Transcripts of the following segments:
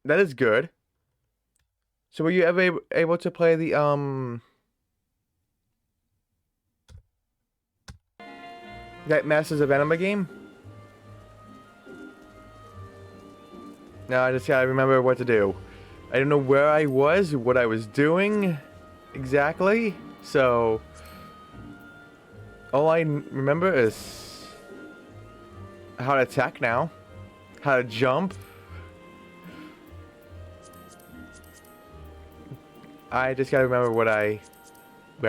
That is good. So were you ever able to play the that Masters of Anima game? No, I just gotta remember what to do. I don't know where I was, what I was doing exactly. So all I remember is how to attack now, how to jump. I just gotta remember where I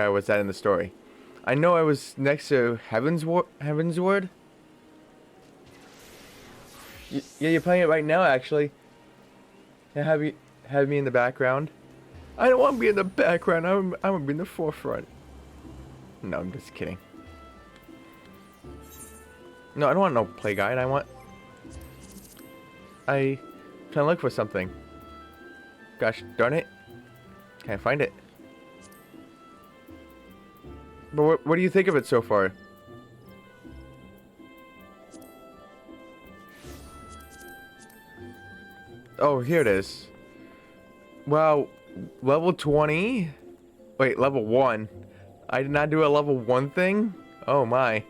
was at in the story. I know I was next to Heavensward. Yeah, you're playing it right now, actually. Yeah, have me in the background. I don't want to be in the background. I want to be in the forefront. No, I'm just kidding. No, I don't want no play guide. I trying to look for something. Gosh darn it. Can't find it. But what do you think of it so far? Oh, here it is. Wow, level 20? Wait, level 1. I did not do a level 1 thing? Oh my.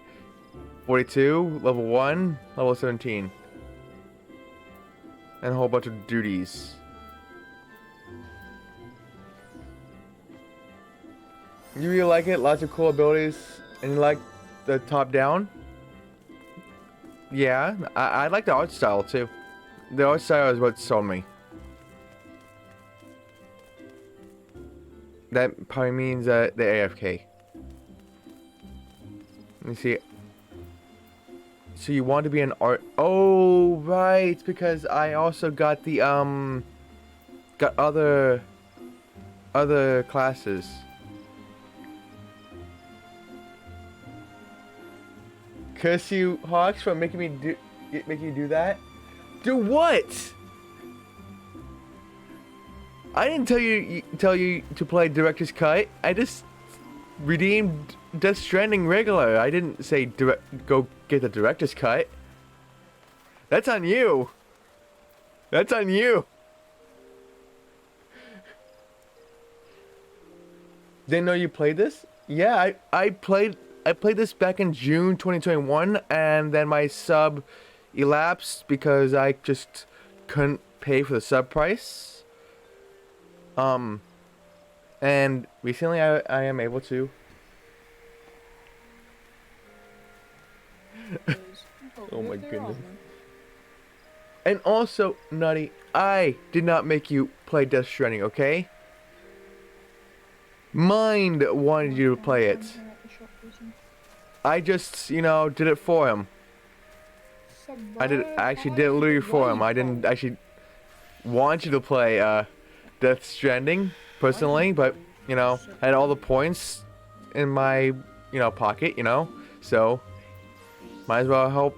42, level 1, level 17. And a whole bunch of duties. You really like it? Lots of cool abilities? And you like the top down? Yeah, I like the art style too. The art style is what sold me. That probably means the AFK. Let me see. So you want to be an art? Oh, right, because I also got the got other classes. Curse you, Hawks, for making you do that. Do what? I didn't tell you to play Director's Cut. I just redeemed Death Stranding regular. I didn't say go get the Director's Cut. That's on you. That's on you. Didn't know you played this? Yeah, I played this back in June 2021, and then my sub elapsed because I just couldn't pay for the sub price. And recently I am able to. Oh my goodness. And also, Nutty, I did not make you play Death Stranding, okay? Mind wanted you to play it. I just, did it for him. I actually did it literally for him. I didn't actually want you to play Death Stranding personally, but I had all the points in my pocket, so might as well help,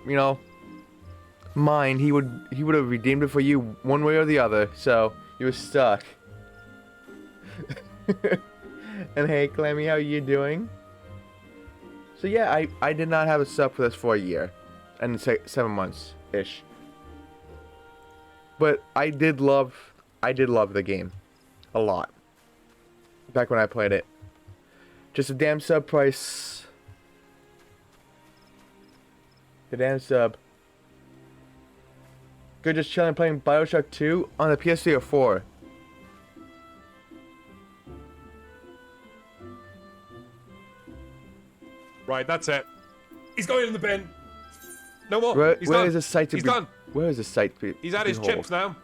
mine. He would have redeemed it for you one way or the other, so you were stuck. And hey, Clammy, how you doing? So yeah, I did not have a sub for this for a year, and 7 months ish. But I did love the game, a lot. Back when I played it, just a damn sub price. The damn sub. Good, just chilling playing BioShock 2 on the PS3 or 4. Right, that's it. He's going in the bin. No more. Where done. is this site to He's be? done. Where is this site? He's had his chips now.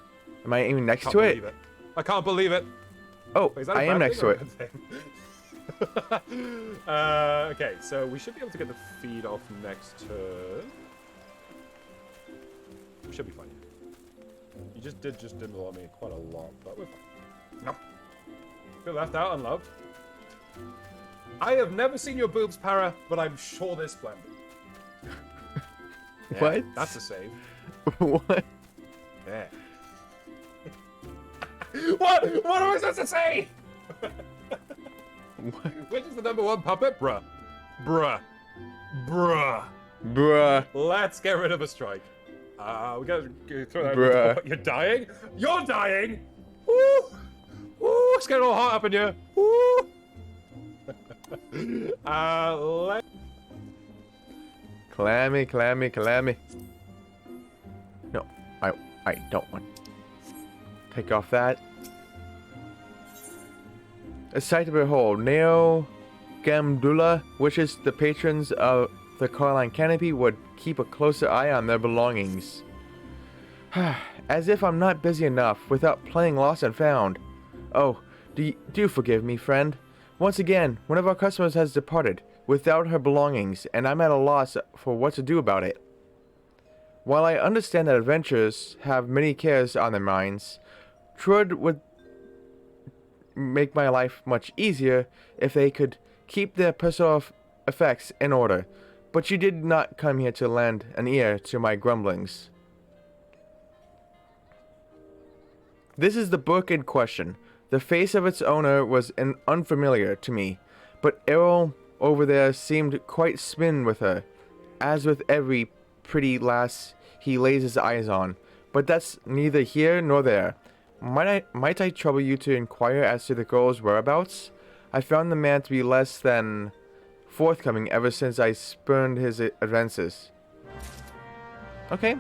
Am I even next Can't to it? believe it. I can't believe it. Oh, Wait, is that a I am bad next thing to or it. a good thing? Okay, so we should be able to get the feed off next turn. We should be fine. You just didn't allow me quite a lot, but we're fine. No. Feel left out and loved. I have never seen your boobs, Para, but I'm sure they're splendid. Yeah, What? That's a save. What? Yeah. What am I supposed to say? What? Which is the #1 puppet? Bruh. Bruh. Bruh. Bruh. Let's get rid of a strike. We gotta throw that. Bruh. You're dying? You're dying! Woo! Woo! It's getting all hot up in here. Woo! Clammy, clammy, clammy. No, I don't want. Take off that. A sight to behold. Neo Gamdula wishes the patrons of the Coraline Canopy would keep a closer eye on their belongings. As if I'm not busy enough without playing Lost and Found. Oh, do forgive me, friend. Once again, one of our customers has departed without her belongings, and I'm at a loss for what to do about it. While I understand that adventurers have many cares on their minds, Trud would make my life much easier if they could keep their personal effects in order. But you did not come here to lend an ear to my grumblings. This is the book in question. The face of its owner was unfamiliar to me, but Errol over there seemed quite smitten with her, as with every pretty lass he lays his eyes on. But that's neither here nor there. Might I trouble you to inquire as to the girl's whereabouts? I found the man to be less than forthcoming ever since I spurned his advances. Okay.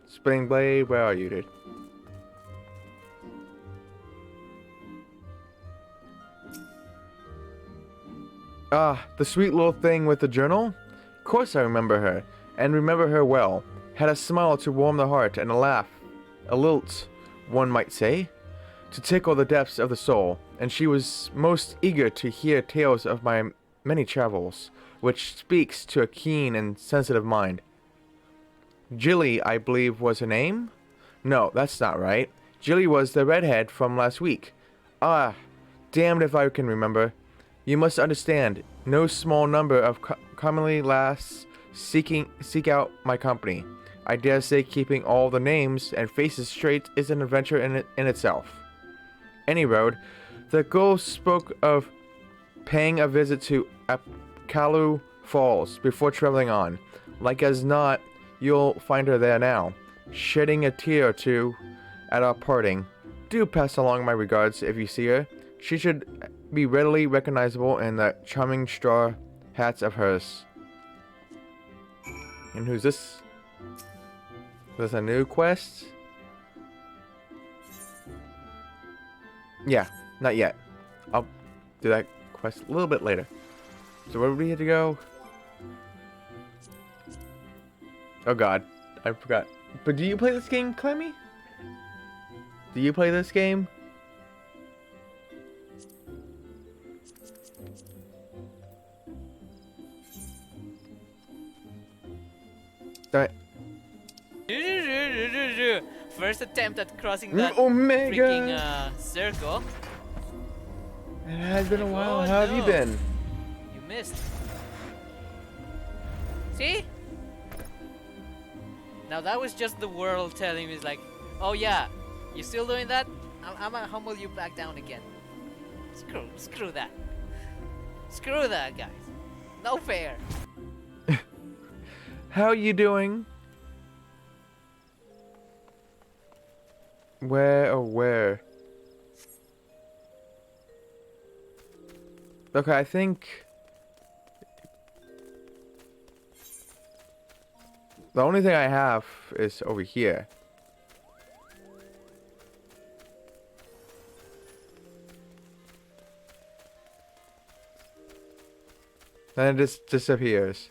Spinning Blade, where are you, dude? Ah, the sweet little thing with the journal? Of course I remember her, and remember her well. Had a smile to warm the heart, and a laugh, a lilt, one might say, to tickle the depths of the soul, and she was most eager to hear tales of my many travels, which speaks to a keen and sensitive mind. Jilly, I believe, was her name? No, that's not right. Jilly was the redhead from last week. Ah, damned if I can remember. You must understand, no small number of commonly lass seek out my company. I dare say keeping all the names and faces straight is an adventure in itself. Any road, the girl spoke of paying a visit to Apkalu Falls before traveling on. Like as not, you'll find her there now, shedding a tear or two at our parting. Do pass along my regards if you see her. She should be readily recognizable in the charming straw hats of hers. And who's this? Is this a new quest? Yeah, not yet. I'll do that quest a little bit later. So where do we have to go? Oh god, I forgot. But do you play this game, Clemmy? Do you play this game? First attempt at crossing that Omega! freaking circle. It has been a while. Oh, How have you no. been? You missed. See? Now that was just the world telling me, like, oh yeah, you still doing that? I'm gonna humble you back down again. Screw that. Screw that, guys. No fair. How you doing? Where? Okay, I think the only thing I have is over here. Then it just disappears.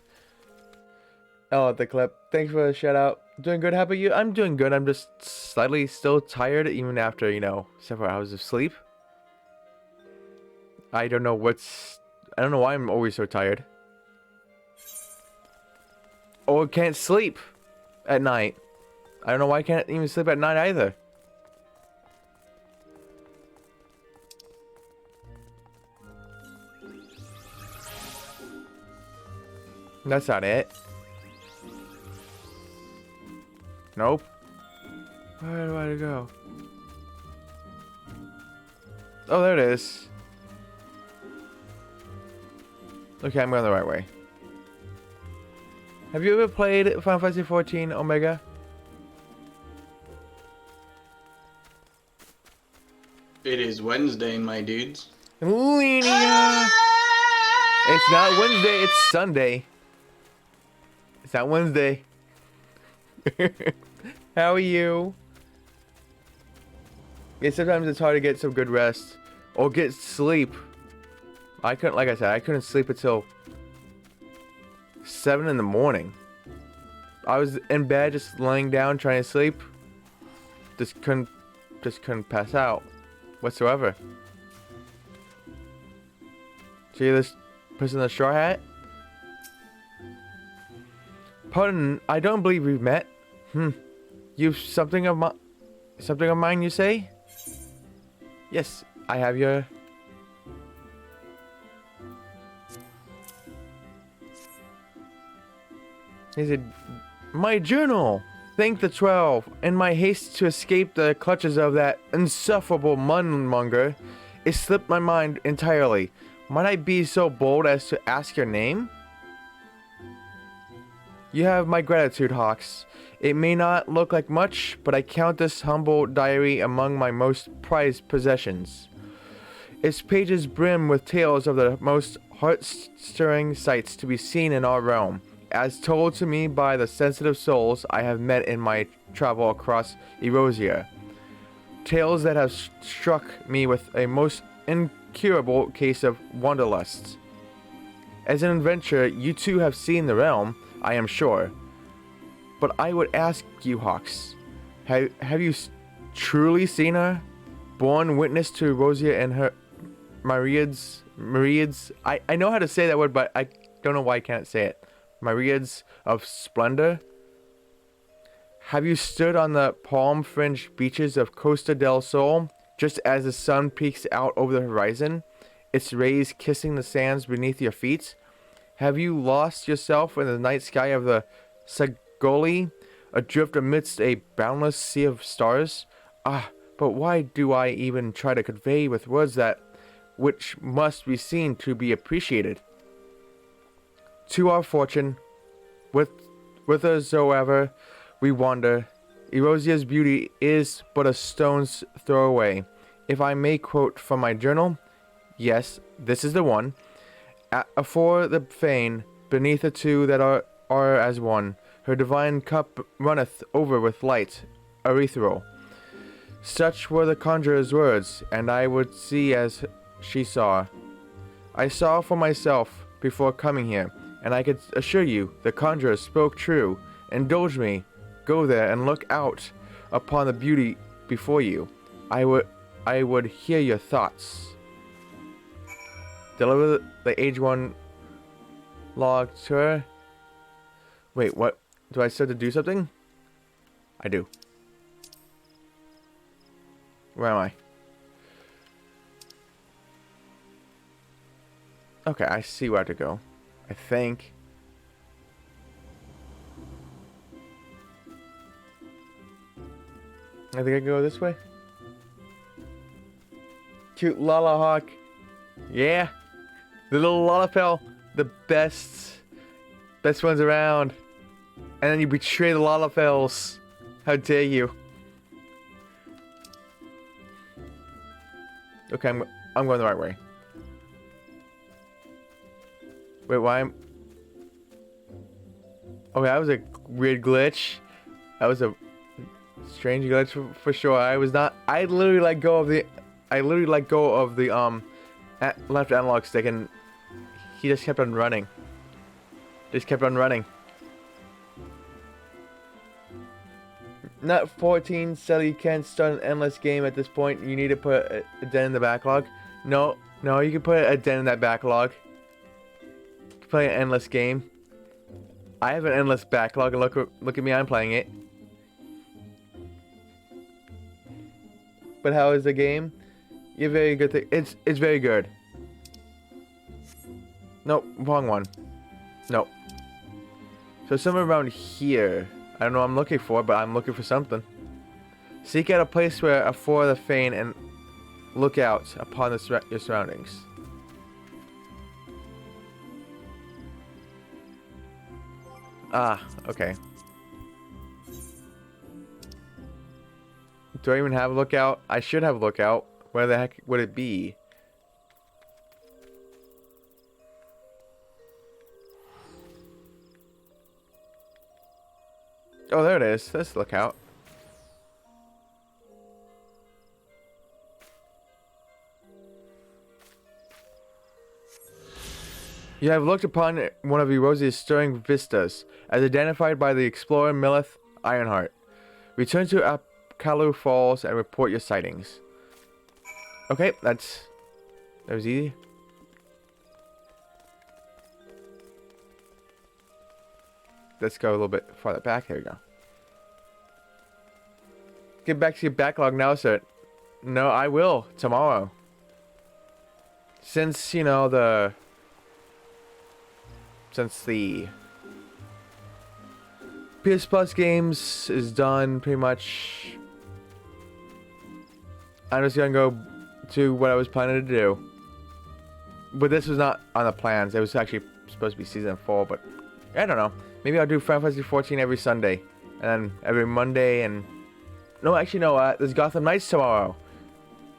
Oh, the clip. Thanks for the shout out. Doing good. How about you? I'm doing good. I'm just slightly still tired, even after, you know, several hours of sleep. I don't know why I'm always so tired. Or can't sleep at night. I don't know why I can't even sleep at night either. That's not it. Nope. Where do I go? Oh, there it is. Okay, I'm going the right way. Have you ever played Final Fantasy 14 Omega? It is Wednesday, my dudes. Linnea! It's not Wednesday, it's Sunday. It's not Wednesday. How are you? Yeah, sometimes it's hard to get some good rest. Or get sleep. I couldn't, like I said, I couldn't sleep until 7 in the morning. I was in bed just laying down trying to sleep. Just couldn't pass out whatsoever. See this person in the straw hat? Pardon, I don't believe we've met. You've something of mine, you say? Yes, I have your... He said, my journal! Thank the 12. In my haste to escape the clutches of that insufferable munmonger, it slipped my mind entirely. Might I be so bold as to ask your name? You have my gratitude, Hawks. It may not look like much, but I count this humble diary among my most prized possessions. Its pages brim with tales of the most heart-stirring sights to be seen in our realm, as told to me by the sensitive souls I have met in my travel across Erosia. Tales that have struck me with a most incurable case of wanderlust. As an adventurer, you too have seen the realm, I am sure. But I would ask you, Hawks, have you truly seen her? Born witness to Erosia and her myriads? I know how to say that word, but I don't know why I can't say it. Myriads of splendor? Have you stood on the palm-fringed beaches of Costa del Sol, just as the sun peeks out over the horizon, its rays kissing the sands beneath your feet? Have you lost yourself in the night sky of the Sagoli, adrift amidst a boundless sea of stars? But why do I even try to convey with words that which must be seen to be appreciated? To our fortune, whithersoever we wander, Erosia's beauty is but a stone's throw away. If I may quote from my journal, yes, this is the one. Afore the fane, beneath the two that are as one, her divine cup runneth over with light, ethereal. Such were the conjurer's words, and I would see as she saw. I saw for myself before coming here, and I could assure you the conjurer spoke true. Indulge me, go there and look out upon the beauty before you. I would hear your thoughts. Deliver the age 1 log to her. Wait, what? Do I still have to do something? I do. Where am I? Okay, I see where to go. I think. I think I can go this way. Cute Lala Hawk. Yeah. The little Lalafell. The best ones around. And then you betray the Lalafells. How dare you. Okay, I'm going the right way. Wait, why am... Okay, that was a weird glitch. That was a strange glitch for sure. I literally let go of the left analog stick and he just kept on running. Nut 14 said you can't start an endless game at this point. You need to put a dent in the backlog. No, you can put a dent in that backlog. You can play an endless game. I have an endless backlog, and look at me, I'm playing it. But how is the game? You're very good. It's very good. Nope, wrong one. Nope. So somewhere around here. I don't know what I'm looking for, but I'm looking for something. Seek out a place where afore the fane and look out upon your surroundings. Ah, okay. Do I even have a lookout? I should have a lookout. Where the heck would it be? Oh, there it is. That's the lookout. You have looked upon one of Erosia's stirring vistas, as identified by the explorer Millith Ironheart. Return to Apkalu Falls and report your sightings. Okay, that was easy. Let's go a little bit farther back. Here we go. Get back to your backlog now, sir. No, I will. Tomorrow. Since, you know, the PS Plus games is done pretty much, I'm just gonna go to what I was planning to do. But this was not on the plans. It was actually supposed to be season 4, but I don't know. Maybe I'll do Final Fantasy 14 every Sunday, and then every Monday, and no, actually no. There's Gotham Knights tomorrow.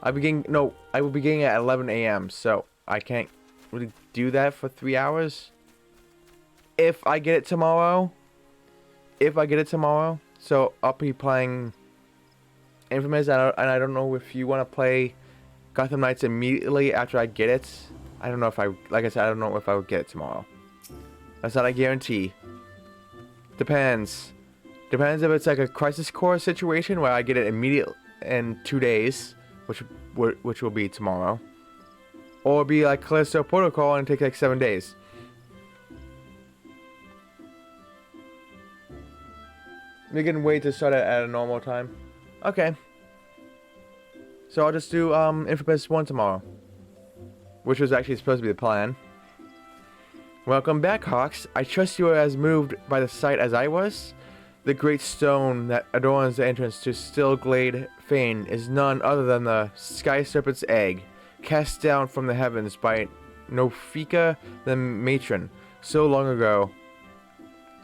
I will be beginning at 11 a.m. So I can't really do that for 3 hours. If I get it tomorrow. So I'll be playing Infamous, and I don't know if you want to play Gotham Knights immediately after I get it. I don't know if like I said, I don't know if I would get it tomorrow. That's not a guarantee. Depends if it's like a Crisis Core situation where I get it immediately in 2 days, which will be tomorrow, or it'll be like Callisto Protocol and take like 7 days. We can wait to start it at a normal time. Okay. So I'll just do Infamous 1 tomorrow, which was actually supposed to be the plan. Welcome back, Hawks. I trust you are as moved by the sight as I was. The great stone that adorns the entrance to Stillglade Fane is none other than the Sky Serpent's egg, cast down from the heavens by Nofika the Matron so long ago.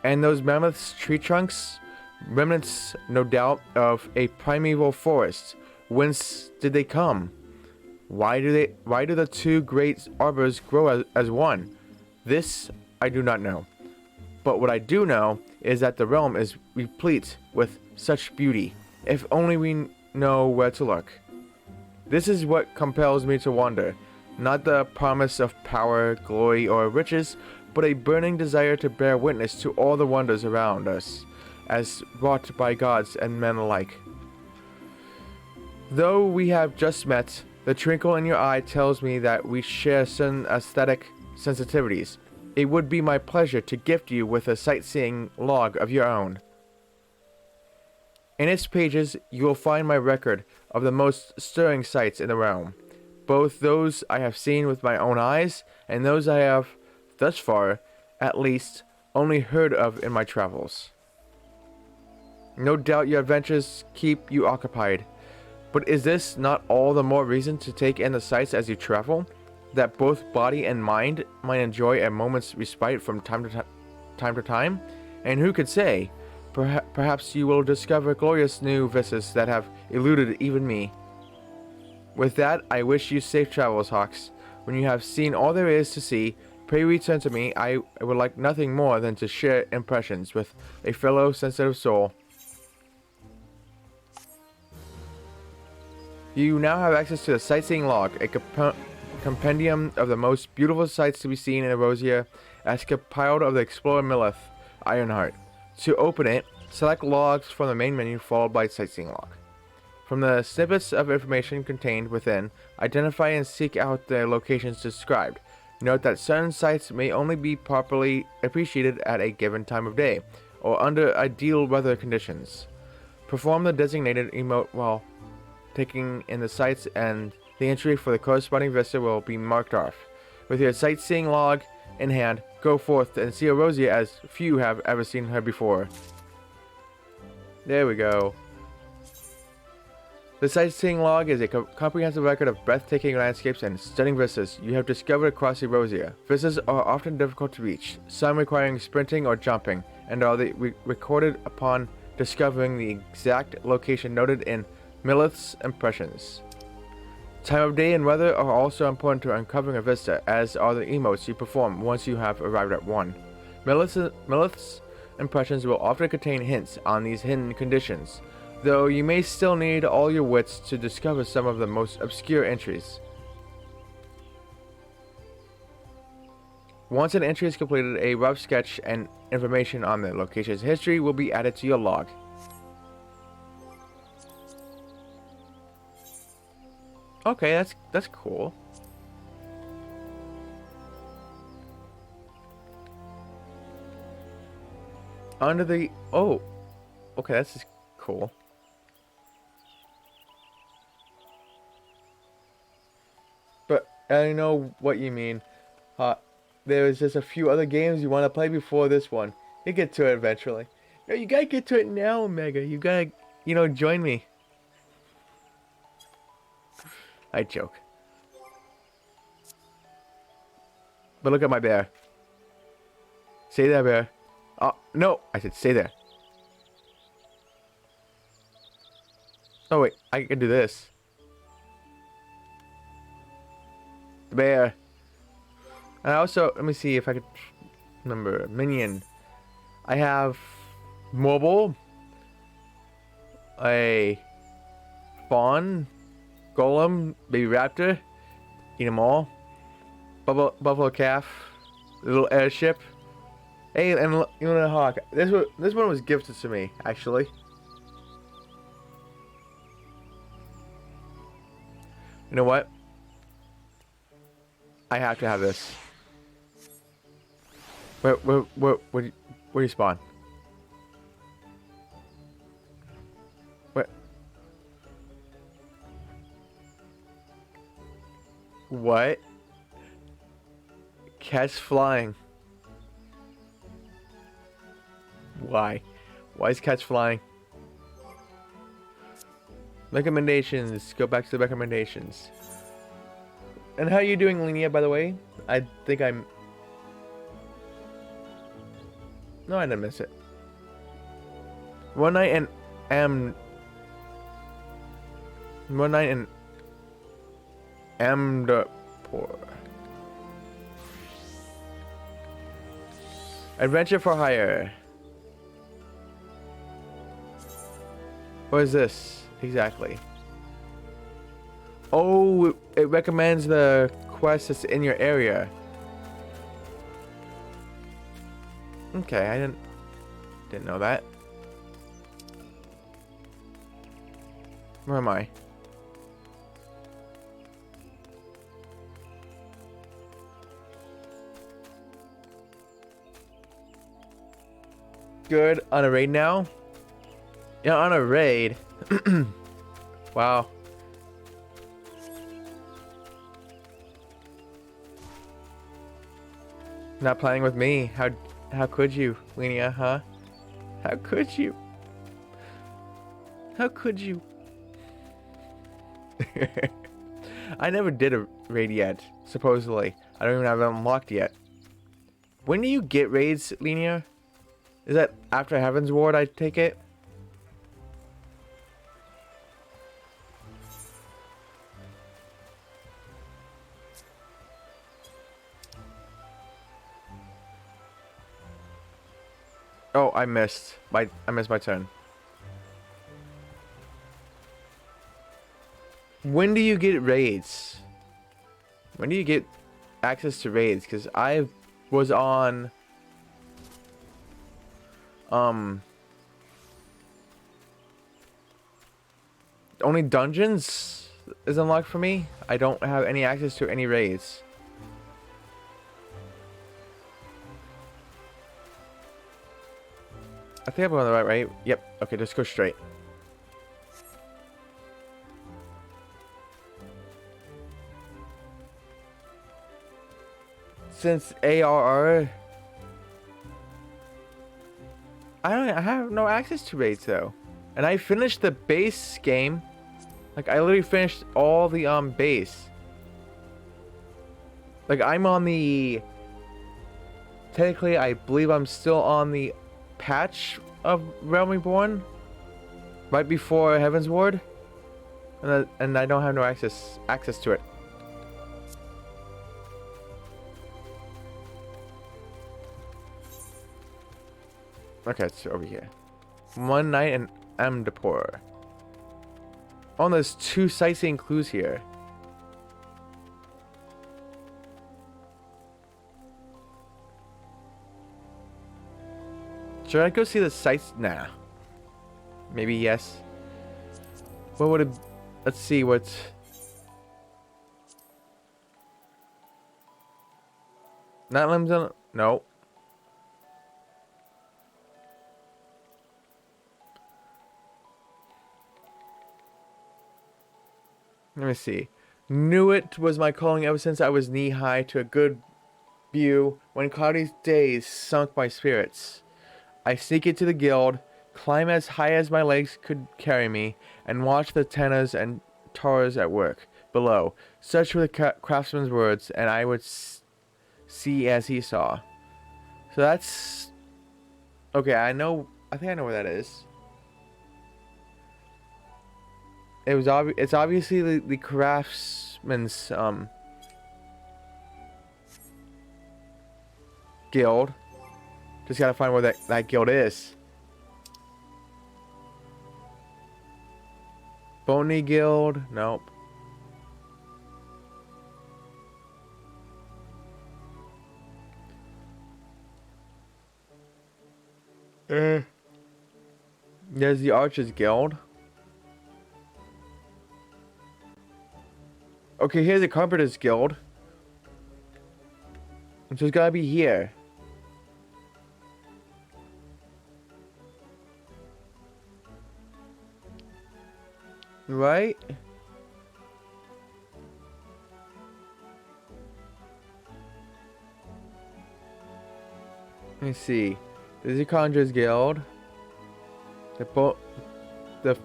And those mammoth tree trunks? Remnants, no doubt, of a primeval forest. Whence did they come? Why do the two great arbors grow as one? This I do not know. But what I do know is that the realm is replete with such beauty, if only we know where to look. This is what compels me to wander, not the promise of power, glory, or riches, but a burning desire to bear witness to all the wonders around us, as wrought by gods and men alike. Though we have just met, the twinkle in your eye tells me that we share certain aesthetic sensitivities. It would be my pleasure to gift you with a sightseeing log of your own. In its pages, you will find my record of the most stirring sights in the realm, both those I have seen with my own eyes and those I have, thus far, at least, only heard of in my travels. No doubt your adventures keep you occupied, but is this not all the more reason to take in the sights as you travel, that both body and mind might enjoy a moment's respite from time to time? And who could say, perhaps you will discover glorious new vistas that have eluded even me. With that, I wish you safe travels, Hawks. When you have seen all there is to see, pray return to me. I would like nothing more than to share impressions with a fellow sensitive soul. You now have access to the sightseeing log, a compendium of the most beautiful sights to be seen in Erosia, as compiled of the explorer Millith Ironheart. To open it, select logs from the main menu followed by sightseeing log. From the snippets of information contained within, identify and seek out the locations described. Note that certain sites may only be properly appreciated at a given time of day, or under ideal weather conditions. Perform the designated emote while taking in the sights, and the entry for the corresponding vista will be marked off. With your sightseeing log in hand, go forth and see Erosia as few have ever seen her before. There we go. The sightseeing log is a comprehensive record of breathtaking landscapes and stunning vistas you have discovered across Erosia. Vistas are often difficult to reach, some requiring sprinting or jumping, and are recorded upon discovering the exact location noted in Millith's impressions. Time of day and weather are also important to uncovering a vista, as are the emotes you perform once you have arrived at one. Millith's impressions will often contain hints on these hidden conditions, though you may still need all your wits to discover some of the most obscure entries. Once an entry is completed, a rough sketch and information on the location's history will be added to your log. Okay, that's cool. Under the okay, that's just cool. But I know what you mean. There's just a few other games you want to play before this one. You get to it eventually. No, you gotta get to it now, Omega. You gotta, join me. I joke. But look at my bear. Stay there, bear. Oh, no. I said stay there. Oh, wait. I can do this. Bear. And also, let me see if I could remember. Minion. I have mobile. A fawn. Golem. Baby raptor. Eat them all. Buffalo calf. Little airship. Hey, and Luna Hawk. This one was gifted to me, actually. You know what? I have to have this. Where do you spawn? Where? What? Catch flying. Why? Why is catch flying? Recommendations. Go back to the recommendations. And how are you doing, Linnea, by the way? I think I'm... No, I didn't miss it. One night in Amdapur. Adventure for hire. What is this exactly? Oh, it recommends the quest that's in your area. Okay, I didn't know that. Where am I? Good. On a raid now? Yeah, on a raid. Wow. Not playing with me. How could you, Linnea, huh? How could you? How could you? I never did a raid yet, supposedly. I don't even have it unlocked yet. When do you get raids, Linnea? Is that after Heaven's Ward, I take it? Oh, I missed my turn. When do you get raids? When do you get access to raids? Because I was on only dungeons is unlocked for me. I don't have any access to any raids. I think I'm on the right way. Yep. Okay, just go straight. Since ARR, I have no access to raids though, and I finished the base game Like, I literally finished all the base. Like, I'm on the... Technically, I believe I'm still on the patch of Realm Reborn. Right before Heaven's Ward. And I don't have no access to it. Okay, it's over here. One night in Amdapur. Oh, and there's 2 sightseeing clues here. Should I go see the sights? Nah. Maybe yes. What would it... Let's see what... Not Limson? No. Let me see. Knew it was my calling ever since I was knee-high to a good view when cloudy days sunk my spirits. I sneak into the guild, climb as high as my legs could carry me, and watch the tenors and tars at work below. Such were the craftsman's words, and I would see as he saw. So that's... Okay, I think I know where that is. It's obviously the craftsman's guild. Just gotta find where that guild is. Bony Guild? Nope. There's the Archers Guild. Okay, here's the Carpenter's Guild. So it's gotta be here. Right? Let me see. There's the Conjurer's Guild. The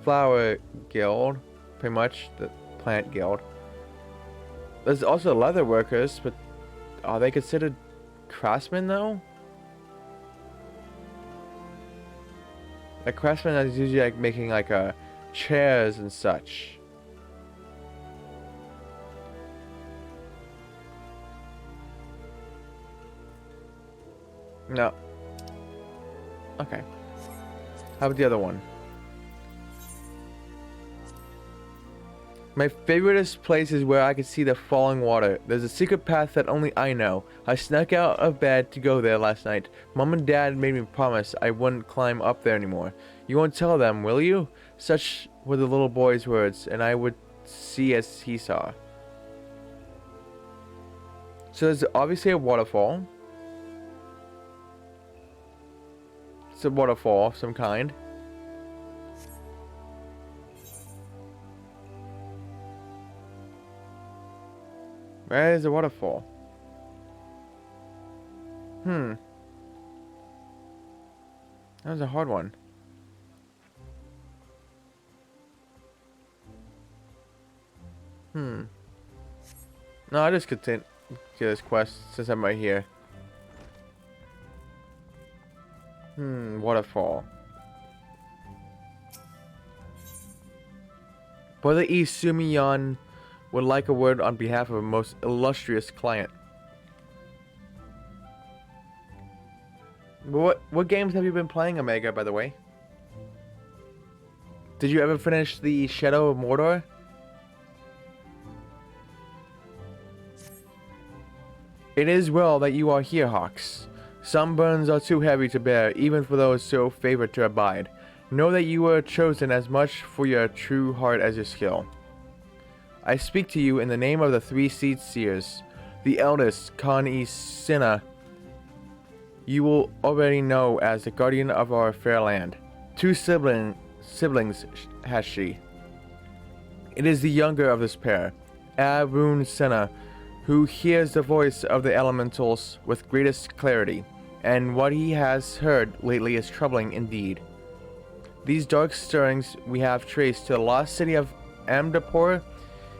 Flower Guild. Pretty much. The Plant Guild. There's also leather workers, but are they considered craftsmen though? Like craftsmen is usually like making like chairs and such. No. Okay. How about the other one? My favoriteest place is where I can see the falling water. There's a secret path that only I know. I snuck out of bed to go there last night. Mom and Dad made me promise I wouldn't climb up there anymore. You won't tell them, will you? Such were the little boy's words, and I would see as he saw. So there's obviously a waterfall. It's a waterfall of some kind. Where is the waterfall? That was a hard one. No, I just continue this quest since I'm right here. Waterfall. Brother E. Sumiyon would like a word on behalf of a most illustrious client. What games have you been playing, Omega, by the way? Did you ever finish the Shadow of Mordor? It is well that you are here, Hawks. Some burdens are too heavy to bear, even for those so favored to abide. Know that you were chosen as much for your true heart as your skill. I speak to you in the name of the 3 Seed Seers. The eldest, Kan-e-Senna, you will already know as the guardian of our fair land. 2 siblings has she. It is the younger of this pair, Arun Senna, who hears the voice of the elementals with greatest clarity, and what he has heard lately is troubling indeed. These dark stirrings we have traced to the lost city of Amdapur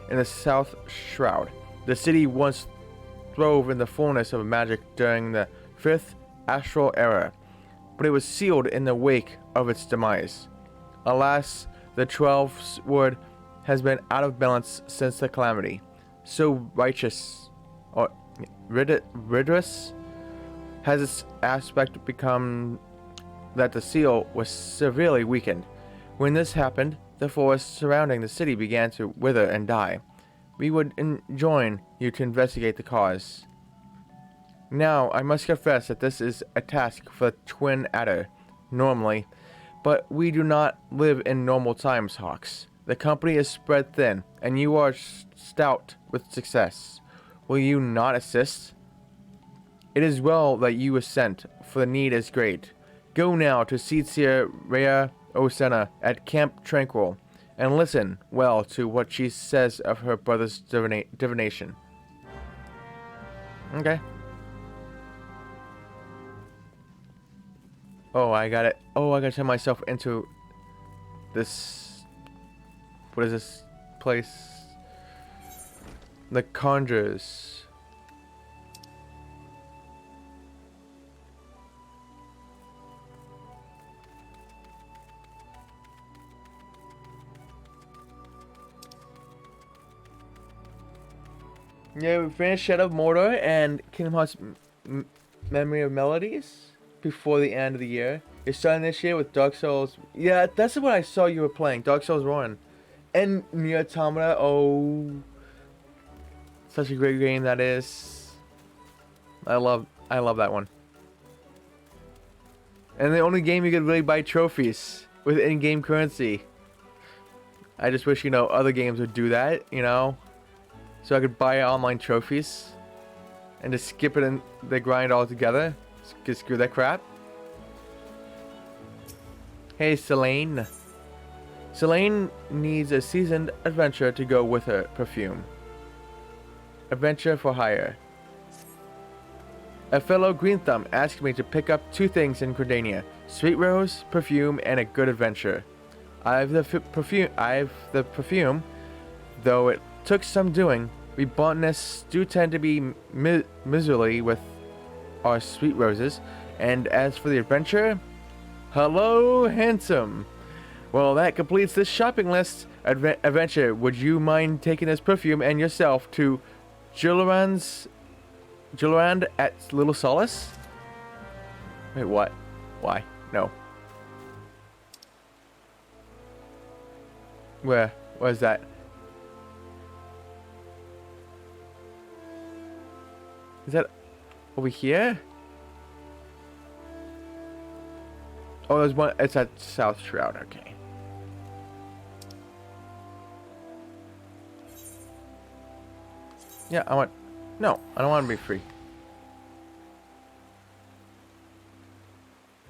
in the South Shroud. The city once throve in the fullness of magic during the 5th Astral Era, but it was sealed in the wake of its demise. Alas, the 12's word has been out of balance since the calamity. So righteous, or rigorous, has its aspect become that the seal was severely weakened. When this happened, the forest surrounding the city began to wither and die. We would enjoin you to investigate the cause. Now, I must confess that this is a task for the Twin Adder, normally, but we do not live in normal times, Hawks. The company is spread thin, and you are stout with success. Will you not assist? It is well that you were sent, for the need is great. Go now to Seetsia Rhea Osena at Camp Tranquil, and listen well to what she says of her brother's divination. Okay. Oh, I got it. Oh, I gotta turn myself into this. What is this place? The Conjurers. Yeah, we finished Shadow of Mordor and Kingdom Hearts Memory of Melodies before the end of the year. You're starting this year with Dark Souls. Yeah, that's what I saw you were playing. Dark Souls 1. And Nier Automata. Oh, such a great game that is. I love that one. And the only game you could really buy trophies with in-game currency. I just wish, other games would do that, so I could buy online trophies and just skip it in the grind altogether. Just screw that crap. Hey, Selene. Selene needs a seasoned adventurer to go with her perfume. Adventure for hire. A fellow Green Thumb asked me to pick up 2 things in Gridania: Sweet Rose, perfume, and a good adventure. I have the perfume, though it took some doing. We botanists do tend to be miserly with our sweet roses, and as for the adventure, hello, handsome. Well, that completes this shopping list. Adventure, would you mind taking this perfume and yourself to Julorand at Little Solace? Wait, what? Why? No. Where? Where's that? Is that over here? Oh, there's one. It's at South Shroud. Okay. Yeah, I want. No, I don't want to be free.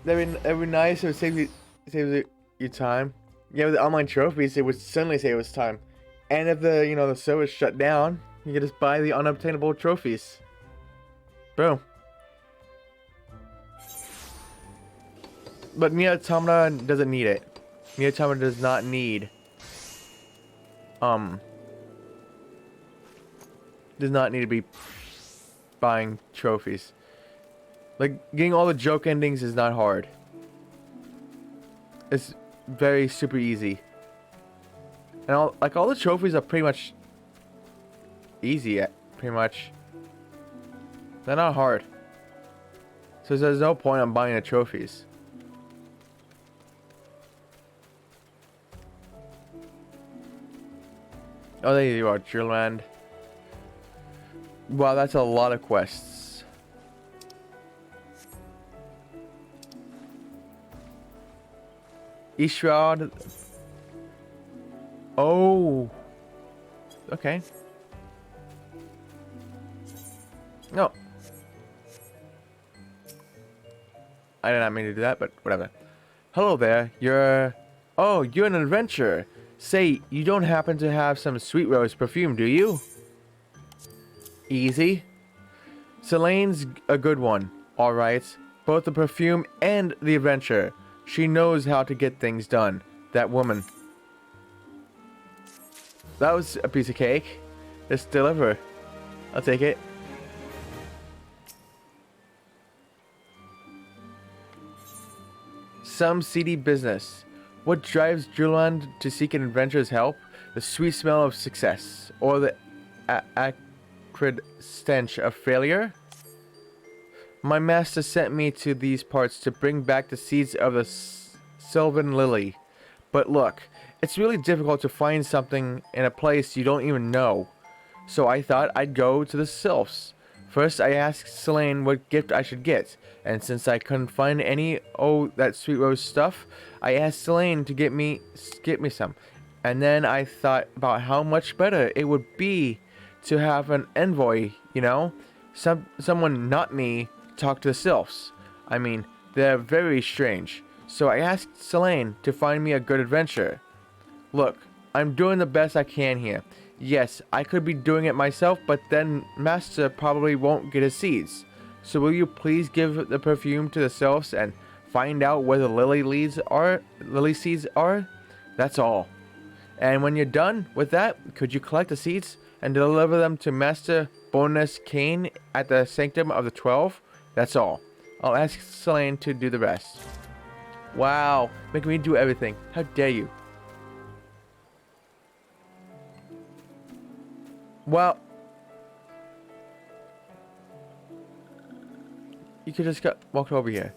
That'd be nice. It would save you time. Yeah, with the online trophies, it would suddenly save us time. And if the server's shut down, you can just buy the unobtainable trophies. Boom. But Nier Automata doesn't need it. Nier Automata does not need does not need to be buying trophies. Like, getting all the joke endings is not hard. It's very super easy. And all the trophies are pretty much easy, pretty much. They're not hard. So there's no point on buying the trophies. Oh, there you are, Julorand. Wow, that's a lot of quests. East Shroud. Oh. Okay. No. I did not mean to do that, but whatever. Hello there. You're an adventurer. Say, you don't happen to have some Sweet Rose perfume, do you? Easy. Selene's a good one, alright. Both the perfume and the adventure. She knows how to get things done. That woman. That was a piece of cake. Just deliver. I'll take it. Some seedy business. What drives Julian to seek an adventurer's help? The sweet smell of success, or the acrid stench of failure? My master sent me to these parts to bring back the seeds of the Sylvan Lily. But look, it's really difficult to find something in a place you don't even know. So I thought I'd go to the Sylphs. First, I asked Selene what gift I should get, and since I couldn't find any that sweet rose stuff, I asked Selene to get me some. And then I thought about how much better it would be to have an envoy, you know, someone not me talk to the Sylphs. I mean, they're very strange. So I asked Selene to find me a good adventure. Look, I'm doing the best I can here. Yes, I could be doing it myself, but then Master probably won't get his seeds. So will you please give the perfume to the Sylphs and find out where the lily seeds are? That's all. And when you're done with that, could you collect the seeds and deliver them to Master Bonus Kane at the Sanctum of the 12? That's all. I'll ask Selene to do the rest. Wow, making me do everything. How dare you? Well, you could just walk over here.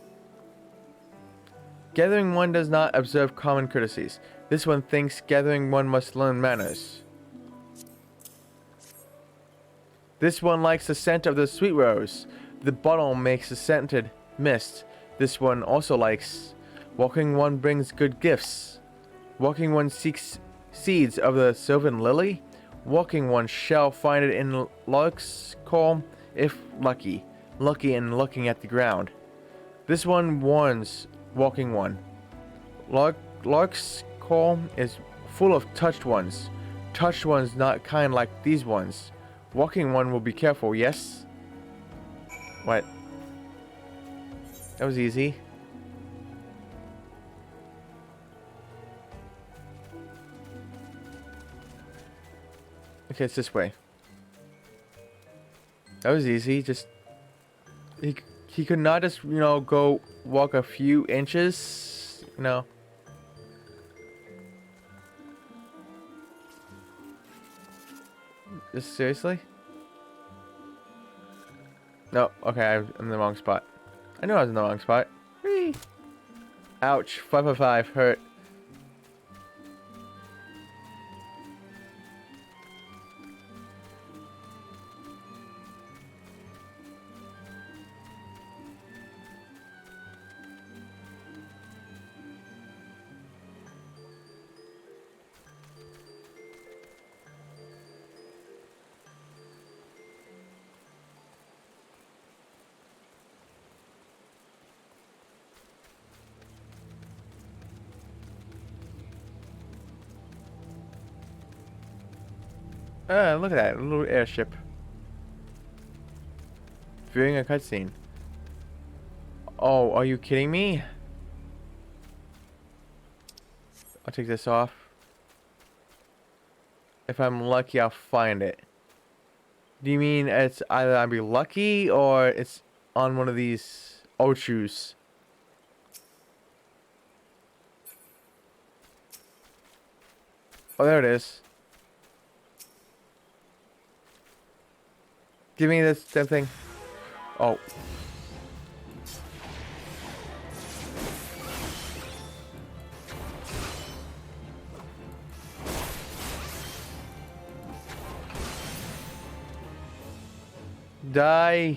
Gathering one does not observe common courtesies. This one thinks gathering one must learn manners. This one likes the scent of the sweet rose. The bottle makes a scented mist. This one also likes. Walking one brings good gifts. Walking one seeks seeds of the sylvan lily. Walking one shall find it in lark's call if lucky. Lucky in looking at the ground. This one warns walking one. Lark's call is full of touched ones. Touched ones not kind like these ones. Walking one will be careful, yes? What? That was easy. Okay, it's this way. That was easy. Just he could not just, you know, go walk a few inches, you know. Just seriously? No, okay, I'm in the wrong spot. I knew I was in the wrong spot. Whee! Ouch, 555 hurt. Look at that, a little airship. Viewing a cutscene. Oh, are you kidding me? I'll take this off. If I'm lucky, I'll find it. Do you mean it's either I'll be lucky or it's on one of these Ochus? Oh, there it is. Give me this damn thing. Oh. Die.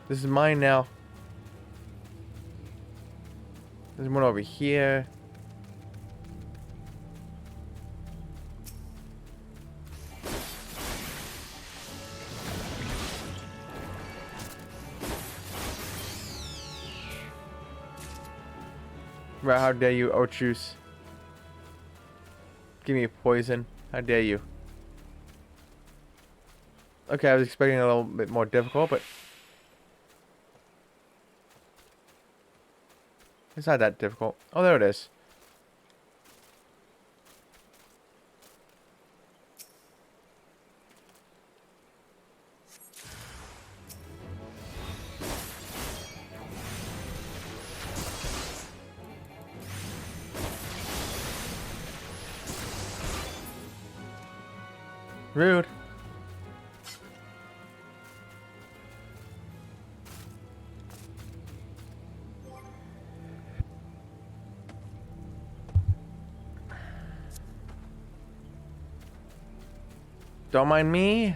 This is mine now. There's one over here. Right, how dare you, Ochus? Give me poison. How dare you? Okay, I was expecting a little bit more difficult, but it's not that difficult. Oh, there it is. Rude. Don't mind me.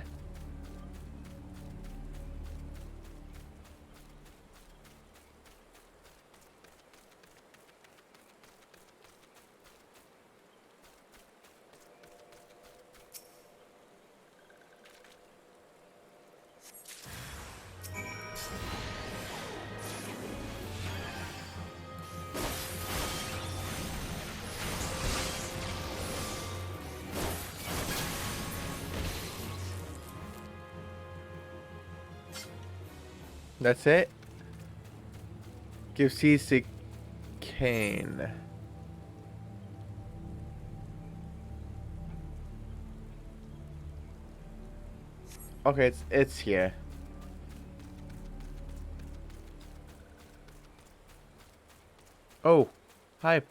That's it. Give seeds to Kane. Okay, it's here. Oh, hi,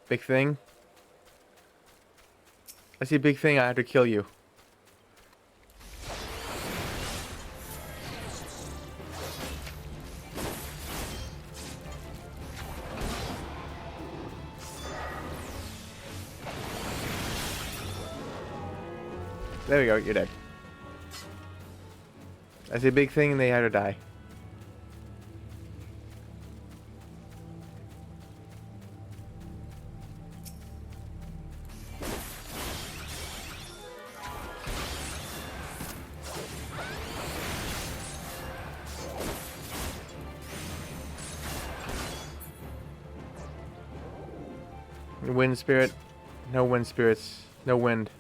big thing. I see a big thing. I have to kill you. There we go, you're dead. I see a big thing and they had to die. Wind spirit. No wind spirits. No wind.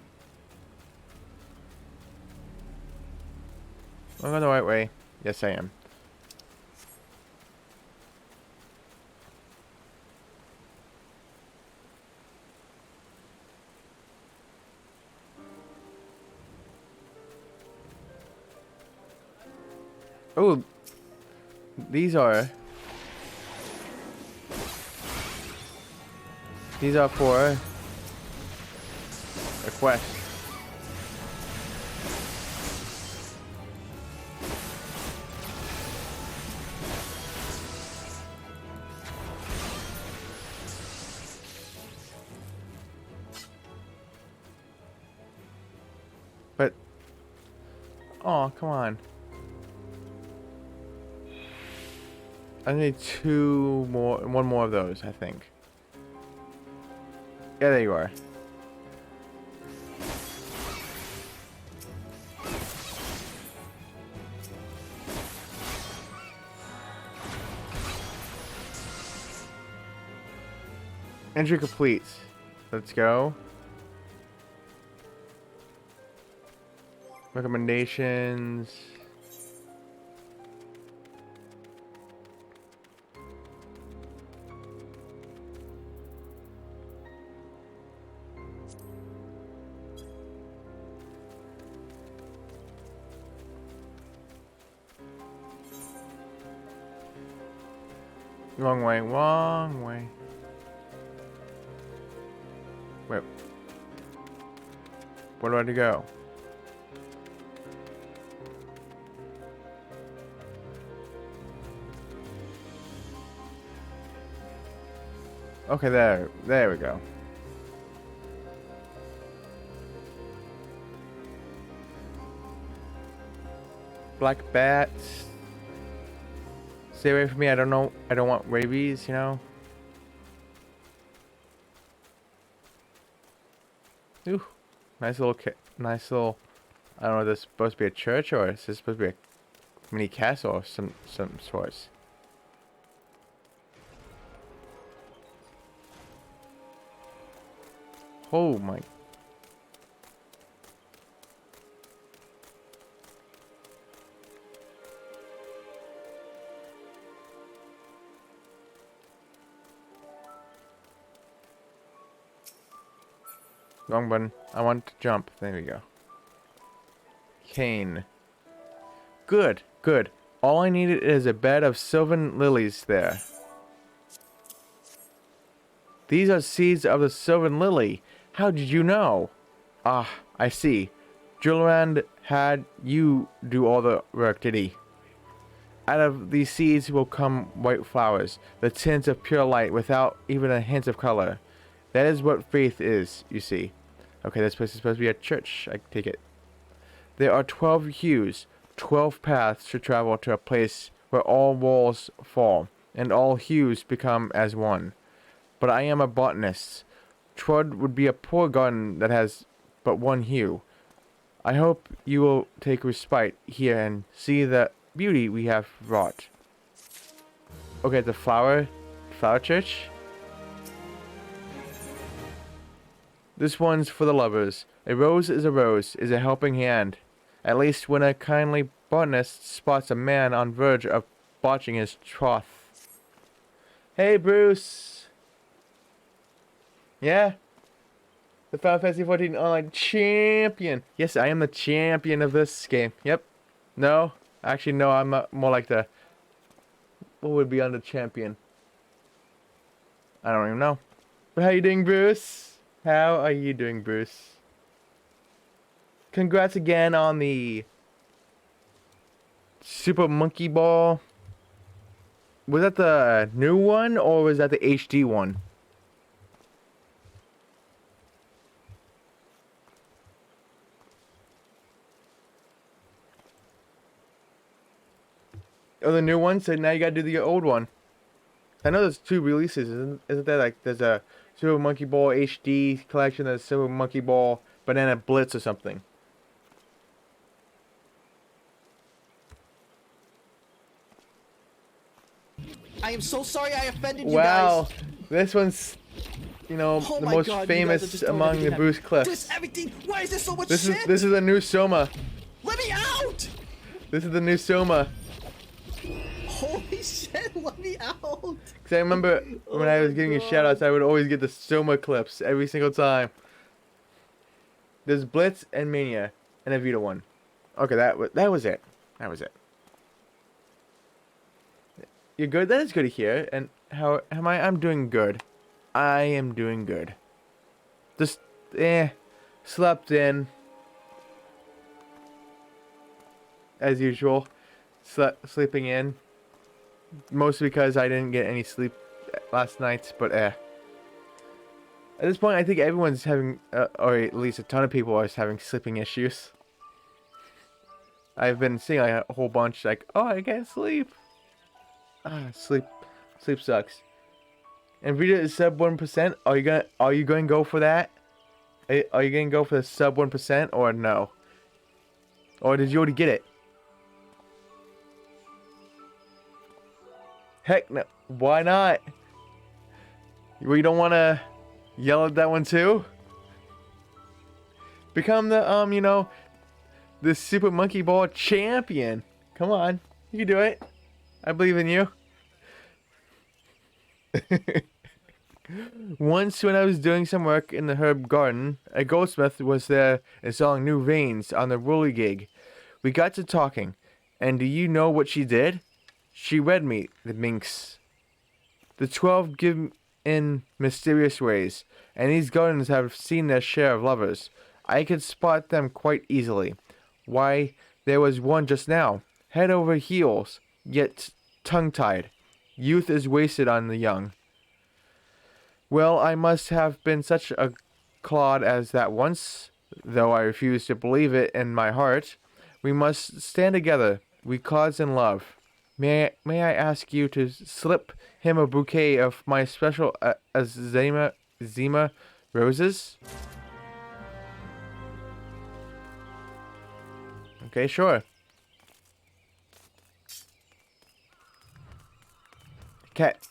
I'm going the right way. Yes, I am. Oh, these are for a quest. But, oh, come on. I need one more of those, I think. Yeah, there you are. Entry complete. Let's go. Recommendations. Wrong way, wrong way. Wait. Where do I have to go? Okay, there we go. Black bats. Stay away from me. I don't know. I don't want rabies, you know. Ooh, nice little. I don't know. If this is supposed to be a church or is this supposed to be a mini castle of some sorts? Oh my. Wrong button. I want to jump. There we go. Cane. Good, good. All I needed is a bed of sylvan lilies there. These are seeds of the sylvan lily. How did you know? Ah, I see. Julrand had you do all the work, did he? Out of these seeds will come white flowers, the tints of pure light without even a hint of color. That is what faith is, you see. Okay, this place is supposed to be a church, I take it. There are 12 hues, 12 paths to travel to a place where all walls fall, and all hues become as one. But I am a botanist. Trud would be a poor garden that has but one hue. I hope you will take respite here and see the beauty we have wrought. Okay, the flower church. This one's for the lovers. A rose, is a helping hand. At least when a kindly botanist spots a man on verge of botching his troth. Hey, Bruce. Yeah? The Final Fantasy XIV Online champion. Yes, I am the champion of this game. Yep. No? Actually, no, I'm more like the... What would be under champion? I don't even know. But how you doing, Bruce? How are you doing, Bruce? Congrats again on the... Super Monkey Ball. Was that the new one, or was that the HD one? Oh, the new one? So now you gotta do the old one. I know there's 2 releases, isn't there? Like, there's a Super Monkey Ball HD collection, there's Super Monkey Ball Banana Blitz or something. I am so sorry I offended you Wow, guys. this one's, you know, Oh the my most God, you guys are famous just throwing among the everything Bruce at me. Cliffs. Twist everything. Why is there so much This shit? is a new Soma. Let me out! This is the new Soma. Holy shit, let me out! Cause I remember when I was giving you shoutouts, I would always get the Soma clips every single time. There's Blitz and Mania and a Vita one. Okay, that was it. That was it. You're good. That is good to hear. And how am I? I'm doing good. I am doing good. Just slept in as usual. Sleeping in. Mostly because I didn't get any sleep last night, but At this point, I think everyone's having, or at least a ton of people are having sleeping issues. I've been seeing like a whole bunch, like, oh, I can't sleep. Sleep sucks. And Vita is sub 1%. Are you going to go for that? Are you going to go for the sub 1% or no? Or did you already get it? Heck no. Why not? You don't want to yell at that one too? Become the, you know, the Super Monkey Ball champion. Come on. You can do it. I believe in you. Once when I was doing some work in the herb garden, a goldsmith was there installing new veins on the whirligig. We got to talking, and do you know what she did? She read me the minx. The 12 give in mysterious ways, and these gardens have seen their share of lovers. I could spot them quite easily. Why, there was one just now, head over heels, yet tongue-tied. Youth is wasted on the young. Well, I must have been such a clod as that once, though I refuse to believe it in my heart. We must stand together, we clods in love. May I ask you to slip him a bouquet of my special Zima roses? Okay, sure. Cat.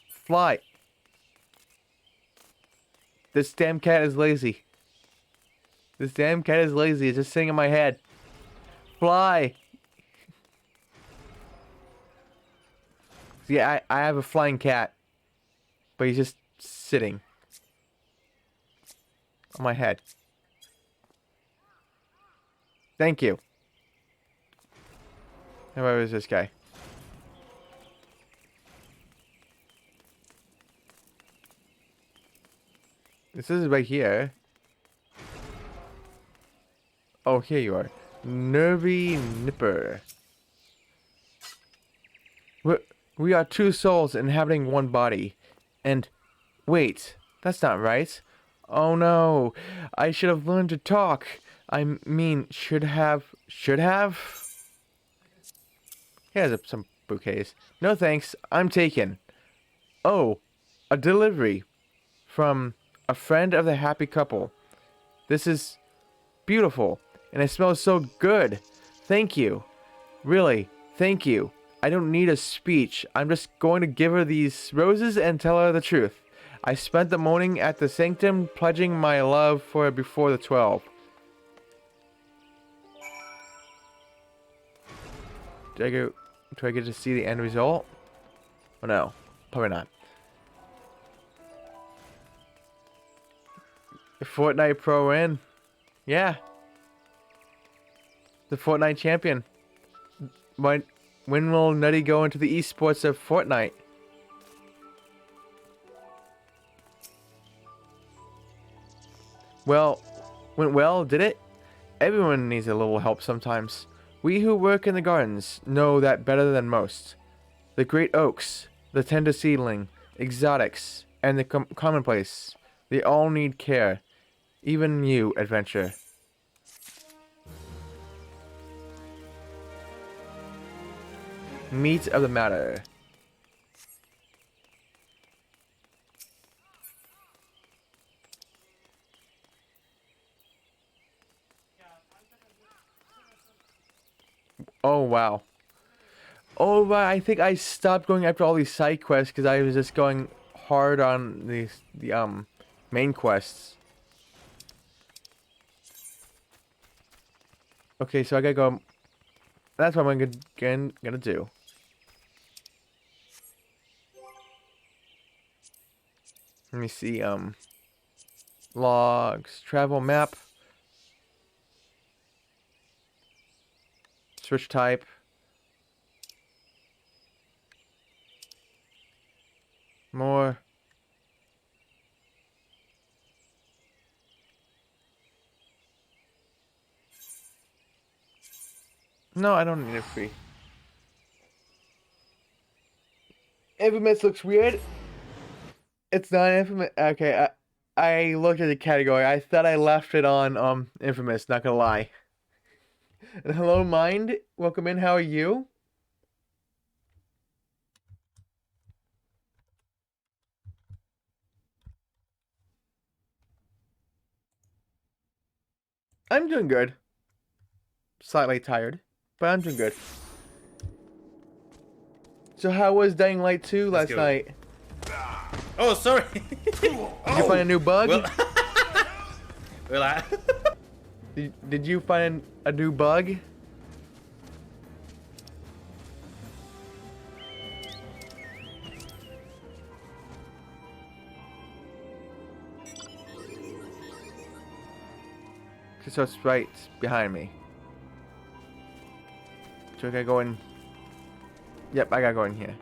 Fly. This damn cat is lazy. This damn cat is lazy. It's just sitting in my head. Fly. See, I have a flying cat. But he's just sitting on my head. Thank you. And where is this guy? This is right here. Oh, here you are. Nervy Nipper. We are two souls inhabiting one body. And wait, that's not right. Oh no, I should have learned to talk. I mean, should have. Here's some bouquets. No thanks, I'm taken. Oh, a delivery from a friend of the happy couple. This is beautiful, and it smells so good. Thank you. Really, thank you. I don't need a speech. I'm just going to give her these roses and tell her the truth. I spent the morning at the sanctum pledging my love for her before the 12. Do I get to see the end result? Oh no, probably not. Fortnite Pro win. Yeah. The Fortnite champion. When will Nutty go into the esports of Fortnite? Well, went well, did it? Everyone needs a little help sometimes. We who work in the gardens know that better than most. The great oaks, the tender seedling, exotics, and the commonplace, they all need care. Even you, adventure. Meat of the matter. Oh wow. Oh wow, I think I stopped going after all these side quests because I was just going hard on the main quests. Okay, so I gotta go. That's what I'm gonna do. Let me see. Logs, travel map, switch type. More. No, I don't need it free. Infamous looks weird. It's not Infamous. Okay, I looked at the category. I thought I left it on Infamous, not gonna lie. And hello, Mind. Welcome in. How are you? I'm doing good. Slightly tired, but I'm doing good. So how was Dying Light 2 last night? Oh, sorry. Did you find a new bug? Well, well Did you find a new bug? So it's right behind me. So I gotta go in. Yep, I gotta go in here.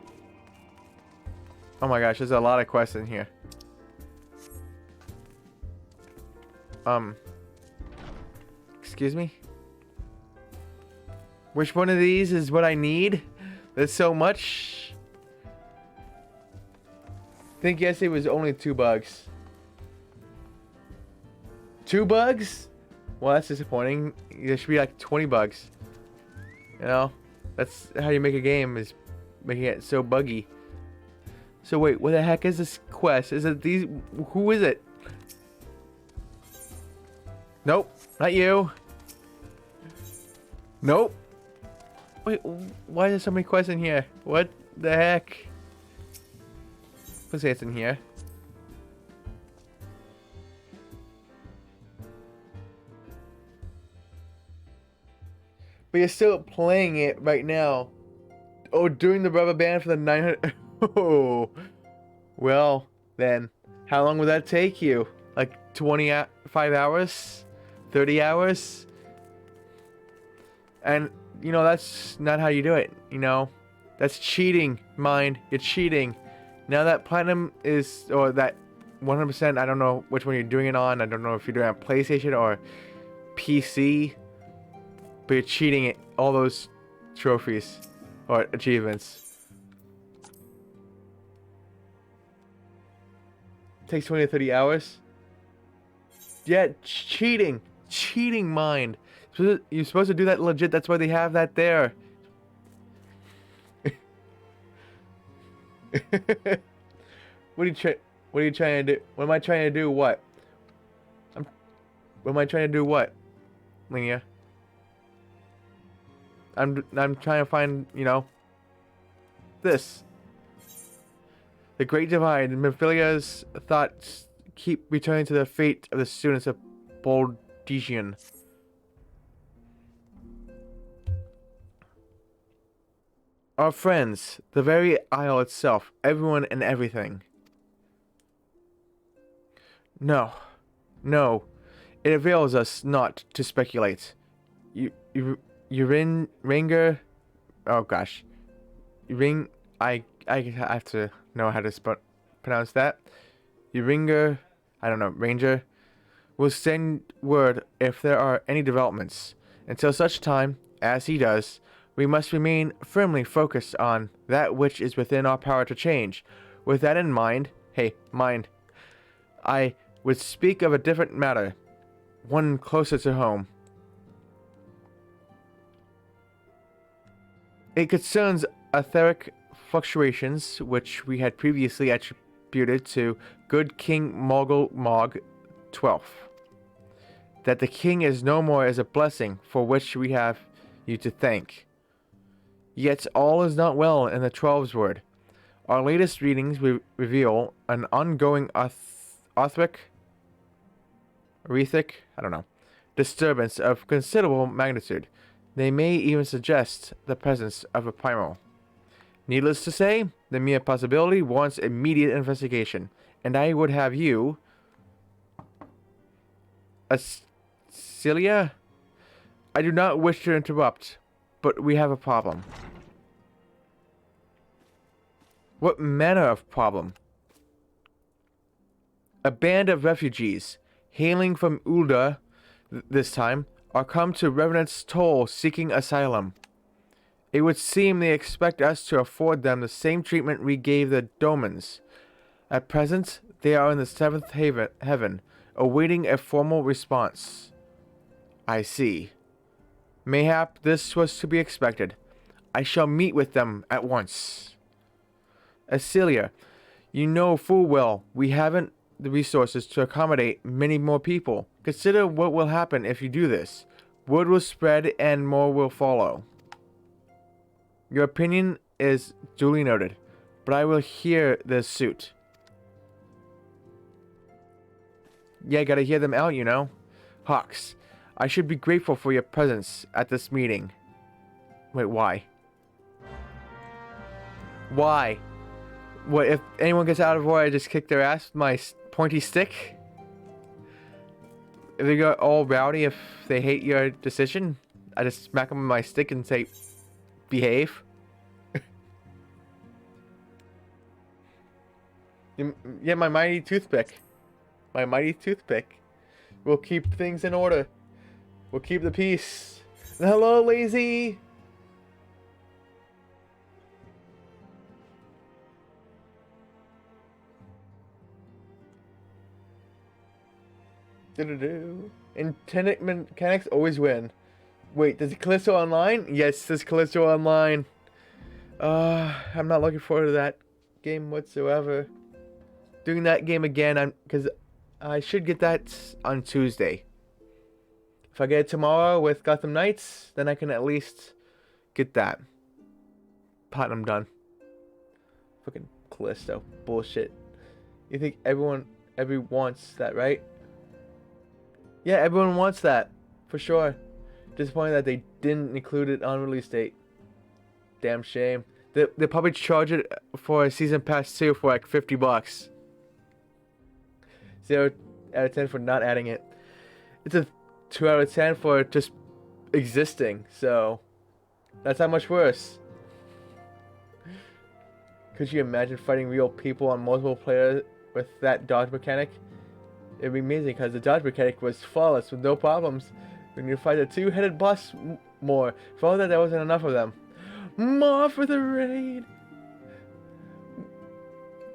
Oh my gosh, there's a lot of quests in here. Excuse me? Which one of these is what I need? There's so much. I think yesterday was only 2 bugs. 2 bugs? Well, that's disappointing. There should be like 20 bugs. You know? That's how you make a game, is making it so buggy. So wait, what the heck is this quest? Is it these? Who is it? Nope, not you. Nope. Wait, why are there so many quests in here? What the heck? Let's say it's in here. But you're still playing it right now. Oh, doing the rubber band for the 900. Oh. Well, then. How long would that take you? Like 25 hours? 30 hours? And, you know, that's not how you do it, you know? That's cheating, Mind. You're cheating. Now that Platinum is, or that 100%, I don't know which one you're doing it on. I don't know if you're doing it on PlayStation or PC. but you're cheating at all those trophies or achievements. Takes 20 to 30 hours. Yeah, cheating. Cheating mind. You're supposed to do that legit. That's why they have that there. What are you trying to do? What am I trying to do? What? What am I trying to do? What? Linnea? I'm trying to find, you know, this. The Great Divide. Mephilia's thoughts keep returning to the fate of the students of Boldegian. Our friends, the very isle itself, everyone and everything. No. No. It avails us not to speculate. Ranger. Oh gosh. I have to know how to pronounce that. Uringer, I don't know, Ranger, will send word if there are any developments. Until such time, as he does, we must remain firmly focused on that which is within our power to change. With that in mind, I would speak of a different matter, one closer to home. It concerns etheric fluctuations, which we had previously attributed to good King Mogul Mog 12th. That the king is no more is a blessing for which we have you to thank. Yet all is not well in the 12's word. Our latest readings reveal an ongoing authic, disturbance of considerable magnitude. They may even suggest the presence of a primal. Needless to say, the mere possibility warrants immediate investigation, and I would have you... Celia? I do not wish to interrupt, but we have a problem. What manner of problem? A band of refugees, hailing from Ulda this time, are come to Revenant's Toll seeking asylum. It would seem they expect us to afford them the same treatment we gave the Domans. At present, they are in the 7th heaven, awaiting a formal response. I see. Mayhap this was to be expected. I shall meet with them at once. Celia, you know full well we haven't the resources to accommodate many more people. Consider what will happen if you do this. Word will spread and more will follow. Your opinion is duly noted, but I will hear the suit. Yeah, gotta hear them out, you know. Hawks, I should be grateful for your presence at this meeting. Wait, why? Why? What, if anyone gets out of order, I just kick their ass with my pointy stick? If they go all rowdy if they hate your decision, I just smack them with my stick and say, behave. Yeah, my mighty toothpick. My mighty toothpick. We'll keep things in order. We'll keep the peace. Hello, lazy! Intended mechanics always win. Wait, does Callisto Online? Yes, there's Callisto Online. I'm not looking forward to that game whatsoever. Doing that game again, because I should get that on Tuesday. If I get it tomorrow with Gotham Knights, then I can at least get that. Platinum done. Fucking Callisto. Bullshit. You think everyone wants that, right? Yeah, everyone wants that. For sure. Disappointed that they didn't include it on release date. Damn shame. They probably charge it for a season pass too for like $50. 0 out of 10 for not adding it. It's a 2 out of 10 for just existing. So that's how much worse. Could you imagine fighting real people on multiple players with that dodge mechanic? It'd be amazing because the dodge mechanic was flawless with no problems. When you fight a two-headed boss more. For all that, there wasn't enough of them. More for the raid.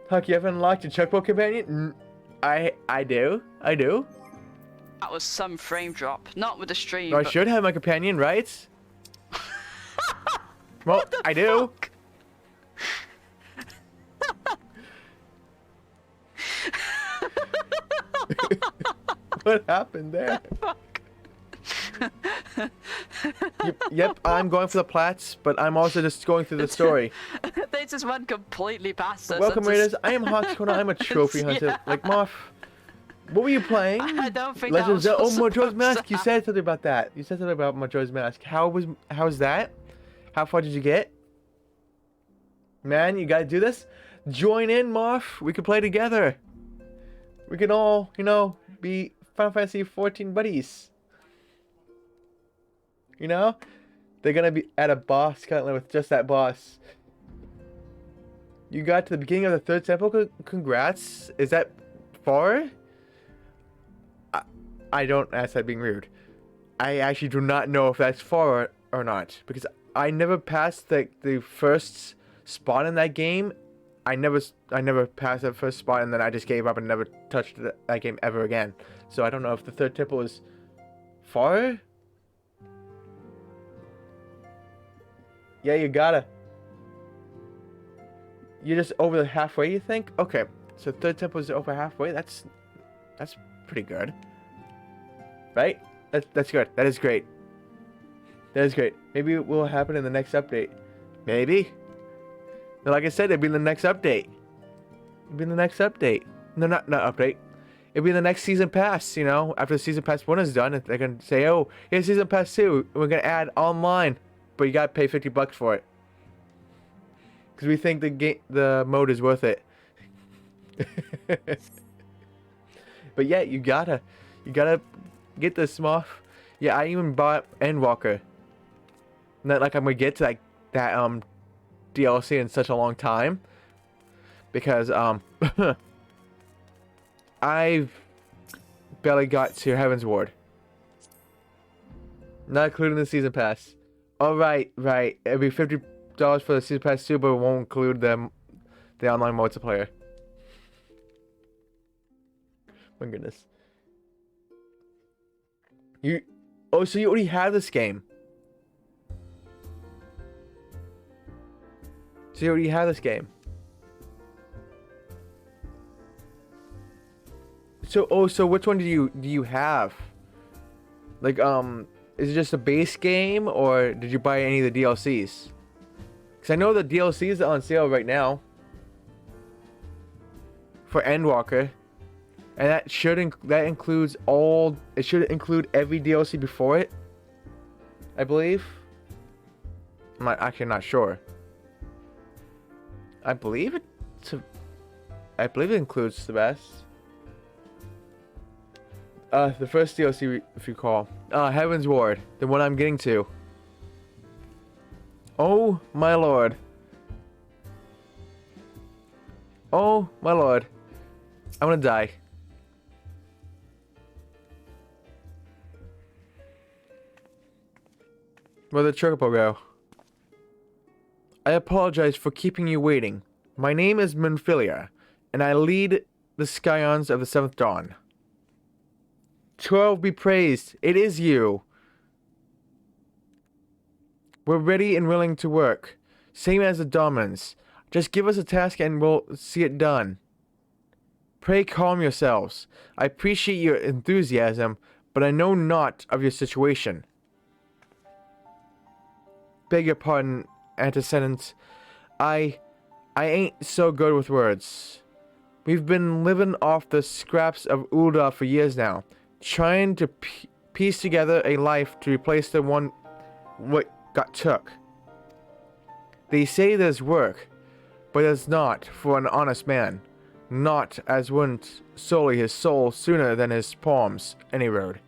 Huck, you haven't unlocked your Chuckboat companion? I do. That was some frame drop. Not with the stream. No, I but- should have my companion, right? Well, I do. What happened there? Yep, I'm going for the plats, but I'm also just going through the story. They just went completely past us. Welcome, and Raiders. I am Hawkskona. I'm a trophy hunter. Yeah. Like Moth. What were you playing? I don't think Legend of that Zelda. was Oh, Majora's supposed Mask. to You said something about that. You said something about Majora's Mask. How's that? How far did you get? Man, you gotta do this. Join in, Moth. We can play together. We can all, be Final Fantasy 14 buddies. You know? They're gonna be at a boss currently with just that boss. You got to the beginning of the third temple. Congrats. Is that far? I don't ask that being rude. I actually do not know if that's far or not, because I never passed the first spot in that game. I never passed that first spot, and then I just gave up and never touched that game ever again. So I don't know if the third temple is far. Yeah, you gotta. You're just over the halfway, you think? Okay, so third temple is over halfway. That's pretty good, right? That's good. That is great. That is great. Maybe it will happen in the next update. Maybe. No, like I said, it'll be in the next update. It'll be in the next update. No, not update. It'll be in the next season pass. After the season pass 1 is done, they're gonna say, "Oh, here's season pass 2. We're gonna add online, but you gotta pay $50 for it." Because we think the mode is worth it. But yeah, you gotta get this, Moth. Yeah, I even bought Endwalker. Not like I'm gonna get to that DLC in such a long time, because I've barely got to Heaven's Ward. Not including the season pass. Oh right. It'll be $50 for the season pass too, but it won't include the online multiplayer. My goodness. So you already have this game. So you already have this game. So which one do you have? Like, is it just a base game, or did you buy any of the DLCs? Because I know the DLCs are on sale right now for Endwalker, and that includes it should include every DLC before it, I believe. I'm actually not sure. I believe it includes the best. The first DLC, if you call. Heaven's Ward, the one I'm getting to. Oh my lord. Oh my lord. I'm gonna die. Where'd the Chocobo go? I apologize for keeping you waiting. My name is Minfilia, and I lead the Scions of the 7th Dawn. 12 be praised, it is you. We're ready and willing to work, same as the Dominants. Just give us a task and we'll see it done. Pray calm yourselves. I appreciate your enthusiasm, but I know not of your situation. Beg your pardon, antecedents. I ain't so good with words. We've been living off the scraps of Ul'dah for years now, trying to piece together a life to replace the one what got took. They say there's work, but there's not for an honest man, not as wouldn't sully his soul sooner than his palms any road.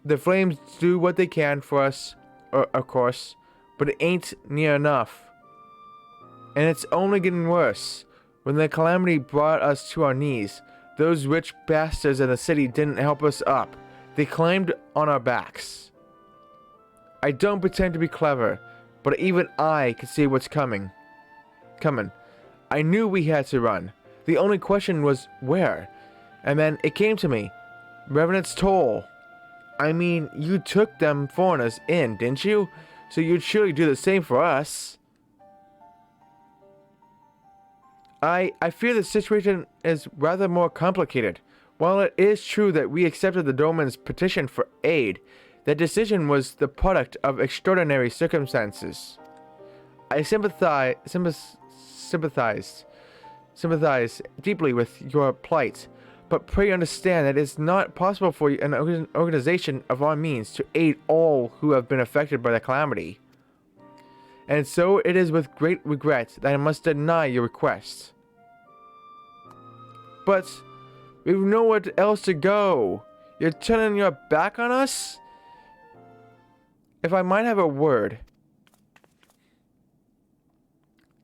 The flames do what they can for us, of course, but it ain't near enough. And it's only getting worse. When the calamity brought us to our knees, those rich bastards in the city didn't help us up. They climbed on our backs. I don't pretend to be clever, but even I can see what's coming. I knew we had to run. The only question was where. And then it came to me. Revenant's Toll. I mean, you took them foreigners in, didn't you? So you'd surely do the same for us. I fear the situation is rather more complicated. While it is true that we accepted the Doman's petition for aid, that decision was the product of extraordinary circumstances. I sympathize deeply with your plight, but pray understand that it is not possible for an organization of our means to aid all who have been affected by the calamity. And so it is with great regret that I must deny your request. But we've nowhere else to go. You're turning your back on us? If I might have a word.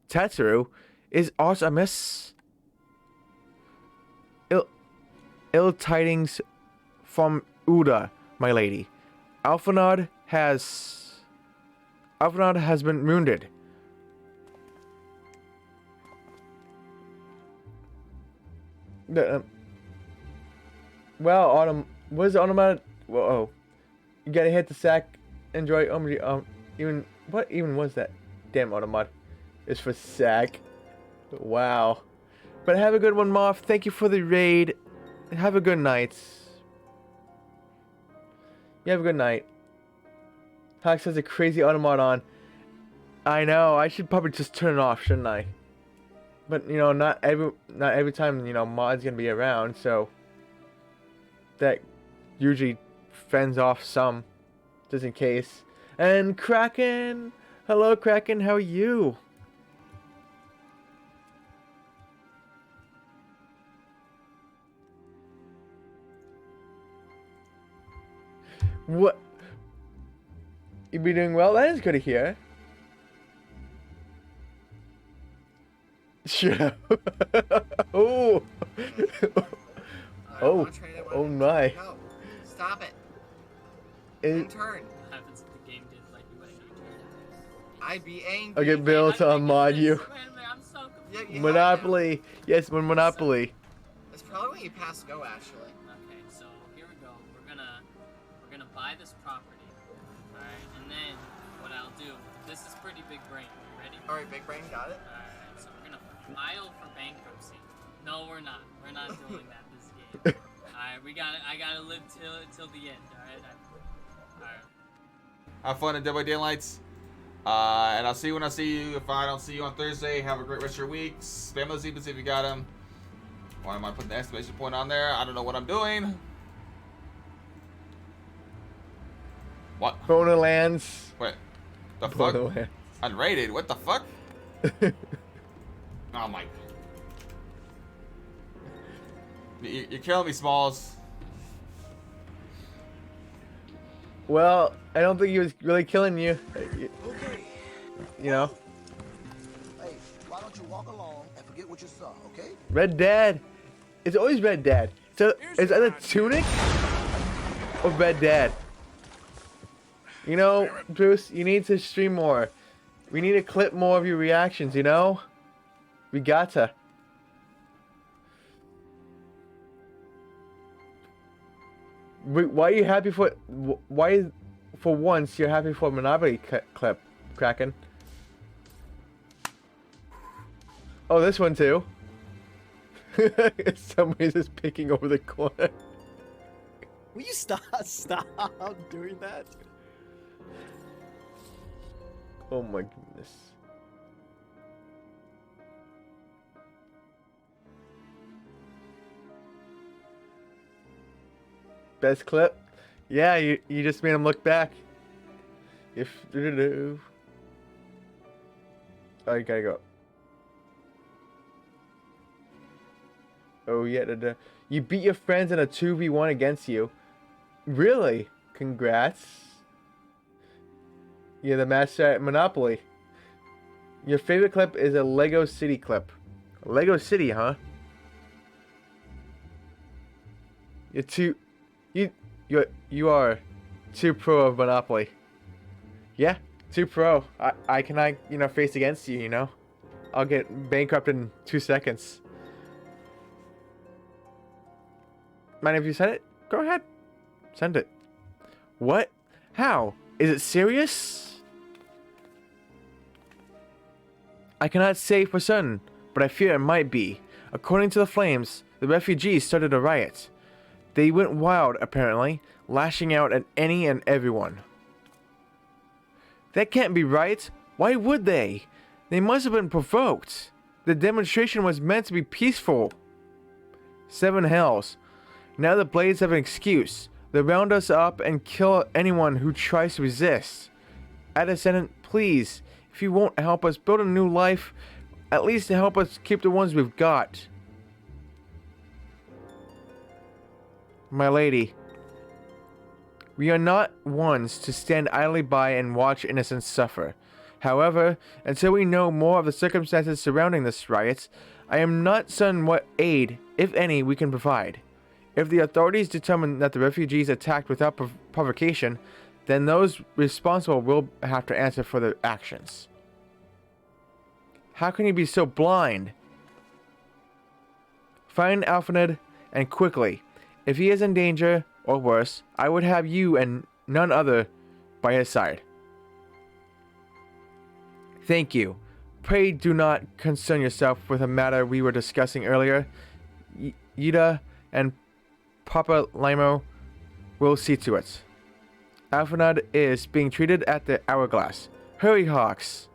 Tetsuru, is aught amiss? Ill tidings from Uda, my lady. Alphonod has been wounded. Well, Autumn, what is the automatic? Whoa, you gotta hit the sack. Enjoy. What even was that? Damn, Automod. It's for sack. Wow. But have a good one, Moth. Thank you for the raid. Have a good night. You have a good night. Hox has a crazy Automod on. I know. I should probably just turn it off, shouldn't I? But you know, not every time, you know, mod's gonna be around, so that usually fends off some, just in case. And Kraken, hello Kraken, how are you? What? You be doing well? That is good to hear. Shut up. Oh. Oh. Oh my. No. Stop it. It, And turn. Happens if the game did like you when I'd be angry. I'll get Bill to unmod you. I'm so confused. Yeah, you have Monopoly. Yes, when Monopoly. to. It's probably when you pass go, actually. Okay, so here we go. We're gonna buy this property. Alright, and then what I'll do, this is pretty big brain. Ready? Alright, big brain, got it? Alright, so we're gonna file for bankruptcy. No, we're not. We're not doing that this game. Alright, I gotta live till the end, alright? Alright. Have fun in Dead by Daylights. And I'll see you when I see you. If I don't see you on Thursday, have a great rest of your week. Spam those even if you got them. Why am I putting the exclamation point on there? I don't know what I'm doing. What? Bonalands. Wait. The fuck? Bonalands. Unrated? What the fuck? Oh my. You're killing me, Smalls. Well, I don't think he was really killing you. You know. Hey, why don't you walk along and forget what you saw, okay? Red Dad. It's always Red Dad. So is either Tunic or Red Dad. You know, Bruce, you need to stream more. We need to clip more of your reactions, you know? We gotta. Why are you happy for... Why, for once, you're happy for a Monopoly clip, Kraken? Oh, this one too. Somebody's just picking over the corner. Will you stop doing that? Oh my goodness. Best clip? Yeah, you just made him look back. If oh, you gotta go. Oh yeah, you beat your friends in a 2v1 against you. Really? Congrats. You're the master at Monopoly. Your favorite clip is a Lego City clip. Lego City, huh? You are too pro of Monopoly. Yeah, 2 pro. I cannot, you know, face against you, you know? I'll get bankrupt in 2 seconds. Mind if you send it? Go ahead. Send it. What? How? Is it serious? I cannot say for certain, but I fear it might be. According to the Flames, the refugees started a riot. They went wild, apparently, lashing out at any and everyone. That can't be right. Why would they? They must have been provoked. The demonstration was meant to be peaceful. 7 hells. Now the Blades have an excuse. They round us up and kill anyone who tries to resist. Descendant, please, if you won't help us build a new life, at least help us keep the ones we've got. My lady, we are not ones to stand idly by and watch innocents suffer. However, until we know more of the circumstances surrounding this riot, I am not certain what aid, if any, we can provide. If the authorities determine that the refugees attacked without provocation, then those responsible will have to answer for their actions. How can you be so blind? Find Alfred, and quickly. If he is in danger, or worse, I would have you and none other by his side. Thank you. Pray do not concern yourself with a matter we were discussing earlier. Yida and Papa Limo will see to it. Alfred is being treated at the Hourglass. Hurry, Hawks!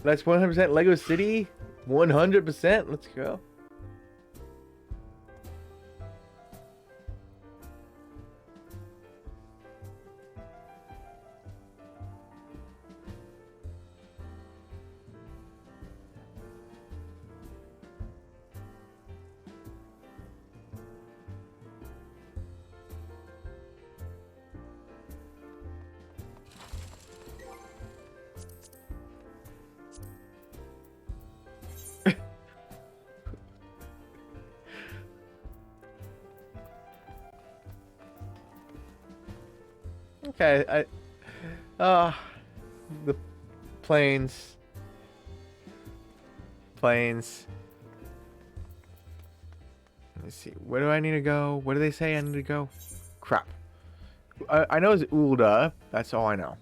That's 100% Lego City? 100%? Let's go. Okay, the planes. Let me see. Where do I need to go? Where do they say I need to go? Crap. I know it's Ulda. That's all I know.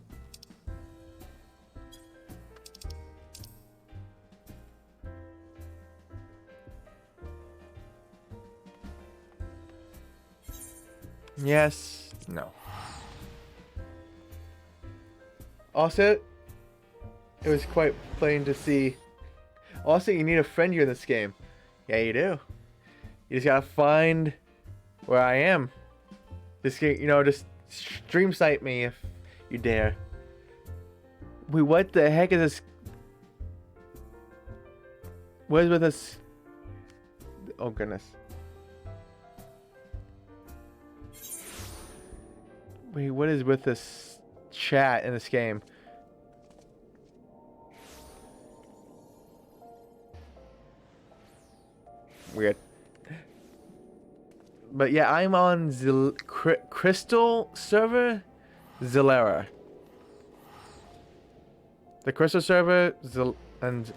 Yes. No. Also, it was quite plain to see. Also, you need a friend here in this game. Yeah, you do. You just gotta find where I am. Just, you know, just stream sight me if you dare. Wait, what the heck is this? What is with us? Oh, goodness. Wait, what is with this chat in this game? Weird. But yeah, I'm on Crystal server, Zilera. The Crystal server and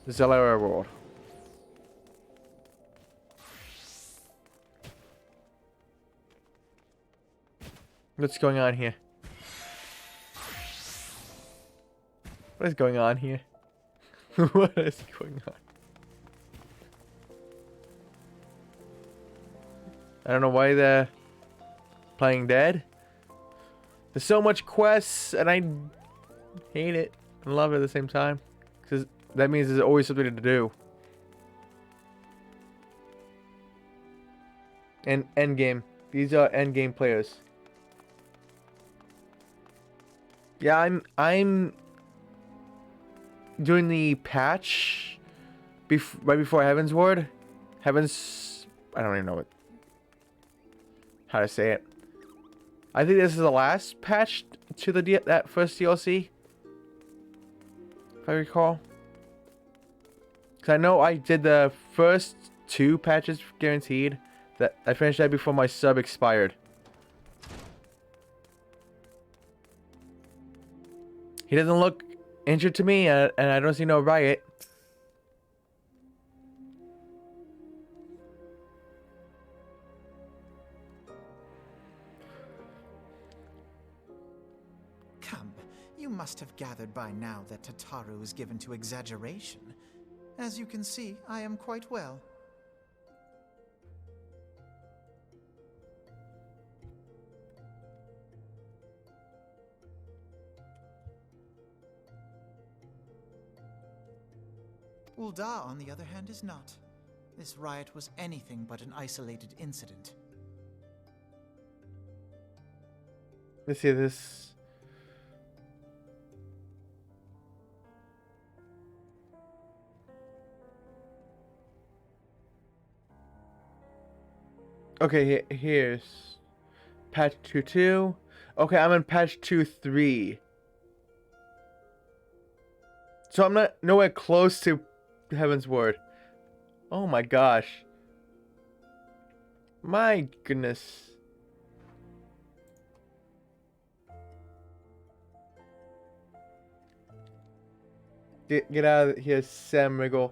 Zilera world. What's going on here? What is going on here? What is going on? I don't know why they're playing dead. There's so much quests, and I hate it and love it at the same time. Because that means there's always something to do. And endgame. These are endgame players. Yeah, I'm doing the patch right before Heaven's Ward. I don't even know how to say it. I think this is the last patch to that first DLC, if I recall. Because I know I did the first 2 patches guaranteed. That I finished that before my sub expired. He doesn't look injured to me, and I don't see no riot. Come, you must have gathered by now that Tataru is given to exaggeration. As you can see, I am quite well. Ul'dah, on the other hand, is not. This riot was anything but an isolated incident. Let's see this. Okay, here's patch 2.2. Okay, I'm in patch 2.3. So I'm not nowhere close to Heaven's Word. Oh my gosh. My goodness. Get out of here, Sam Riggle.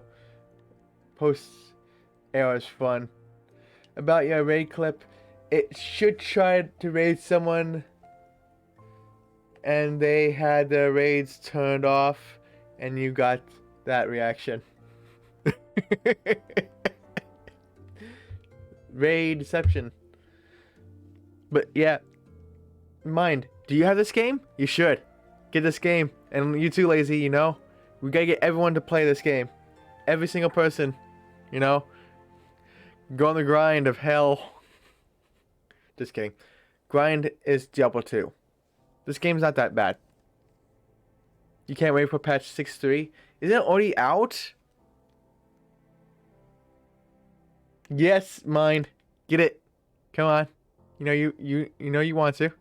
Post error is fun. About your raid clip, it should try to raid someone and they had their raids turned off and you got that reaction. Raid deception. But yeah, mind, do you have this game? You should get this game. And you too, Lazy, you know, we gotta get everyone to play this game. Every single person, you know, go on the grind of hell. Just kidding. Grind is Diablo 2. This game's not that bad. You can't wait for patch 6.3. Isn't it already out? Yes, Mind. Get it. Come on. You know you know you want to.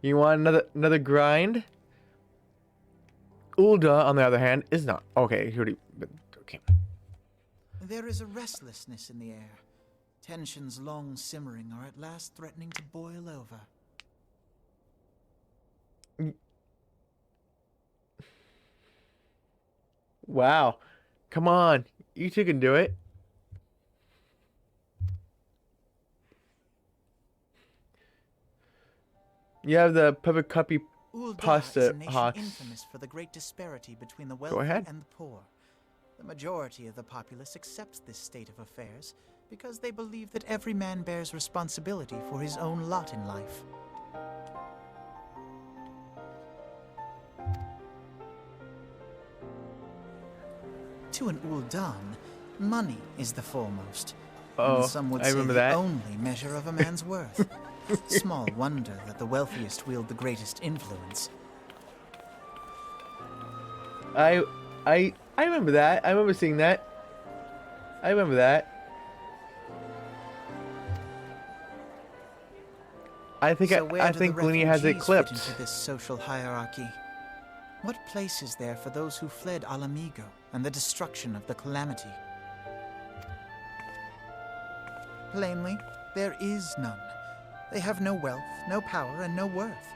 You want another grind? Ul'dah, on the other hand, is not. Okay, okay. There is a restlessness in the air. Tensions long simmering are at last threatening to boil over. Wow. Come on. You two can do it. You have the perfect cuppy pasta is a nation hawks. infamous for the great disparity between the Go wealthy ahead. and the poor. The majority of the populace accepts this state of affairs because they believe that every man bears responsibility for his own lot in life. To an Ul'dan, money is the foremost. Oh, and some would I say remember the that. only measure of a man's worth. Small wonder that the wealthiest wield the greatest influence. I remember that. I remember seeing that. I remember that. I think So where I do think the Looney has it refugees clipped. fit into this social hierarchy? What place is there for those who fled Ala Mhigo and the destruction of the Calamity? Plainly, there is none. They have no wealth, no power, and no worth.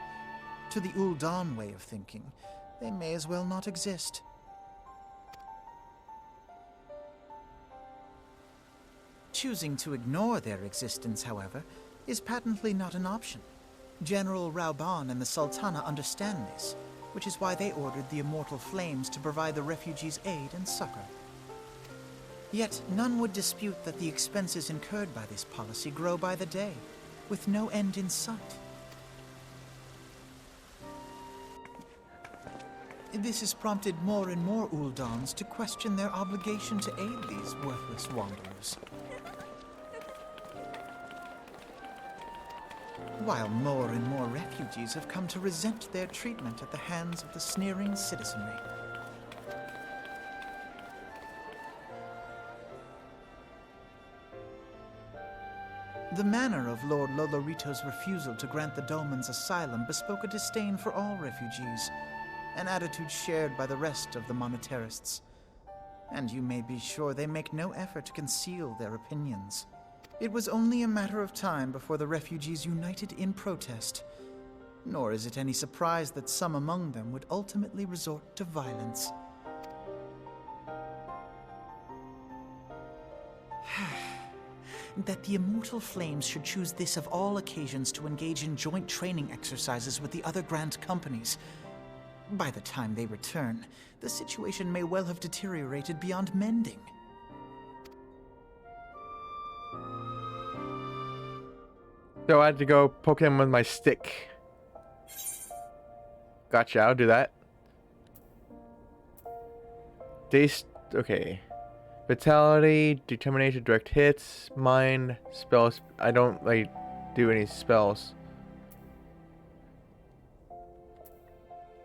To the Ul'dan way of thinking, they may as well not exist. Choosing to ignore their existence, however, is patently not an option. General Rauban and the Sultana understand this, which is why they ordered the Immortal Flames to provide the refugees aid and succor. Yet none would dispute that the expenses incurred by this policy grow by the day, with no end in sight. This has prompted more and more Ul'dans to question their obligation to aid these worthless wanderers. While more and more refugees have come to resent their treatment at the hands of the sneering citizenry. The manner of Lord Lolorito's refusal to grant the Dolmens asylum bespoke a disdain for all refugees, an attitude shared by the rest of the monetarists. and you may be sure they make no effort to conceal their opinions. It was only a matter of time before the refugees united in protest, nor is it any surprise that some among them would ultimately resort to violence. That the Immortal Flames should choose this of all occasions to engage in joint training exercises with the other Grant companies. By the time they return, the situation may well have deteriorated beyond mending. So I had to go poke him with my stick. Gotcha, I'll do that. Okay. Vitality, determination, direct hits, mind, spells. I don't like do any spells.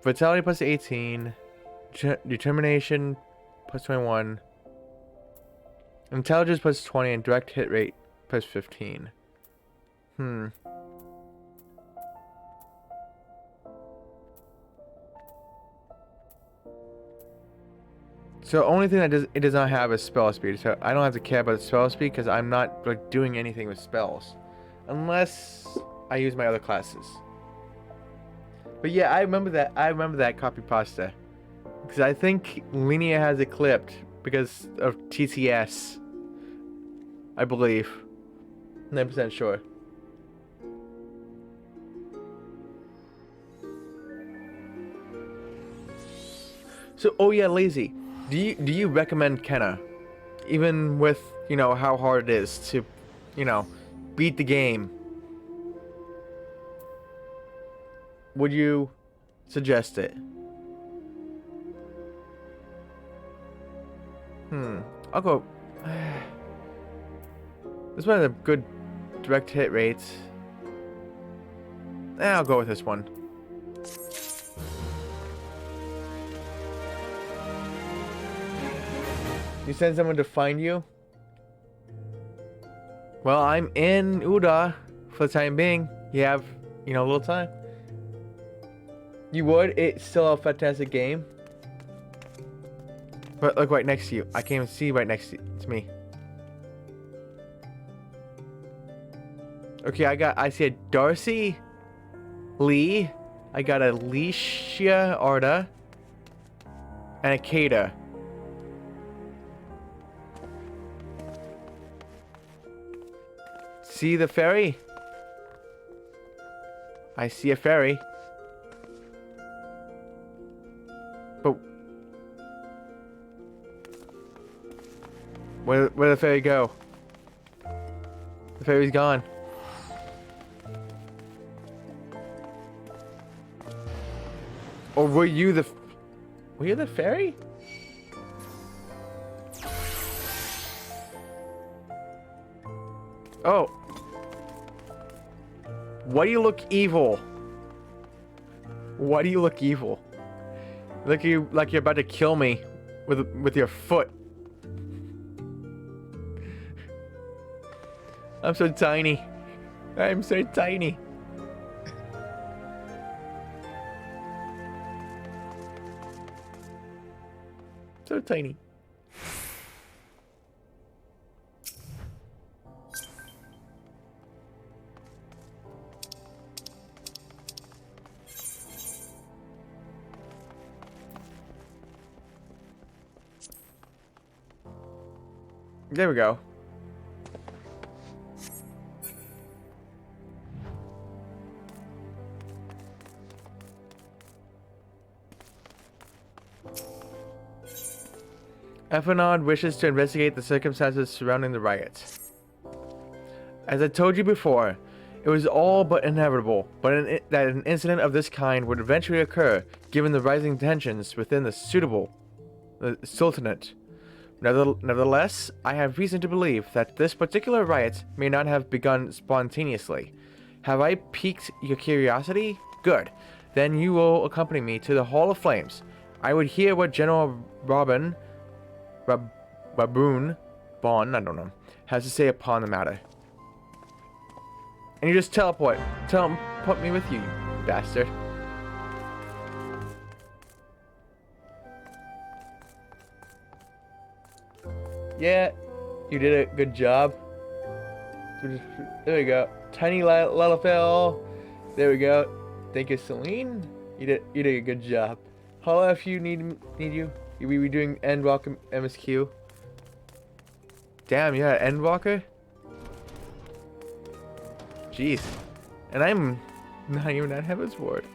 Vitality plus 18, determination plus 21, intelligence plus 20, and direct hit rate plus 15. So only thing that it does not have is spell speed. So I don't have to care about spell speed because I'm not like doing anything with spells, unless I use my other classes. But yeah, I remember that copy pasta because I think Linnea has it clipped because of TCS. I believe. 9% sure. So, oh yeah, Lazy. Do you recommend Kenna, even with, you know, how hard it is to, you know, beat the game? Would you suggest it? I'll go. This one has a good direct hit rates. I'll go with this one. You send someone to find you? Well, I'm in Uda for the time being. You have, you know, a little time. You would? It's still a fantastic game. But look right next to you. I can't even see right next to me. Okay, I see a Darcy Lee. I got a Alicia Arda. And a Kata. See the ferry? I see a ferry. But where did the ferry go? The ferry's gone. Or were you the ferry? Oh. Why do you look evil? Why do you look evil? Like you're about to kill me with your foot. I'm so tiny. I'm so tiny. So tiny. There we go. Ephanod wishes to investigate the circumstances surrounding the riot. As I told you before, it was all but inevitable, that an incident of this kind would eventually occur, given the rising tensions within the Sultanate. Nevertheless, I have reason to believe that this particular riot may not have begun spontaneously. Have I piqued your curiosity? Good. Then you will accompany me to the Hall of Flames. I would hear what General Baboon, I don't know, has to say upon the matter. And you just teleport. Tell him, put me with you, you bastard. Yeah, you did a good job. There we go. Tiny Lalafell. There we go. Thank you, Celine. You did a good job. Holla if you need you. You be doing Endwalker MSQ. Damn, you had an Endwalker? Jeez. And I'm not even at Heaven's Ward.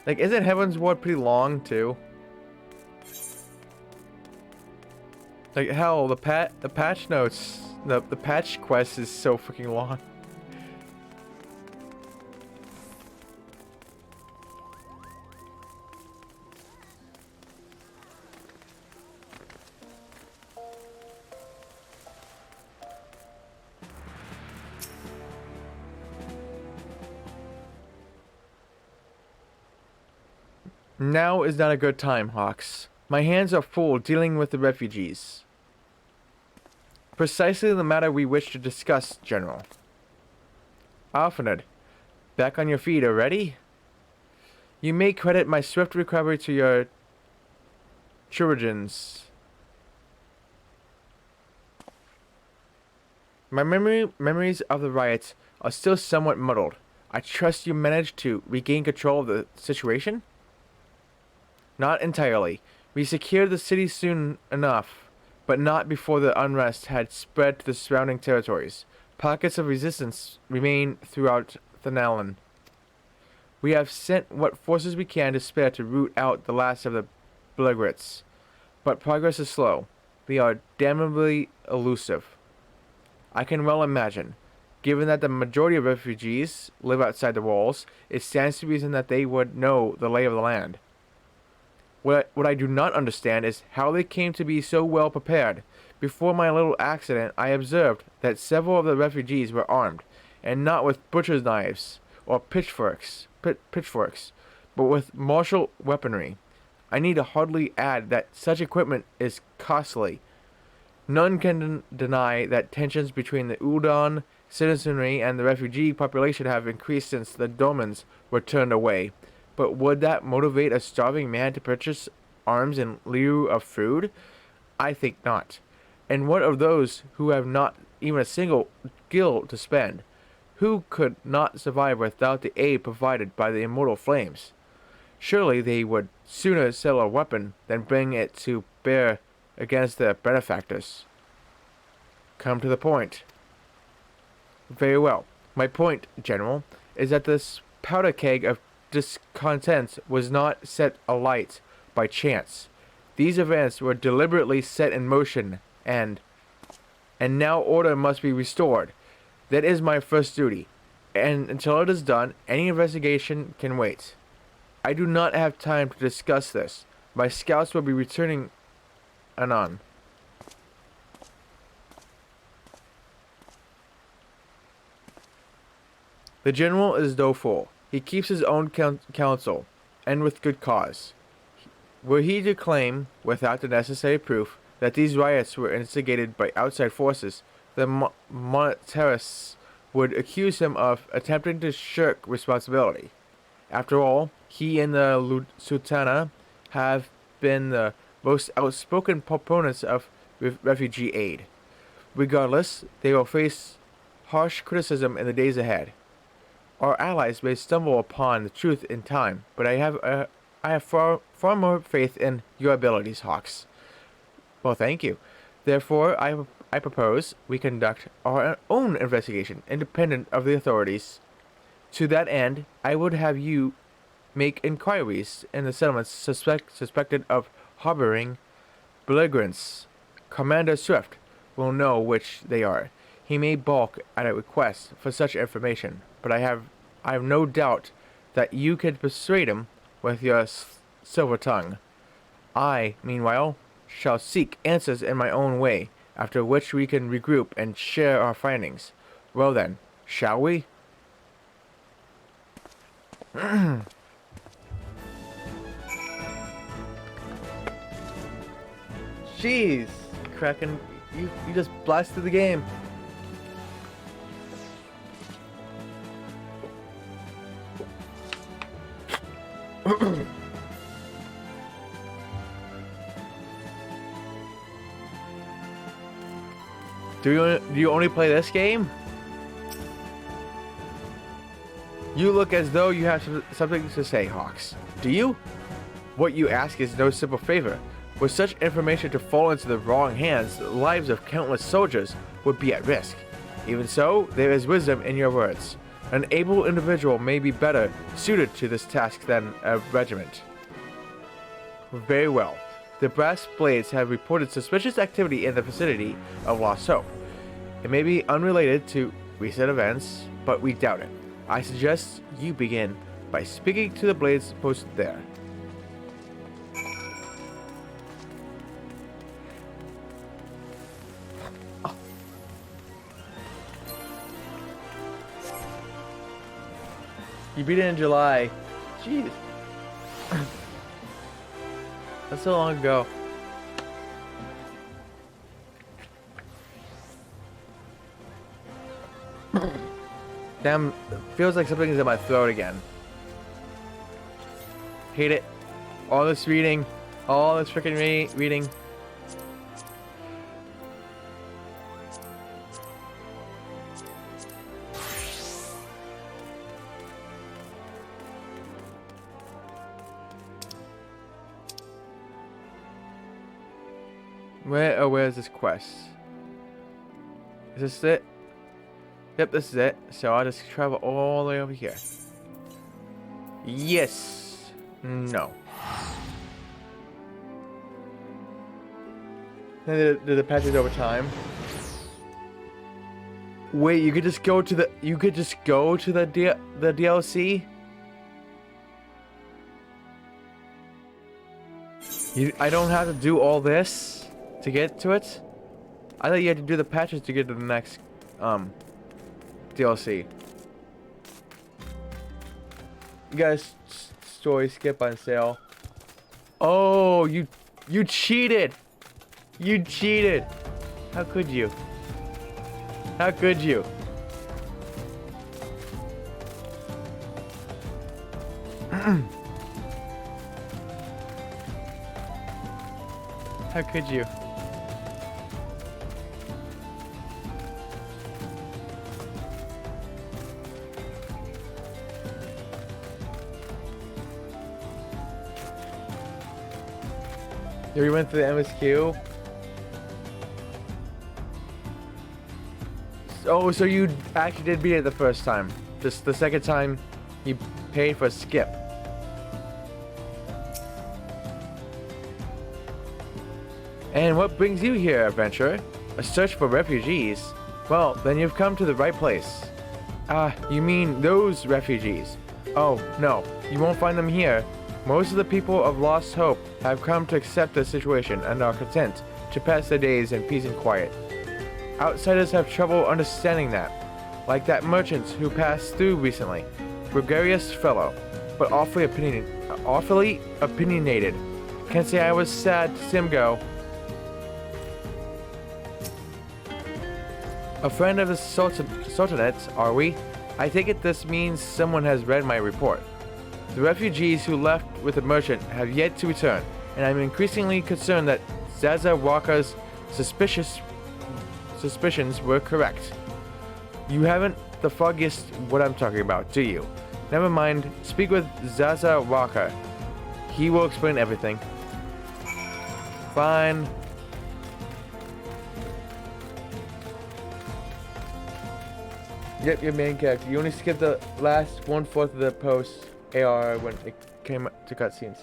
Like, isn't Heaven's Ward pretty long too? Like hell, the patch notes, the patch quest is so freaking long. Now is not a good time, Hawks. My hands are full dealing with the refugees. Precisely the matter we wish to discuss, General. Alfred, back on your feet already? You may credit my swift recovery to your chirurgeons. My memories of the riots are still somewhat muddled. I trust you managed to regain control of the situation? Not entirely. We secured the city soon enough, but not before the unrest had spread to the surrounding territories. Pockets of resistance remain throughout Thanalan. We have sent what forces we can to spare to root out the last of the belligerents, but progress is slow. They are damnably elusive. I can well imagine. Given that the majority of refugees live outside the walls, it stands to reason that they would know the lay of the land. What I do not understand is how they came to be so well prepared. Before my little accident, I observed that several of the refugees were armed, and not with butcher's knives or pitchforks, but with martial weaponry. I need to hardly add that such equipment is costly. None can deny that tensions between the Udon citizenry and the refugee population have increased since the Domans were turned away. But would that motivate a starving man to purchase arms in lieu of food? I think not. And what of those who have not even a single gil to spend? Who could not survive without the aid provided by the immortal flames? Surely they would sooner sell a weapon than bring it to bear against their benefactors. Come to the point. Very well. My point, General, is that this powder keg of discontent was not set alight by chance. These events were deliberately set in motion, and now order must be restored. That is my first duty, and until it is done, any investigation can wait. I do not have time to discuss this. My scouts will be returning anon. The general is doleful. He keeps his own counsel, and with good cause. Were he to claim, without the necessary proof, that these riots were instigated by outside forces, the monetarists would accuse him of attempting to shirk responsibility. After all, he and the Sultana have been the most outspoken proponents of refugee aid. Regardless, they will face harsh criticism in the days ahead. Our allies may stumble upon the truth in time, but I have far more faith in your abilities, Hawks. Well, thank you. Therefore, I propose we conduct our own investigation, independent of the authorities. To that end, I would have you make inquiries in the settlements suspected of harboring belligerents. Commander Swift will know which they are. He may balk at a request for such information, but I have no doubt that you could persuade him with your silver tongue. I, meanwhile, shall seek answers in my own way, after which we can regroup and share our findings. Well then, shall we? Jeez, Kraken, you just blasted the game. Do you only play this game? You look as though you have something to say, Hawks. Do you? What you ask is no simple favor. With such information to fall into the wrong hands, the lives of countless soldiers would be at risk. Even so, there is wisdom in your words. An able individual may be better suited to this task than a regiment. Very well. The Brass Blades have reported suspicious activity in the vicinity of Lost Hope. It may be unrelated to recent events, but we doubt it. I suggest you begin by speaking to the Blades posted there. You beat it in July. Jeez. That's so long ago. Damn, feels like something's in my throat again. Hate it. All this reading. All this freaking reading. Where is this quest? Is this it? Yep, this is it. So I'll just travel all the way over here. Yes. No. Did the patches over time? Wait, you could just go to the the DLC? I don't have to do all this to get to it? I thought you had to do the patches to get to the next DLC. You guys, story skip on sale. Oh, you cheated! You cheated! How could you? How could you? How could you? We went to the MSQ. Oh, so you actually did beat it the first time. Just the second time, you paid for a skip. And what brings you here, adventurer? A search for refugees? Well, then you've come to the right place. Ah, you mean those refugees? Oh, no, you won't find them here. Most of the people of Lost Hope have come to accept the situation and are content to pass their days in peace and quiet. Outsiders have trouble understanding that, like that merchant who passed through recently. Gregarious fellow, but awfully opinionated. Can't say I was sad to see him go. A friend of the Sultanate, are we? I take it this means someone has read my report. The refugees who left with the merchant have yet to return, and I'm increasingly concerned that Zaza Walker's suspicions were correct. You haven't the foggiest what I'm talking about, do you? Never mind, speak with Zaza Walker. He will explain everything. Fine. Yep, your main character. You only skipped the last 1/4 of the post AR when it came to cutscenes.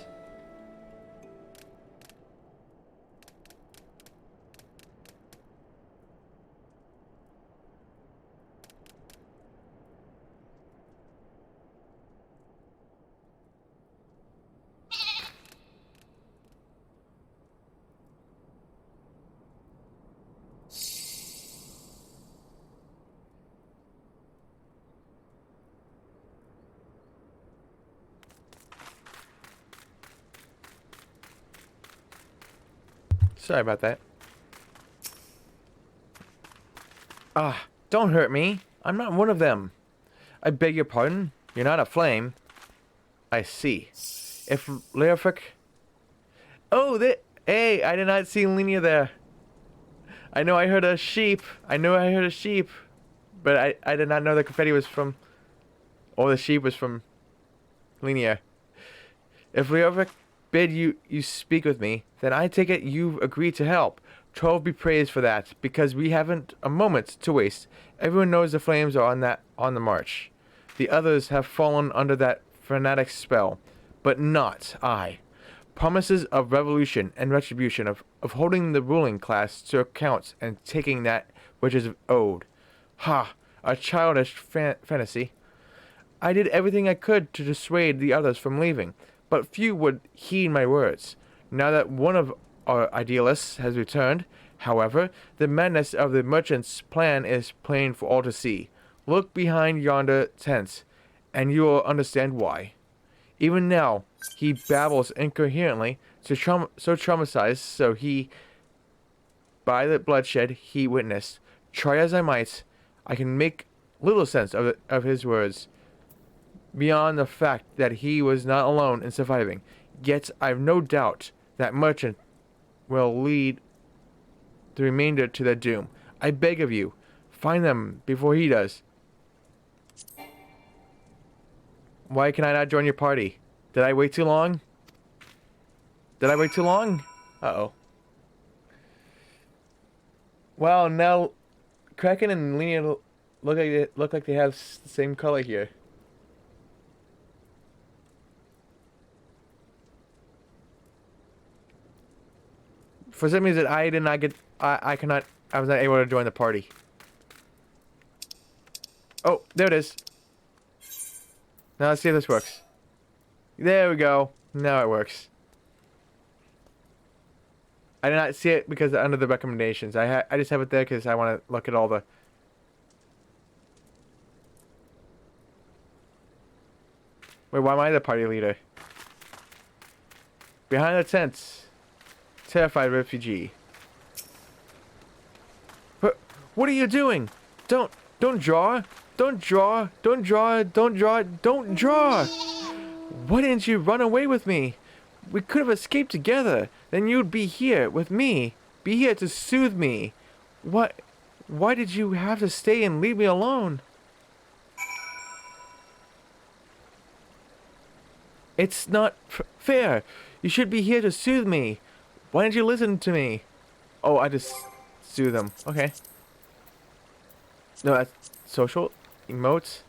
Sorry about that. Ah, don't hurt me. I'm not one of them. I beg your pardon. You're not a flame. I see. If Leofric... Oh, hey, I did not see Linia there. I know I heard a sheep. I knew I heard a sheep. But I did not know the confetti was from... Or the sheep was from... Linear. If we ever bid you speak with me, then I take it you've agreed to help. 12 be praised for that, because we haven't a moment to waste. Everyone knows the flames are on the march. The others have fallen under that fanatic spell, but not I. Promises of revolution and retribution, of holding the ruling class to account and taking that which is owed. Ha! A childish fantasy. I did everything I could to dissuade the others from leaving, but few would heed my words. Now that one of our idealists has returned, however, the madness of the merchant's plan is plain for all to see. Look behind yonder tent, and you will understand why. Even now, he babbles incoherently, so traumatized, so he, by the bloodshed he witnessed. Try as I might, I can make little sense of his words, beyond the fact that he was not alone in surviving. Yet I've no doubt that merchant will lead the remainder to their doom. I beg of you, find them before he does. Why can I not join your party? Did I wait too long? Did I wait too long? Uh-oh. Well, now Kraken and Linear look like they have the same color here. For some reason, I did not get. I was not able to join the party. Oh, there it is. Now let's see if this works. There we go. Now it works. I did not see it because under the recommendations. I just have it there because I want to look at all the. Wait, why am I the party leader? Behind the tents. Terrified refugee. What are you doing? Don't draw. Don't draw. Don't draw. Don't draw. Don't draw. Why didn't you run away with me? We could have escaped together. Then you'd be here with me. Be here to soothe me. What? Why did you have to stay and leave me alone? It's not fair. You should be here to soothe me. Why didn't you listen to me? Oh, I just soothe them. Okay. No, that's social. Emotes.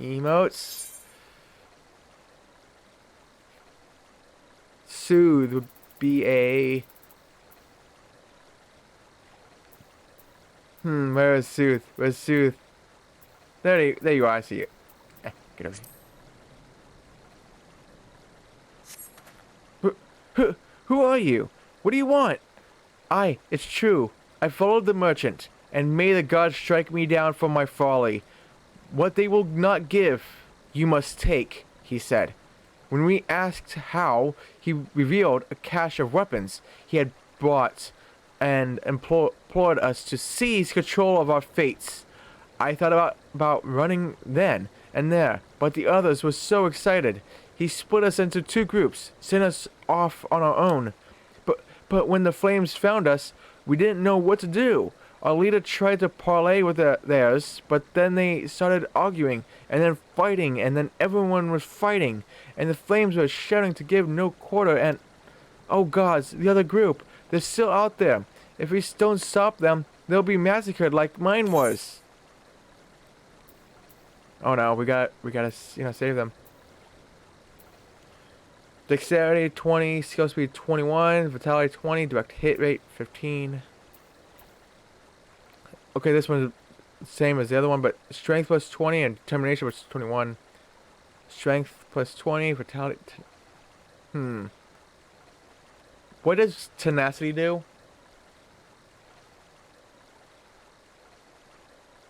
Emotes. Soothe would be a... where is soothe? Where's soothe? There you are, I see you. Get over here. Who are you? What do you want? It's true. I followed the merchant, and may the gods strike me down for my folly. What they will not give, you must take, he said. When we asked how, he revealed a cache of weapons he had brought and implored us to seize control of our fates. I thought about running then and there, but the others were so excited. He split us into two groups, sent us off on our own. But when the flames found us, we didn't know what to do. Our leader tried to parley with theirs, but then they started arguing, and then fighting, and then everyone was fighting, and the flames were shouting to give no quarter, and... Oh gods, the other group, they're still out there. If we don't stop them, they'll be massacred like mine was. Oh no, we gotta, save them. Dexterity 20, skill speed 21, vitality 20, direct hit rate 15. Okay, this one's the same as the other one, but strength plus 20 and determination was 21. Strength plus 20, vitality. What does tenacity do?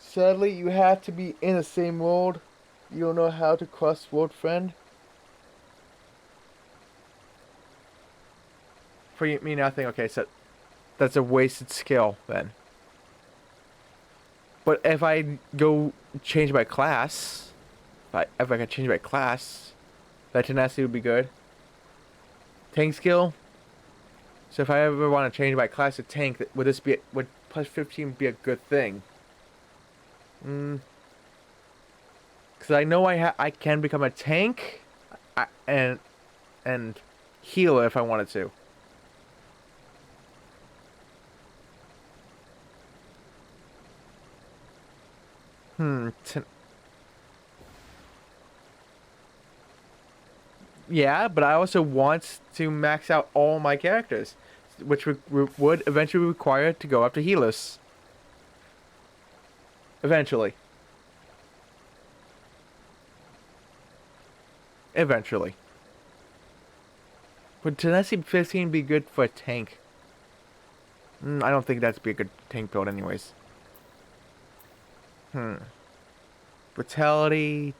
Sadly, you have to be in the same world. You don't know how to cross world, friend. For me, nothing. Okay, so that's a wasted skill then. But if I go change my class, if I can change my class, that tenacity would be good. Tank skill, So if I ever want to change my class to tank, would this be would plus 15 be a good thing? Because I know I can become a tank, and healer if I wanted to. Yeah, but I also want to max out all my characters, which would eventually require to go up to healers. Eventually. Eventually. Would Tenacity 15 be good for a tank? I don't think that'd be a good tank build anyways. Brutality.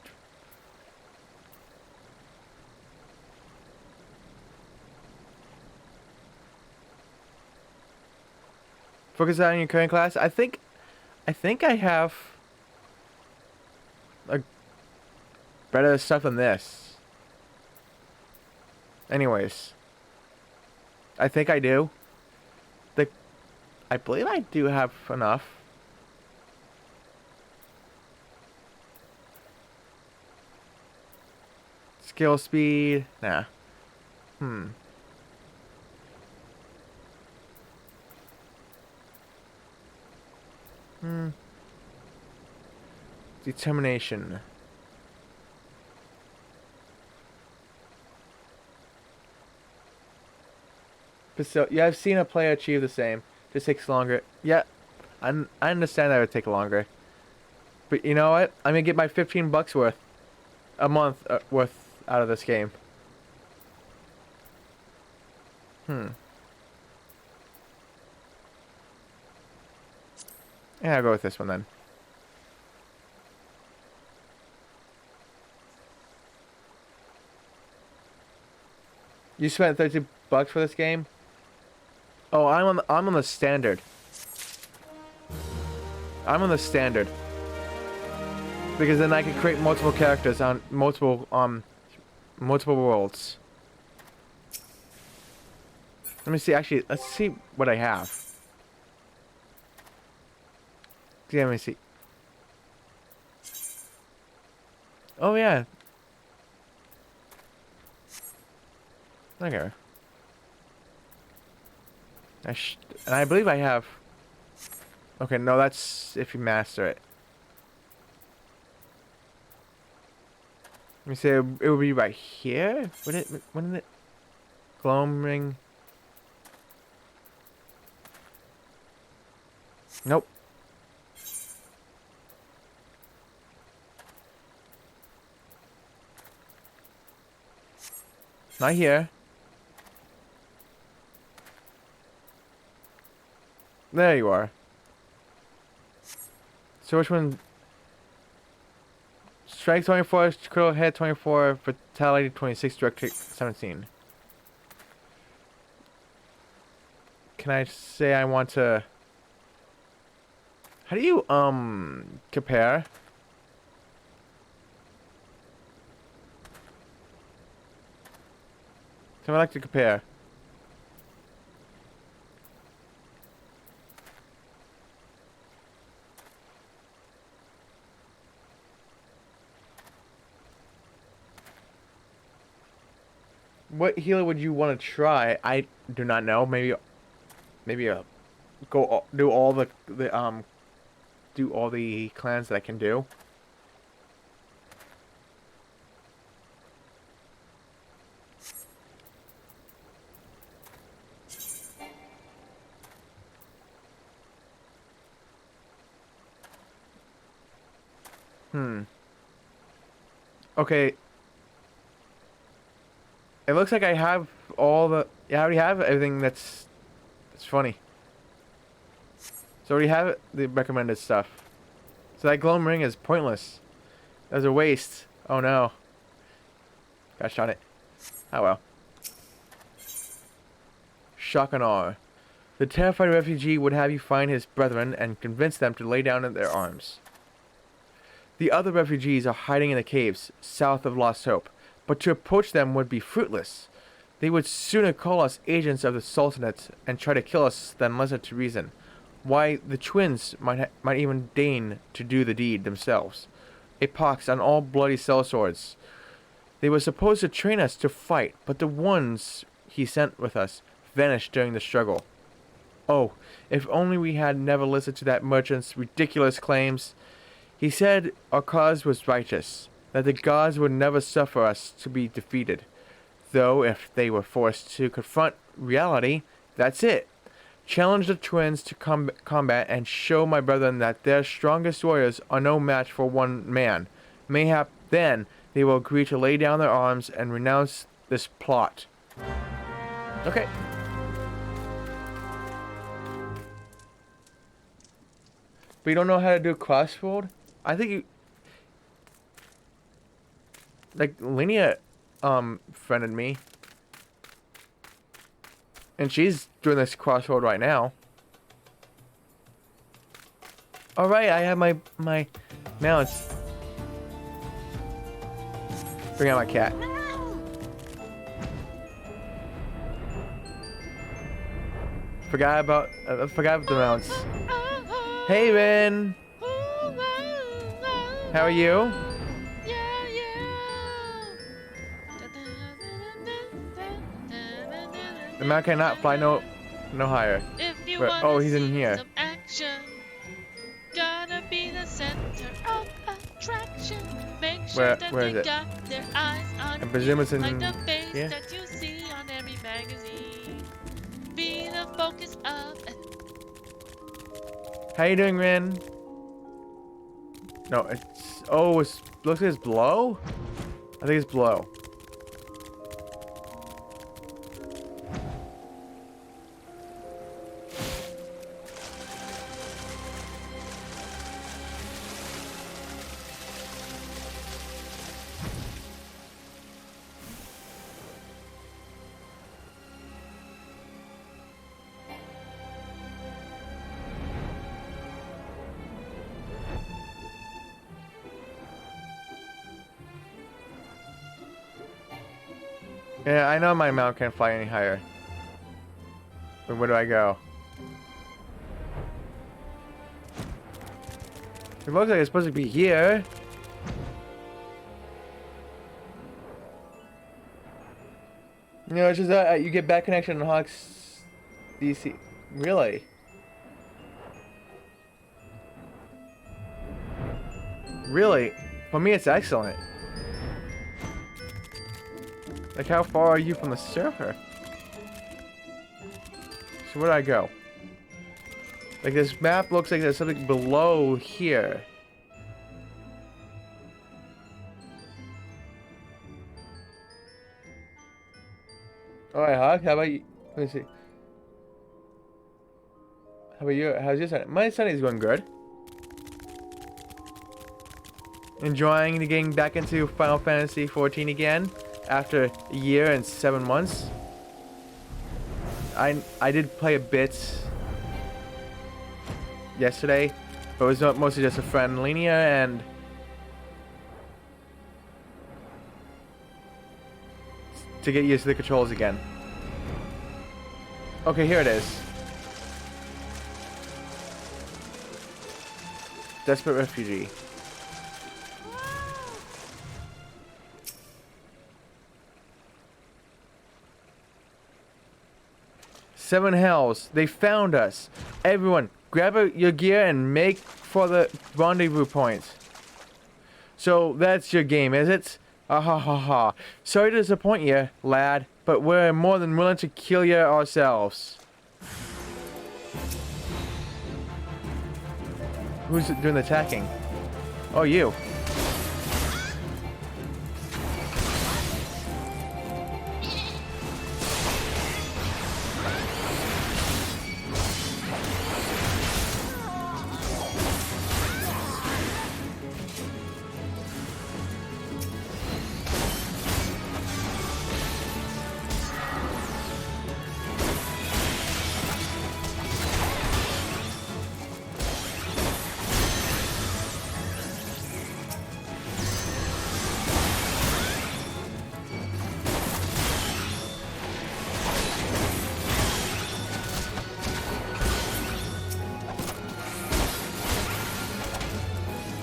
Focus on your current class. I think I have a better stuff than this. Anyways, I think I do. I believe I do have enough. Skill speed, nah. Determination. So, yeah, I've seen a player achieve the same. Just takes longer. Yeah, I understand that it would take longer. But you know what? I'm gonna get my $15 worth a month worth out of this game. Yeah, I'll go with this one then. You spent $30 for this game? Oh, I'm on the standard. I'm on the standard. Because then I can create multiple characters on multiple worlds. Let me see, actually, let's see what I have. Yeah, let me see. Oh, yeah. Okay. And I believe I have... Okay, no, that's if you master it. Let me say it would be right here? Wouldn't it? Gloam ring. Nope. Not here. There you are. So which one? Strength 24, critical hit 24, vitality 26, direct hit 17. Can I say I want to... How do you, compare? So I'd like to compare. What healer would you want to try? I do not know. Maybe go do all the clans that I can do. Okay. It looks like I have all the... Yeah, I already have everything that's funny. So I already have the recommended stuff. So that gloam ring is pointless. That was a waste. Oh no. Gosh darn it. Oh well. Shock and awe. The terrified refugee would have you find his brethren and convince them to lay down in their arms. The other refugees are hiding in the caves south of Lost Hope, but to approach them would be fruitless. They would sooner call us agents of the Sultanate and try to kill us than listen to reason. Why, the twins might even deign to do the deed themselves. A pox on all bloody sellswords. They were supposed to train us to fight, but the ones he sent with us vanished during the struggle. Oh, if only we had never listened to that merchant's ridiculous claims. He said our cause was righteous, that the gods would never suffer us to be defeated. Though, if they were forced to confront reality, that's it. Challenge the twins to combat and show my brethren that their strongest warriors are no match for one man. Mayhap then they will agree to lay down their arms and renounce this plot. Okay. But you don't know how to do crossroad? I think you... Like, Linnea, friended me. And she's doing this crossroad right now. Alright, I have my mounts. Bring out my cat. Forgot about the mounts. Hey, Ren! How are you? The mount cannot fly no higher. But, oh, he's in here. Where is it? I presume it's in here. How you doing, Ren? No, it's... Oh, it looks like it's below? I think it's below. Yeah, I know my mount can't fly any higher. But where do I go? It looks like it's supposed to be here. You know, it's just that you get back connection on Hawks DC. Really? Really? For me, it's excellent. Like, how far are you from the server? So where do I go? Like, this map looks like there's something below here. Alright, Hawk, how about you? Let me see. How about you? How's your Sunday? My Sunday's going good. Enjoying getting back into Final Fantasy XIV again. After a year and 7 months. I did play a bit yesterday, but it was mostly just a friend, Linnea, and to get used to the controls again. Okay, here it is. Desperate Refugee. Seven hells, they found us. Everyone, grab your gear and make for the rendezvous point. So that's your game, is it? Ah ha ha ha. Sorry to disappoint you, lad, but we're more than willing to kill you ourselves. Who's doing the attacking? Oh, you.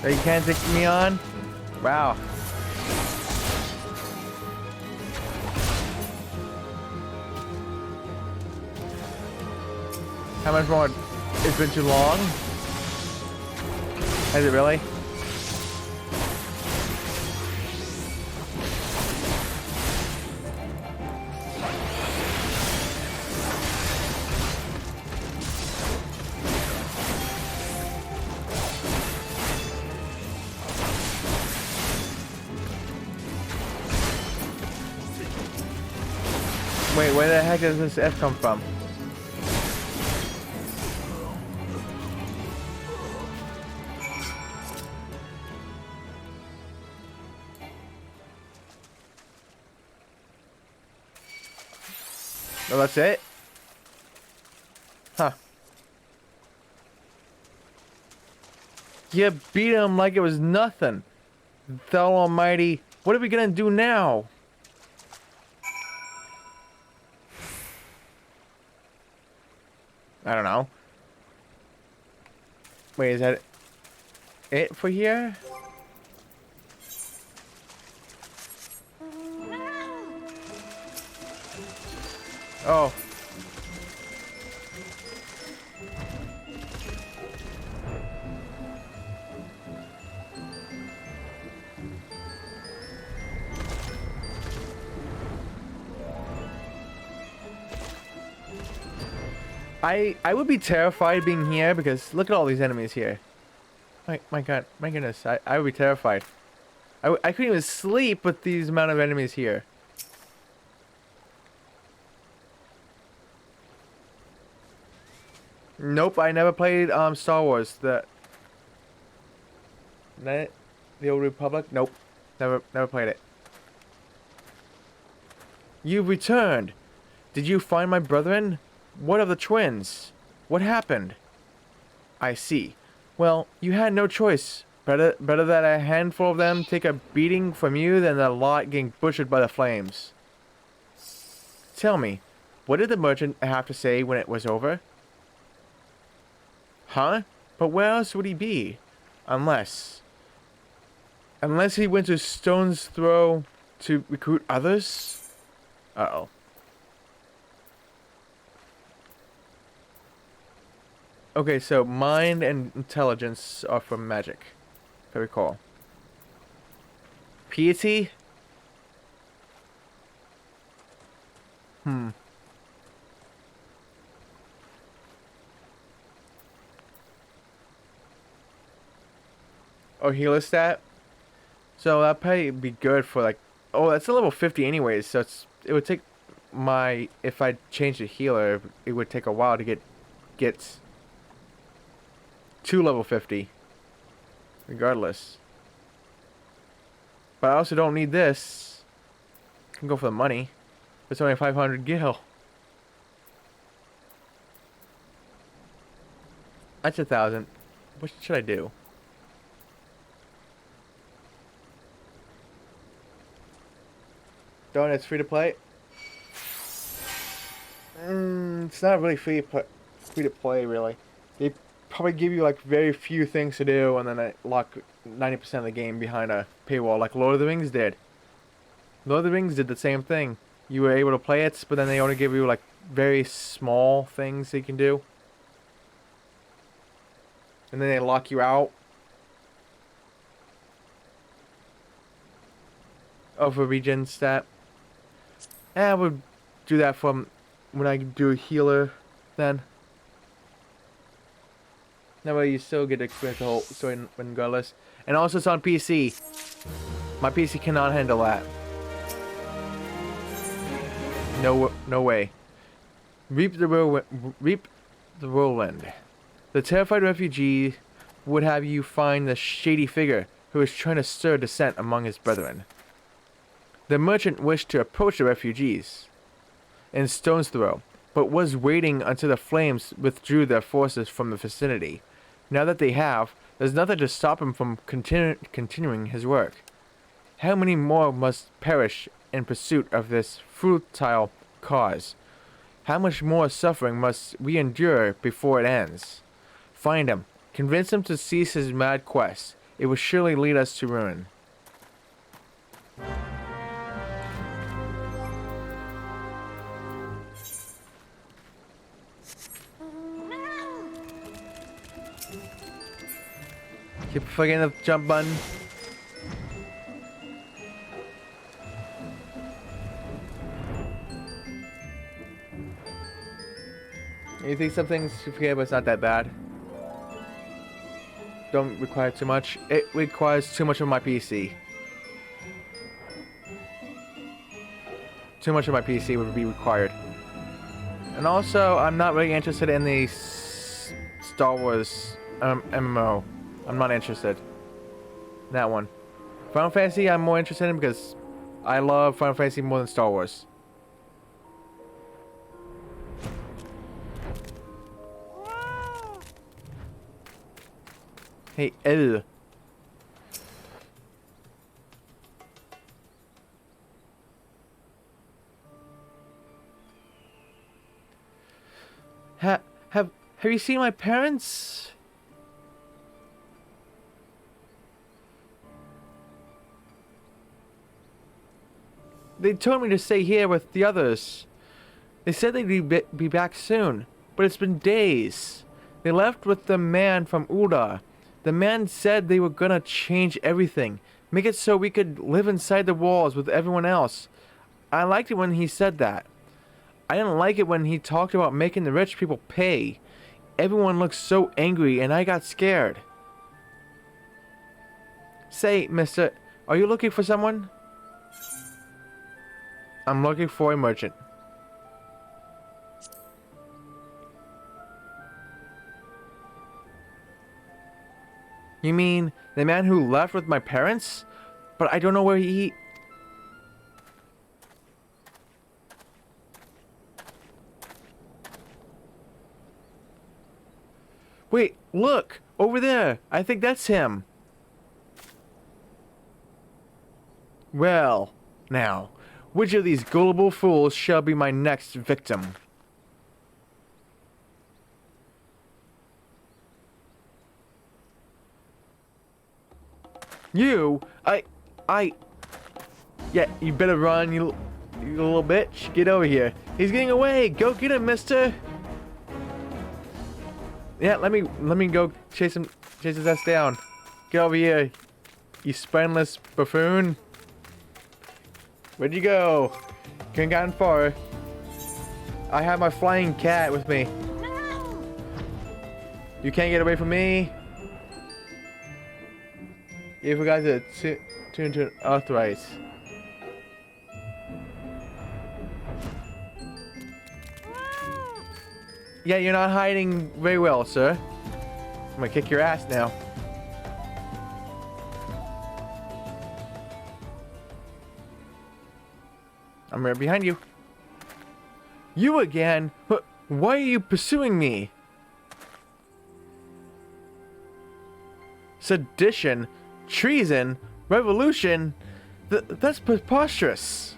Oh, you can't take me on? Wow. How much more? It's been too long? Has it really? Wait, where the heck does this F come from? Oh, that's it? Huh. You beat him like it was nothing. Thou Almighty, what are we gonna do now? I don't know. Wait, is that it for here? Oh. I would be terrified being here because look at all these enemies here. My god, my goodness, I would be terrified. I couldn't even sleep with these amount of enemies here. Nope, I never played Star Wars. The Old Republic. Nope, never played it. You've returned. Did you find my brethren? What of the twins? What happened? I see. Well, you had no choice. Better that a handful of them take a beating from you than a lot getting butchered by the flames. Tell me, what did the merchant have to say when it was over? Huh? But where else would he be? Unless he went to Stone's Throw to recruit others? Uh-oh. Okay, so mind and intelligence are from magic, if I recall. Piety? Oh, healer stat? So that'd probably be good for like... Oh, that's a level 50 anyways, so it would take my... If I change the healer, it would take a while to get to level 50. Regardless. But I also don't need this. I can go for the money. It's only 500 gil. That's 1,000. What should I do? Don't, it's free to play? It's not really free to play, really. They probably give you like very few things to do, and then I lock 90% of the game behind a paywall, like Lord of the Rings did. Lord of the Rings did the same thing. You were able to play it, but then they only give you like very small things you can do, and then they lock you out of a regen stat. I would do that from when I do a healer then. That way you still get to experience the whole story regardless. And also it's on PC. My PC cannot handle that. No way. Reap the whirlwind. The terrified refugee would have you find the shady figure who is trying to stir dissent among his brethren. The merchant wished to approach the refugees in Stone's Throw, but was waiting until the flames withdrew their forces from the vicinity. Now that they have, there's nothing to stop him from continuing his work. How many more must perish in pursuit of this futile cause? How much more suffering must we endure before it ends? Find him, convince him to cease his mad quest. it will surely lead us to ruin. Keep forgetting the jump button. You think some things you forget, but it's not that bad. Don't require too much. It requires too much of my PC. Too much of my PC would be required. And also, I'm not really interested in the Star Wars MMO. I'm not interested. That one. Final Fantasy, I'm more interested in because I love Final Fantasy more than Star Wars. Hey, ew. Have you seen my parents? They told me to stay here with the others. They said they'd be back soon, but it's been days. They left with the man from Ul'dah. The man said they were gonna change everything, make it so we could live inside the walls with everyone else. I liked it when he said that. I didn't like it when he talked about making the rich people pay. Everyone looked so angry and I got scared. Say, mister, are you looking for someone? I'm looking for a merchant. You mean the man who left with my parents? But I don't know where he... Wait, look! Over there! I think that's him! Well, now, which of these gullible fools shall be my next victim? You? Yeah, you better run, you little bitch. Get over here. He's getting away! Go get him, mister! Yeah, let me go chase his ass down. Get over here, you spineless buffoon. Where'd you go? Couldn't gotten far. I have my flying cat with me. You can't get away from me. You forgot to tune to Earthrise. Yeah, you're not hiding very well, sir. I'm gonna kick your ass now. I'm right behind you. You again? Why are you pursuing me? Sedition, treason, revolution? That's preposterous.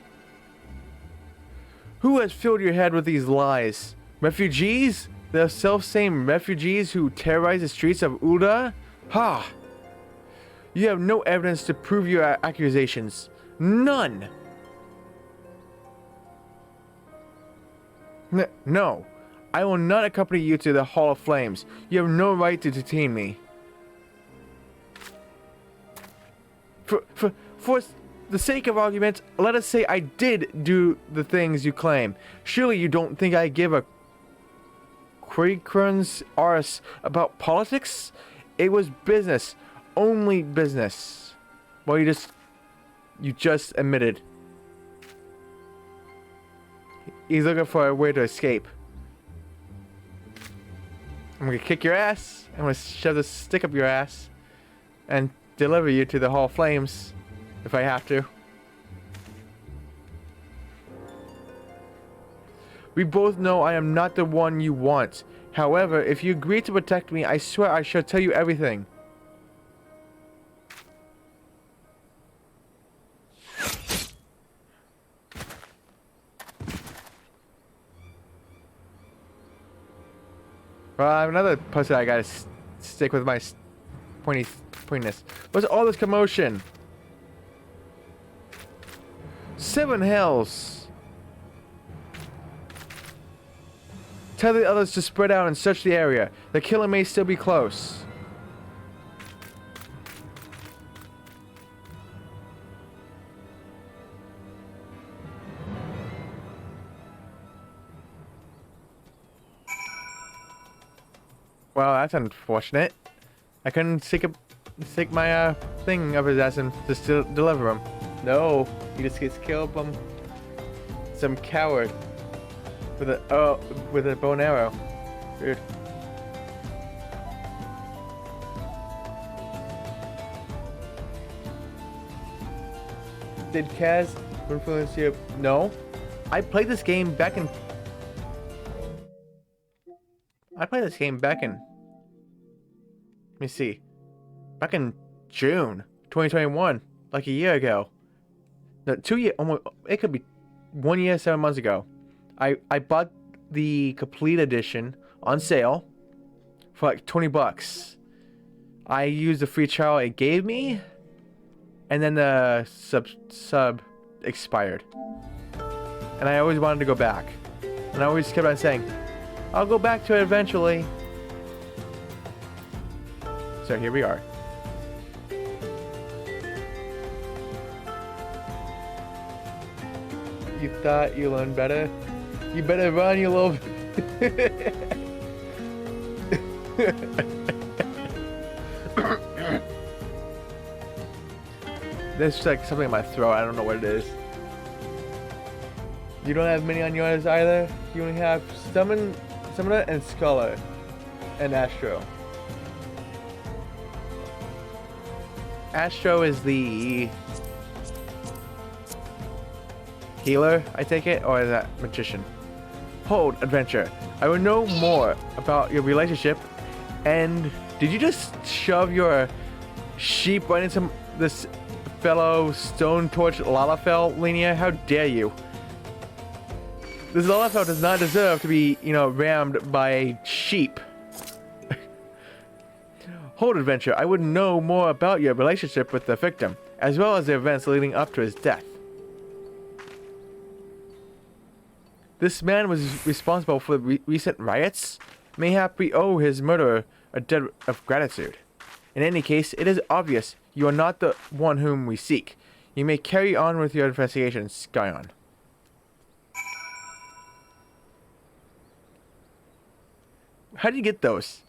Who has filled your head with these lies? Refugees? The self-same refugees who terrorize the streets of Ul'dah? Ha! You have no evidence to prove your accusations. None! No. I will not accompany you to the Hall of Flames. You have no right to detain me. For the sake of argument, let us say I did do the things you claim. Surely you don't think I give a Quakerns arse about politics? It was business. Only business. Well, you just admitted. He's looking for a way to escape. I'm gonna kick your ass. I'm gonna shove this stick up your ass. And deliver you to the Hall of Flames. If I have to. We both know I am not the one you want. However, if you agree to protect me, I swear I shall tell you everything. Well, I have another pussy I gotta stick with my pointy pointless. What's all this commotion? 7 hills. Tell the others to spread out and search the area. The killer may still be close. Well, that's unfortunate. I couldn't stick my thing up his ass and just deliver him. No, he just gets killed from some coward with a bow and arrow. Dude. Did Kaz influence you? No. I played this game back in. Let me see. Back in June 2021, like a year ago. No, 2 years. Almost. It could be 1 year, 7 months ago. I bought the complete edition on sale for like $20. I used the free trial it gave me, and then the sub expired. And I always wanted to go back, and I always kept on saying, I'll go back to it eventually. So here we are. You thought you learned better? You better run, you little... There's like something in my throat. I don't know what it is. You don't have many on yours either? You only have Summoner and Scholar and Astro. Astro is the healer, I take it, or is that magician? Hold, adventure. I would know more about your relationship. And did you just shove your sheep right into this fellow Stone Torch Lalafell, Linnea? How dare you? This Lalafell does not deserve to be, rammed by a sheep. Hold, adventure. I would know more about your relationship with the victim, as well as the events leading up to his death. This man was responsible for the recent riots. Mayhap we owe his murderer a debt of gratitude. In any case, it is obvious you are not the one whom we seek. You may carry on with your investigation, Skyon. How do you get those?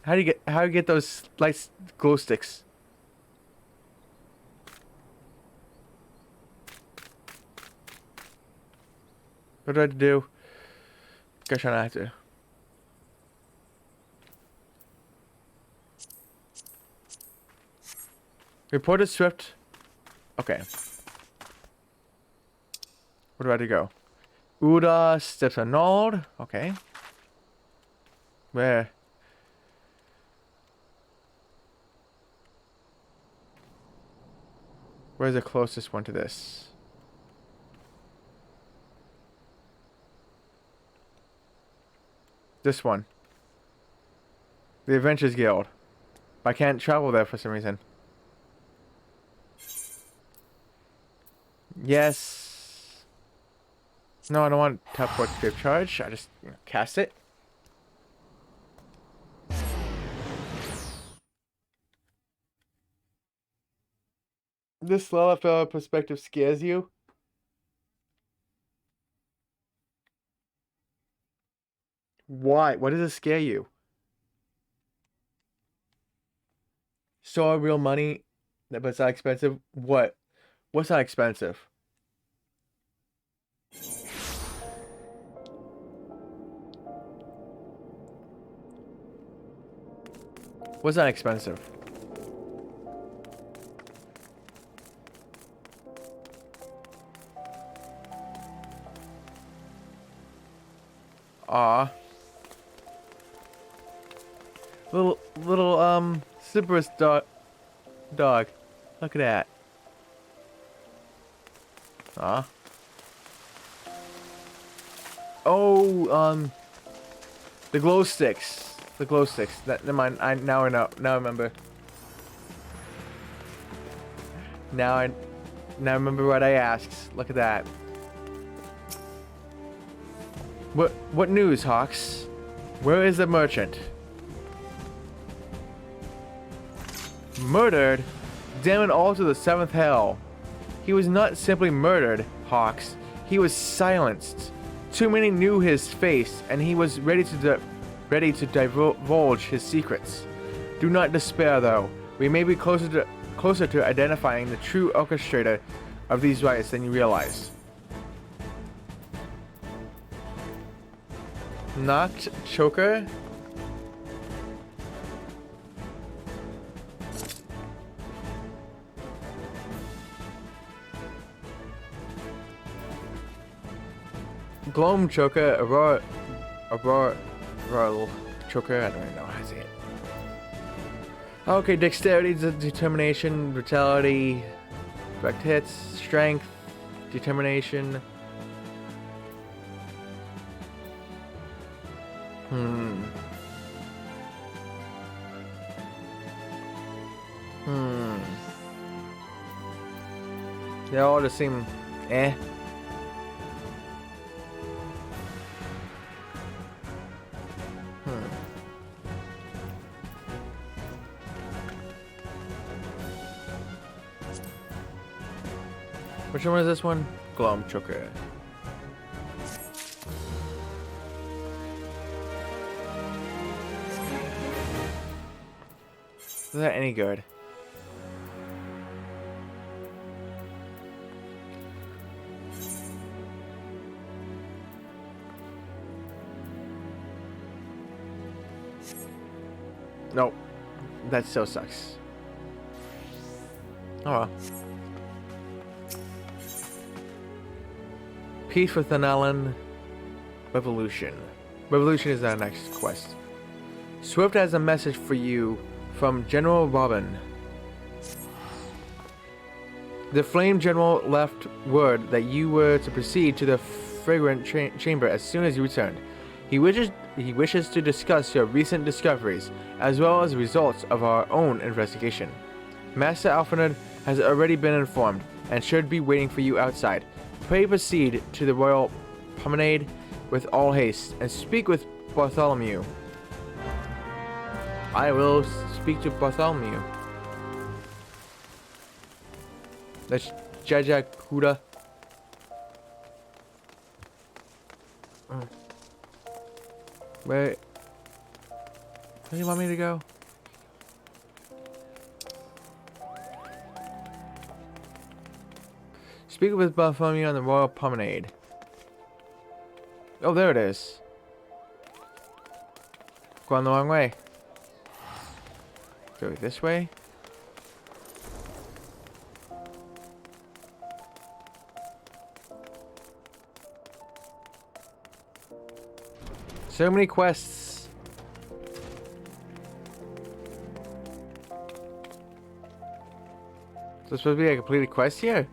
How do you get those light glow sticks? What do I have to do? Gosh, I don't have to. Reported Swift. Okay. Where do I have to go? Uda steps annulled. Okay. Where? Where's the closest one to this? This one. The Adventures Guild. I can't travel there for some reason. Yes. No, I don't want teleport grave charge. I just cast it. This Lalafell perspective scares you? Why? Why does it scare you? So real money, but it's not expensive? What? What's not expensive? What's not expensive? Aw. Little Cypress dog. Look at that. Aw. Oh, the glow sticks. The glow sticks. Never mind. Now I know. Now I remember. Now I remember what I asked. Look at that. What news, Hawks? Where is the merchant? Murdered? Damn it all to the seventh hell. He was not simply murdered, Hawks. He was silenced. Too many knew his face, and he was ready to divulge his secrets. Do not despair, though. We may be closer to identifying the true orchestrator of these riots than you realize. Knocked choker? Gloam choker, Aurora choker, I don't even know how to say it. Okay, dexterity, determination, brutality, direct hits, strength, determination. They all just seem eh. Which one is this one? Gloam choker. Is that any good? Nope. That still sucks. Oh well. Peace with Alan. Revolution. Revolution is our next quest. Swift has a message for you from General Robin. The Flame General left word that you were to proceed to the Fragrant Chamber as soon as you returned. He wishes to discuss your recent discoveries, as well as the results of our own investigation. Master Alfred has already been informed, and should be waiting for you outside. Pray proceed to the Royal Promenade with all haste, and speak with Bartholomew. I will speak to Bartholomew. That's Jaja Kuda. Where do you want me to go? Speak with Bartholomew on the Royal Promenade. Oh, there it is. Going the wrong way. Go this way. So many quests. Is this supposed to be a completed quest here?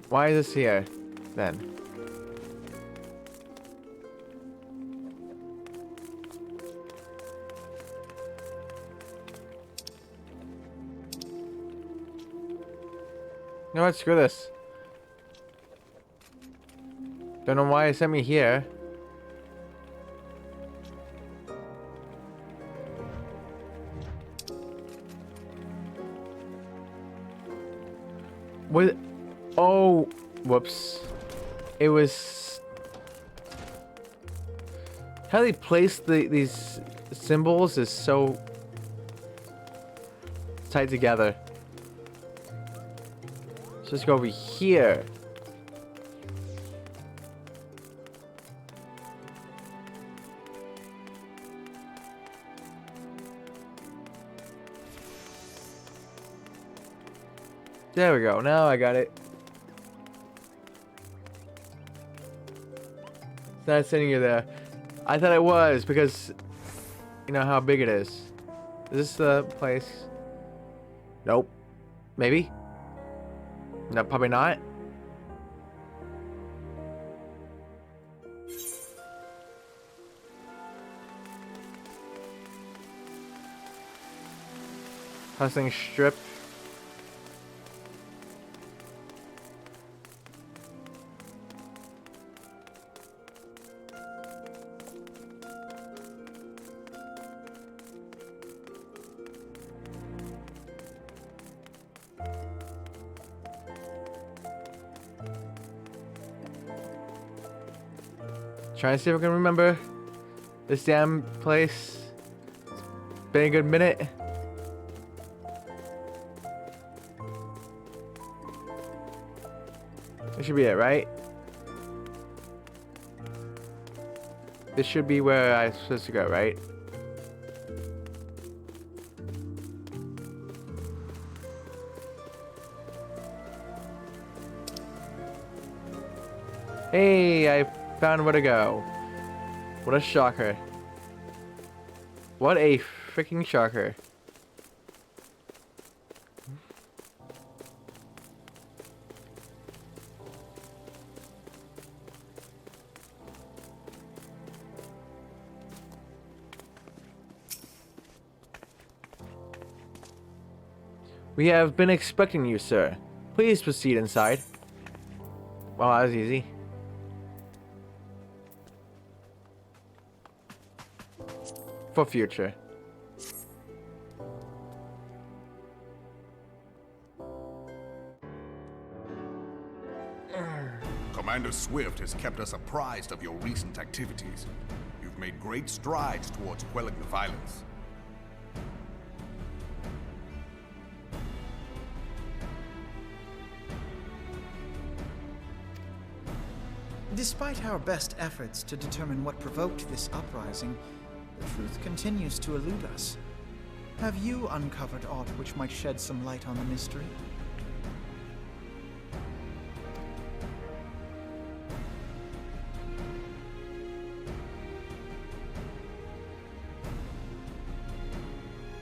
Why is this here, then? You know what? Screw this. Don't know why it sent me here. What? Oh, whoops. It was... How they place these symbols is so tied together. So let's go over here. There we go. Now I got it. It's not sending you there. I thought it was because you know how big it is. Is this the place? Nope. Maybe? No, probably not. Hustling strip. Trying to see if I can remember this damn place. It's been a good minute. This should be it, right? This should be where I'm supposed to go, right? Hey, I found where to go. What a shocker. What a freaking shocker. We have been expecting you, sir. Please proceed inside. Well, that was easy. For future. Commander Swift has kept us apprised of your recent activities. You've made great strides towards quelling the violence. Despite our best efforts to determine what provoked this uprising, the truth continues to elude us. Have you uncovered aught which might shed some light on the mystery?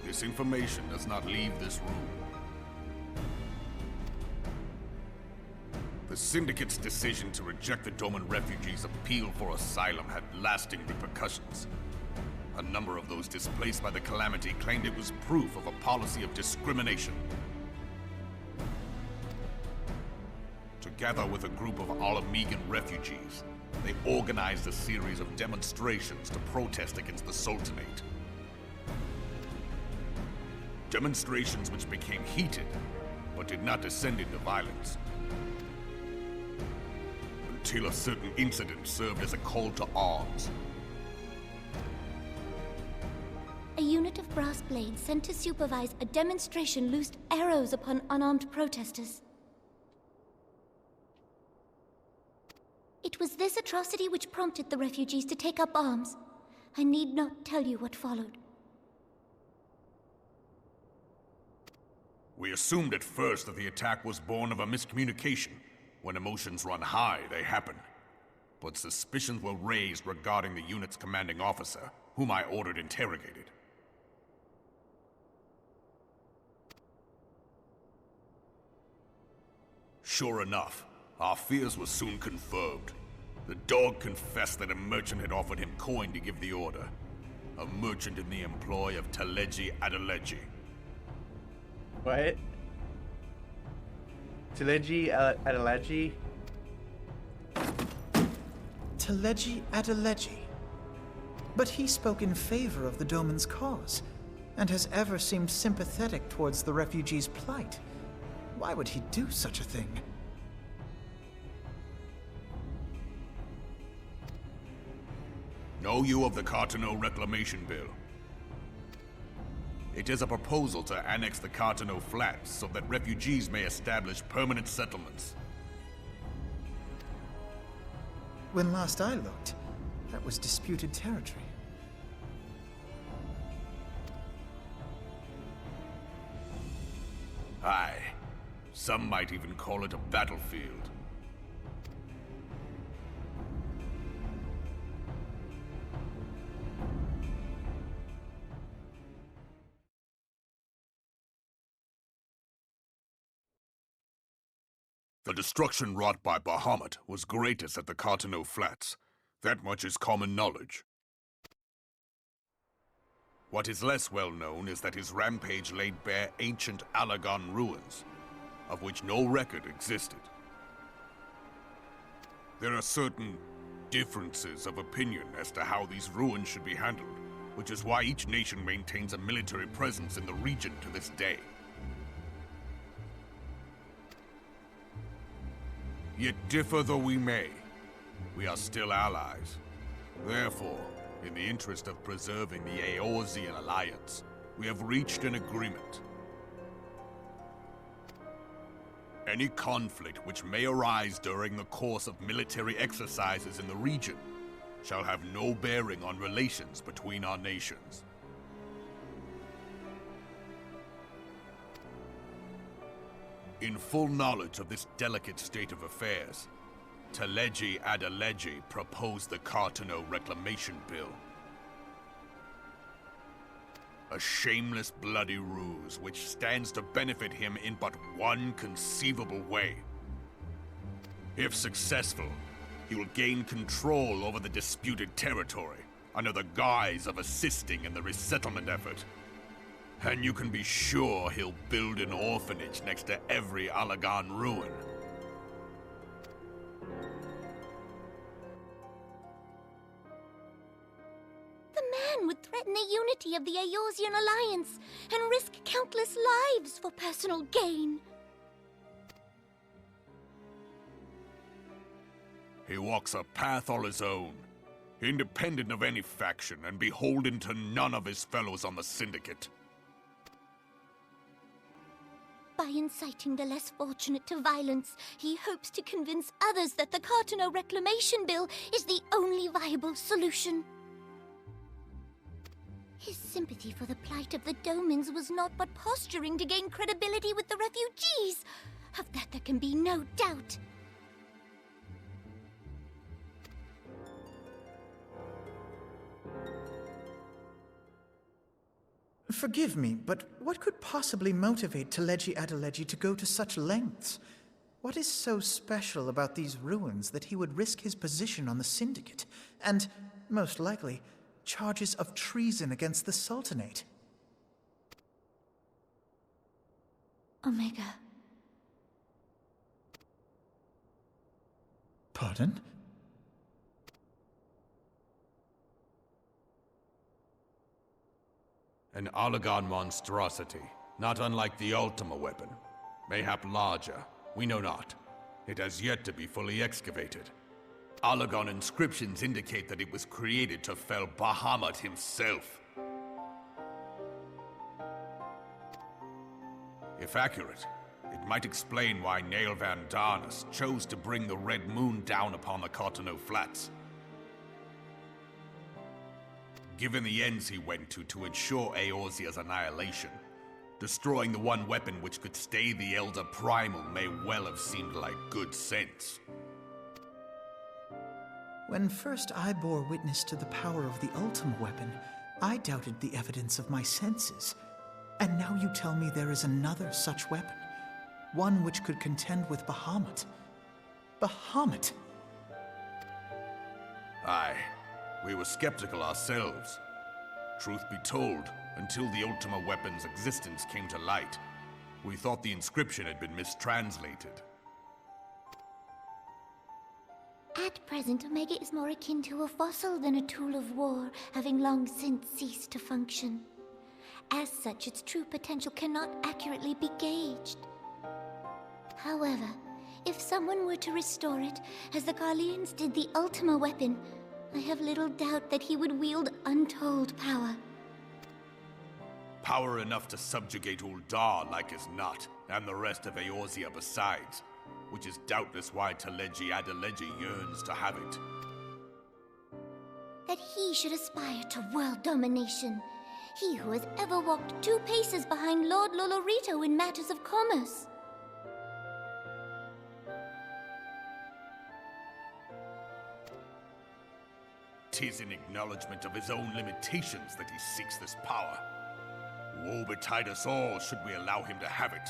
This information does not leave this room. The Syndicate's decision to reject the Doman refugees' appeal for asylum had lasting repercussions. A number of those displaced by the Calamity claimed it was proof of a policy of discrimination. Together with a group of Alamegan refugees, they organized a series of demonstrations to protest against the Sultanate. Demonstrations which became heated, but did not descend into violence. Until a certain incident served as a call to arms. A unit of brass blades sent to supervise a demonstration loosed arrows upon unarmed protesters. It was this atrocity which prompted the refugees to take up arms. I need not tell you what followed. We assumed at first that the attack was born of a miscommunication. When emotions run high, they happen. But suspicions were raised regarding the unit's commanding officer, whom I ordered interrogated. Sure enough, our fears were soon confirmed. The dog confessed that a merchant had offered him coin to give the order. A merchant in the employ of Teleji Adeleji. What? Teleji Adeleji? Teleji Adeleji. But he spoke in favor of the Doman's cause, and has ever seemed sympathetic towards the refugees' plight. Why would he do such a thing? Know you of the Cartano Reclamation Bill? It is a proposal to annex the Cartano Flats so that refugees may establish permanent settlements. When last I looked, that was disputed territory. Aye. Some might even call it a battlefield. The destruction wrought by Bahamut was greatest at the Cartano Flats. That much is common knowledge. What is less well known is that his rampage laid bare ancient Allagan ruins, of which no record existed. There are certain differences of opinion as to how these ruins should be handled, which is why each nation maintains a military presence in the region to this day. Yet differ though we may, we are still allies. Therefore, in the interest of preserving the Eorzean alliance, we have reached an agreement. Any conflict which may arise during the course of military exercises in the region shall have no bearing on relations between our nations. In full knowledge of this delicate state of affairs, Teleji Adeleji proposed the Cartano Reclamation Bill. A shameless bloody ruse which stands to benefit him in but one conceivable way. If successful, he will gain control over the disputed territory under the guise of assisting in the resettlement effort. And you can be sure he'll build an orphanage next to every Allagan ruin. The man would threaten the unity of the Eorzean alliance and risk countless lives for personal gain. He walks a path all his own, independent of any faction and beholden to none of his fellows on the Syndicate. By inciting the less fortunate to violence, he hopes to convince others that the Cartano Reclamation Bill is the only viable solution. His sympathy for the plight of the Domans was not but posturing to gain credibility with the refugees. Of that there can be no doubt. Forgive me, but what could possibly motivate Teleji Adeleji to go to such lengths? What is so special about these ruins that he would risk his position on the Syndicate, and, most likely, charges of treason against the Sultanate? Omega. Pardon? An Allagan monstrosity, not unlike the Ultima weapon. Mayhap larger, we know not. It has yet to be fully excavated. Allagan inscriptions indicate that it was created to fell Bahamut himself. If accurate, it might explain why Nael Van Darnus chose to bring the Red Moon down upon the Cartano Flats. Given the ends he went to ensure Eorzea's annihilation, destroying the one weapon which could stay the Elder Primal may well have seemed like good sense. When first I bore witness to the power of the Ultima weapon, I doubted the evidence of my senses. And now you tell me there is another such weapon, one which could contend with Bahamut. Bahamut! Aye. We were skeptical ourselves. Truth be told, until the Ultima weapon's existence came to light, we thought the inscription had been mistranslated. At present, Omega is more akin to a fossil than a tool of war, having long since ceased to function. As such, its true potential cannot accurately be gauged. However, if someone were to restore it, as the Garleans did the Ultima weapon, I have little doubt that he would wield untold power. Power enough to subjugate Uldar like as not, and the rest of Eorzea besides, which is doubtless why Teleji Adeleji yearns to have it. That he should aspire to world domination. He who has ever walked 2 paces behind Lord Lolorito in matters of commerce. 'Tis in acknowledgement of his own limitations that he seeks this power. Woe betide us all should we allow him to have it.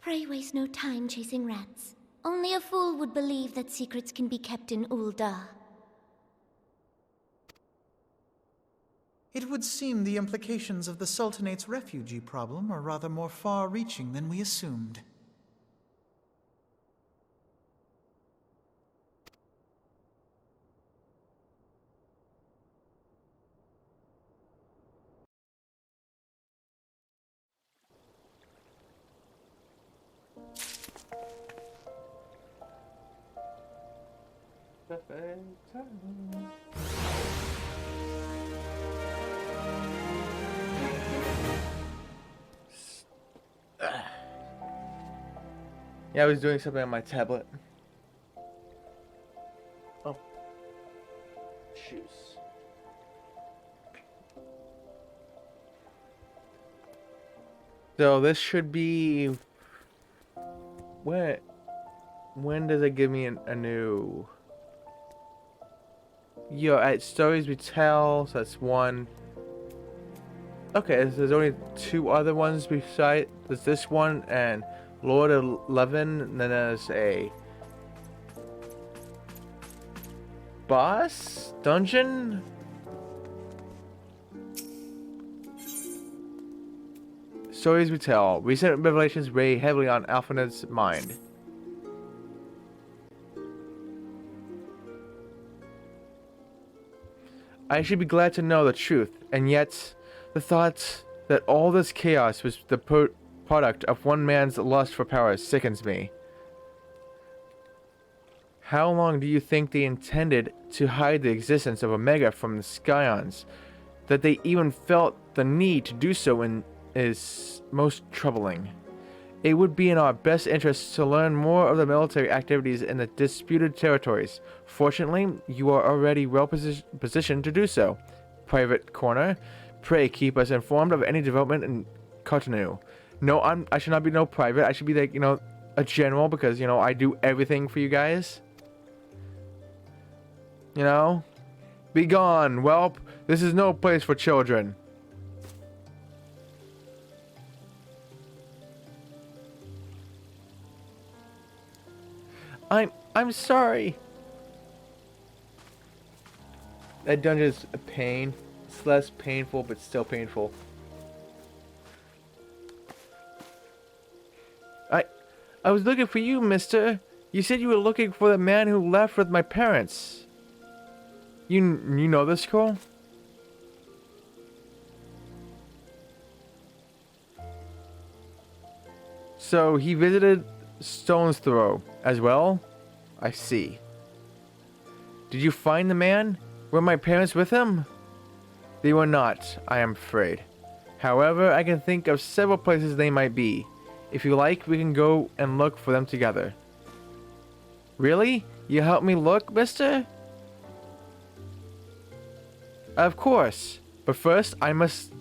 Pray waste no time chasing rats. Only a fool would believe that secrets can be kept in Ul'dah. It would seem the implications of the Sultanate's refugee problem are rather more far-reaching than we assumed. Yeah, I was doing something on my tablet. Oh. Shoes. So this should be... When does it give me a new... Yo, at Stories We Tell, so that's one. Okay, so there's only two other ones beside. There's this one and Lord 11, and then there's a boss dungeon. Stories We Tell. Recent revelations weigh heavily on Alphinaud's mind. I should be glad to know the truth, and yet the thought that all this chaos was the product of one man's lust for power sickens me. How long do you think they intended to hide the existence of Omega from the Scions? That they even felt the need to do so is most troubling. It would be in our best interest to learn more of the military activities in the disputed territories. Fortunately, you are already well positioned to do so. Private Corner, pray keep us informed of any development in Cotonou. No, I should not be no private. I should be like, a general, because, I do everything for you guys. Be gone, whelp. This is no place for children. I'm sorry. That dungeon is a pain. It's less painful, but still painful. I was looking for you, mister. You said you were looking for the man who left with my parents. You know this girl? So he visited Stone's Throw as well? I see. Did you find the man? Were my parents with him? They were not, I am afraid. However, I can think of several places they might be. If you like, we can go and look for them together. Really? You help me look, mister? Of course. But first, I must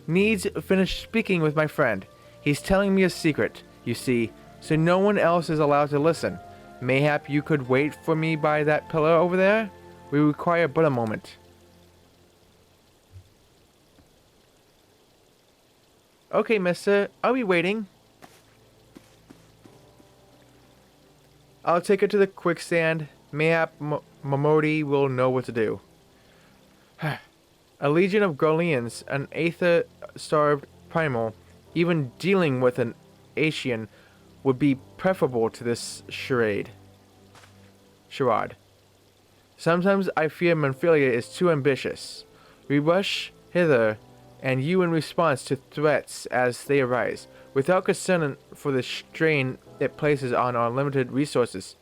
needs finish speaking with my friend. He's telling me a secret, you see, so no one else is allowed to listen. Mayhap you could wait for me by that pillar over there? We require but a moment. Okay, mister. I'll be waiting. I'll take her to the quicksand. Mayhap Momodi will know what to do. A legion of Garleans, an aether-starved primal, even dealing with an Asian would be preferable to this charade. Sometimes I fear Minfilia is too ambitious. We rush hither, and you in response to threats as they arise, without concern for the strain it places on our limited resources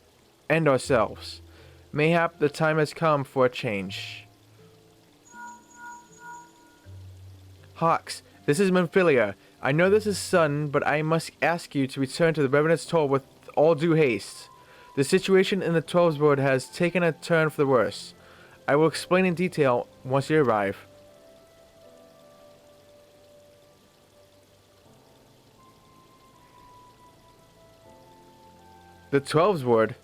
and ourselves. Mayhap the time has come for a change. Hawks, this is Minfilia. I know this is sudden, but I must ask you to return to the Revenant's Toll with all due haste. The situation in the 12's Ward has taken a turn for the worse. I will explain in detail once you arrive. The 12's Ward?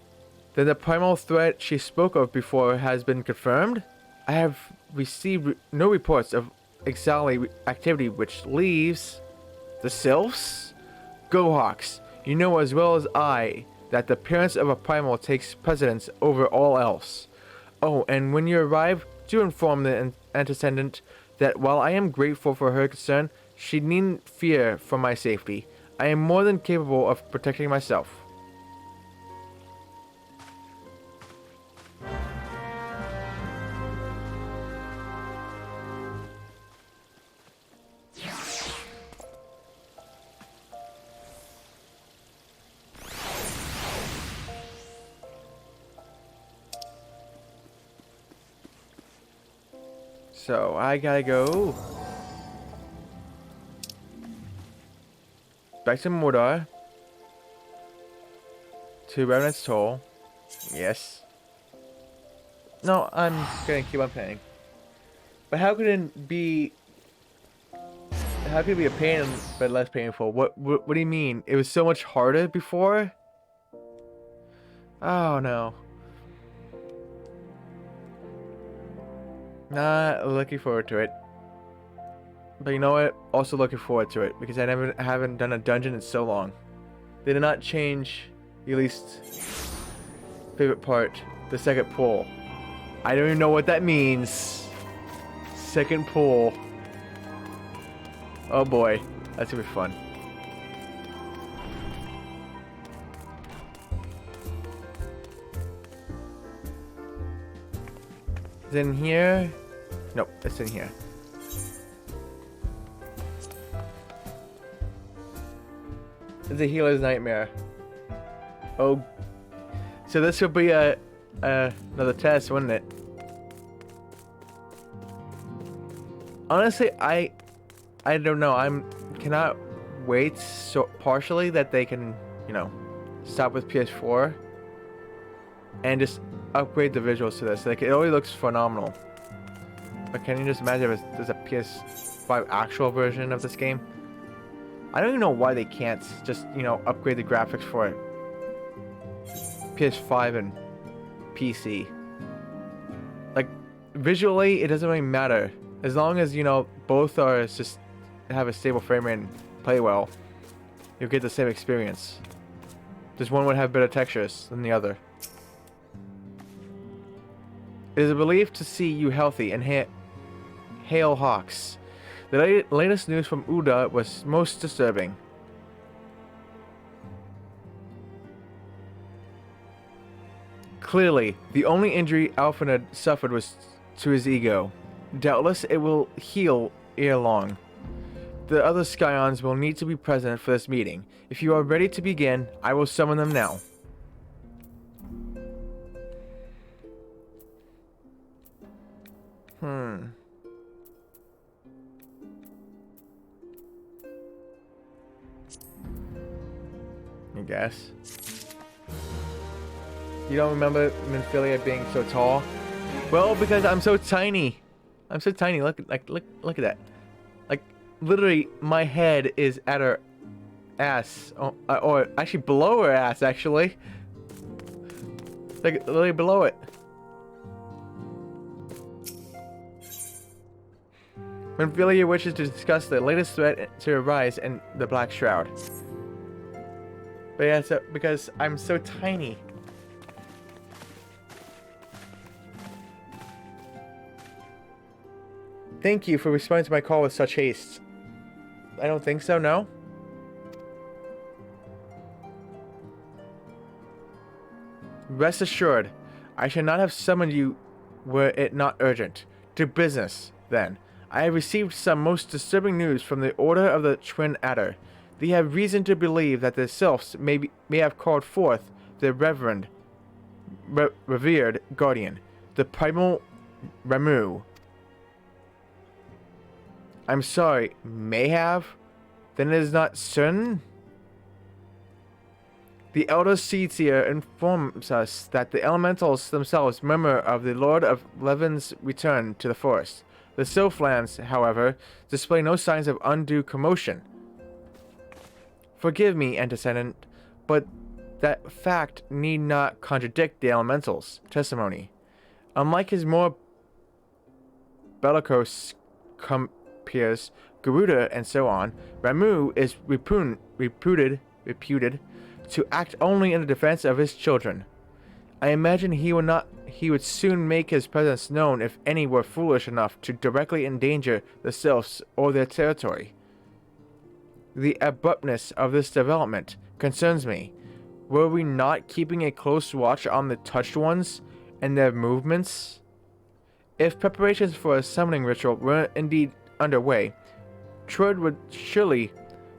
Then the primal threat she spoke of before has been confirmed? I have received no reports of Ixali activity which leaves... The Sylphs? Go Hawks. You know as well as I that the appearance of a primal takes precedence over all else. Oh, and when you arrive, do inform the antecedent that while I am grateful for her concern, she needn't fear for my safety. I am more than capable of protecting myself. So I gotta go back to Mordor, to Revenant's Toll. Yes. No, I'm gonna keep on playing. But how could it be? How could it be a pain but less painful? What do you mean? It was so much harder before? Oh no. Not looking forward to it. But you know what? Also looking forward to it because I haven't done a dungeon in so long. They did not change the least favorite part, the second pull. I don't even know what that means. Second pull. Oh boy, that's gonna be fun. Is it in here? Nope, it's in here. It's a healer's nightmare. Oh, so this will be another test, wouldn't it? Honestly, I don't know. Cannot wait so partially that they can, you know, stop with PS4 and just upgrade the visuals to this. Like, it already looks phenomenal. But can you just imagine if there's a PS5 actual version of this game? I don't even know why they can't just, you know, upgrade the graphics for it. PS5 and PC. Like, visually, it doesn't really matter. As long as, you know, both are just have a stable frame rate and play well, you'll get the same experience. Just one would have better textures than the other. It is a relief to see you healthy and hail Hawks. The latest news from Uda was most disturbing. Clearly, the only injury Alfred suffered was to his ego. Doubtless, it will heal ere long. The other Scions will need to be present for this meeting. If you are ready to begin, I will summon them now. I guess. You don't remember Minfilia being so tall? Well, because I'm so tiny. I'm so tiny. Look at that. Like, literally, my head is at her ass, or actually below her ass. Actually, like literally below it. Minfilia wishes to discuss the latest threat to arise in the Black Shroud. But yeah, so because I'm so tiny. Thank you for responding to my call with such haste. I don't think so, no? Rest assured, I should not have summoned you were it not urgent. To business, then. I have received some most disturbing news from the Order of the Twin Adder. They have reason to believe that the Sylphs may have called forth their revered guardian, the primal Ramuh. I'm sorry, may have? Then it is not certain? The Elder Seer informs us that the elementals themselves murmur of the Lord of Levin's return to the forest. The Sylphlands, however, display no signs of undue commotion. Forgive me, antecedent, but that fact need not contradict the elementals' testimony. Unlike his more bellicose compeers, Garuda and so on, Ramuh is reputed reputed to act only in the defense of his children. I imagine he would soon make his presence known if any were foolish enough to directly endanger the sylphs or their territory. The abruptness of this development concerns me. Were we not keeping a close watch on the touched ones and their movements? If preparations for a summoning ritual were indeed underway, Trud would surely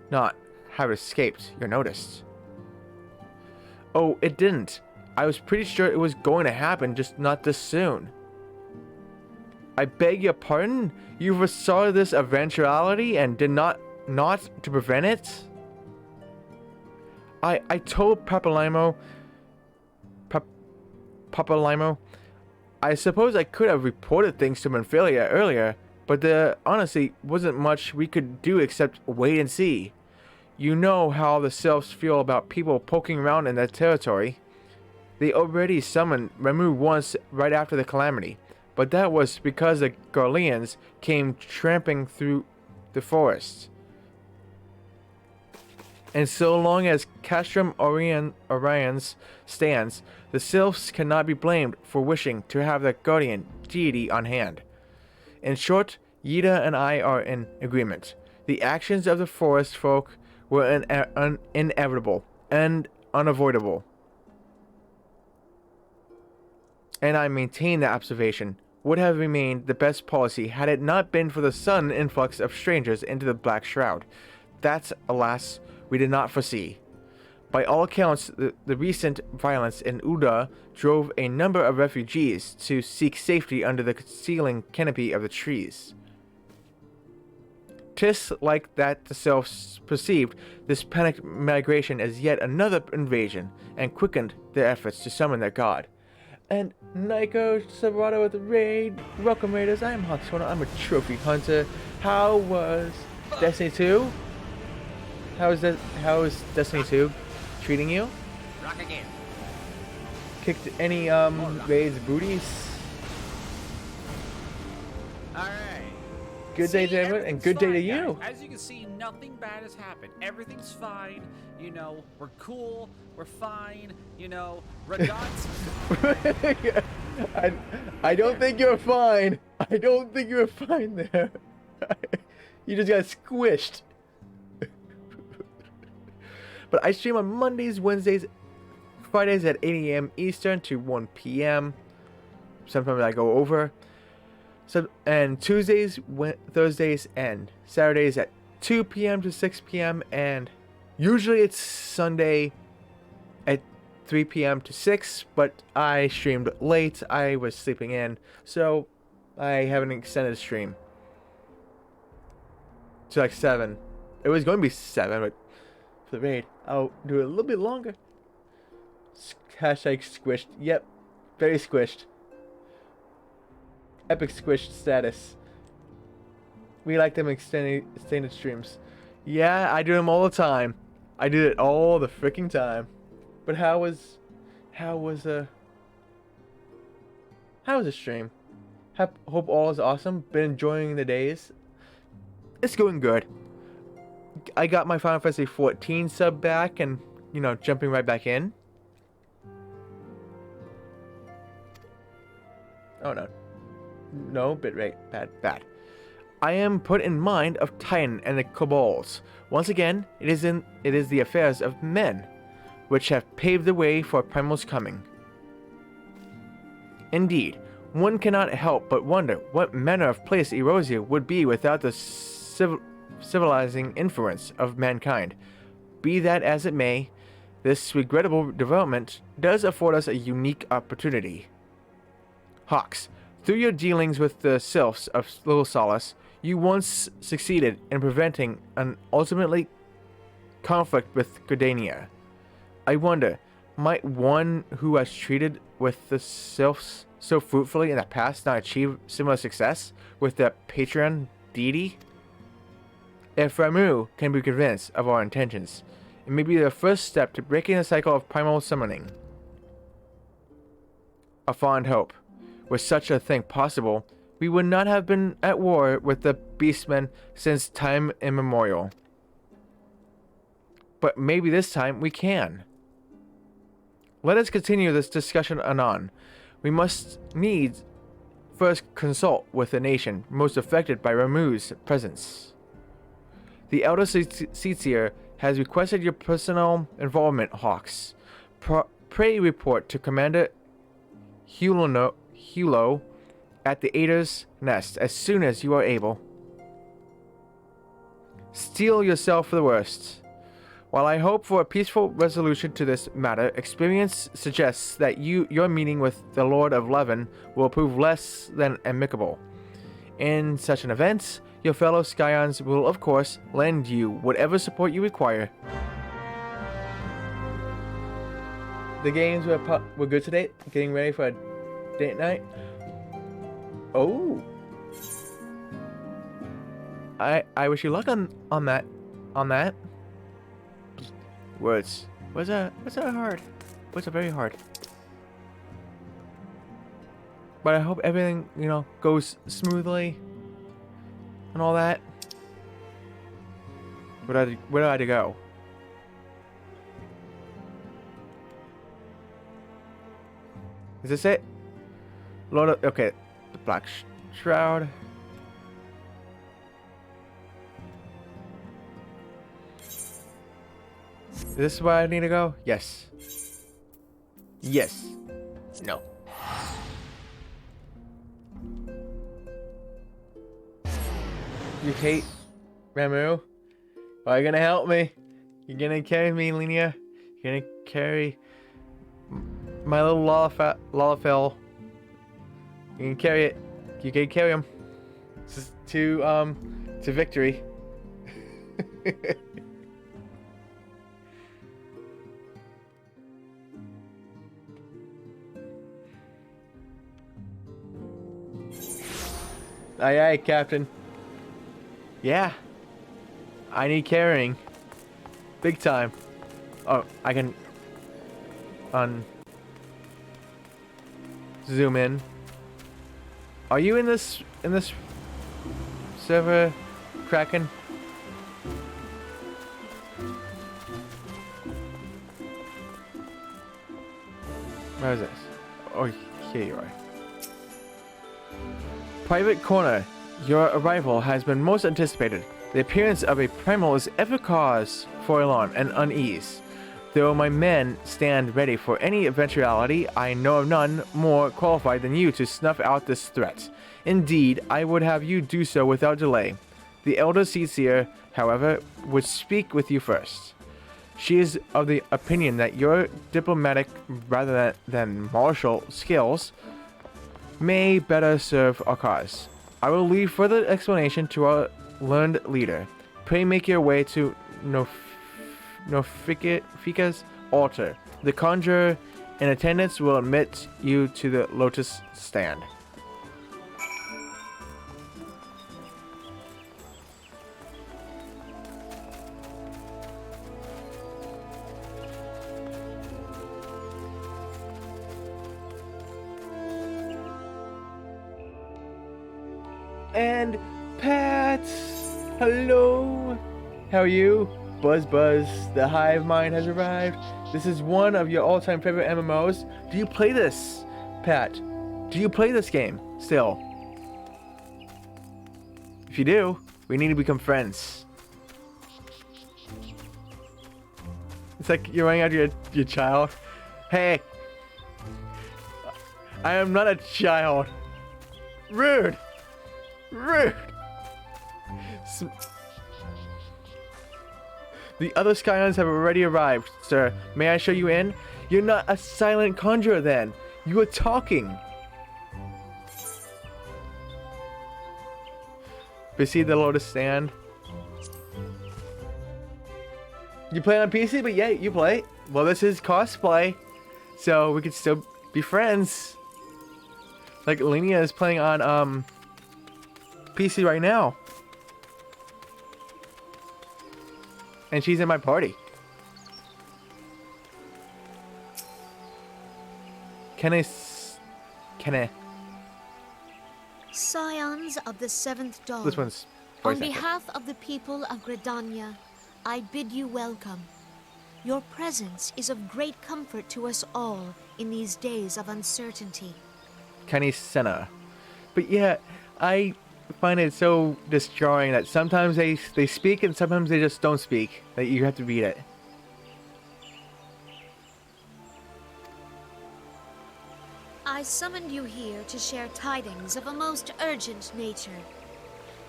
not have escaped your notice. Oh, it didn't. I was pretty sure it was going to happen, just not this soon. I beg your pardon? You foresaw this eventuality and did not to prevent it? I told Papalimo, I suppose I could have reported things to Monfilia earlier, but there honestly wasn't much we could do except wait and see. You know how the sylphs feel about people poking around in their territory. They already summoned Ramuh once right after the calamity, but that was because the Garleans came tramping through the forest. And so long as Castrum Oriens stands, the sylphs cannot be blamed for wishing to have their guardian deity on hand. In short, Yida and I are in agreement. The actions of the forest folk were inevitable and unavoidable. And I maintain that observation would have remained the best policy had it not been for the sudden influx of strangers into the Black Shroud. That, alas, we did not foresee. By all accounts, the recent violence in Uda drove a number of refugees to seek safety under the concealing canopy of the trees. 'Tis like that the sylphs perceived this panicked migration as yet another invasion, and quickened their efforts to summon their god. And Nico Serrato with the raid. Welcome, Raiders. I am Huxona. I'm a trophy hunter. How was Destiny 2? How is Destiny 2 treating you? Rock again. Kicked any raids booties? Alright. Good day to everyone, and good day to you. Guys. As you can see, nothing bad has happened. Everything's fine. You know, we're cool. We're fine. You know, Radat's I don't think you're fine. I don't think you're fine there. You just got squished. But I stream on Mondays, Wednesdays, Fridays at 8 a.m. Eastern to 1 p.m. Sometimes I go over. And Tuesdays, Thursdays, and Saturdays at 2 p.m. to 6 p.m. And usually it's Sunday at 3 p.m. to 6, but I streamed late. I was sleeping in, so I have an extended stream to like 7. It was going to be 7, but for the raid, I'll do it a little bit longer. Hashtag squished. Yep, very squished. Epic squished status. We like them extended streams. Yeah, I do them all the time. I do it all the freaking time. But how was the stream? Hope all is awesome. Been enjoying the days. It's going good. I got my Final Fantasy 14 sub back, and you know, jumping right back in. Oh no. No, bitrate. Bad. I am put in mind of Titan and the Kobolds. Once again, it is the affairs of men, which have paved the way for Primal's coming. Indeed, one cannot help but wonder what manner of place Erosia would be without the civilizing influence of mankind. Be that as it may, this regrettable development does afford us a unique opportunity. Hawks, through your dealings with the sylphs of Little Solace, you once succeeded in preventing an ultimately conflict with Gridania. I wonder, might one who has treated with the sylphs so fruitfully in the past not achieve similar success with the Patreon deity? If Ramuh can be convinced of our intentions, it may be the first step to breaking the cycle of primal summoning. A fond hope. Were such a thing possible, we would not have been at war with the Beastmen since time immemorial. but maybe this time we can. Let us continue this discussion anon. We must needs first consult with the nation most affected by Ramuh's presence. The Elder Seatsier has requested your personal involvement, Hawks. Pray report to Commander Hulo at the Ader's Nest as soon as you are able. Steel yourself for the worst. While I hope for a peaceful resolution to this matter, experience suggests that your meeting with the Lord of Levin will prove less than amicable. In such an event, your fellow Scions will of course lend you whatever support you require. The games were good today. Getting ready for a date night. Oh. I wish you luck on that. Words. What's that hard? What's very hard? But I hope everything, goes smoothly and all that. Where do I to go? Is this it? Okay, the Black Shroud. Is this where I need to go? Yes. Yes. No. You hate Ramuh? Are you gonna help me? You're gonna carry me, Linnea? You're gonna carry my little Lalafell. You can carry it. You can carry him. To victory. Aye, aye, Captain. Yeah. I need carrying. Big time. Oh, I can zoom in. Are you in this server, Kraken? Where is this? Oh, here you are. Private Corner, your arrival has been most anticipated. The appearance of a primal is ever cause for alarm and unease. Though my men stand ready for any eventuality, I know of none more qualified than you to snuff out this threat. Indeed, I would have you do so without delay. The Elder Seatsier, however, would speak with you first. She is of the opinion that your diplomatic rather than martial skills may better serve our cause. I will leave further explanation to our learned leader. Pray make your way to Nofika's altar. The conjurer in attendance will admit you to the lotus stand. And Pat, hello. How are you? Buzz, the hive mind has arrived. This is one of your all-time favorite MMOs. Do you play this, Pat? Do you play this game still? If you do, we need to become friends. It's like you're running after your child. Hey, I am not a child. Rude. The other Scions have already arrived, sir. May I show you in? You're not a silent conjurer then. You are talking. See the lotus stand? You play on PC, but yeah, you play. Well, this is cosplay, so we could still be friends. Like Linnea is playing on PC right now. And she's in my party. Can I? Scions of the Seventh Dawn. This one's on behalf of the people of Gridania, I bid you welcome. Your presence is of great comfort to us all in these days of uncertainty. Kenny Senna. But yeah, I find it so destroying that sometimes they speak and sometimes they just don't speak. That you have to read it. I summoned you here to share tidings of a most urgent nature.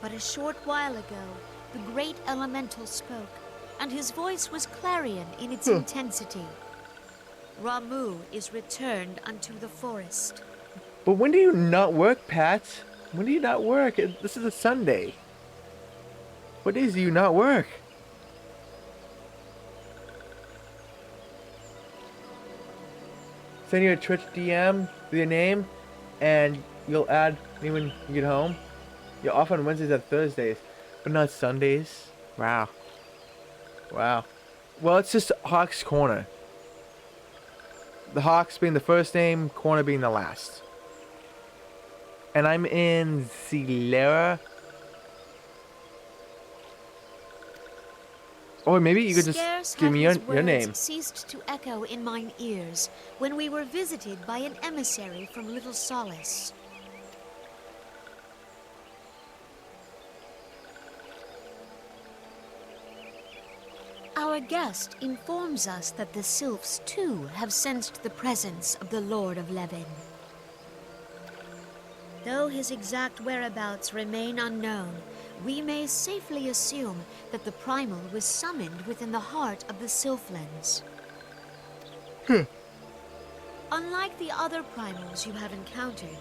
But a short while ago, the great elemental spoke, and his voice was clarion in its intensity. Ramuh is returned unto the forest. But when do you not work, Pat? When do you not work? This is a Sunday. What days do you not work? Send you a Twitch DM with your name, and you'll add me when you get home. You're off on Wednesdays and Thursdays, but not Sundays. Wow. Wow. Well, it's just Hawk's Corner. The Hawks being the first name, Corner being the last. And I'm in Zilera. Or maybe you could just give me your name. Ceased to echo in mine ears when we were visited by an emissary from Little Solace. Our guest informs us that the Sylphs too have sensed the presence of the Lord of Levin. Though his exact whereabouts remain unknown, we may safely assume that the Primal was summoned within the heart of the Sylphlands. Unlike the other Primals you have encountered,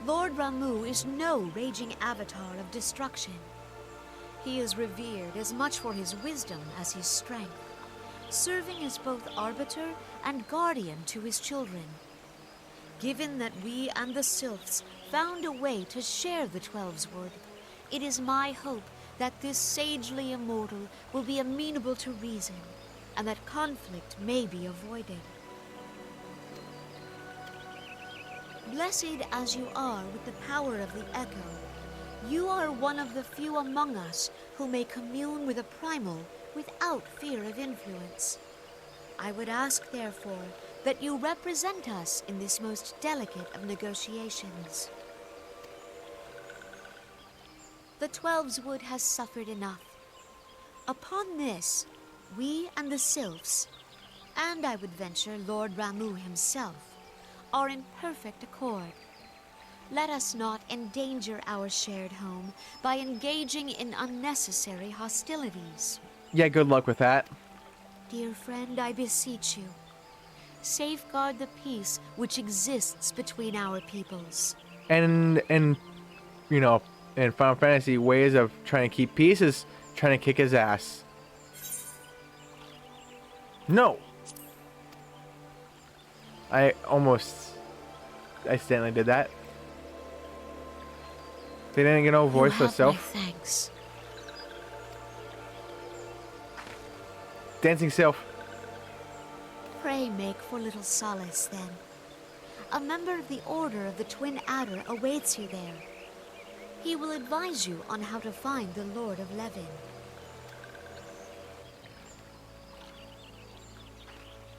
Lord Ramuh is no raging avatar of destruction. He is revered as much for his wisdom as his strength, serving as both arbiter and guardian to his children. Given that we and the Sylphs found a way to share the Twelveswood, it is my hope that this sagely immortal will be amenable to reason, and that conflict may be avoided. Blessed as you are with the power of the Echo, you are one of the few among us who may commune with a Primal without fear of influence. I would ask, therefore, that you represent us in this most delicate of negotiations. The Twelveswood has suffered enough. Upon this, we and the Sylphs, and I would venture Lord Ramuh himself, are in perfect accord. Let us not endanger our shared home by engaging in unnecessary hostilities. Yeah, good luck with that. Dear friend, I beseech you, safeguard the peace which exists between our peoples. And you know, in Final Fantasy, ways of trying to keep peace is trying to kick his ass. No! I accidentally did that. They didn't get no voice for self. Thanks. Dancing Sylph. Pray make for Little Solace, then. A member of the Order of the Twin Adder awaits you there. He will advise you on how to find the Lord of Levin.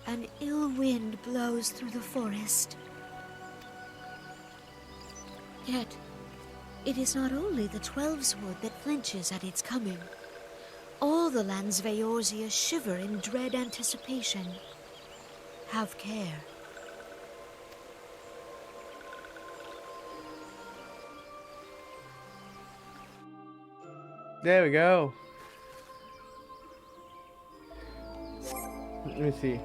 An ill wind blows through the forest. Yet, it is not only the Twelveswood that flinches at its coming. All the lands of Eorzea shiver in dread anticipation. Have care. There we go. Let me see.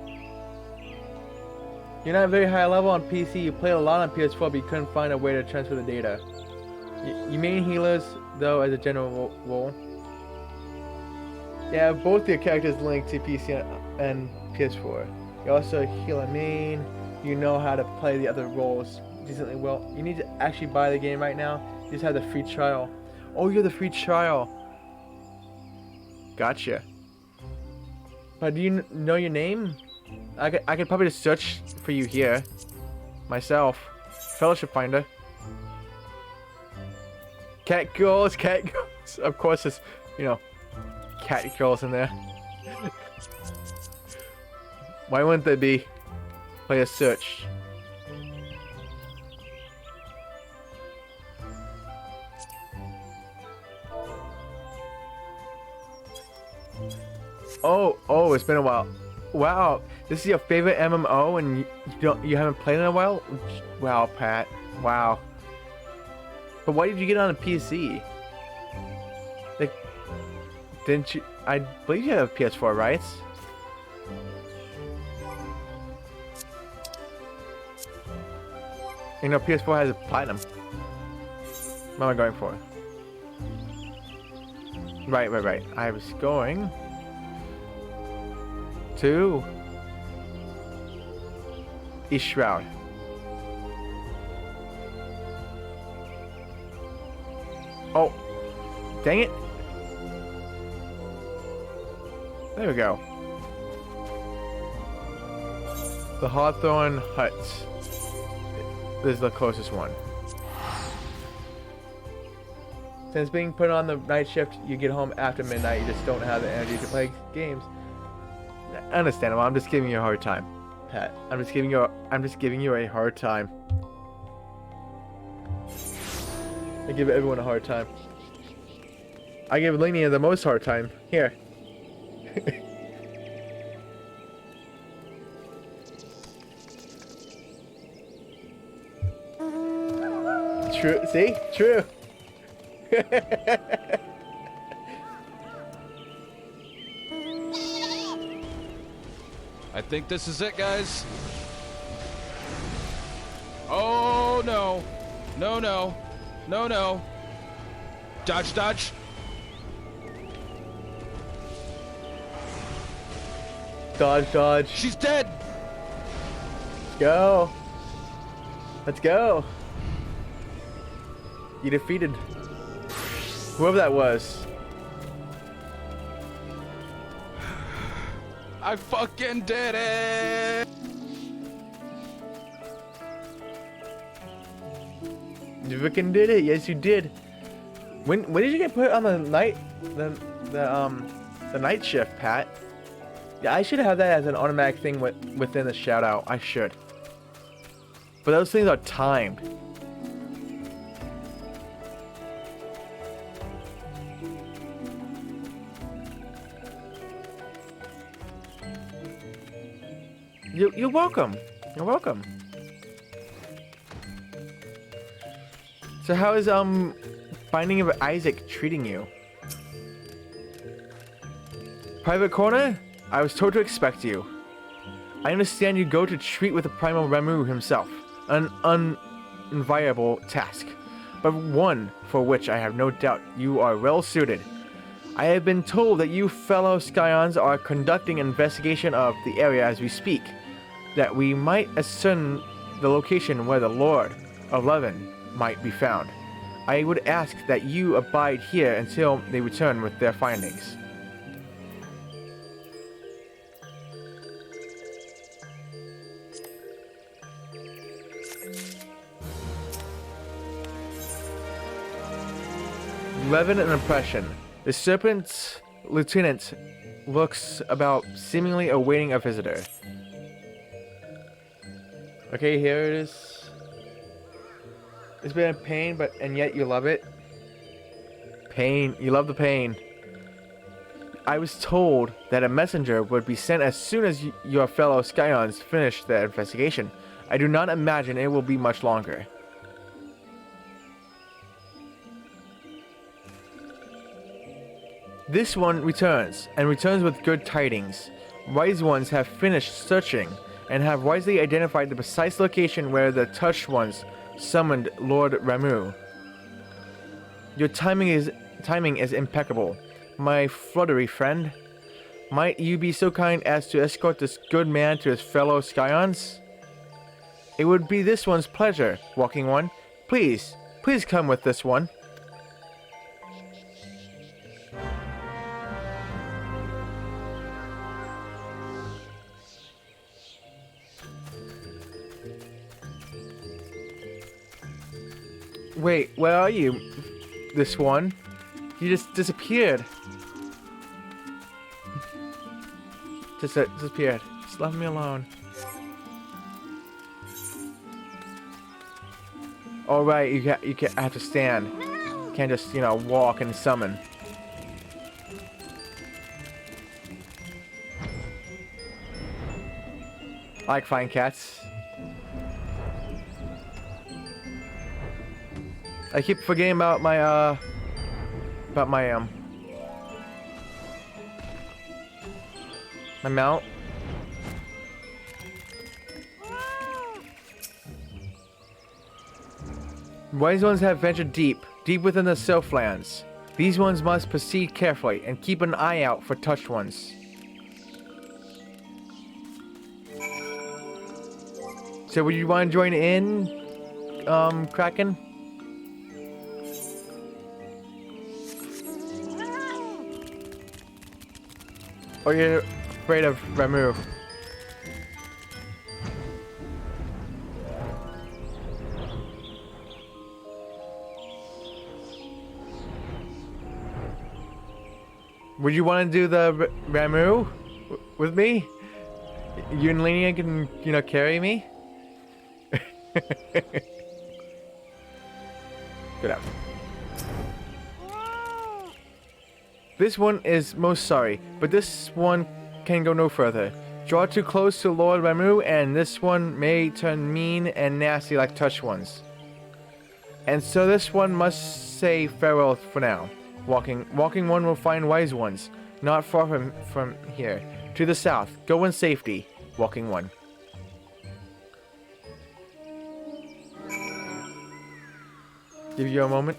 You're not very high level on PC. You played a lot on PS4, but you couldn't find a way to transfer the data. You main healers, though, as a general rule. Yeah, both your characters linked to PC and PS4. You also heal a main. You know how to play the other roles decently well. You need to actually buy the game right now. You just have the free trial. Oh, you're the free trial. Gotcha. But do you know your name? I could probably just search for you here. Myself. Fellowship Finder. Cat girls. Of course, there's, you know, cat girls in there. Why wouldn't they be? Play a search. Oh, it's been a while. Wow, this is your favorite MMO and you haven't played in a while? Wow, Pat. Wow. But why did you get on a PC? Like, didn't you? I believe you have a PS4, right? You know, PS4 has a platinum. What am I going for? Right. I was going to East Shroud. Oh, dang it. There we go. The Hawthorne Hut. This is the closest one. Since being put on the night shift, you get home after midnight, you just don't have the energy to play games. Understandable. I'm just giving you a hard time, Pat. I'm just giving you a hard time. I give everyone a hard time. I give Lenia the most hard time. Here. True. See? True. I think this is it, guys. Oh, no. No. Dodge. Dodge. She's dead. Let's go. You defeated whoever that was. I fucking did it. You fucking did it. Yes, you did. When did you get put on the night shift, Pat? Yeah, I should have that as an automatic thing within the shout out. I should. But those things are timed. You're welcome. You're welcome. So how is Binding of Isaac treating you? Private Corner? I was told to expect you. I understand you go to treat with the Primal Ramuh himself. An unenviable task, but one for which I have no doubt you are well suited. I have been told that you fellow Scions are conducting an investigation of the area as we speak, that we might ascertain the location where the Lord of Levin might be found. I would ask that you abide here until they return with their findings. Levin an impression. The Serpent's lieutenant looks about, seemingly awaiting a visitor. Okay, here it is. It's been a pain, and yet you love it. Pain. You love the pain. I was told that a messenger would be sent as soon as your fellow Scions finish their investigation. I do not imagine it will be much longer. This one returns, and returns with good tidings. Wise ones have finished searching, and have wisely identified the precise location where the Touched Ones summoned Lord Ramuh. Your timing is impeccable, my fluttery friend. Might you be so kind as to escort this good man to his fellow Scions? It would be this one's pleasure, Walking One. Please come with this one. Wait, where are you? This one? You just disappeared. Disappeared. Just leave me alone. All right, you have to stand. You can't just, you know, walk and summon. I like flying cats. I keep forgetting about my my mount. Wise ones have ventured deep within the Sylphlands. These ones must proceed carefully and keep an eye out for touched ones. So would you want to join in, Kraken? Or you're afraid of Ramuh? Would you want to do the Ramuh with me? You and Lenia can, you know, carry me? Good up. This one is most sorry, but this one can go no further. Draw too close to Lord Ramuh, and this one may turn mean and nasty like touched ones. And so this one must say farewell for now. Walking one will find wise ones, not far from here. To the south, go in safety. Walking one. Give you a moment.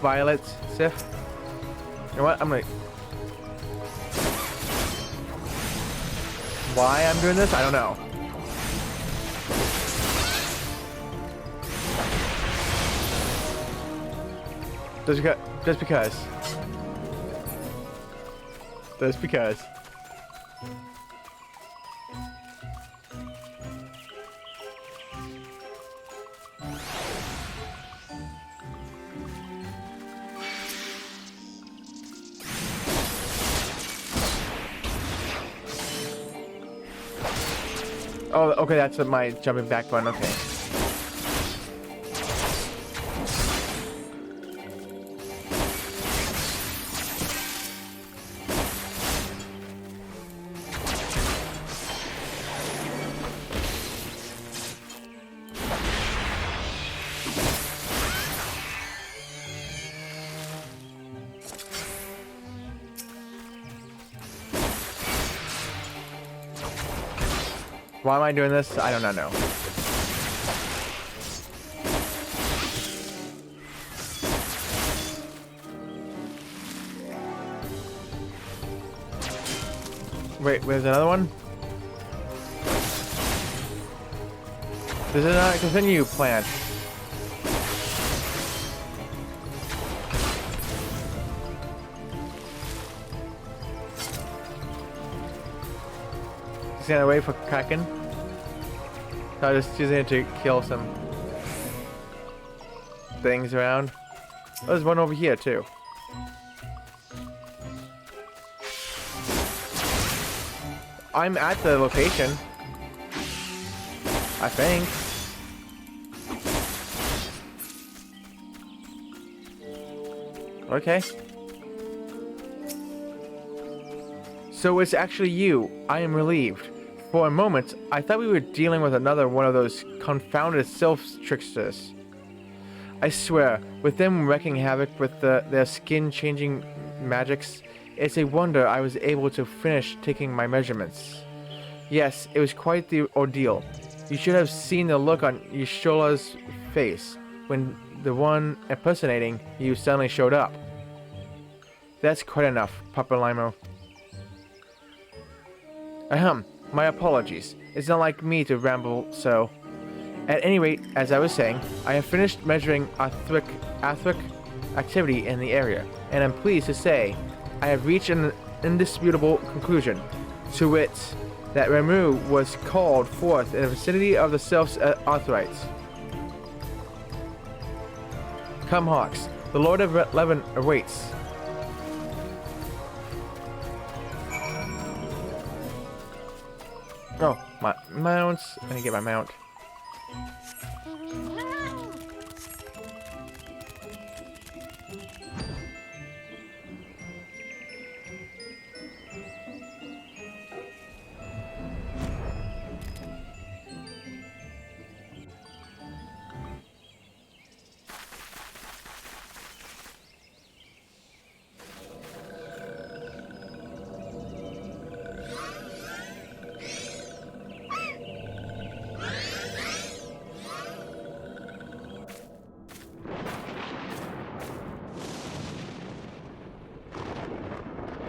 Violet, Sif. You know what? I'm gonna. Why I'm doing this? I don't know. Just because. Just because. Oh, okay, that's my jumping back button, okay. Why am I doing this? I do not know. Wait, there's another one? This is not a continue plant. Stand away for Kraken. I was just using it to kill some things around. Oh, there's one over here too. I'm at the location. I think. Okay. So it's actually you. I am relieved. For a moment, I thought we were dealing with another one of those confounded self-tricksters. I swear, with them wreaking havoc with their skin-changing magics, it's a wonder I was able to finish taking my measurements. Yes, it was quite the ordeal. You should have seen the look on Y'shtola's face when the one impersonating you suddenly showed up. That's quite enough, Papalymo. Ahem. My apologies. It's not like me to ramble so. At any rate, as I was saying, I have finished measuring Athric activity in the area, and I'm pleased to say I have reached an indisputable conclusion, to wit, that Ramuh was called forth in the vicinity of the Selph's Arthrites. Come, Hawks. The Lord of Levin awaits. Oh, my mounts. Let me get my mount.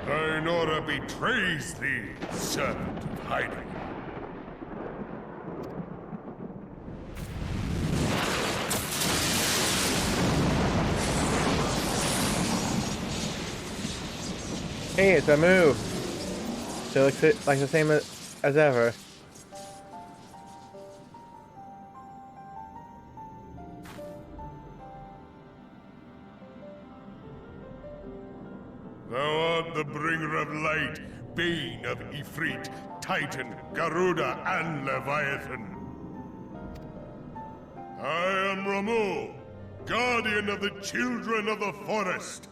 Thainora betrays thee, servant of hiding. Hey, it's a move. Still looks like the same as ever. Thou art the bringer of light, bane of Ifrit, Titan, Garuda, and Leviathan. I am Ramu, guardian of the children of the forest.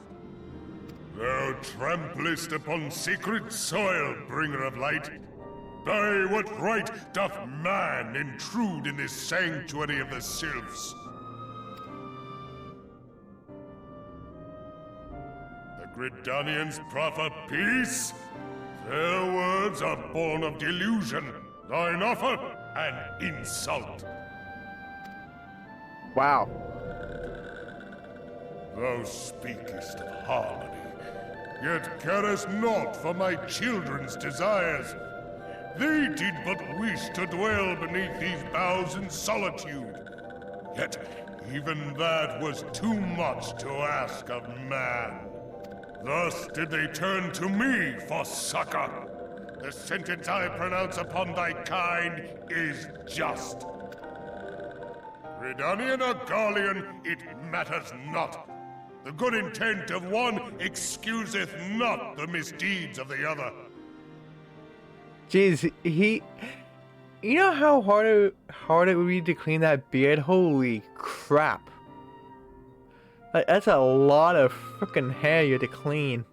Thou tramplest upon sacred soil, bringer of light. By what right doth man intrude in this sanctuary of the sylphs? Gridanians proffer peace? Their words are born of delusion, thine offer an insult. Wow. Thou speakest of harmony, yet carest naught for my children's desires. They did but wish to dwell beneath these boughs in solitude. Yet even that was too much to ask of man. Thus did they turn to me for succor. The sentence I pronounce upon thy kind is just. Redanian or Garlean, it matters not. The good intent of one excuseth not the misdeeds of the other. Jeez, you know how hard it would be to clean that beard? Holy crap. Like, that's a lot of freaking hair you have to clean.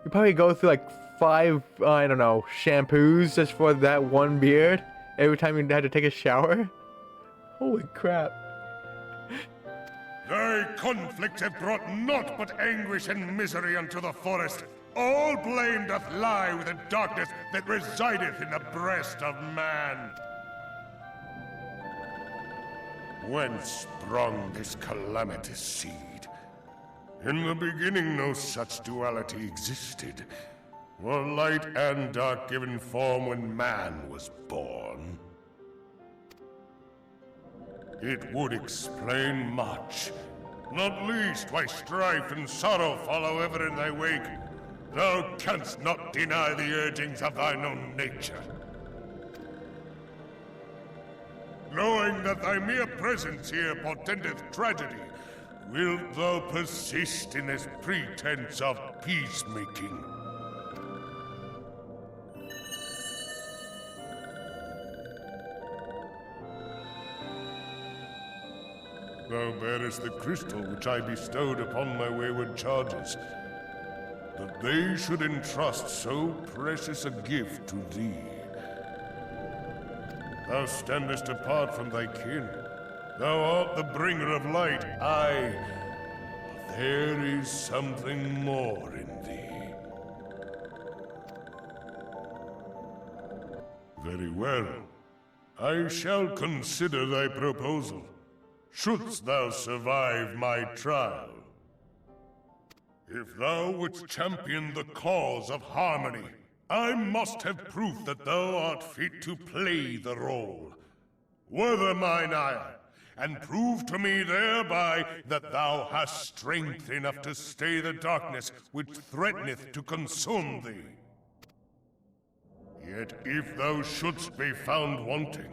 You probably go through like 5, I don't know, shampoos just for that one beard every time you had to take a shower. Holy crap. Thy conflicts have brought naught but anguish and misery unto the forest. All blame doth lie with the darkness that resideth in the breast of man. Whence sprung this calamitous seed? In the beginning no such duality existed. Were light and dark given form when man was born? It would explain much. Not least why strife and sorrow follow ever in thy wake. Thou canst not deny the urgings of thine own nature. Knowing that thy mere presence here portendeth tragedy, wilt thou persist in this pretense of peacemaking? Thou bearest the crystal which I bestowed upon my wayward charges. That they should entrust so precious a gift to thee. Thou standest apart from thy kin. Thou art the bringer of light, aye. But there is something more in thee. Very well. I shall consider thy proposal. Shouldst thou survive my trial. If thou wouldst champion the cause of harmony, I must have proof that thou art fit to play the role. Wither mine ire, and prove to me thereby that thou hast strength enough to stay the darkness which threateneth to consume thee. Yet if thou shouldst be found wanting,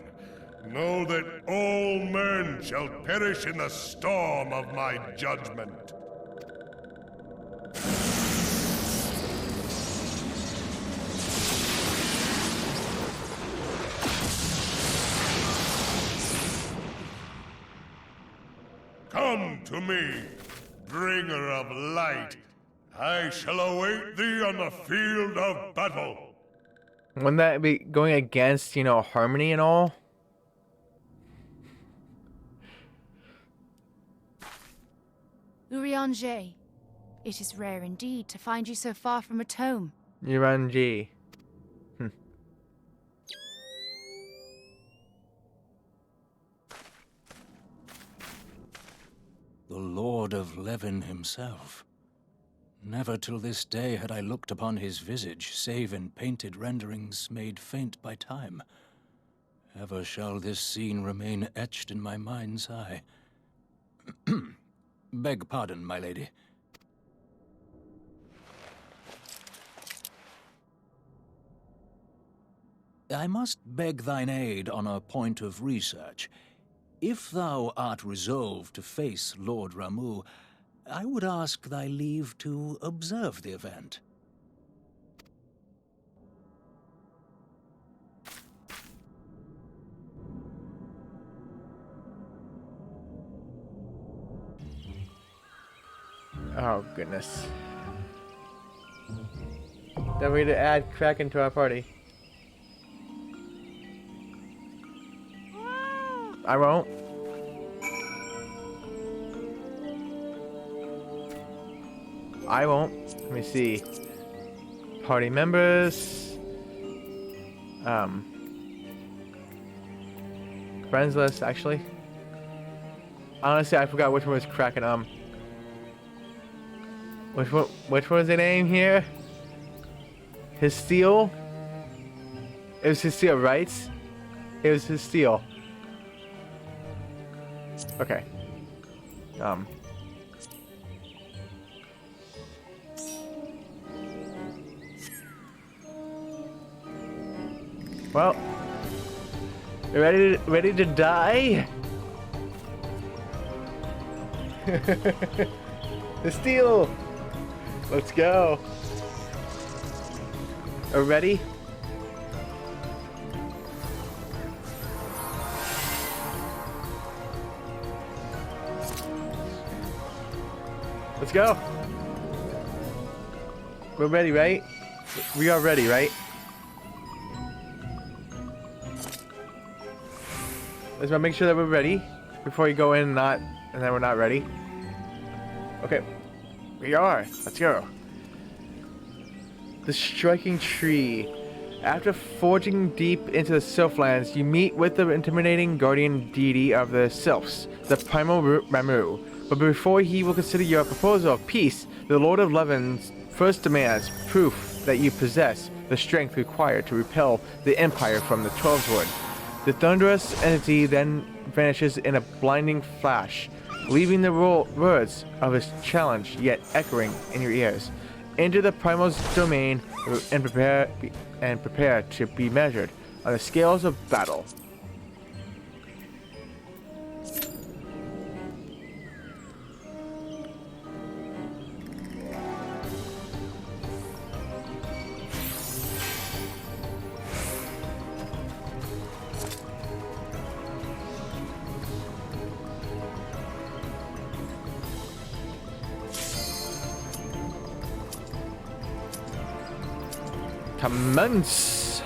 Know that all men shall perish in the storm of my judgment. Come to me, bringer of light. I shall await thee on the field of battle. Wouldn't that be going against, you know, harmony and all? Urianger, it is rare indeed to find you so far from a tome. Uranji. The Lord of Levin himself. Never till this day had I looked upon his visage, save in painted renderings made faint by time. Ever shall this scene remain etched in my mind's eye. Beg pardon, my lady. I must beg thine aid on a point of research. If thou art resolved to face Lord Ramuh, I would ask thy leave to observe the event. Oh, goodness. Then we need to add Kraken to our party. I won't. I won't. Let me see. Party members. Friends list, actually. Honestly, I forgot which one was Kraken. Which one was the name here? His steel? It was his steel, right? It was his steel. Okay. Well, you ready to die? The steel. Let's go. Are we ready? Let's go. We're ready, right? We are ready, right? Let's make sure that we're ready before you go in and then we're not ready. Okay. We are. Let's go. The Striking Tree. After forging deep into the Sylphlands, you meet with the intimidating guardian deity of the Sylphs, the Primal Ramuh. But before he will consider your proposal of peace, the Lord of Levin first demands proof that you possess the strength required to repel the Empire from the Twelveswood. The thunderous entity then vanishes in a blinding flash, leaving the words of his challenge yet echoing in your ears. Enter the Primal's domain and prepare to be measured on the scales of battle. Commence!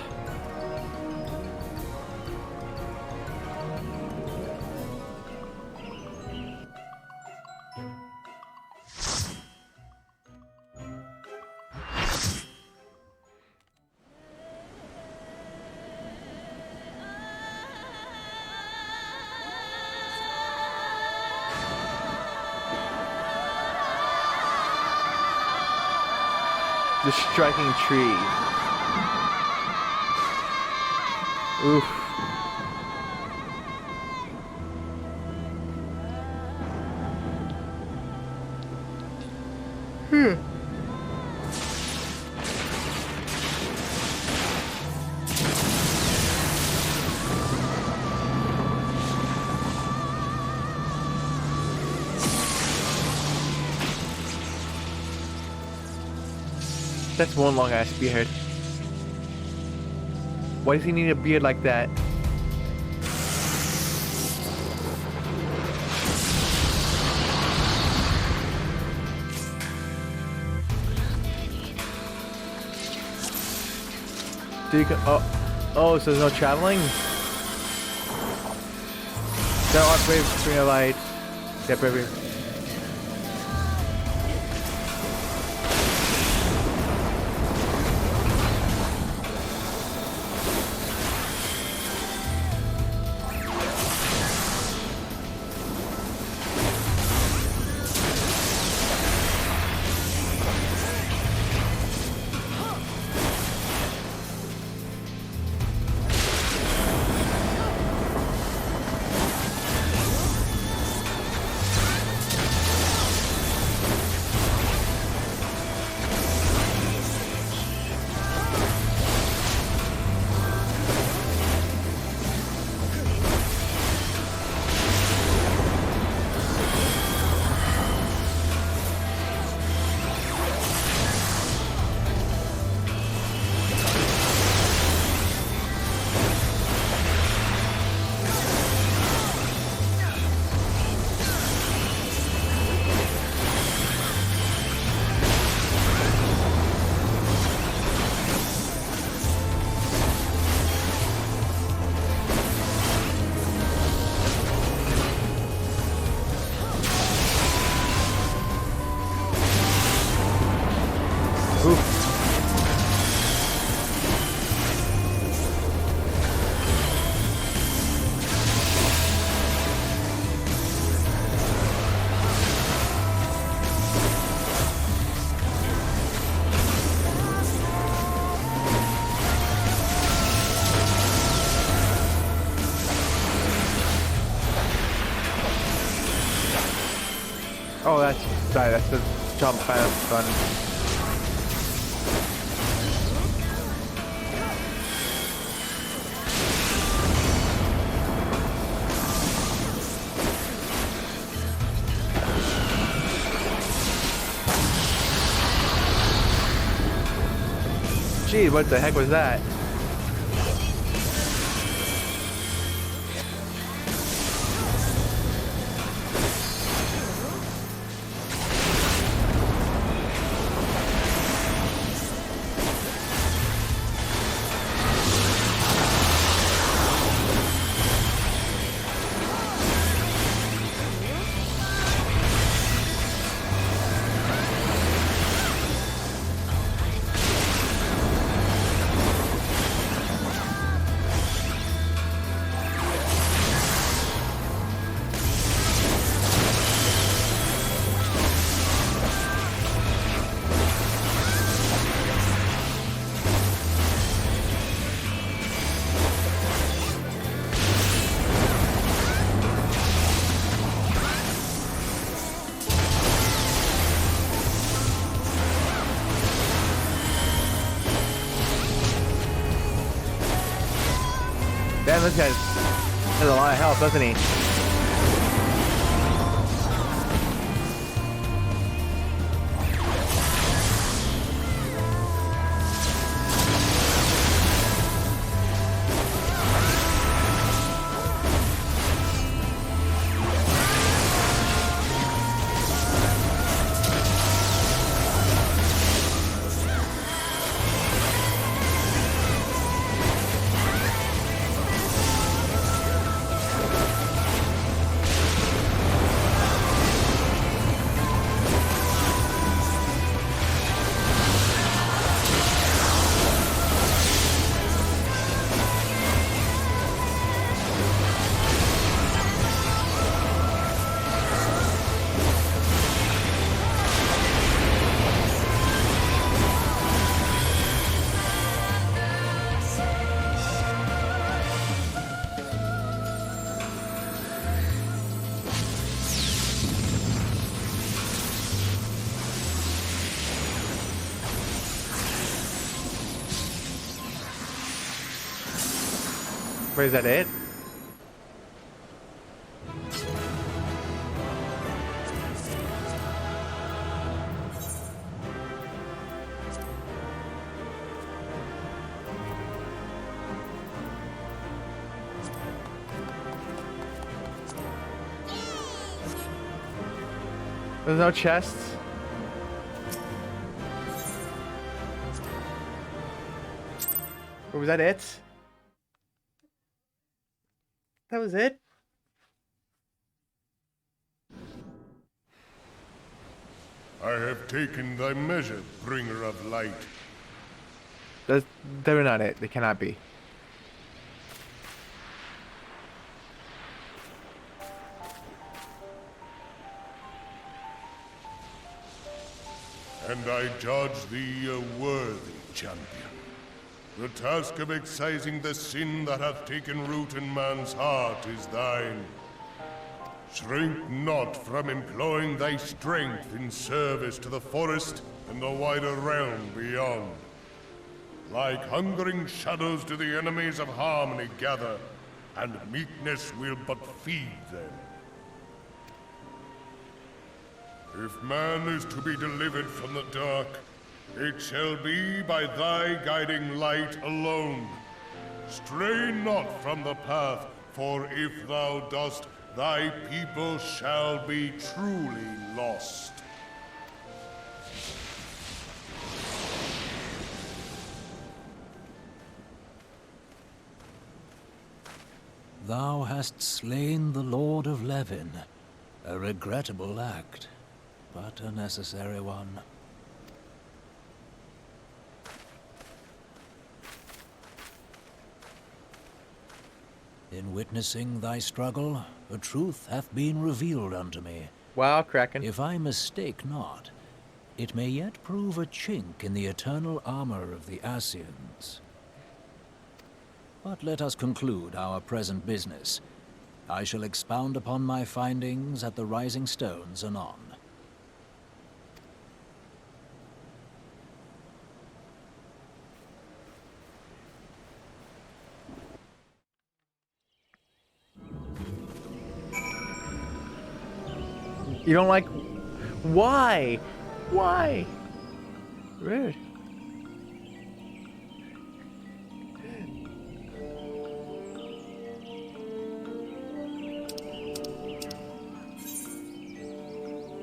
The Striking Tree. Oof. That's one long ass beard. Why does he need a beard like that? Do you oh, so there's no traveling? No upgrade between a light. Yep, baby. Oh, that's sorry. That's the jump button. Gee, what the heck was that? Damn, this guy has a lot of health, doesn't he? Wait, is that it? There's no chests. Or was that it? That was it? I have taken thy measure, bringer of light. They're not it. They cannot be. And I judge thee a worthy champion. The task of excising the sin that hath taken root in man's heart is thine. Shrink not from employing thy strength in service to the forest and the wider realm beyond. Like hungering shadows do the enemies of harmony gather, and meekness will but feed them. If man is to be delivered from the dark, it shall be by thy guiding light alone. Stray not from the path, for if thou dost, thy people shall be truly lost. Thou hast slain the Lord of Levin. A regrettable act, but a necessary one. In witnessing thy struggle, a truth hath been revealed unto me. Wow, Kraken. If I mistake not, it may yet prove a chink in the eternal armor of the Ascians. But let us conclude our present business. I shall expound upon my findings at the Rising Stones anon. You don't like... Why? Why? Rude.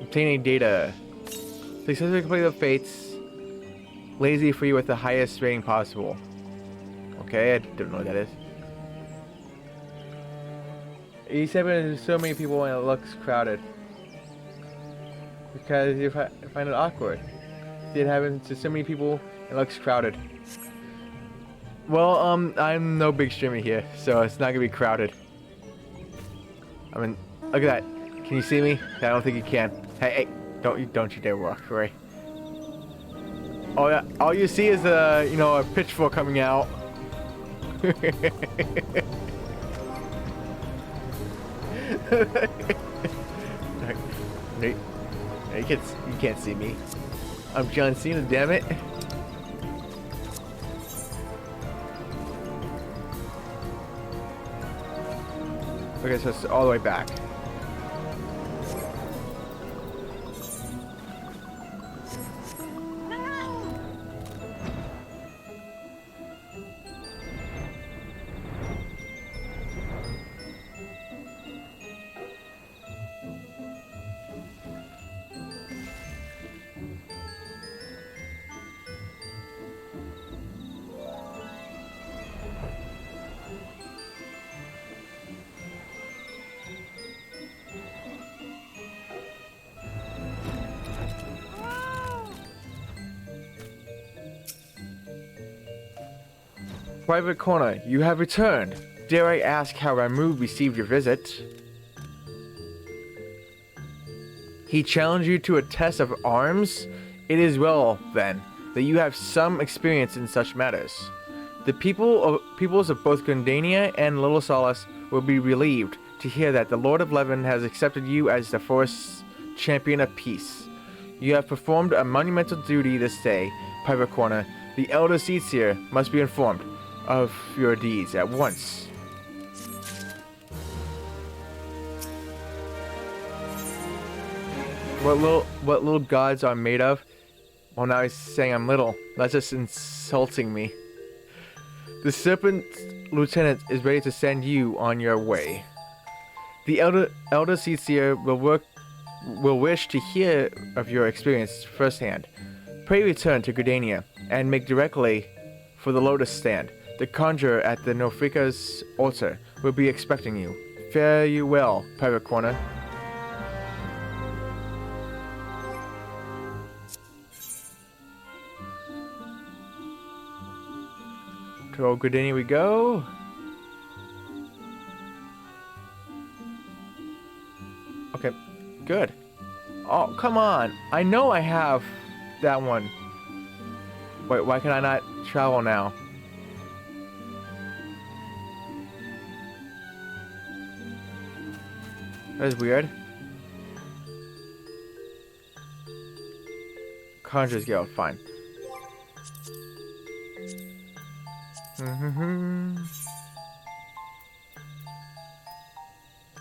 Obtaining data. Successfully complete the fates. Lazy free with the highest rating possible. Okay, I don't know what that is. 87 is so many people and it looks crowded. Because you find it awkward. It happens to so many people, it looks crowded. Well, I'm no big streamer here, so it's not gonna be crowded. I mean, look at that. Can you see me? I don't think you can. Hey, don't you dare walk away. Oh yeah, all you see is a pitchfork coming out. No, you can't see me. I'm John Cena, damn it. Okay, so it's all the way back. Private Corner, you have returned. Dare I ask how Ramuh received your visit? He challenged you to a test of arms? It is well, then, that you have some experience in such matters. The peoples of both Gundania and Little Solace will be relieved to hear that the Lord of Levin has accepted you as the forest's champion of peace. You have performed a monumental duty this day, Private Corner. The Elder Seedseer must be informed of your deeds at once. What little gods are made of? Well, now he's saying I'm little. That's just insulting me. The Serpent Lieutenant is ready to send you on your way. The Elder Seedseer will work will wish to hear of your experience firsthand, pray return to Gridania and make directly for the Lotus Stand. The conjurer at the Nofrika's altar will be expecting you. Fare you well, Pirate Corner. To old Gridania we go. Okay, good. Oh, come on. I know I have that one. Wait, why can I not travel now? That is weird. Conjurer's Guild, fine.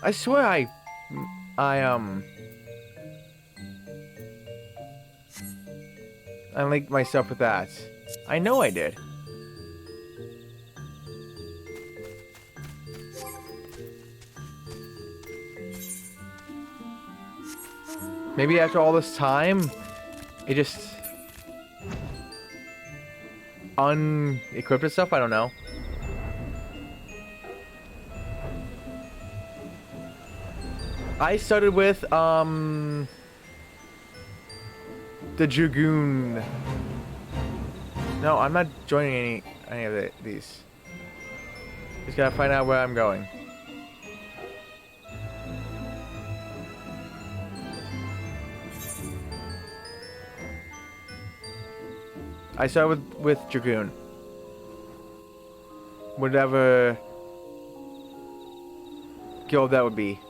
I swear I linked myself with that. I know I did. Maybe after all this time, it just unequipped itself? I don't know. I started with, the Dragoon. No, I'm not joining any of these. Just gotta find out where I'm going. I started with Dragoon. Whatever guild that would be.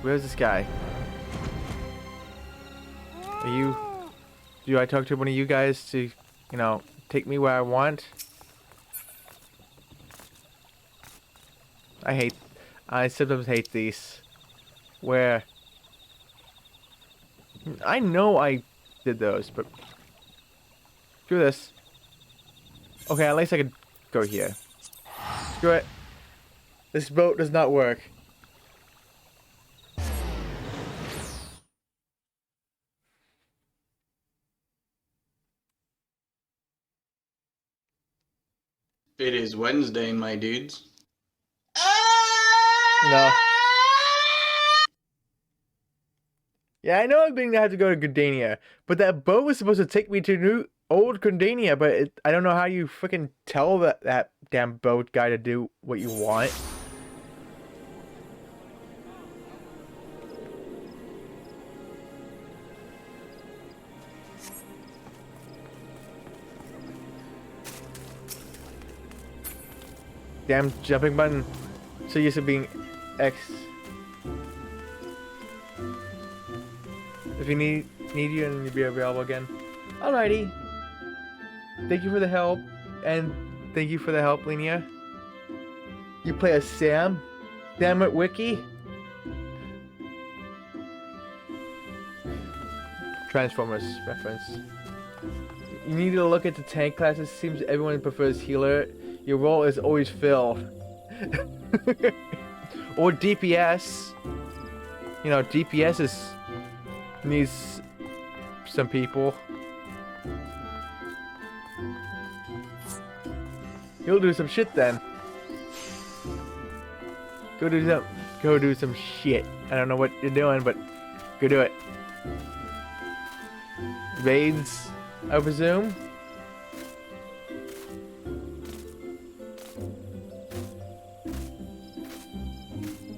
Where's this guy? Are you... Do I talk to one of you guys to, you know, take me where I want? I sometimes hate these. Where... I know I did those, but... Screw this. Okay, at least I could go here. Screw it. This boat does not work. It is Wednesday, my dudes. No. Yeah, I know I'm going to have to go to Gridania, but that boat was supposed to take me to new old Gridania, but I don't know how you freaking tell that damn boat guy to do what you want. Damn jumping button. So used to being X. If you need you and you'll be available again. Alrighty. Thank you for the help. And thank you for the help, Linnea. You play as Sam? Damn it, Wiki. Transformers reference. You need to look at the tank classes. Seems everyone prefers healer. Your role is always filled. Or DPS. You know, DPS needs some people. You'll do some shit then. Go do some shit. I don't know what you're doing, but go do it. Raids, I presume.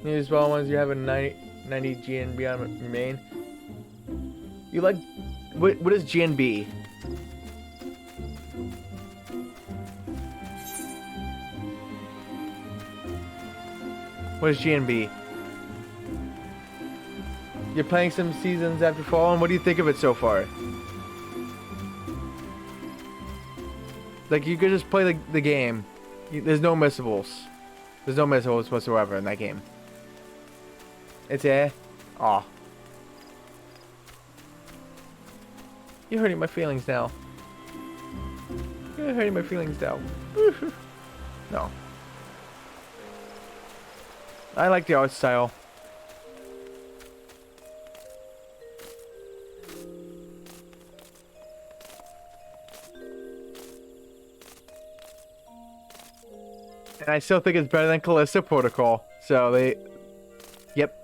New small ones, you have a 90 GNB on your main. You like... What is GNB? What is GNB? You're playing some seasons after Fallen. What do you think of it so far? Like, you could just play the game. There's no missables. There's no missables whatsoever in that game. It's air. Aw. You're hurting my feelings now. You're hurting my feelings now. No. I like the art style. And I still think it's better than Callisto Protocol. So they... Yep.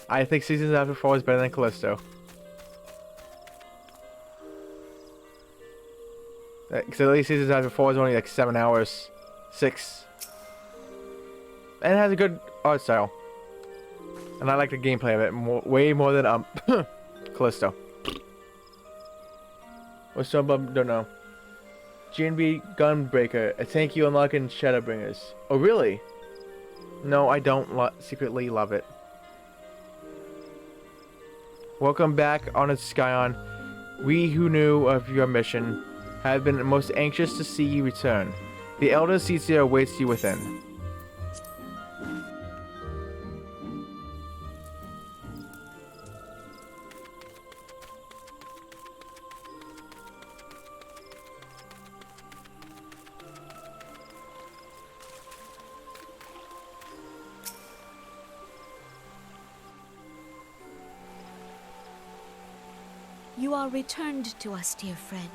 I think Seasons After Fall is better than Callisto. Because at least Seasons After Fall is only like 7 hours. 6. And it has a good art style. And I like the gameplay of it way more than Callisto. What's so above? Don't know. GNB Gunbreaker. A thank you unlocking Shadowbringers. Oh really? No, I don't secretly love it. Welcome back, Honored Skyon. We who knew of your mission have been most anxious to see you return. The Elder Caesar awaits you within. You are returned to us, dear friend,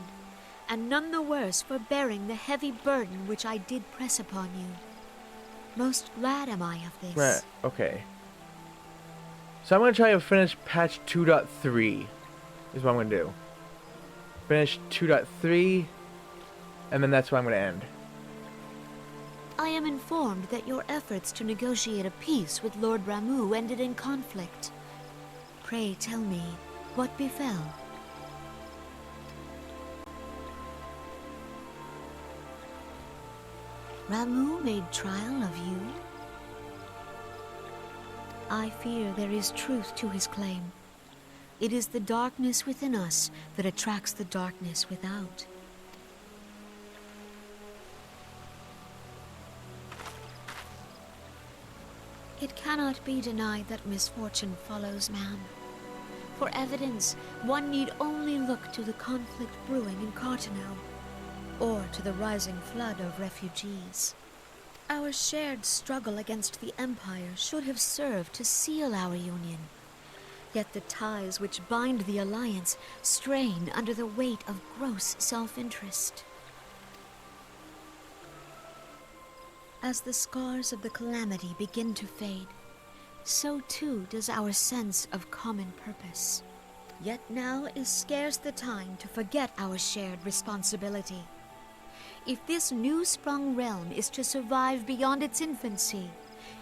and none the worse for bearing the heavy burden which I did press upon you. Most glad am I of this. Right, okay. So I'm going to try to finish patch 2.3 is what I'm going to do. Finish 2.3, and then that's where I'm going to end. I am informed that your efforts to negotiate a peace with Lord Ramuh ended in conflict. Pray tell me, what befell? Ramuh made trial of you? I fear there is truth to his claim. It is the darkness within us that attracts the darkness without. It cannot be denied that misfortune follows man. For evidence, one need only look to the conflict brewing in Carteneau, or to the rising flood of refugees. Our shared struggle against the Empire should have served to seal our union. Yet the ties which bind the Alliance strain under the weight of gross self-interest. As the scars of the calamity begin to fade, so too does our sense of common purpose. Yet now is scarce the time to forget our shared responsibility. If this new-sprung realm is to survive beyond its infancy,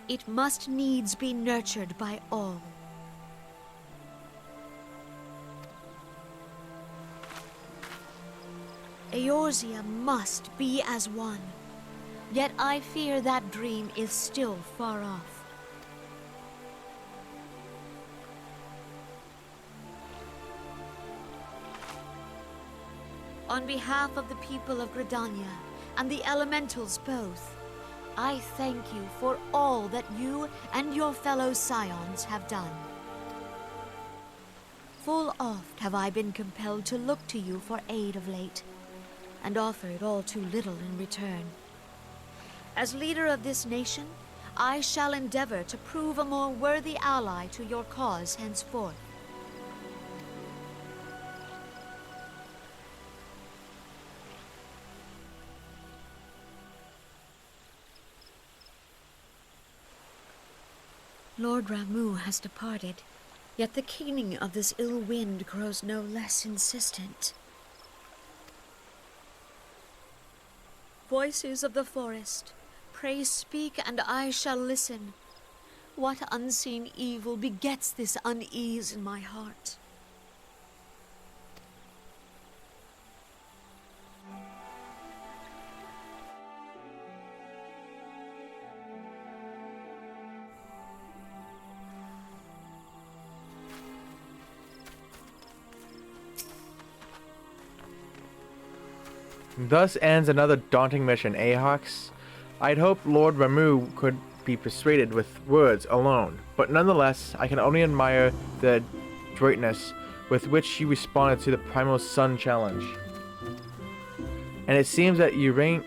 it must needs be nurtured by all. Eorzea must be as one, yet I fear that dream is still far off. On behalf of the people of Gridania and the Elementals both, I thank you for all that you and your fellow Scions have done. Full oft have I been compelled to look to you for aid of late, and offered all too little in return. As leader of this nation, I shall endeavor to prove a more worthy ally to your cause henceforth. Lord Ramuh has departed, yet the keening of this ill wind grows no less insistent. Voices of the forest, pray speak and I shall listen. What unseen evil begets this unease in my heart? Thus ends another daunting mission, Ahox. I'd hoped Lord Ramuh could be persuaded with words alone, but nonetheless, I can only admire the adroitness with which she responded to the Primal Sun challenge. And it seems that Urianger,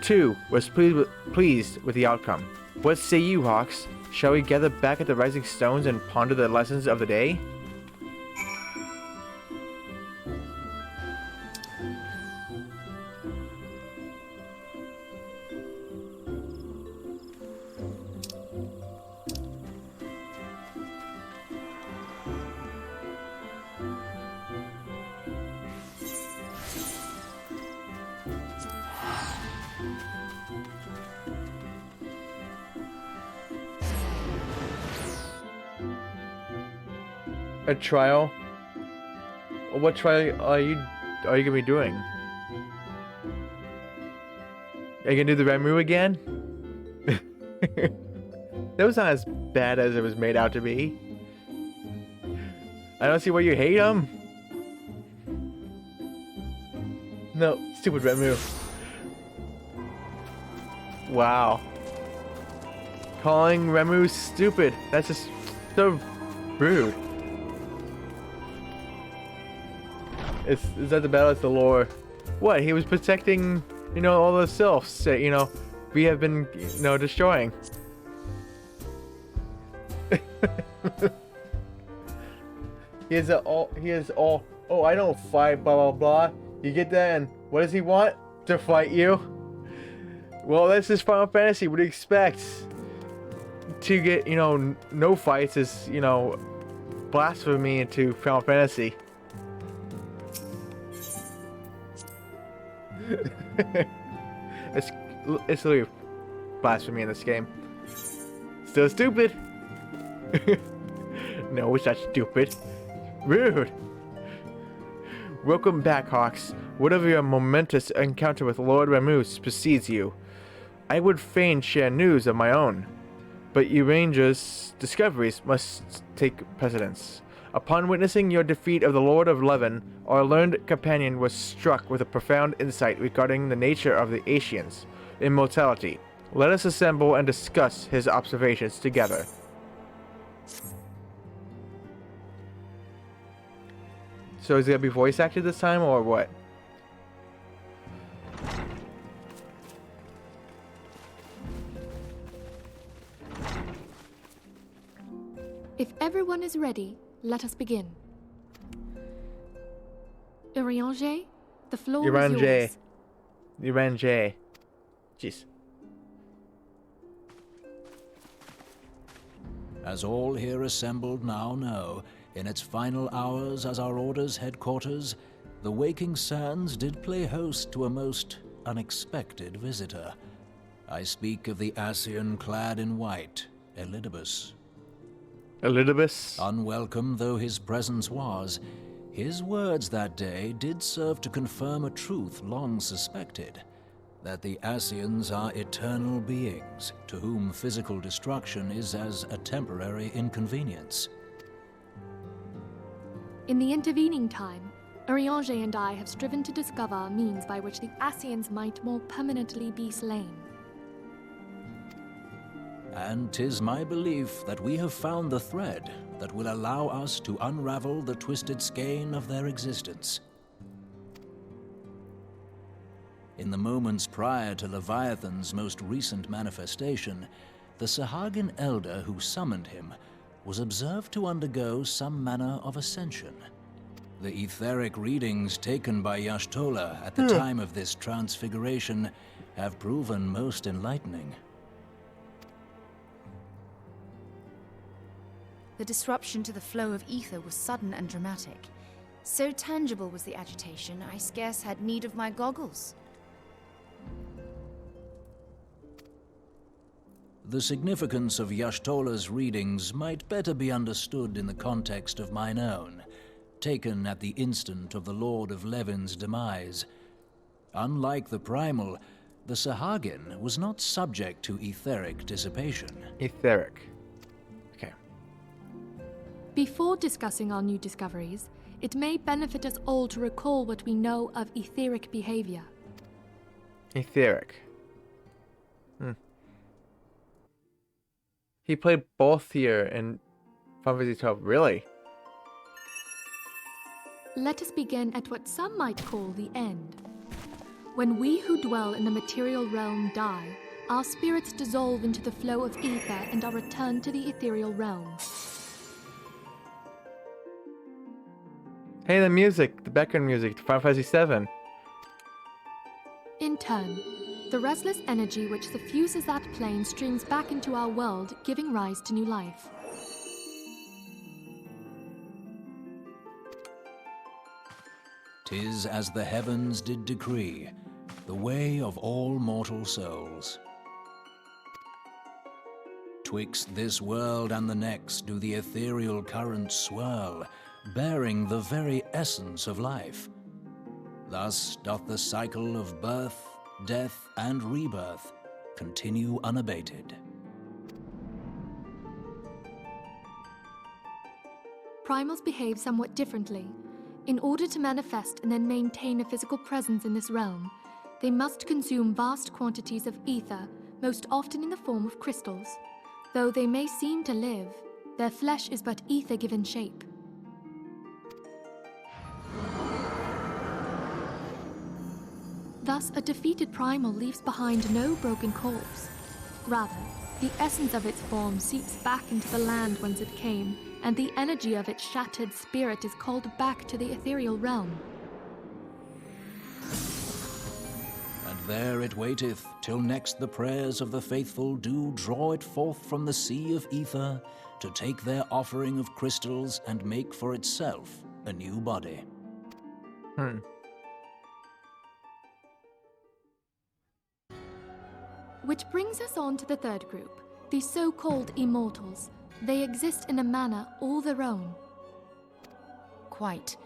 too, was pleased with the outcome. What say you, Hawks? Shall we gather back at the Rising Stones and ponder the lessons of the day? A trial? What trial are you gonna be doing? Are you gonna do the Ramu again? That was not as bad as it was made out to be. I don't see why you hate him. No, stupid Ramu. Wow. Calling Ramu stupid. That's just so rude. Is that the battle? It's the lore. What? He was protecting, all the sylphs that, we have been, destroying. He is all, oh, I don't fight, blah, blah, blah. You get that, and what does he want? To fight you? Well, that's just Final Fantasy. What do you expect? To get, no fights is, blasphemy into Final Fantasy. It's literally blasphemy in this game. Still stupid. No, it's not stupid. Rude. Welcome back, Hawks. Whatever your momentous encounter with Lord Ramu precedes you, I would fain share news of my own, but Urianger's discoveries must take precedence. Upon witnessing your defeat of the Lord of Levin, our learned companion was struck with a profound insight regarding the nature of the Ascians' immortality. Let us assemble and discuss his observations together. So is it going to be voice acted this time, or what? If everyone is ready, let us begin. Urianger, the floor is yours. Urianger. Jeez. As all here assembled now know, in its final hours as our Order's headquarters, the Waking Sands did play host to a most unexpected visitor. I speak of the Ascian clad in white, Elidibus. Elidibus? Unwelcome though his presence was, his words that day did serve to confirm a truth long suspected, that the Ascians are eternal beings, to whom physical destruction is as a temporary inconvenience. In the intervening time, Urianger and I have striven to discover a means by which the Ascians might more permanently be slain. And 'tis my belief that we have found the thread that will allow us to unravel the twisted skein of their existence. In the moments prior to Leviathan's most recent manifestation, the Sahagin elder who summoned him was observed to undergo some manner of ascension. The etheric readings taken by Y'shtola at the time of this transfiguration have proven most enlightening. The disruption to the flow of ether was sudden and dramatic. So tangible was the agitation, I scarce had need of my goggles. The significance of Y'shtola's readings might better be understood in the context of mine own, taken at the instant of the Lord of Levin's demise. Unlike the Primal, the Sahagin was not subject to etheric dissipation. Etheric. Before discussing our new discoveries, it may benefit us all to recall what we know of etheric behavior. Etheric. He played both here in Final Fantasy 12. Really? Let us begin at what some might call the end. When we who dwell in the material realm die, our spirits dissolve into the flow of ether and are returned to the ethereal realm. Hey, the music, the background music, Final Fantasy 7. In turn, the restless energy which suffuses that plane streams back into our world, giving rise to new life. "'Tis as the heavens did decree, the way of all mortal souls. Twixt this world and the next do the ethereal currents swirl, bearing the very essence of life. Thus doth the cycle of birth, death, and rebirth continue unabated." Primals behave somewhat differently. In order to manifest and then maintain a physical presence in this realm, they must consume vast quantities of ether, most often in the form of crystals. Though they may seem to live, their flesh is but ether given shape. Thus, a defeated primal leaves behind no broken corpse. Rather, the essence of its form seeps back into the land whence it came, and the energy of its shattered spirit is called back to the ethereal realm. And there it waiteth, till next the prayers of the faithful do draw it forth from the sea of ether, to take their offering of crystals and make for itself a new body. Which brings us on to the third group, the so-called immortals. They exist in a manner all their own. Quite.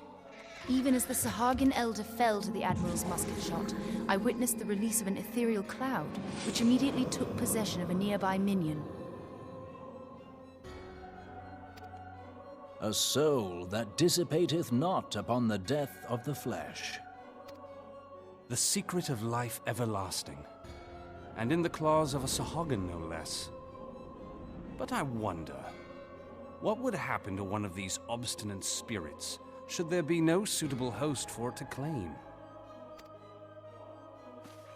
Even as the Sahagin Elder fell to the Admiral's musket shot, I witnessed the release of an ethereal cloud, which immediately took possession of a nearby minion. A soul that dissipateth not upon the death of the flesh. The secret of life everlasting, and in the claws of a Sahagin no less. But I wonder, what would happen to one of these obstinate spirits should there be no suitable host for it to claim?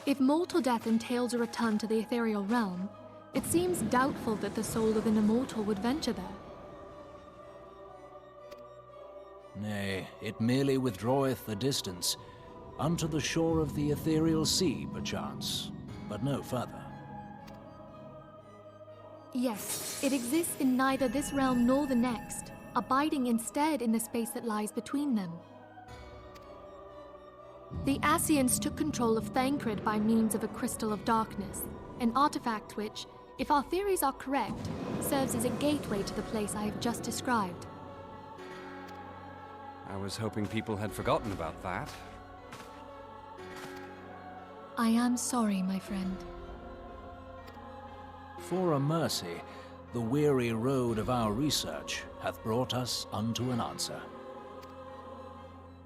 If mortal death entails a return to the ethereal realm, it seems doubtful that the soul of an immortal would venture there. Nay, it merely withdraweth a distance, unto the shore of the ethereal sea, perchance, but no further. Yes, it exists in neither this realm nor the next, abiding instead in the space that lies between them. The Ascians took control of Thancred by means of a Crystal of Darkness, an artifact which, if our theories are correct, serves as a gateway to the place I have just described. I was hoping people had forgotten about that. I am sorry, my friend. For a mercy, the weary road of our research hath brought us unto an answer.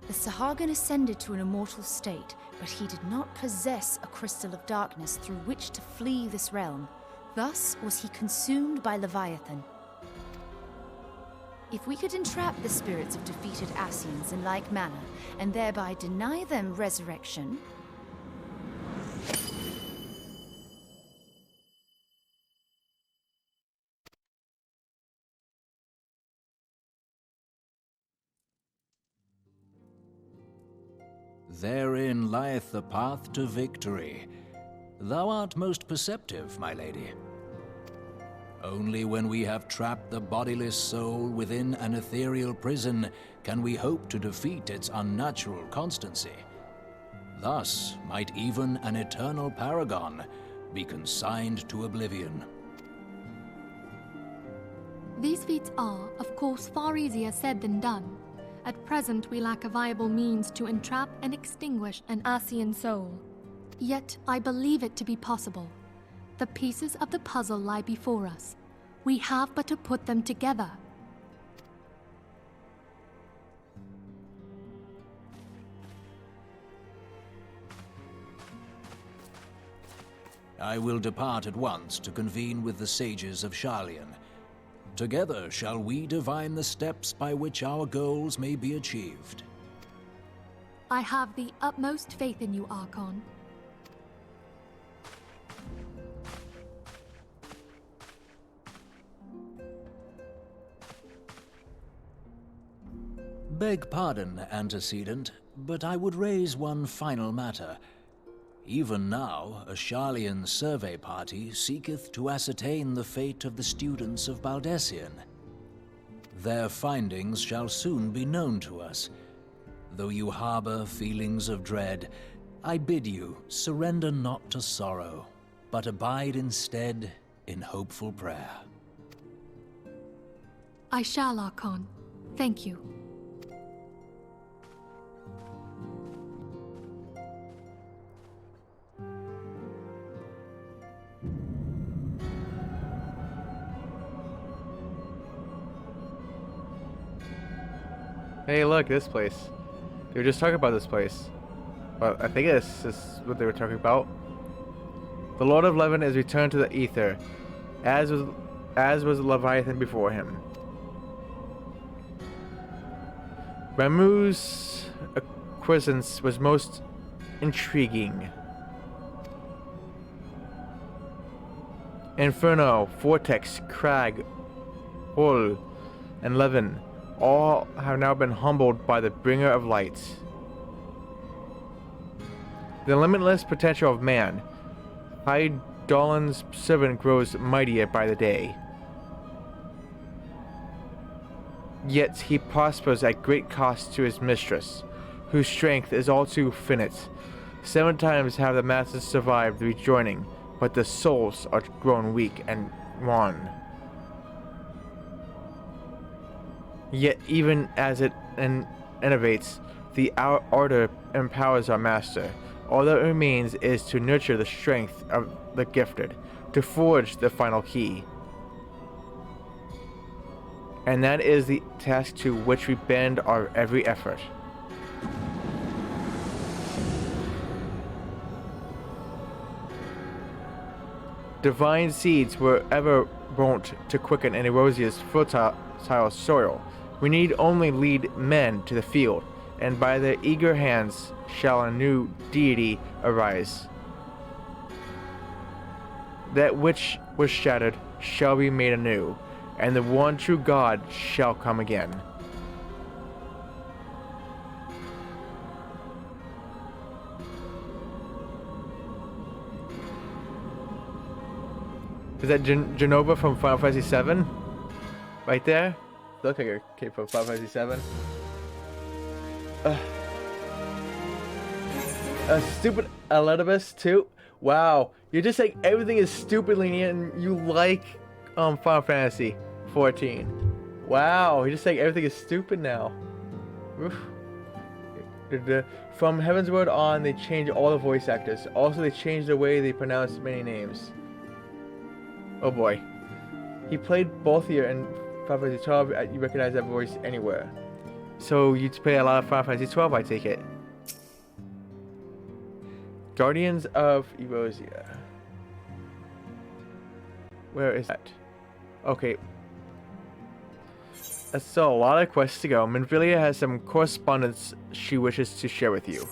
The Sahagin ascended to an immortal state, but he did not possess a Crystal of Darkness through which to flee this realm. Thus was he consumed by Leviathan. If we could entrap the spirits of defeated Ascians in like manner, and thereby deny them resurrection... Therein lieth the path to victory. Thou art most perceptive, my lady. Only when we have trapped the bodiless soul within an ethereal prison can we hope to defeat its unnatural constancy. Thus might even an eternal paragon be consigned to oblivion. These feats are, of course, far easier said than done. At present, we lack a viable means to entrap and extinguish an Ascian soul. Yet, I believe it to be possible. The pieces of the puzzle lie before us. We have but to put them together. I will depart at once to convene with the sages of Sharlayan. Together shall we divine the steps by which our goals may be achieved. I have the utmost faith in you, Archon. Beg pardon, antecedent, but I would raise one final matter. Even now, a Sharlayan survey party seeketh to ascertain the fate of the students of Baldesion. Their findings shall soon be known to us. Though you harbor feelings of dread, I bid you surrender not to sorrow, but abide instead in hopeful prayer. I shall, Archon. Thank you. Hey, look, this place. They were just talking about this place. But I think this is what they were talking about. The Lord of Levin is returned to the Ether, as was Leviathan before him. Ramuh's acquiescence was most intriguing. Inferno, Vortex, Crag, Hull, and Levin all have now been humbled by the bringer of light. The limitless potential of man, Hydaelyn's servant, grows mightier by the day. Yet he prospers at great cost to his mistress, whose strength is all too finite. 7 times have the masters survived the rejoining, but the souls are grown weak and wan. Yet even as it innovates, the ardor empowers our master. All that remains is to nurture the strength of the gifted, to forge the final key. And that is the task to which we bend our every effort. Divine seeds were ever wont to quicken in Erosia's fertile soil. We need only lead men to the field, and by their eager hands shall a new deity arise. That which was shattered shall be made anew, and the one true God shall come again. Is that Jenova from Final Fantasy VII? Right there? Look like a kid from Final Fantasy VII. A stupid Elidibus too? Wow, you're just saying everything is stupid lenient and you like Final Fantasy 14. Wow, you're just saying everything is stupid now. Oof. From Heavensward on, they changed all the voice actors. Also, they changed the way they pronounce many names. Oh boy. He played both here in Final Fantasy 12. You recognize that voice anywhere. So you play a lot of Final Fantasy 12, I take it. Guardians of Erosia. Where is that? Okay. That's still a lot of quests to go. Minfilia has some correspondence she wishes to share with you.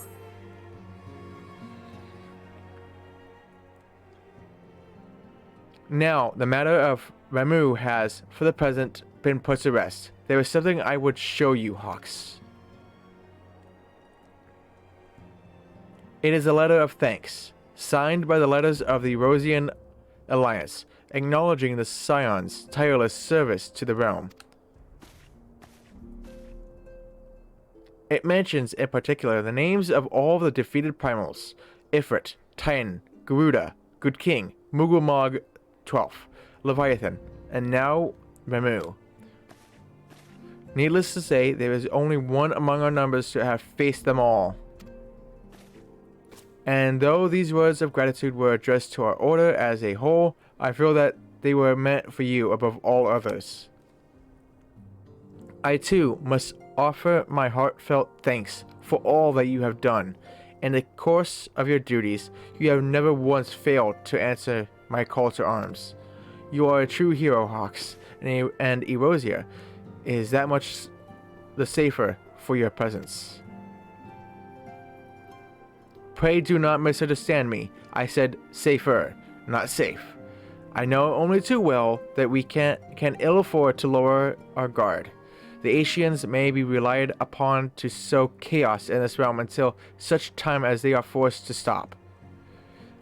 Now, the matter of Ramuh has, for the present, been put to rest. There is something I would show you, Hawks. It is a letter of thanks, signed by the letters of the Erosian Alliance, acknowledging the Scion's tireless service to the realm. It mentions, in particular, the names of all the defeated primals: Ifrit, Titan, Garuda, Good King, Mugglemog 12th, Leviathan, and now Ramuh. Needless to say, there is only one among our numbers to have faced them all. And though these words of gratitude were addressed to our order as a whole, I feel that they were meant for you above all others. I too must offer my heartfelt thanks for all that you have done. In the course of your duties, you have never once failed to answer my call to arms. You are a true hero, Hawks, and Erosia is that much the safer for your presence. Pray do not misunderstand me. I said safer, not safe. I know only too well that we can ill afford to lower our guard. The Ascians may be relied upon to sow chaos in this realm until such time as they are forced to stop.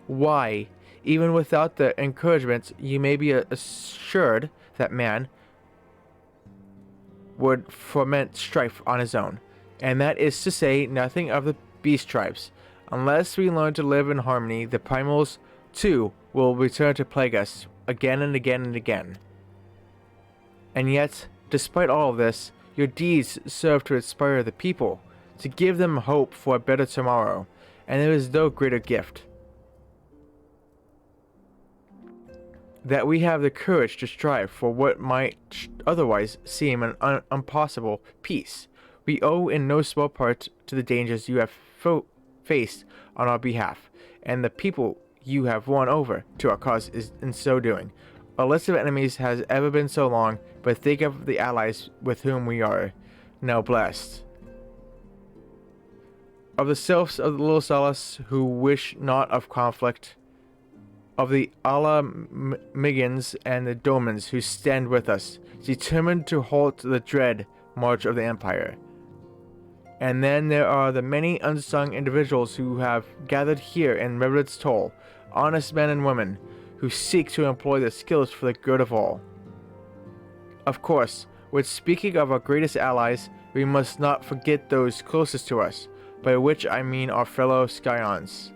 Why, even without the encouragement, you may be assured that man would foment strife on his own, and that is to say nothing of the beast tribes. Unless we learn to live in harmony, the primals, too, will return to plague us again and again and again. And yet, despite all of this, your deeds serve to inspire the people, to give them hope for a better tomorrow, and there is no greater gift. That we have the courage to strive for what might otherwise seem an impossible peace, we owe in no small part to the dangers you have faced on our behalf, and the people you have won over to our cause is in so doing. Our list of enemies has ever been so long, but think of the allies with whom we are now blessed. Of the sylphs of the little Solace who wish not of conflict, of the Ala Migans and the Domans who stand with us, determined to halt the dread march of the Empire. And then there are the many unsung individuals who have gathered here in Revelit's Toll, honest men and women, who seek to employ their skills for the good of all. Of course, when speaking of our greatest allies, we must not forget those closest to us, by which I mean our fellow Scions.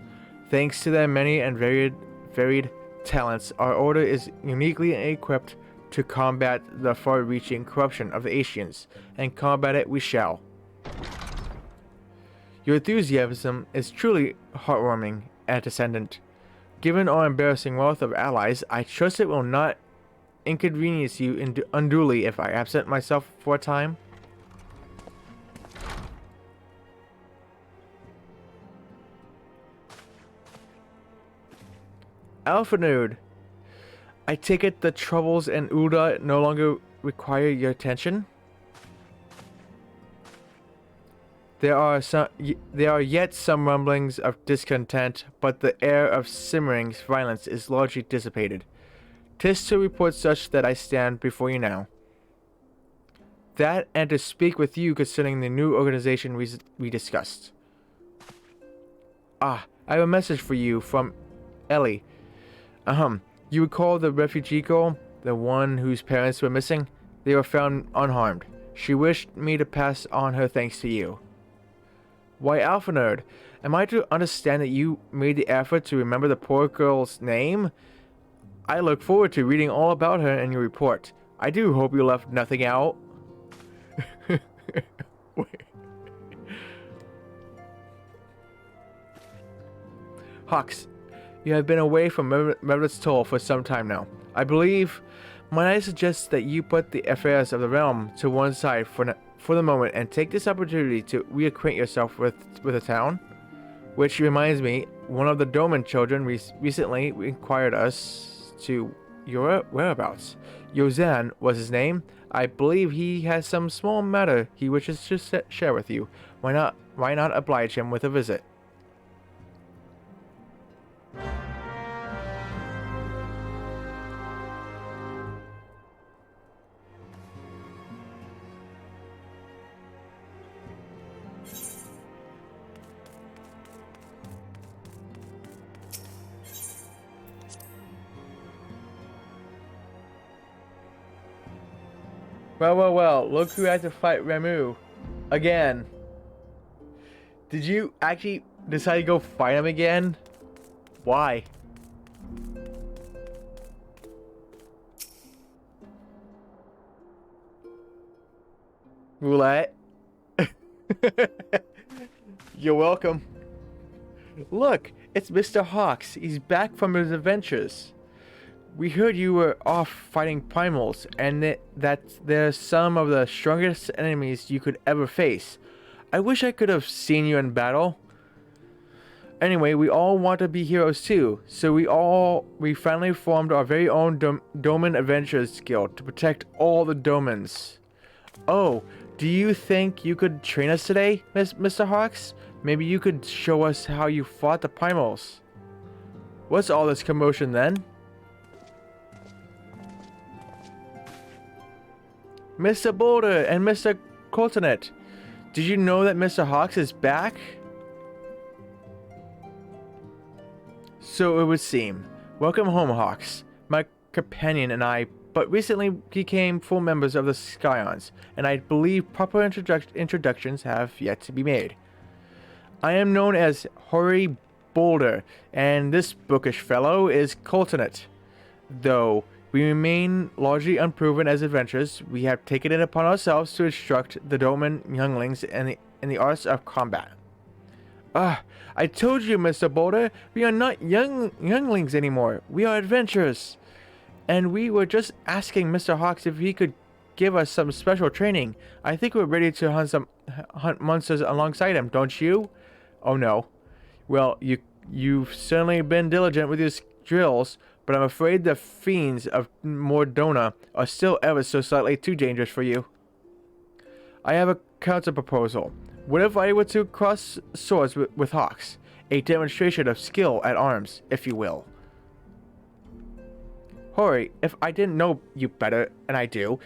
Thanks to their many and varied talents, our order is uniquely equipped to combat the far-reaching corruption of the Ascians, and combat it we shall. Your enthusiasm is truly heartwarming, Antecedent. Given our embarrassing wealth of allies, I trust it will not inconvenience you unduly if I absent myself for a time. Alphinaud, I take it the troubles in Ul'dah no longer require your attention? There are yet some rumblings of discontent, but the air of simmering violence is largely dissipated. 'Tis to report such that I stand before you now. That, and to speak with you concerning the new organization we discussed. Ah, I have a message for you from Ellie. You recall the refugee girl, the one whose parents were missing? They were found unharmed. She wished me to pass on her thanks to you. Why, Alphinaud, am I to understand that you made the effort to remember the poor girl's name? I look forward to reading all about her in your report. I do hope you left nothing out. Hawks, you have been away from Revelit's Toll for some time now. I believe, might I suggest that you put the affairs of the realm to one side for the moment and take this opportunity to reacquaint yourself with the town? Which reminds me, one of the Doman children recently inquired us to your whereabouts. Yozan was his name. I believe he has some small matter he wishes to share with you. Why not oblige him with a visit? Well, look who had to fight Ramuh. Again. Did you actually decide to go fight him again? Why? Roulette? You're welcome. Look, it's Mr. Hawks. He's back from his adventures. We heard you were off fighting primals, and that they're some of the strongest enemies you could ever face. I wish I could have seen you in battle. Anyway, we all want to be heroes too, so we finally formed our very own Doman Adventurers Guild to protect all the Domans. Oh, do you think you could train us today, Mr. Hawks? Maybe you could show us how you fought the Primals. What's all this commotion then? Mr. Boulder and Mr. Coltonet, did you know that Mr. Hawks is back? So it would seem. Welcome home, Hawks. My companion and I but recently became full members of the Scions, and I believe proper introductions have yet to be made. I am known as Hoary Boulder, and this bookish fellow is Coltonet. Though we remain largely unproven as adventurers, we have taken it upon ourselves to instruct the Doman younglings in the arts of combat. I told you, Mr. Boulder, we are not younglings anymore. We are adventurers. And we were just asking Mr. Hawks if he could give us some special training. I think we're ready to hunt monsters alongside him, don't you? Oh no. Well, you've certainly been diligent with your drills, but I'm afraid the fiends of Mordona are still ever so slightly too dangerous for you. I have a counter proposal. What if I were to cross swords with Hawks? A demonstration of skill at arms, if you will. Hoary, if I didn't know you better, and I do,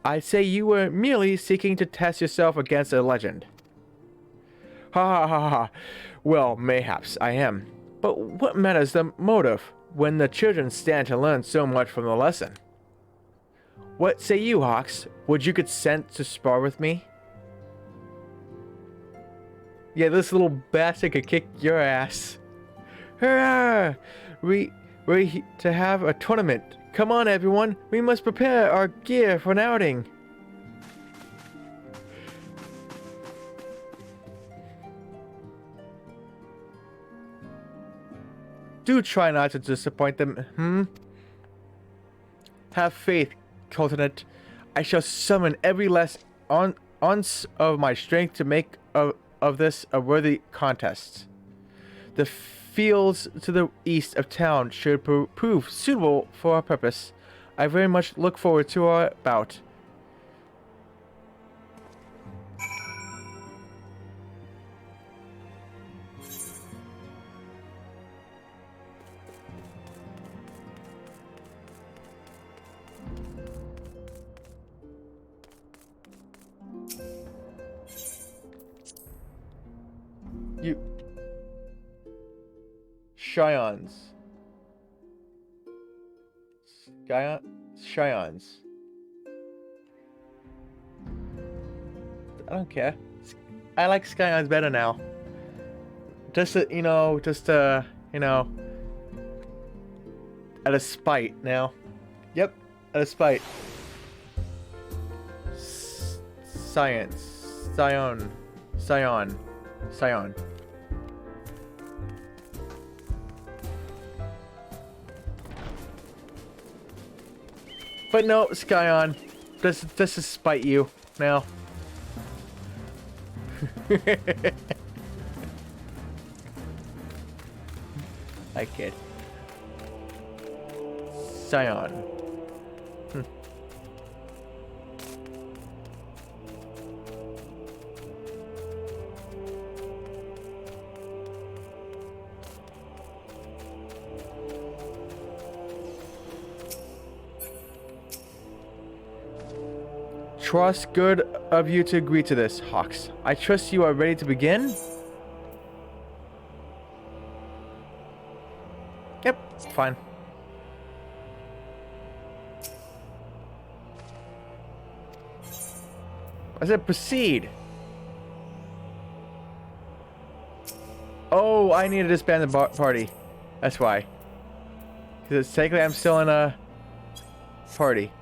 I'd say you were merely seeking to test yourself against a legend. Ha ha ha ha. Well, mayhaps I am. But what matters the motive, when the children stand to learn so much from the lesson? What say you, Hawks? Would you consent to spar with me? Yeah, this little bastard could kick your ass. Hurrah! We're to have a tournament. Come on, everyone. We must prepare our gear for an outing. Do try not to disappoint them, Have faith, Coltonet. I shall summon every last ounce of my strength to make of this a worthy contest. The fields to the east of town should prove suitable for our purpose. I very much look forward to our bout. Scions. I don't care. I like Scions better now. Just out of spite now. Yep, out of spite. Scion. But no, Skyon, this is spite you now. I kid. Scion. Trust good of you to agree to this, Hawks. I trust you are ready to begin? Yep, fine. I said proceed. Oh, I need to disband the party. That's why. Because technically I'm still in a party.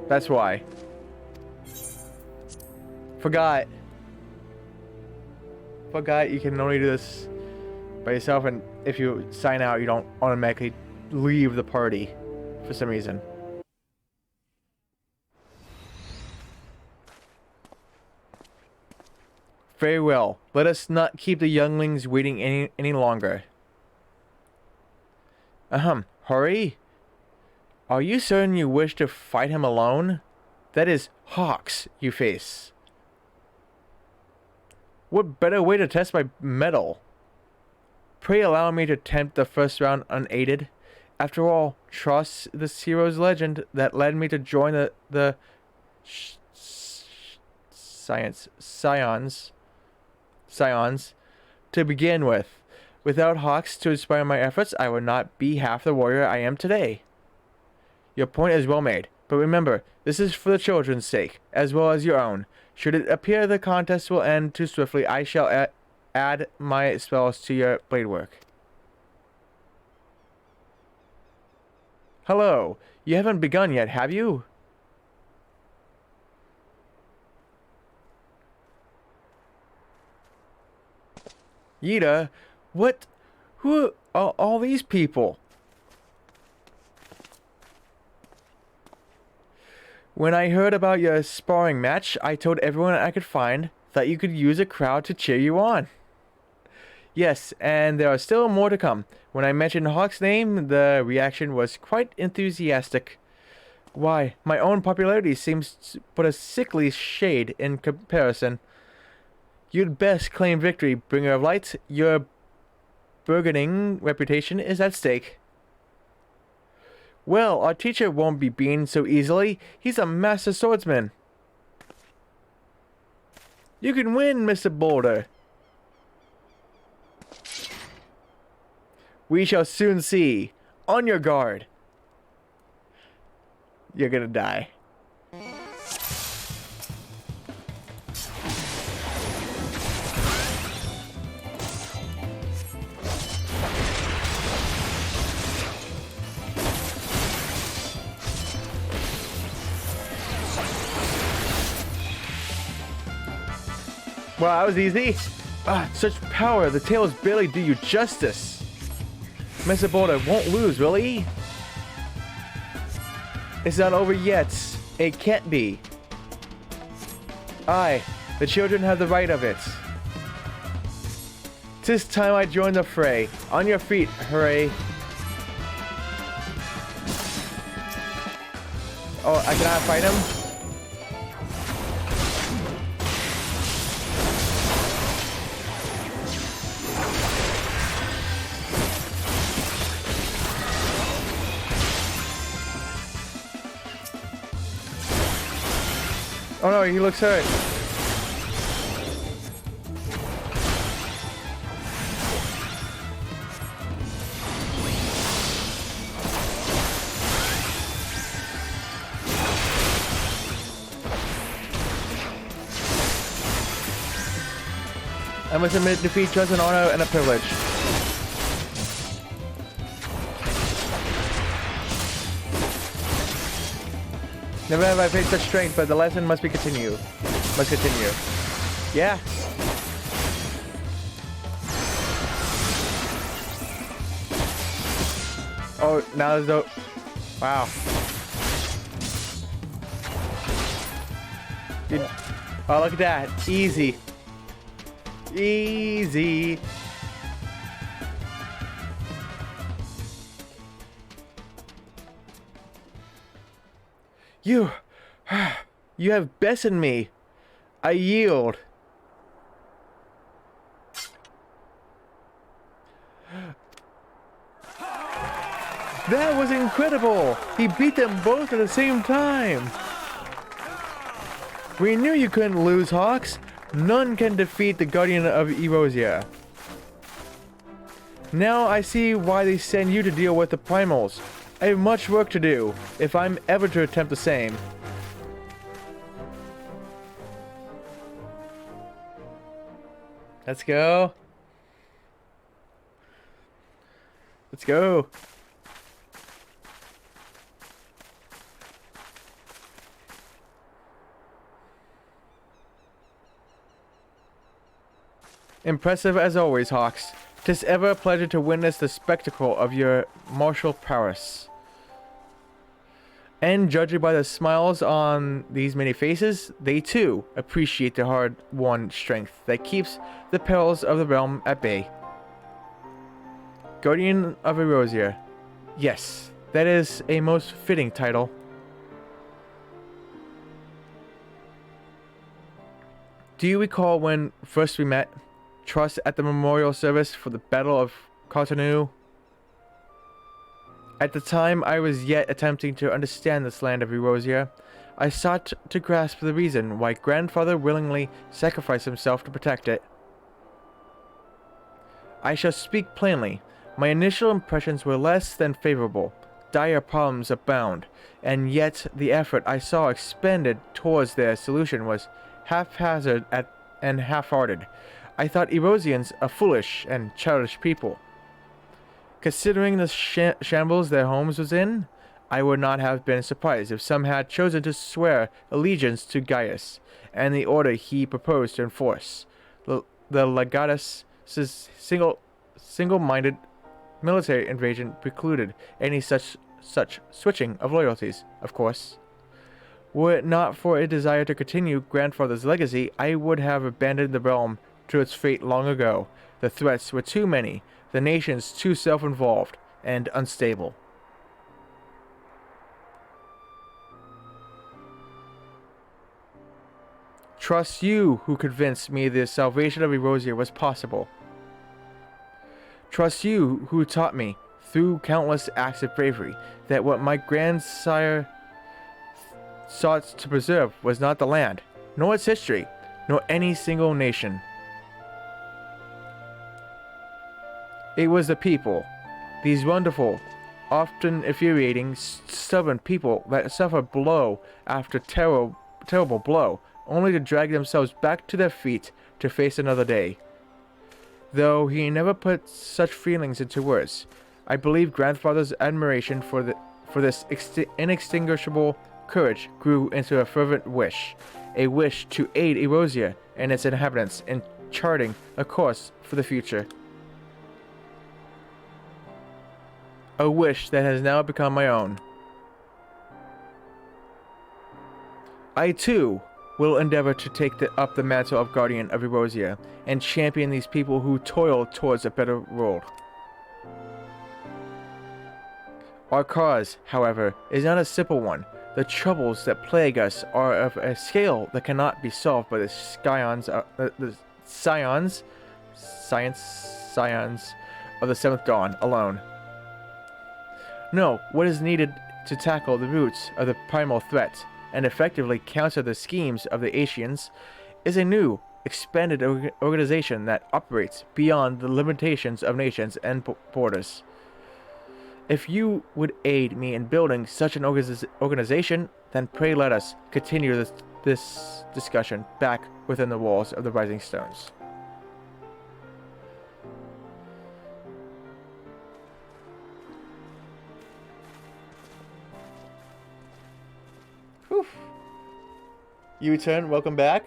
That's why. Forgot you can only do this by yourself, and if you sign out, you don't automatically leave the party for some reason. Very well. Let us not keep the younglings waiting any longer. Hurry? Are you certain you wish to fight him alone? That is Hawks you face. What better way to test my mettle? Pray allow me to attempt the first round unaided. After all, trust this hero's legend that led me to join the Scions to begin with. Without Hawks to inspire my efforts, I would not be half the warrior I am today. Your point is well made, but remember, this is for the children's sake, as well as your own. Should it appear the contest will end too swiftly, I shall add my spells to your blade work. Hello, you haven't begun yet, have you? Yida, what? Who are all these people? When I heard about your sparring match, I told everyone I could find that you could use a crowd to cheer you on. Yes, and there are still more to come. When I mentioned Hawk's name, the reaction was quite enthusiastic. Why, my own popularity seems but a sickly shade in comparison. You'd best claim victory, Bringer of Light. Your burgeoning reputation is at stake. Well, our teacher won't be beaten so easily. He's a master swordsman. You can win, Mr. Boulder. We shall soon see. On your guard. You're gonna die. Well, that was easy. Such power, the tails barely do you justice. Mr. Boulder won't lose, will he? It's not over yet. It can't be. Aye, the children have the right of it. 'Tis time I join the fray. On your feet, hooray. Oh, I cannot fight him? Oh no, he looks hurt. I must admit, defeat just an honor and a privilege. Never have I faced such strength, but the lesson must continue. Yeah. Oh, now there's no... Wow. Dude. Oh, look at that. Easy. Easy. You have bested me. I yield. That was incredible. He beat them both at the same time. We knew you couldn't lose, Hawks. None can defeat the Guardian of Erosia. Now I see why they send you to deal with the Primals. I have much work to do, if I'm ever to attempt the same. Let's go. Let's go. Impressive as always, Hawks. 'Tis ever a pleasure to witness the spectacle of your martial prowess. And judging by the smiles on these many faces, they too appreciate the hard-won strength that keeps the perils of the realm at bay. Guardian of Erosia. Yes, that is a most fitting title. Do you recall when first we met? Trust at the memorial service for the Battle of Cotonou? At the time I was yet attempting to understand this land of Erosia, I sought to grasp the reason why grandfather willingly sacrificed himself to protect it. I shall speak plainly. My initial impressions were less than favorable. Dire problems abound, and yet the effort I saw expended towards their solution was haphazard and half-hearted. I thought Erosians a foolish and childish people. Considering the shambles their homes was in, I would not have been surprised if some had chosen to swear allegiance to Gaius and the order he proposed to enforce. The Legatus' single-minded military invasion precluded any such switching of loyalties, of course. Were it not for a desire to continue grandfather's legacy, I would have abandoned the realm to its fate long ago. The threats were too many, the nations too self-involved and unstable. Trust you who convinced me the salvation of Erosia was possible. Trust you who taught me, through countless acts of bravery, that what my grandsire sought to preserve was not the land, nor its history, nor any single nation. It was the people, these wonderful, often infuriating, stubborn people that suffer blow after terrible blow, only to drag themselves back to their feet to face another day. Though he never put such feelings into words, I believe grandfather's admiration for this inextinguishable courage grew into a fervent wish, a wish to aid Erosia and its inhabitants in charting a course for the future. A wish that has now become my own. I too will endeavor to take up the mantle of Guardian of Erosia and champion these people who toil towards a better world. Our cause, however, is not a simple one. The troubles that plague us are of a scale that cannot be solved by the scions of the Seventh Dawn alone. No, what is needed to tackle the roots of the primal threat and effectively counter the schemes of the Asians is a new, expanded organization that operates beyond the limitations of nations and borders. If you would aid me in building such an organization, then pray let us continue this discussion back within the walls of the Rising Stones. Whew. You return, welcome back.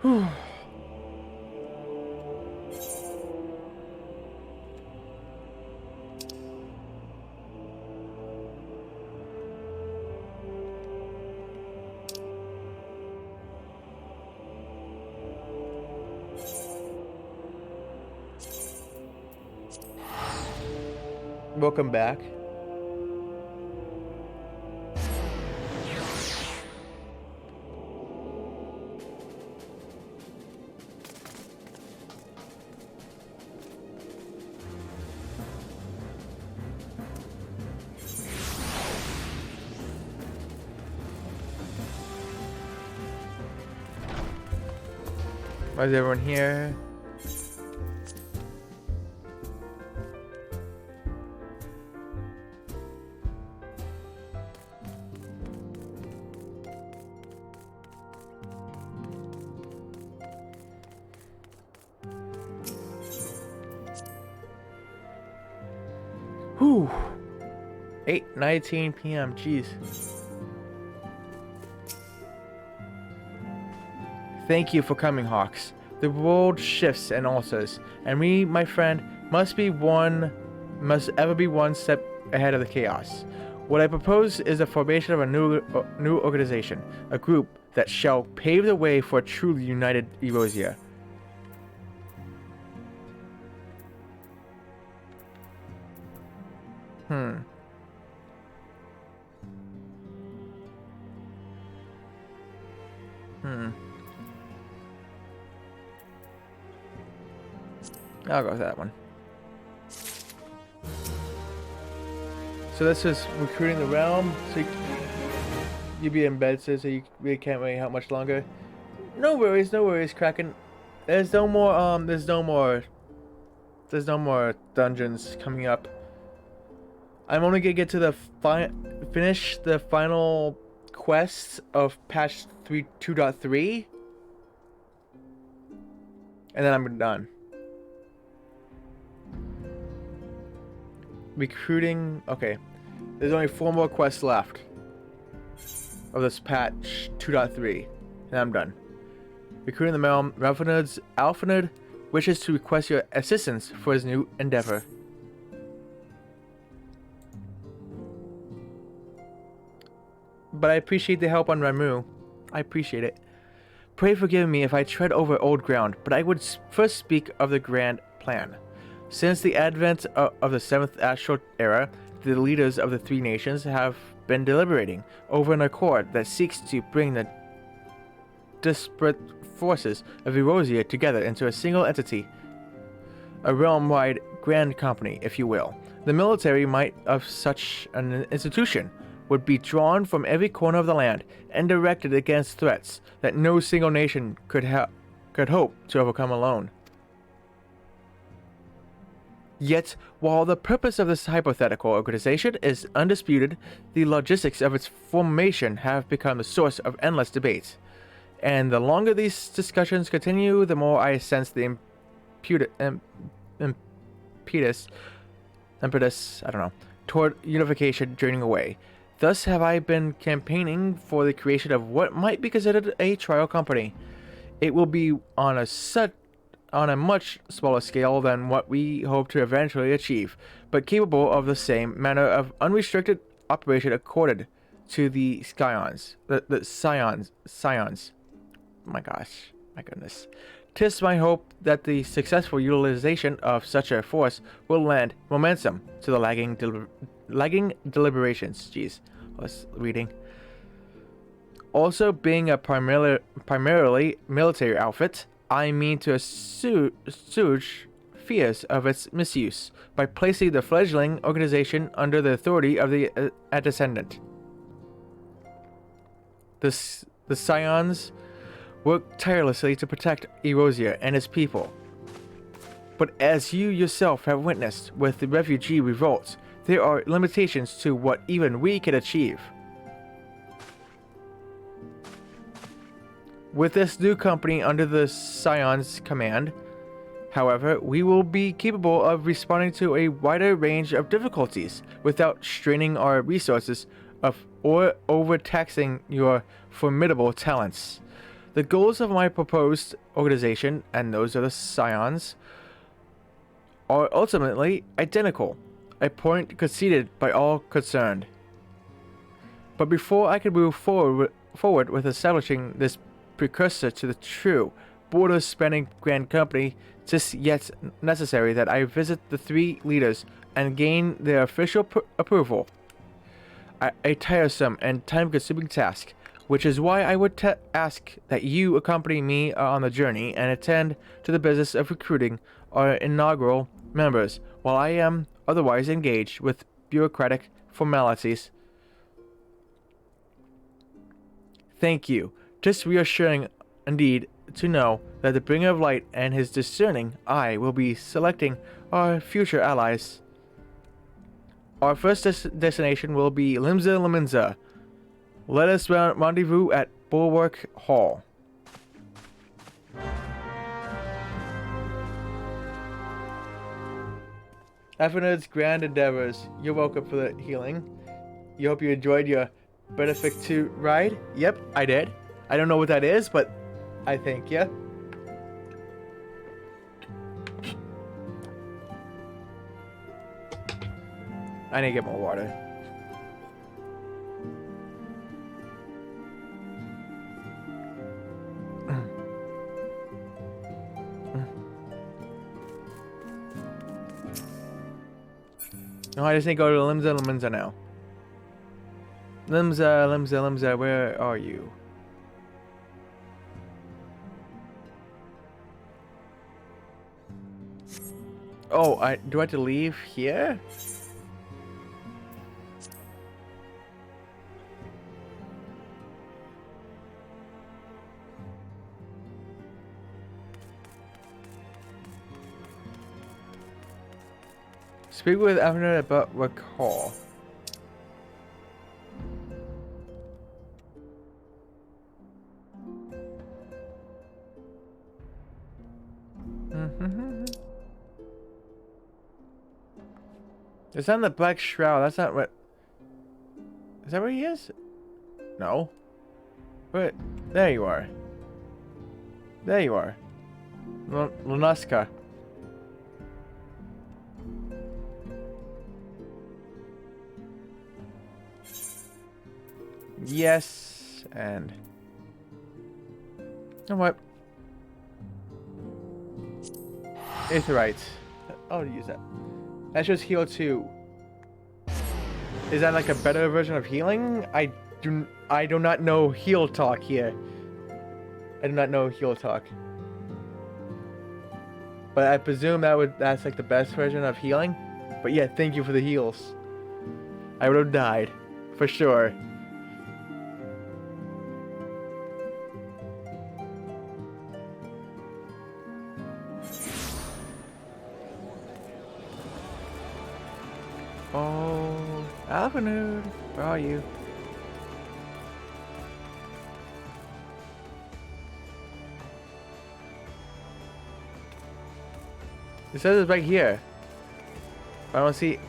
Whew. Welcome back. Why is everyone here? Whew. 8:19 p.m. Jeez. Thank you for coming, Hawks. The world shifts and alters, and we, my friend, must ever be one step ahead of the chaos. What I propose is the formation of a new organization, a group that shall pave the way for a truly united Erosia. I'll go with that one. So this is recruiting the realm. So you be in bed, so you really can't wait how much longer. No worries, Kraken. There's no more dungeons coming up. I'm only gonna get to the finish the final quest of patch 2.3, and then I'm done. Recruiting. Okay, there's only 4 more quests left of this patch 2.3, and I'm done. Recruiting the realm. Alphanud wishes to request your assistance for his new endeavor. But I appreciate the help on Ramuh. I appreciate it. Pray forgive me if I tread over old ground, but I would first speak of the grand plan. Since the advent of the 7th Astral Era, the leaders of the 3 nations have been deliberating over an accord that seeks to bring the disparate forces of Erosia together into a single entity. A realm-wide grand company, if you will. The military might of such an institution would be drawn from every corner of the land and directed against threats that no single nation could hope to overcome alone. Yet, while the purpose of this hypothetical organization is undisputed, the logistics of its formation have become the source of endless debate. And the longer these discussions continue, the more I sense the impetus, toward unification draining away. Thus have I been campaigning for the creation of what might be considered a trial company. It will be on a much smaller scale than what we hope to eventually achieve, but capable of the same manner of unrestricted operation accorded to the Scions. The Scions. My gosh, my goodness. 'Tis my hope that the successful utilization of such a force will lend momentum to the lagging deliberations. Jeez, I was reading. Also, being a primarily military outfit, I mean to assuage fears of its misuse by placing the fledgling organization under the authority of the Ascendant. The Scions work tirelessly to protect Erosia and its people. But as you yourself have witnessed with the refugee revolts, there are limitations to what even we can achieve. With this new company under the Scions' command, however, we will be capable of responding to a wider range of difficulties without straining our resources or overtaxing your formidable talents. The goals of my proposed organization and those of the Scions are ultimately identical, a point conceded by all concerned. But before I can move forward with establishing this precursor to the true border-spanning grand company, 'tis yet necessary that I visit the 3 leaders and gain their official approval. A tiresome and time-consuming task, which is why I would ask that you accompany me on the journey and attend to the business of recruiting our inaugural members, while I am otherwise engaged with bureaucratic formalities. Thank you. Just reassuring indeed to know that the Bringer of Light and his discerning eye will be selecting our future allies. Our first destination will be Limsa Lominsa. Let us rendezvous at Bulwark Hall. Alphanud's grand endeavors. You're welcome for the healing. You hope you enjoyed your Benefit 2 ride? Yep, I did. I don't know what that is, but I thank you. I need to get more water. No, I just need to go to Limsa now. Limsa, where are you? Oh, do I have to leave here? Speak with Avner about recall. It's on the Black Shroud. That's not what. Is that where he is? No. But there you are. There you are. Lunaska. Yes, and you know what? Aetheryte. I'll use that. That's just heal 2. Is that like a better version of healing? I do not know heal talk here. I do not know heal talk. But I presume that's like the best version of healing. But yeah, thank you for the heals. I would have died. For sure. Oh, Alphanud, where are you? It says it's right here. I don't see.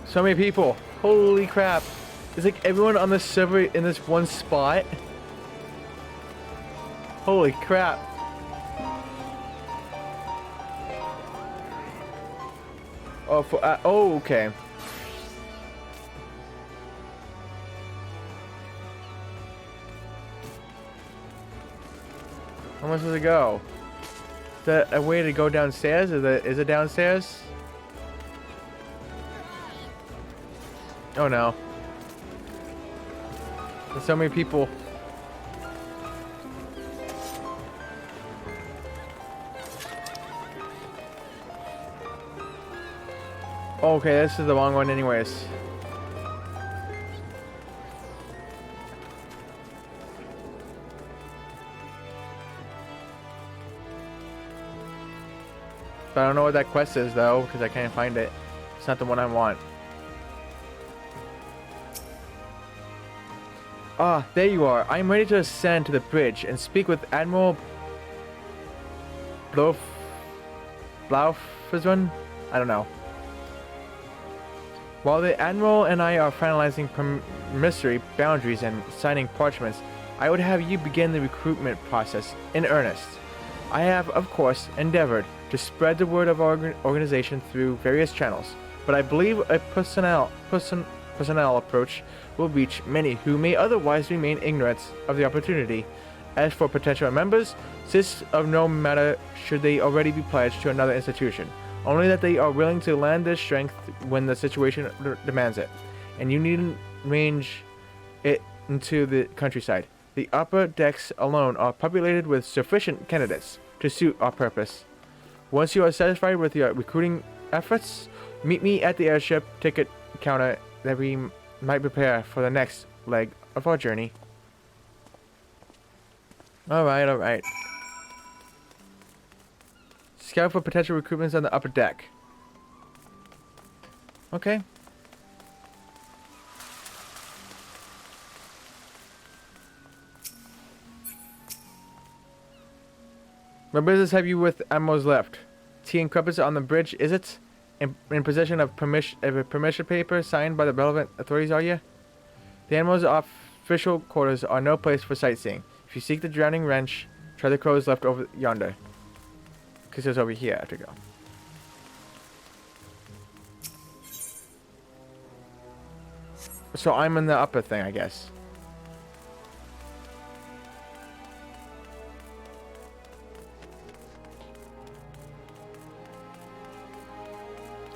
So many people. Holy crap. It's like everyone on the server in this one spot. Holy crap. Oh, oh, okay. How much does it go? Is that a way to go downstairs? Is it downstairs? Oh no. There's so many people. Okay, this is the wrong one anyways. But I don't know what that quest is though, because I can't find it. It's not the one I want. Ah, there you are. I am ready to ascend to the bridge and speak with Admiral Blaufisman? I don't know. While the Admiral and I are finalizing promissory boundaries and signing parchments, I would have you begin the recruitment process in earnest. I have, of course, endeavored to spread the word of our organization through various channels, but I believe a personnel approach will reach many who may otherwise remain ignorant of the opportunity. As for potential members, this of no matter should they already be pledged to another institution, only that they are willing to lend their strength when the situation demands it, and you needn't range it into the countryside. The upper decks alone are populated with sufficient candidates to suit our purpose. Once you are satisfied with your recruiting efforts, meet me at the airship ticket counter that we might prepare for the next leg of our journey. Alright. Scout for potential recruitments on the upper deck. Okay. What business have you with Admiral's left? Tea and crumpets on the bridge, is it? In possession of a permission paper signed by the relevant authorities, are you? The Admiral's official quarters are no place for sightseeing. If you seek the drowning wrench, try the crows left over yonder. Because it's over here I have to go. So I'm in the upper thing, I guess.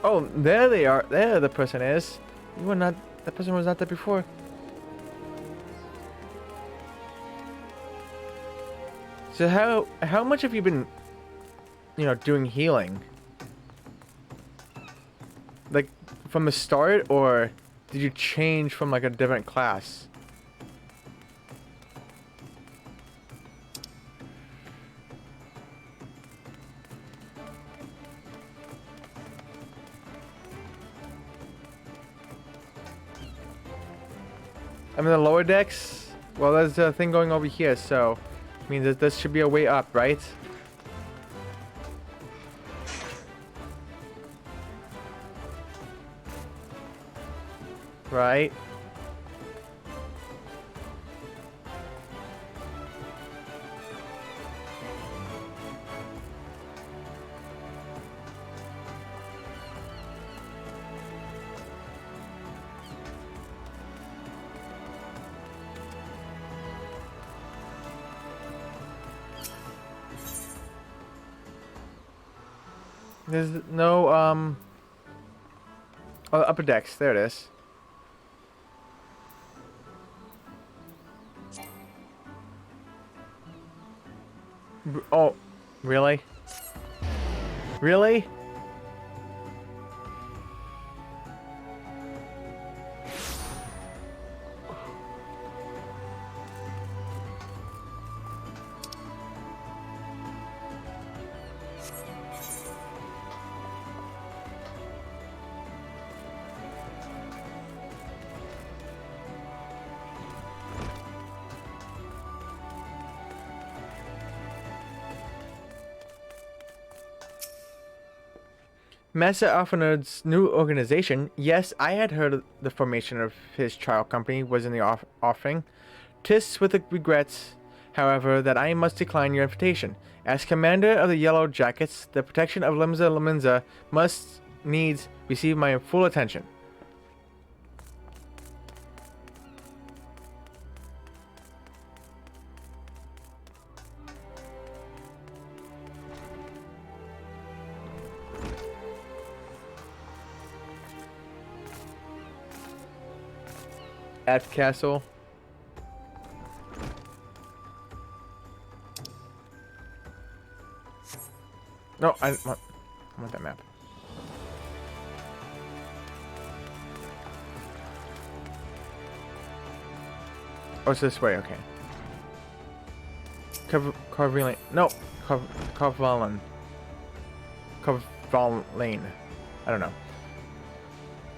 Oh, there they are. There the person is. You were not. That person was not there before. So how much have you been, you know, doing healing? Like from the start, or did you change from like a different class? I'm in the lower decks. Well, there's a thing going over here, so I mean that this should be a way up, right? Right. There's no oh, upper decks. There it is. Oh, really? Really? Massa Alphanerd's new organization. Yes, I had heard the formation of his child company was in the offing. 'Tis with regrets, however, that I must decline your invitation. As commander of the Yellow Jackets, the protection of Limsa Lominsa must needs receive my full attention. At castle. No, I want that map. Oh, it's this way. Okay. Carvalin. No, Carvalin. Carvalin. I don't know.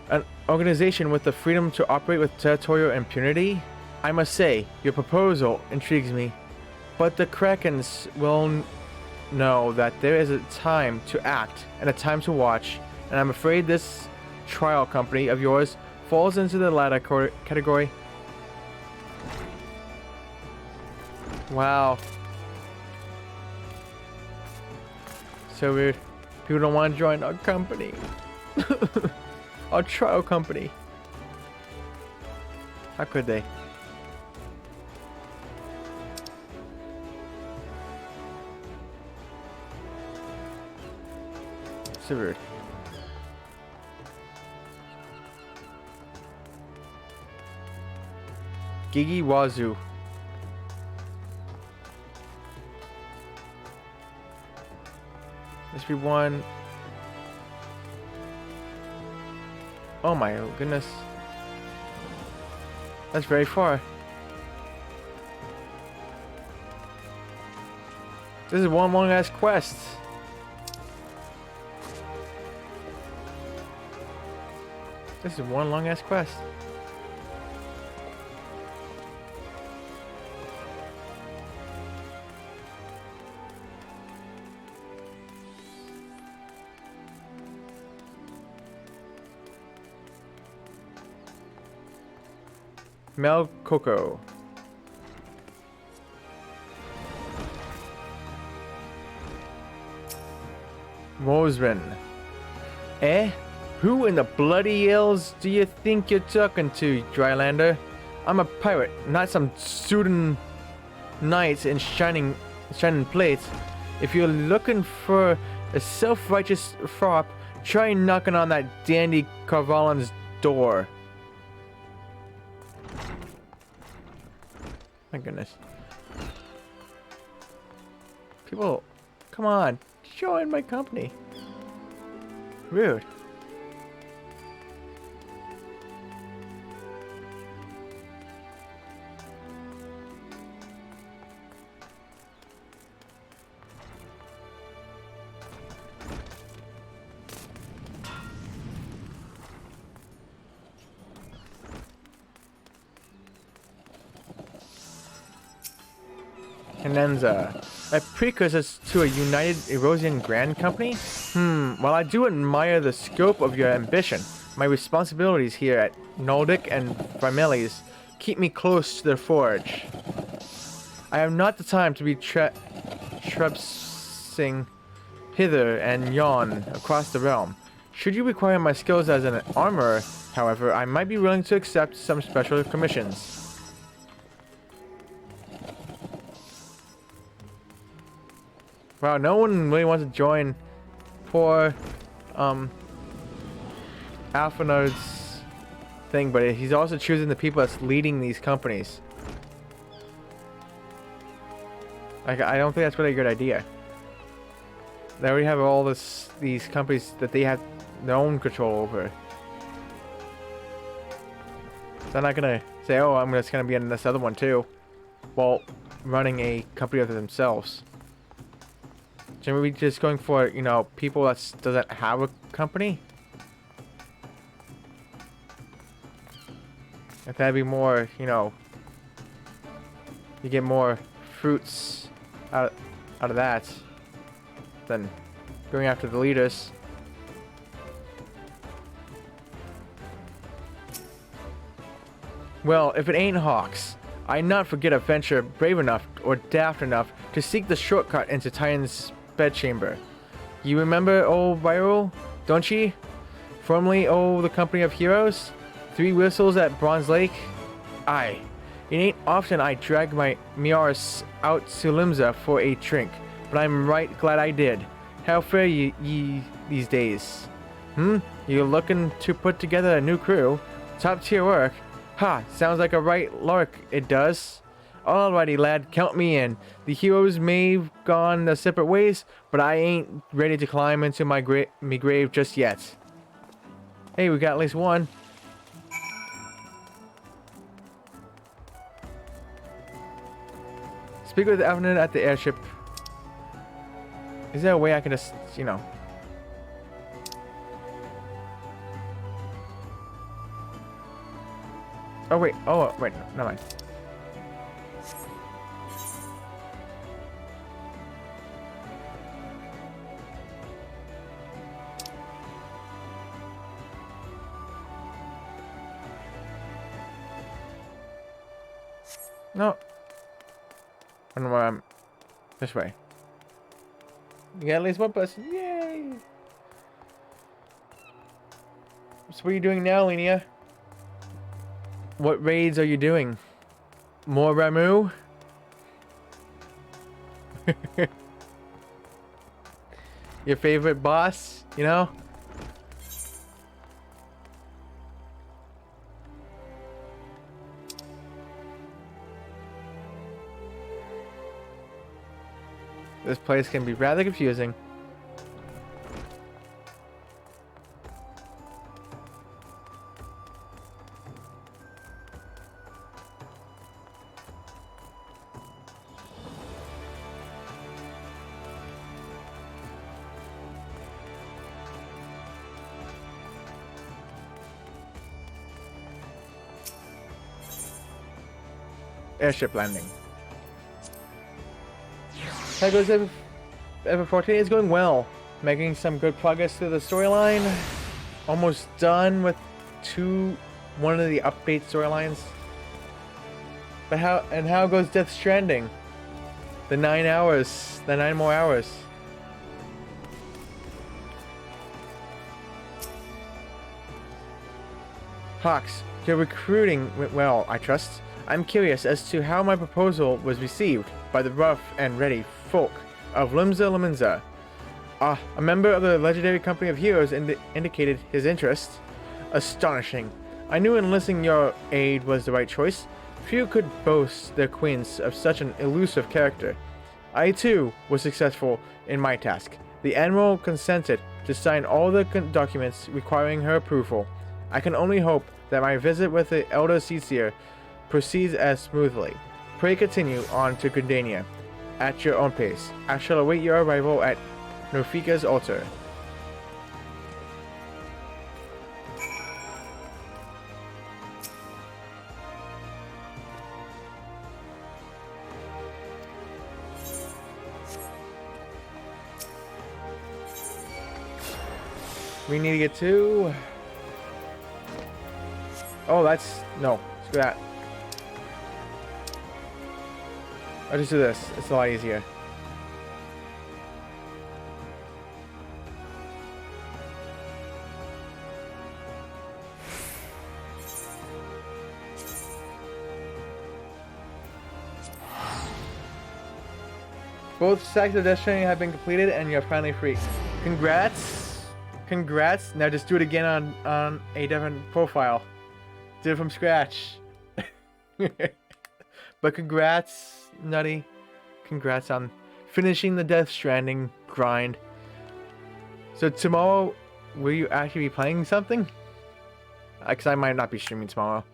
An organization with the freedom to operate with territorial impunity? I must say, your proposal intrigues me, but the Krakens will know that there is a time to act and a time to watch, and I'm afraid this trial company of yours falls into the latter category. Wow. So weird. People don't want to join our company. Our trial company. How could they? So weird. Gigi Wazoo. Must be one. Oh my goodness. That's very far. This is one long ass quest. This is one long ass quest. Mel Coco. Rosrin. Eh? Who in the bloody hills do you think you're talking to, Drylander? I'm a pirate, not some student knight in shining plates. If you're looking for a self-righteous fop, try knocking on that dandy Carvalan's door. My goodness. People, come on, join my company. Rude. Canenza, a precursor to a United Erosian Grand Company? While I do admire the scope of your ambition, my responsibilities here at Noldic and Primelis keep me close to the forge. I have not the time to be traipsing hither and yon across the realm. Should you require my skills as an armorer, however, I might be willing to accept some special commissions. Wow, no one really wants to join poor Alphanard's thing, but he's also choosing the people that's leading these companies. Like, I don't think that's really a good idea. They already have all these companies that they have their own control over. So they're not gonna say, oh, I'm just gonna be in this other one too, while running a company of themselves. Shouldn't we be just going for, you know, people that doesn't have a company? If that'd be more, you know, you get more fruits out of that than going after the leaders. Well, if it ain't Hawks, I not forget a venture brave enough or daft enough to seek the shortcut into Titan's bedchamber. You remember old Viral, don't ye? Formerly the company of heroes? 3 whistles at Bronze Lake? Aye. It ain't often I drag my Miars out to Limsa for a drink, but I'm right glad I did. How fare ye these days? You looking to put together a new crew? Top tier work? Ha, sounds like a right lark, it does. Alrighty, lad, count me in. The heroes may've gone their separate ways, but I ain't ready to climb into my grave just yet. Hey, we got at least one. Speak with Evelyn at the airship. Is there a way I can just, you know... Oh, wait. Oh, wait. Never mind. No. I don't know where I'm. This way. You got at least one person. Yay! So what are you doing now, Linnea? What raids are you doing? More Ramuh? Your favorite boss, you know? This place can be rather confusing. Airship landing. How goes Ever 14? It's going well. Making some good progress through the storyline. Almost done with one of the update storylines. But how goes Death Stranding? The 9 more hours. Pox, your recruiting went well, I trust. I'm curious as to how my proposal was received by the rough and ready folk of Limsa Liminza. A member of the legendary company of heroes indicated his interest. Astonishing. I knew enlisting your aid was the right choice. Few could boast their queens of such an elusive character. I too was successful in my task. The Admiral consented to sign all the documents requiring her approval. I can only hope that my visit with the Elder Seasier proceeds as smoothly. Pray continue on to Gridania at your own pace. I shall await your arrival at Nofika's altar. We need to get to... Oh, that's... No, screw that. I'll just do this. It's a lot easier. Both stacks of Death Stranding have been completed and you're finally free. Congrats! Congrats! Now just do it again on a different profile. Do it from scratch. But congrats, Nutty. Congrats on finishing the Death Stranding grind. So tomorrow, will you actually be playing something? Because I might not be streaming tomorrow.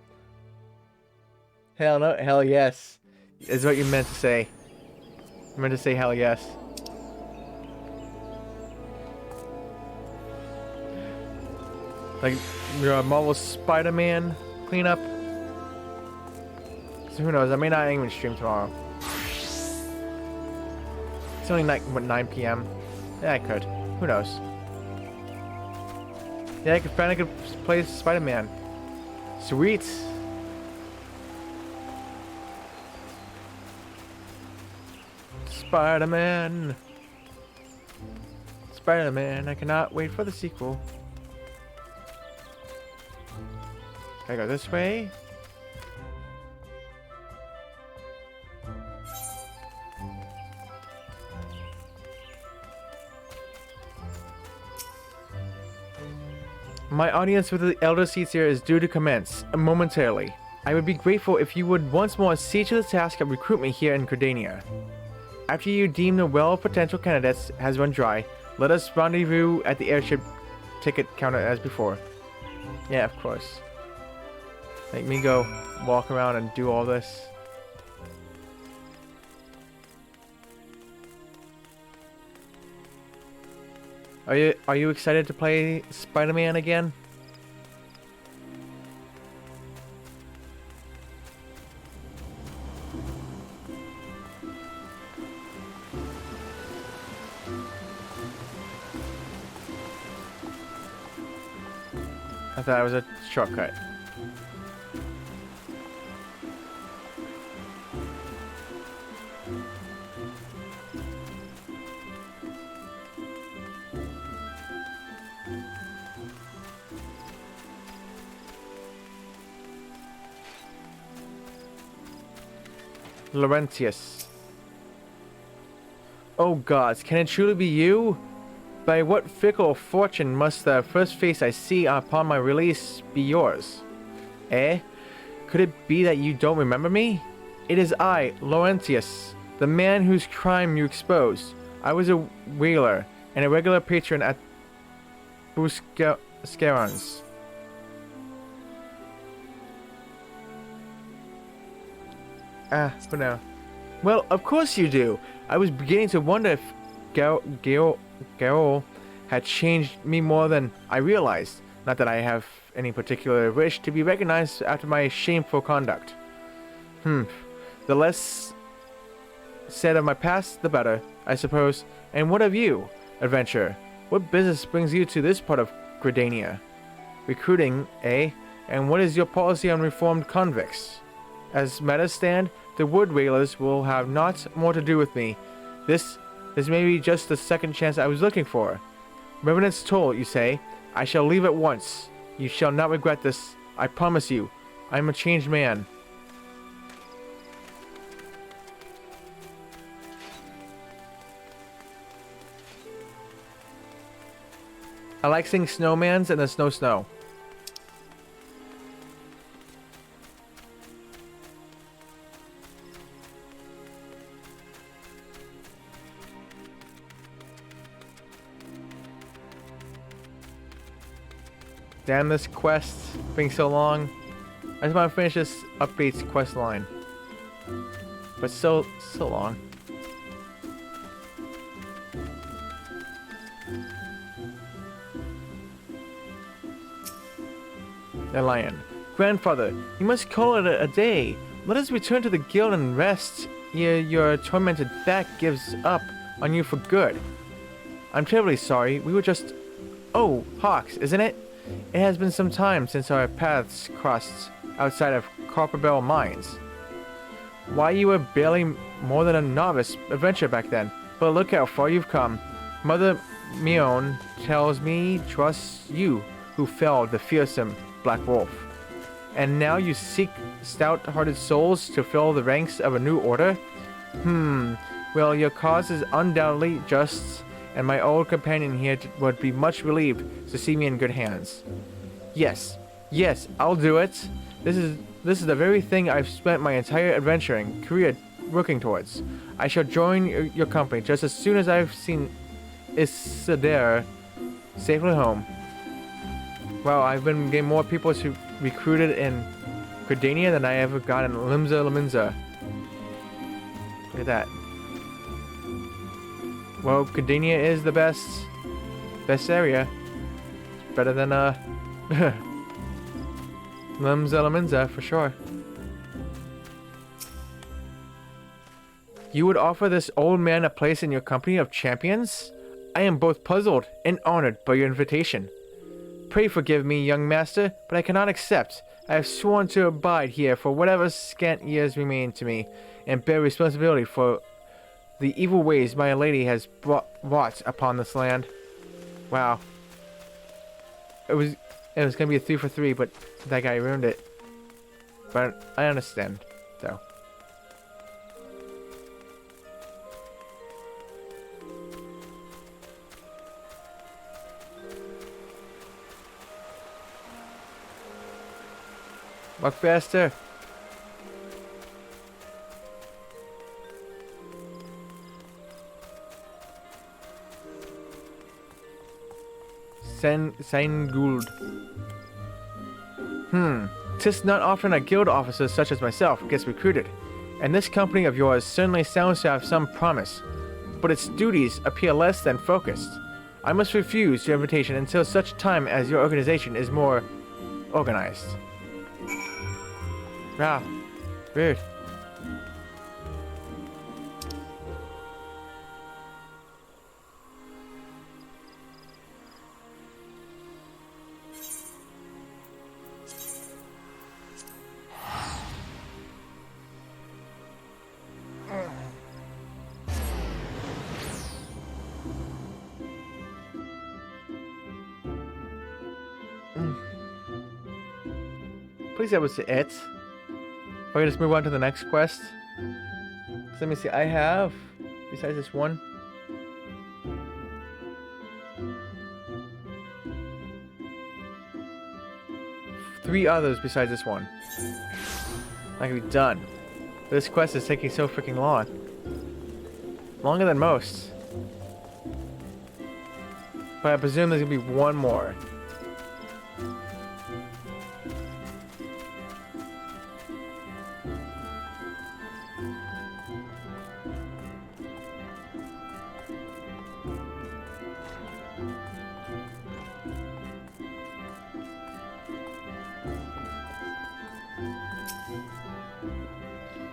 Hell no, hell yes. Is what you meant to say. You meant to say hell yes. Like your Marvel Spider-Man cleanup. So who knows? I may not even stream tomorrow. It's only like what 9 p.m. Yeah, I could. Who knows? Yeah, I could play Spider-Man. Sweet. Spider-Man. Spider-Man. I cannot wait for the sequel. Can I go this way? My audience with the Elder Seasier is due to commence momentarily. I would be grateful if you would once more see to the task of recruit me here in Gridania. After you deem the well of potential candidates has run dry, let us rendezvous at the airship ticket counter as before. Yeah, of course. Make me go walk around and do all this. Are you excited to play Spider-Man again? I thought it was a shortcut. Laurentius. Oh gods, can it truly be you? By what fickle fortune must the first face I see upon my release be yours? Eh? Could it be that you don't remember me? It is I, Laurentius, the man whose crime you exposed. I was a whaler and a regular patron at Buscarons. But no. Well, of course you do. I was beginning to wonder if Garol had changed me more than I realized. Not that I have any particular wish to be recognized after my shameful conduct. The less said of my past, the better, I suppose. And what of you, adventurer? What business brings you to this part of Gridania? Recruiting, eh? And what is your policy on reformed convicts? As matters stand, the Wood Whalers will have naught more to do with me. This may be just the second chance I was looking for. Revenant's toll, you say? I shall leave at once. You shall not regret this I promise you, I'm a changed man. I like seeing snowmans and the snow. Damn, this quest being so long. I just want to finish this updates quest line. But so long. The lion. Grandfather, you must call it a day. Let us return to the guild and rest. Your tormented back gives up on you for good. I'm terribly sorry. We were just... Oh, Hawks, isn't it? It has been some time since our paths crossed outside of Copperbell Mines. Why, you were barely more than a novice adventurer back then. But look how far you've come. Mother Mion tells me trust you who felled the fearsome Black Wolf. And now you seek stout-hearted souls to fill the ranks of a new order? Well, your cause is undoubtedly just, and my old companion here would be much relieved to see me in good hands. Yes, I'll do it. This is the very thing I've spent my entire adventuring career working towards. I shall join your company just as soon as I've seen Isidore safely home. Wow, I've been getting more people to recruited in Gridania than I ever got in Limsa. Look at that. Well, Gridania is the best area. It's better than Limsa for sure. You would offer this old man a place in your company of champions? I am both puzzled and honored by your invitation. Pray forgive me, young master, but I cannot accept. I have sworn to abide here for whatever scant years remain to me, and bear responsibility for the evil ways my lady has wrought upon this land. Wow. It was gonna be a 3 for 3, but that guy ruined it. But I understand, though. Walk faster. Sein Gould. 'Tis not often a guild officer such as myself gets recruited, and this company of yours certainly sounds to have some promise, but its duties appear less than focused. I must refuse your invitation until such time as your organization is more organized. Wow, rude. Please that was it. If I just move on to the next quest. Let me see, I have, besides this one, three others besides this one. I can be done. But this quest is taking so freaking long. Longer than most. But I presume there's gonna be one more.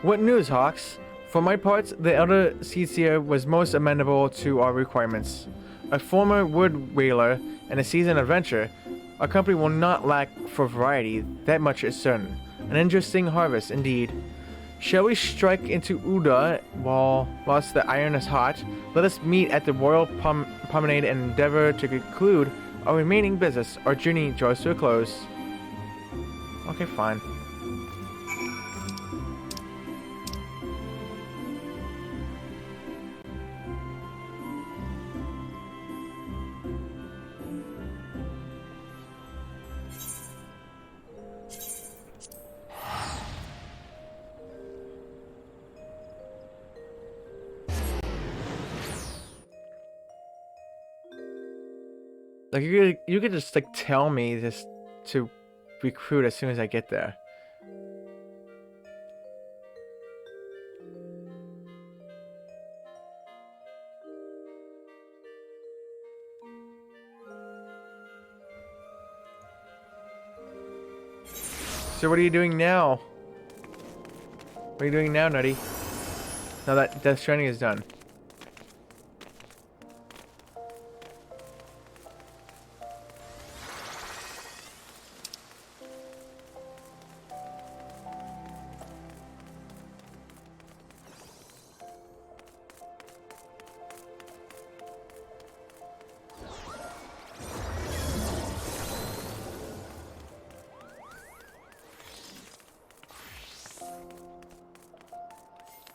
What news, Hawks? For my part, the Elder Seedseer was most amenable to our requirements. A former wood whaler and a seasoned adventurer, our company will not lack for variety, that much is certain. An interesting harvest, indeed. Shall we strike into Uda whilst the iron is hot? Let us meet at the Royal Promenade and endeavor to conclude our remaining business. Our journey draws to a close. Okay, fine. Like you could just like tell me just to recruit as soon as I get there. So what are you doing now? What are you doing now, Nutty? Now that Death Stranding is done.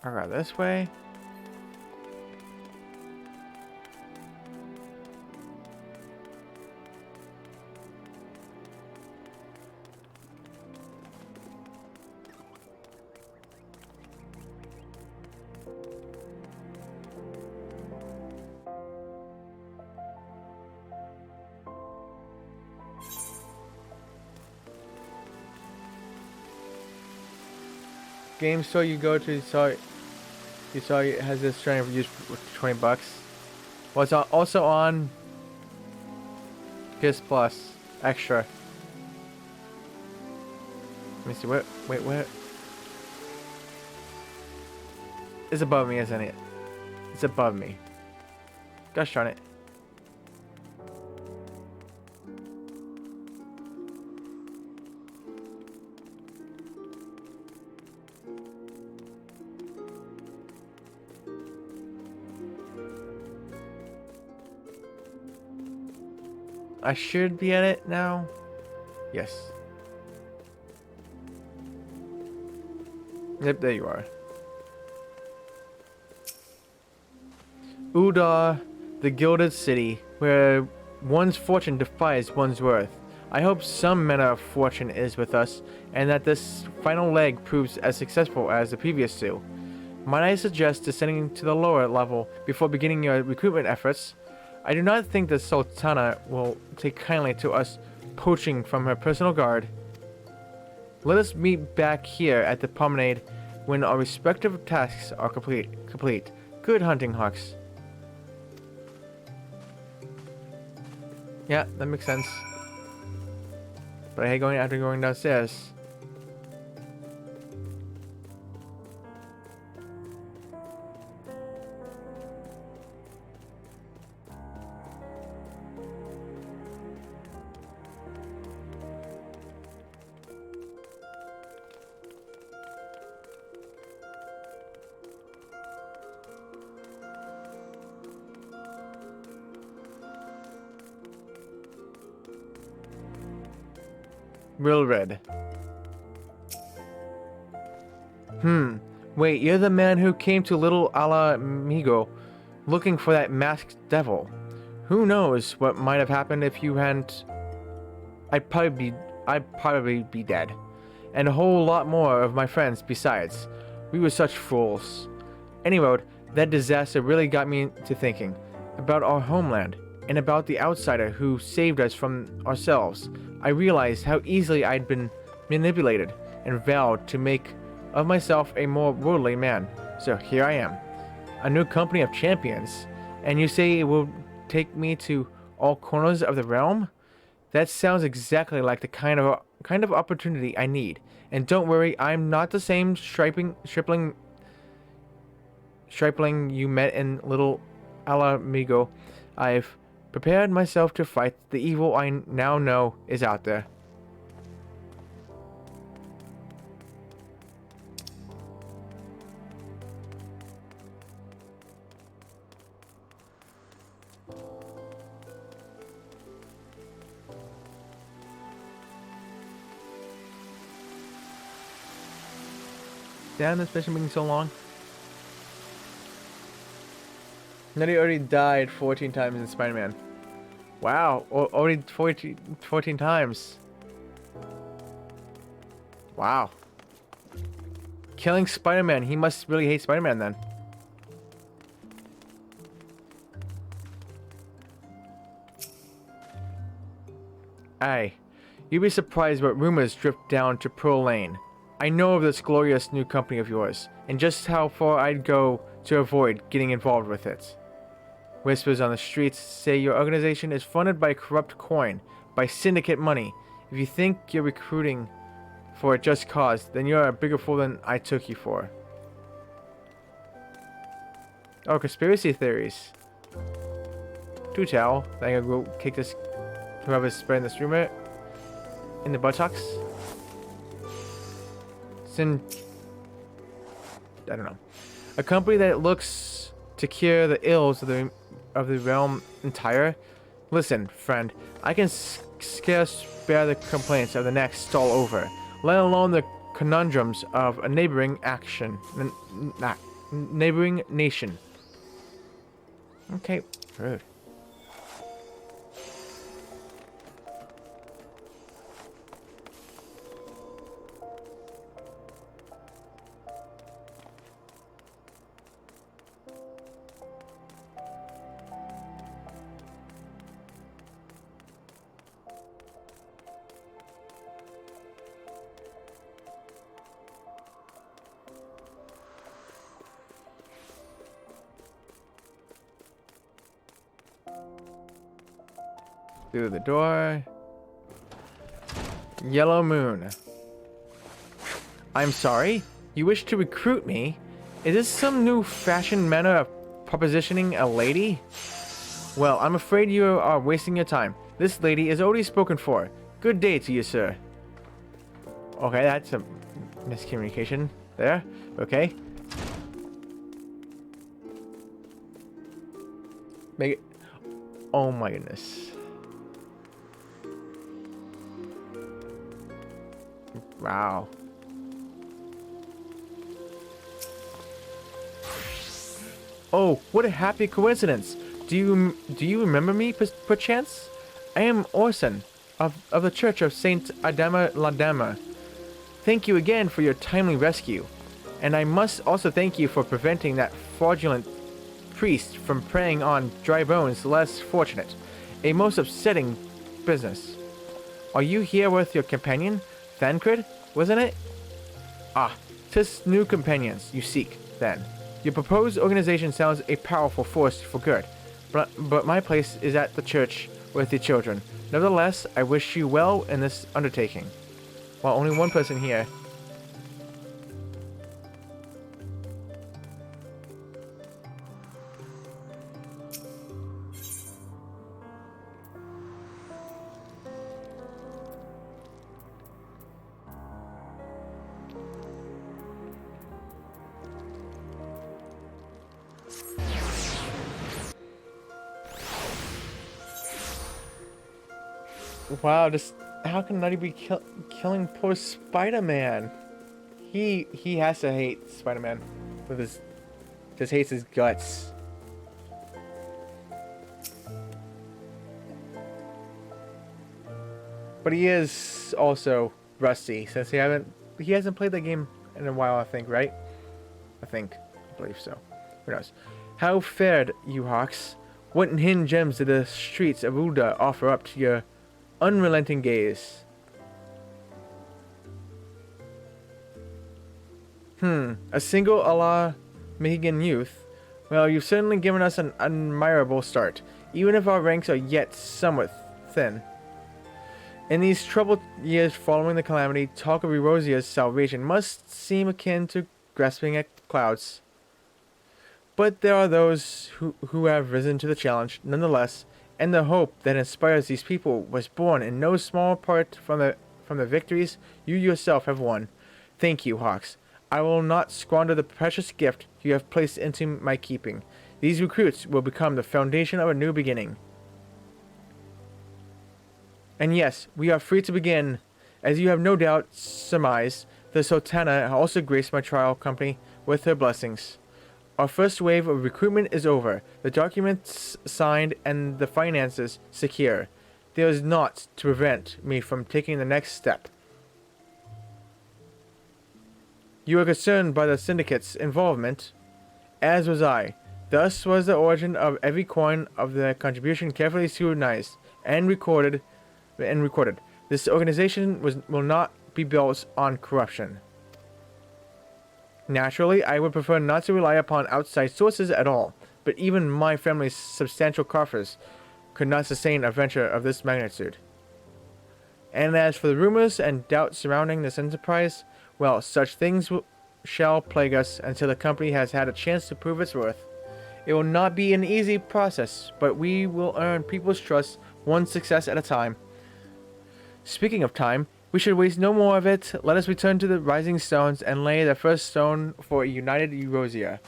Alright, this way. Game store you go to, you saw it has this stranding for use for $20. Well, it's also on PS Plus Extra. Let me see. Wait. It's above me, isn't it? It's above me. Gosh darn it. I should be at it now. Yes. Yep, there you are. Udar, the Gilded City, where one's fortune defies one's worth. I hope some manner of fortune is with us, and that this final leg proves as successful as the previous two. Might I suggest descending to the lower level before beginning your recruitment efforts? I do not think the Sultana will take kindly to us poaching from her personal guard. Let us meet back here at the promenade when our respective tasks are complete. Good hunting, Hawks. Yeah, that makes sense. But I hate going downstairs. Real red. Wait, you're the man who came to Little Alamigo looking for that masked devil. Who knows what might have happened if you hadn't... I'd probably be dead. And a whole lot more of my friends besides. We were such fools. Anyway, that disaster really got me to thinking about our homeland and about the outsider who saved us from ourselves. I realized how easily I'd been manipulated and vowed to make of myself a more worldly man. So here I am, a new company of champions, and you say it will take me to all corners of the realm? That sounds exactly like the kind of opportunity I need. And don't worry, I'm not the same stripling you met in Little Alamigo. I've prepared myself to fight the evil I now know is out there. understand this mission being so long. Nutty already died 14 times in Spider-Man. Wow, already 14 times. Wow. Killing Spider-Man. He must really hate Spider-Man then. Aye. You'd be surprised what rumors drift down to Pearl Lane. I know of this glorious new company of yours, and just how far I'd go to avoid getting involved with it. Whispers on the streets say your organization is funded by corrupt coin, by syndicate money. If you think you're recruiting for a just cause, then you're a bigger fool than I took you for. Oh, conspiracy theories. Do tell. I'm gonna go kick this, whoever's spreading this rumor, in the buttocks. I don't know. A company that looks to cure the ills of the realm entire. Listen, friend, I can scarce bear the complaints of the next stall over, let alone the conundrums of a neighboring neighboring nation. Okay, rude. Through the door. Yellow Moon. I'm sorry? You wish to recruit me? Is this some new fashion manner of propositioning a lady? Well, I'm afraid you are wasting your time. This lady is already spoken for. Good day to you, sir. Okay, that's a miscommunication there. Okay. Make it... Oh my goodness. Wow. Oh, what a happy coincidence. Do you remember me, perchance? I am Orson, of the Church of Saint Adama Ladama. Thank you again for your timely rescue. And I must also thank you for preventing that fraudulent priest from preying on dry bones less fortunate. A most upsetting business. Are you here with your companion? Thancred, wasn't it? Ah, 'tis new companions you seek, then. Your proposed organization sounds a powerful force for good, but my place is at the church with the children. Nevertheless, I wish you well in this undertaking. Well, only one person here. Wow, just how can Nutty be killing poor Spider-Man? He has to hate Spider-Man with his, just hates his guts. But he is also rusty since he hasn't played the game in a while, I think, right? I believe so. Who knows? How fared you, Hawks? What hidden gems did the streets of Ulda offer up to your unrelenting gaze? A single Allah Mohican youth? Well, you've certainly given us an admirable start, even if our ranks are yet somewhat thin. In these troubled years following the calamity, talk of Erosia's salvation must seem akin to grasping at clouds. But there are those who have risen to the challenge, nonetheless, and the hope that inspires these people was born in no small part from the victories you yourself have won. Thank you, Hawks. I will not squander the precious gift you have placed into my keeping. These recruits will become the foundation of a new beginning. And yes, we are free to begin. As you have no doubt surmised, The Sultana also graced my trial company with her blessings. Our first wave of recruitment is over, the documents signed and the finances secure. There is naught to prevent me from taking the next step. You were concerned by the syndicate's involvement, as was I. Thus was the origin of every coin of the contribution carefully scrutinized and recorded. This organization will not be built on corruption. Naturally, I would prefer not to rely upon outside sources at all, but even my family's substantial coffers could not sustain a venture of this magnitude. And as for the rumors and doubts surrounding this enterprise, well, such things shall plague us until the company has had a chance to prove its worth. It will not be an easy process, but we will earn people's trust one success at a time. Speaking of time, we should waste no more of it. Let us return to the Rising Stones and lay the first stone for a united Eorzea.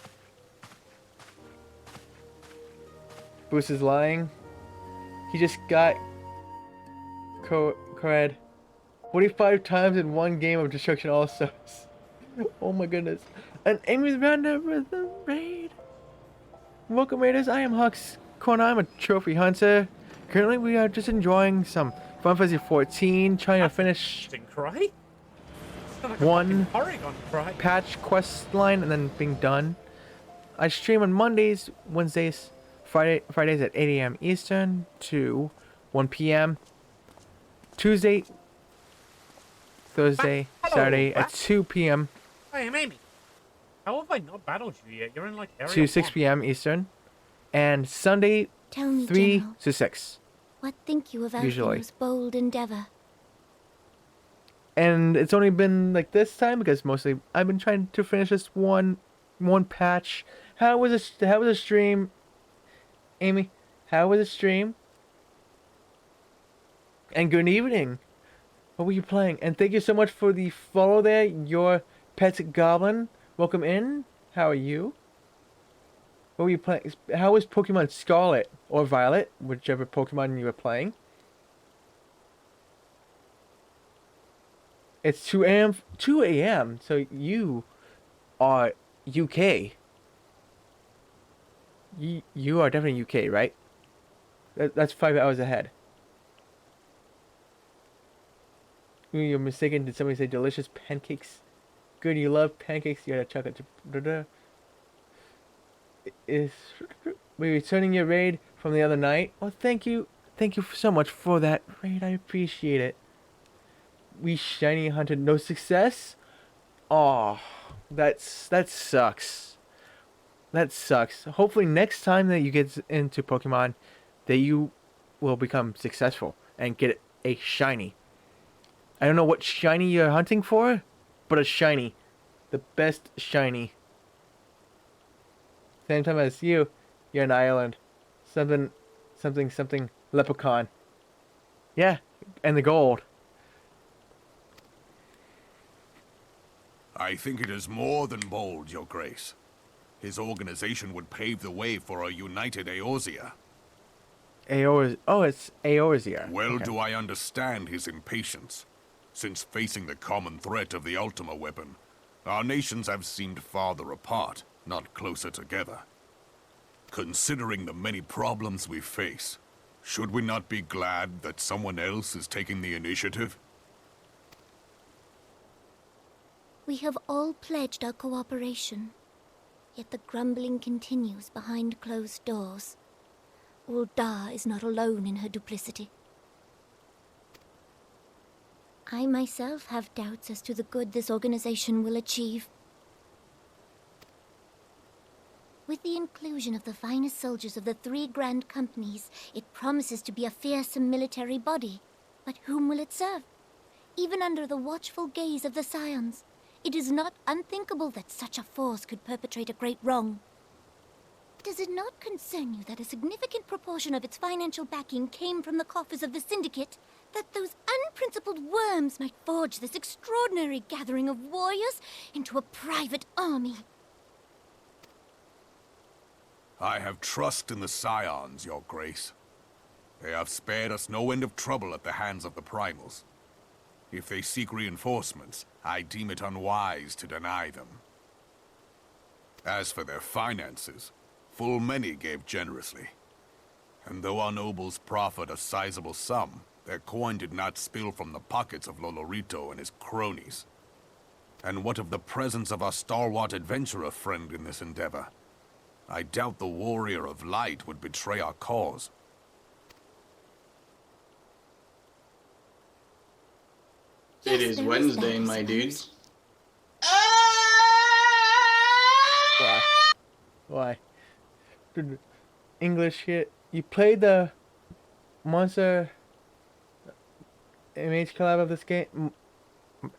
Bruce is lying. He just got Kored 45 times in one game of Destruction All-Stars. Oh my goodness. An Amy's roundup with the raid. Welcome raiders, I am Hux Corner. I'm a trophy hunter. Currently we are just enjoying some Final Fantasy 14, trying to finish Cry? one patch quest line and then being done. I stream on Mondays, Wednesdays, Fridays at 8 AM Eastern to 1 PM. Tuesday, Thursday, Saturday at 2 PM. I am Amy. How have I not battled you yet? You're in like area to 6 PM Eastern. And Sunday, Tell me, 3 General, to 6. what think you of Usually. Alpha's bold endeavor? And it's only been like this time because mostly I've been trying to finish this one patch. How was the stream, Amy? How was the stream? And good evening. What were you playing? And thank you so much for the follow there. Your pet goblin. Welcome in. How are you? What were you playing? How was Pokemon Scarlet or Violet, whichever Pokemon you were playing? It's 2 AM. 2 AM. So you are UK. You are definitely UK, right? That's 5 hours ahead. You're mistaken. Did somebody say delicious pancakes? Good, you love pancakes. You got a chocolate. Is we returning your raid from the other night? Oh, thank you so much for that raid. I appreciate it. We shiny hunted, no success. Oh, that sucks. That sucks. Hopefully next time that you get into Pokemon, that you will become successful and get a shiny. I don't know what shiny you're hunting for, but a shiny. The best shiny. Same time as you're an island. Something leprechaun. Yeah, and the gold. I think it is more than bold, Your Grace. His organization would pave the way for a united Eorzea. Oh, it's Eorzea. Well, Okay. do I understand his impatience. Since facing the common threat of the Ultima weapon, our nations have seemed farther apart, not closer together. Considering the many problems we face, should we not be glad that someone else is taking the initiative? We have all pledged our cooperation, yet the grumbling continues behind closed doors. Ul'dah is not alone in her duplicity. I myself have doubts as to the good this organization will achieve. With the inclusion of the finest soldiers of the 3 grand companies, it promises to be a fearsome military body. But whom will it serve? Even under the watchful gaze of the Scions, it is not unthinkable that such a force could perpetrate a great wrong. Does it not concern you that a significant proportion of its financial backing came from the coffers of the Syndicate? That those unprincipled worms might forge this extraordinary gathering of warriors into a private army? I have trust in the Scions, Your Grace. They have spared us no end of trouble at the hands of the Primals. If they seek reinforcements, I deem it unwise to deny them. As for their finances, full many gave generously. And though our nobles proffered a sizable sum, their coin did not spill from the pockets of Lolorito and his cronies. And what of the presence of our stalwart adventurer friend in this endeavor? I doubt the warrior of light would betray our cause. It is Wednesday, my dudes. Why? Why? Dude, English shit. You played the Monster MH collab of this game?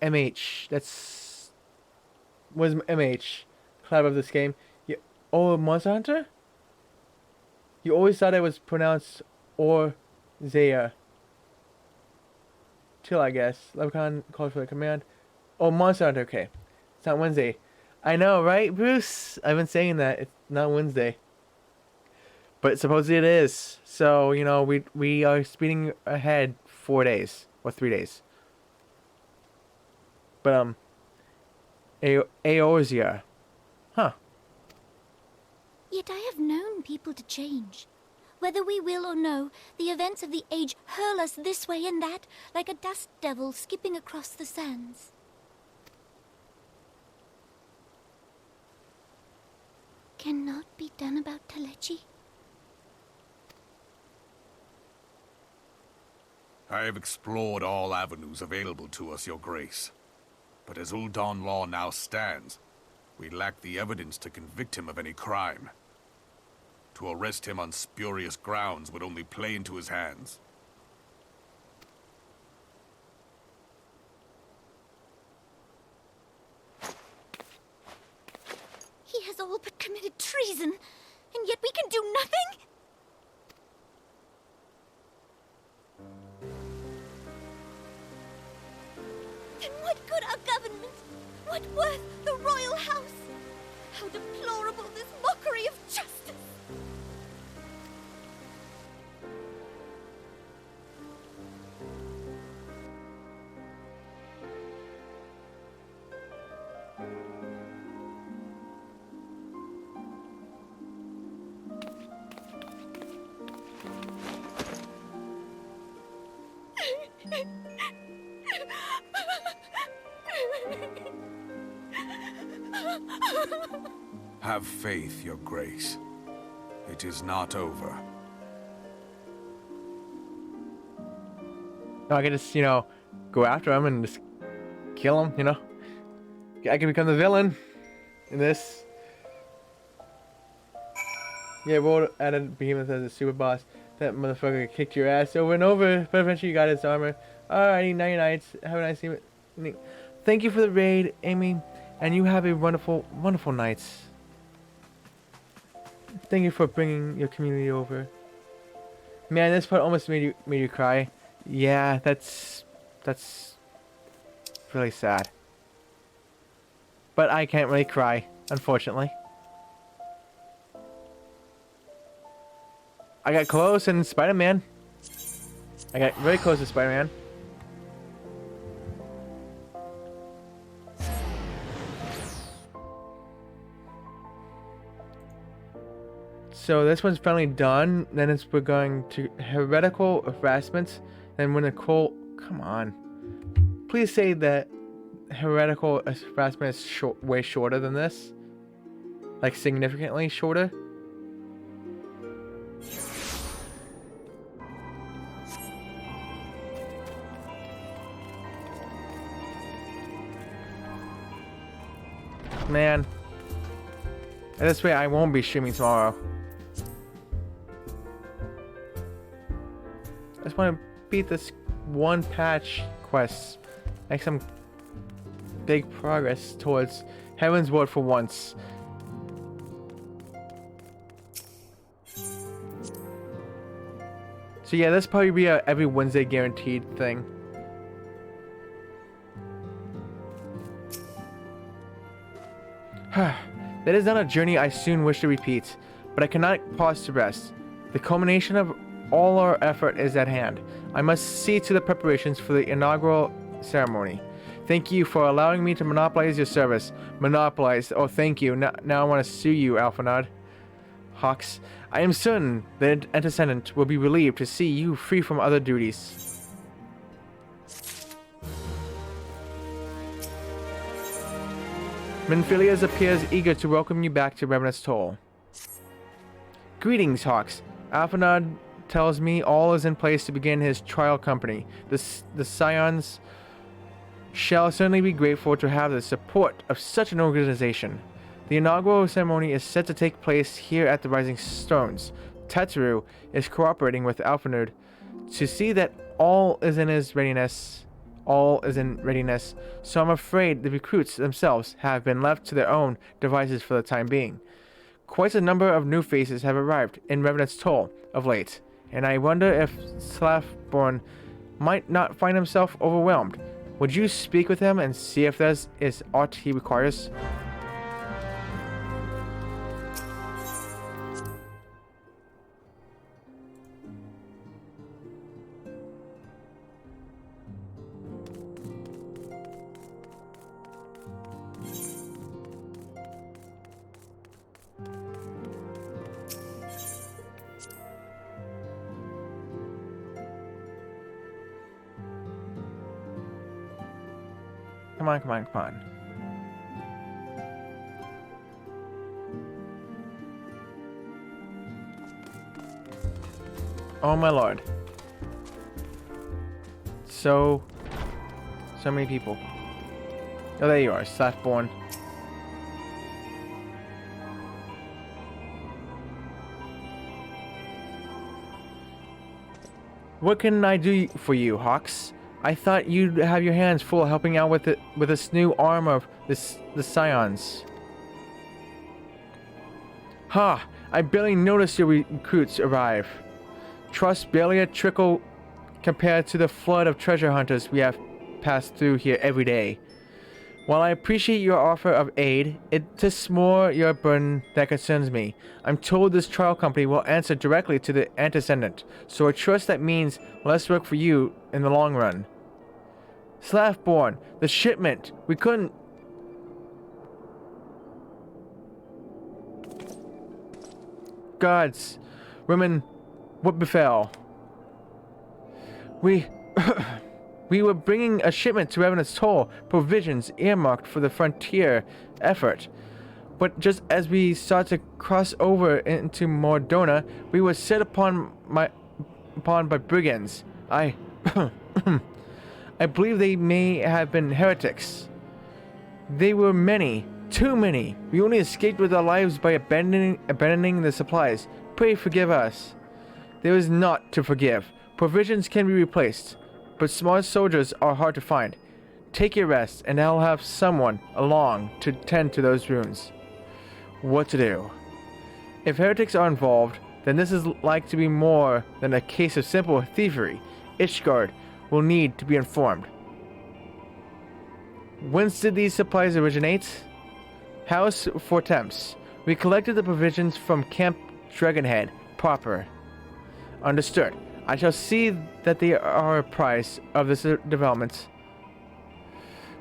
MH. That's... was MH collab of this game. Oh, Monster Hunter? You always thought it was pronounced or Zaya. Chill, I guess. Leprechaun calls for the command. Oh, Monster Hunter, okay. It's not Wednesday. I know, right, Bruce? I've been saying that. It's not Wednesday. But supposedly it is. So, you know, we are speeding ahead 4 days. Or 3 days. But, Eorzea. Huh. Yet I have known people to change. Whether we will or no, the events of the age hurl us this way and that, like a dust devil skipping across the sands. Cannot be done about Telechi? I have explored all avenues available to us, Your Grace. But as Ul'Dan law now stands, we lack the evidence to convict him of any crime. To arrest him on spurious grounds would only play into his hands. He has all but committed treason, and yet we can do nothing? Then what good our government? What worth the royal house? How deplorable this mockery of justice! Have faith, Your Grace. It is not over. No, I can just, you know, go after him and just kill him, you know? I can become the villain in this. Yeah, rolled added Behemoth as a super boss. That motherfucker kicked your ass over and over, but eventually you got his armor. Alrighty, night nights. Have a nice evening. Thank you for the raid, Amy, and you have a wonderful, wonderful night. Thank you for bringing your community over. Man, this part almost made you cry. Yeah, that's really sad. But I can't really cry, unfortunately. I got close in Spider-Man. I got very close to Spider-Man. So this one's finally done. Then we're going to heretical harassment. Then when Nicole, come on, please say that heretical harassment is way shorter than this, like significantly shorter. Man, this way I won't be streaming tomorrow. I just want to beat this one patch quest, make some big progress towards Heaven's Word for once. So yeah, this probably be a every Wednesday guaranteed thing. That is not a journey I soon wish to repeat, but I cannot pause to rest. The culmination of all our effort is at hand. I must see to the preparations for the inaugural ceremony. Thank you for allowing me to monopolize your service. Monopolize. Oh, thank you. Now I want to sue you, Alphinaud. Hawks, I am certain the Antecedent will be relieved to see you free from other duties. Menphilius appears eager to welcome you back to Revenant's Toll. Greetings, Hawks. Alphinaud tells me all is in place to begin his trial company. The Scions shall certainly be grateful to have the support of such an organization. The inaugural ceremony is set to take place here at the Rising Stones. Tetsu is cooperating with Alphinaud to see that all is in readiness, so I'm afraid the recruits themselves have been left to their own devices for the time being. Quite a number of new faces have arrived in Revenant's Toll of late, and I wonder if Slafborn might not find himself overwhelmed. Would you speak with him and see if there is aught he requires? Come on. Oh my lord. So many people. Oh, there you are, Slafborn. What can I do for you, Hawks? I thought you'd have your hands full helping out with this new arm of the Scions. Ha! I barely noticed your recruits arrive. Trust barely a trickle compared to the flood of treasure hunters we have passed through here every day. While I appreciate your offer of aid, it's more your burden that concerns me. I'm told this trial company will answer directly to the Antecedent, so I trust that means less work for you in the long run. Slafborn, the shipment, we couldn't... Gods, women, what befell? We were bringing a shipment to Revenant's Toll, provisions earmarked for the frontier effort. But just as we sought to cross over into Mordona, we were set upon by brigands. I believe they may have been heretics. They were many, too many. We only escaped with our lives by abandoning the supplies. Pray forgive us. There is naught to forgive. Provisions can be replaced, but smart soldiers are hard to find. Take your rest, and I'll have someone along to tend to those ruins. What to do? If heretics are involved, then this is like to be more than a case of simple thievery. Ishgard will need to be informed. Whence did these supplies originate? House Fortemps. We collected the provisions from Camp Dragonhead proper. Understood. I shall see that they are apprised of this development.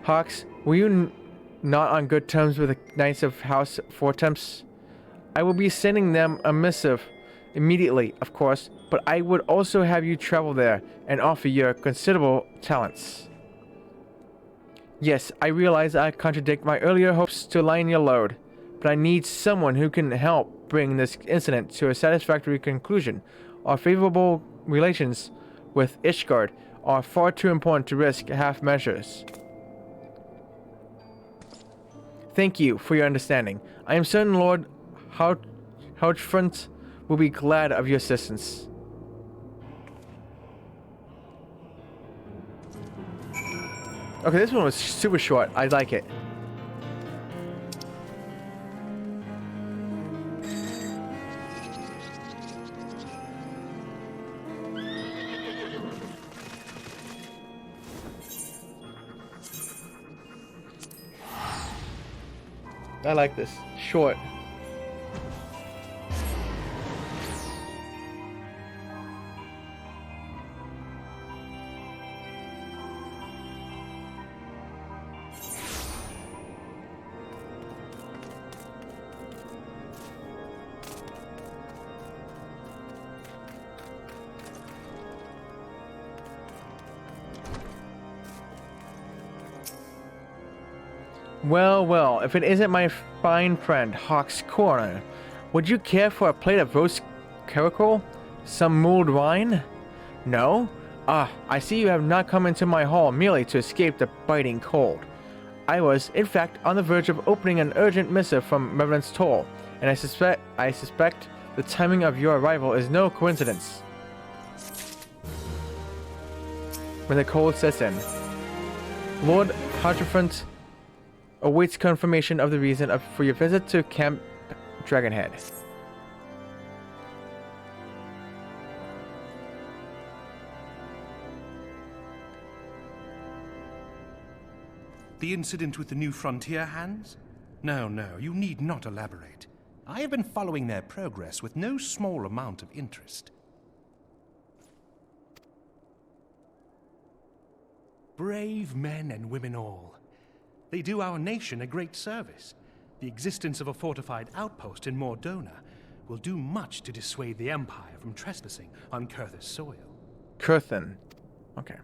Hawks, were you not on good terms with the Knights of House Fortemps? I will be sending them a missive immediately, of course, but I would also have you travel there and offer your considerable talents. Yes, I realize I contradict my earlier hopes to lighten your load, but I need someone who can help bring this incident to a satisfactory conclusion. Our favorable relations with Ishgard are far too important to risk half measures. Thank you for your understanding. I am certain Lord Houchfront will be glad of your assistance. Okay, this one was super short. I like it. I like this. Short. Well, well, if it isn't my fine friend, Hawk's Corner, would you care for a plate of roast caracal? Some mulled wine? No? Ah, I see you have not come into my hall merely to escape the biting cold. I was, in fact, on the verge of opening an urgent missive from Reverend Toll, and I suspect the timing of your arrival is no coincidence. When the cold sets in, Lord Hierophant awaits confirmation of the reason for your visit to Camp Dragonhead. The incident with the New Frontier hands? No, you need not elaborate. I have been following their progress with no small amount of interest. Brave men and women all. They do our nation a great service. The existence of a fortified outpost in Mordona will do much to dissuade the Empire from trespassing on Kurth's soil. Kurthan. Okay.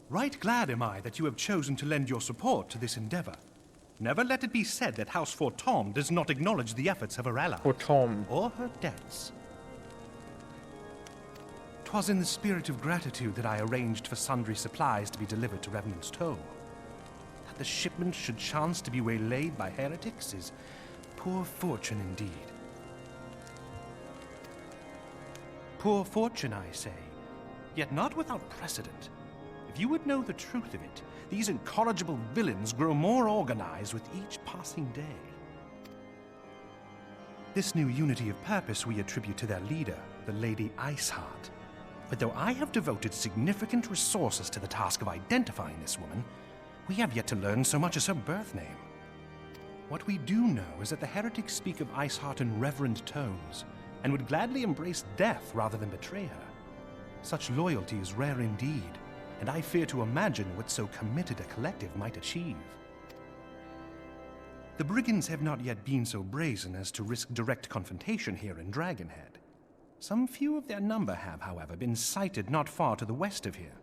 Right glad am I that you have chosen to lend your support to this endeavor. Never let it be said that House Fortom does not acknowledge the efforts of her allies. Fortom. Or her debts. 'Twas in the spirit of gratitude that I arranged for sundry supplies to be delivered to Revenant's Toll. That the shipment should chance to be waylaid by heretics is poor fortune indeed. Poor fortune, I say, yet not without precedent. If you would know the truth of it, these incorrigible villains grow more organized with each passing day. This new unity of purpose we attribute to their leader, the Lady Iceheart. But though I have devoted significant resources to the task of identifying this woman, we have yet to learn so much as her birth name. What we do know is that the heretics speak of Iceheart in reverent tones, and would gladly embrace death rather than betray her. Such loyalty is rare indeed, and I fear to imagine what so committed a collective might achieve. The brigands have not yet been so brazen as to risk direct confrontation here in Dragonhead. Some few of their number have, however, been sighted not far to the west of here,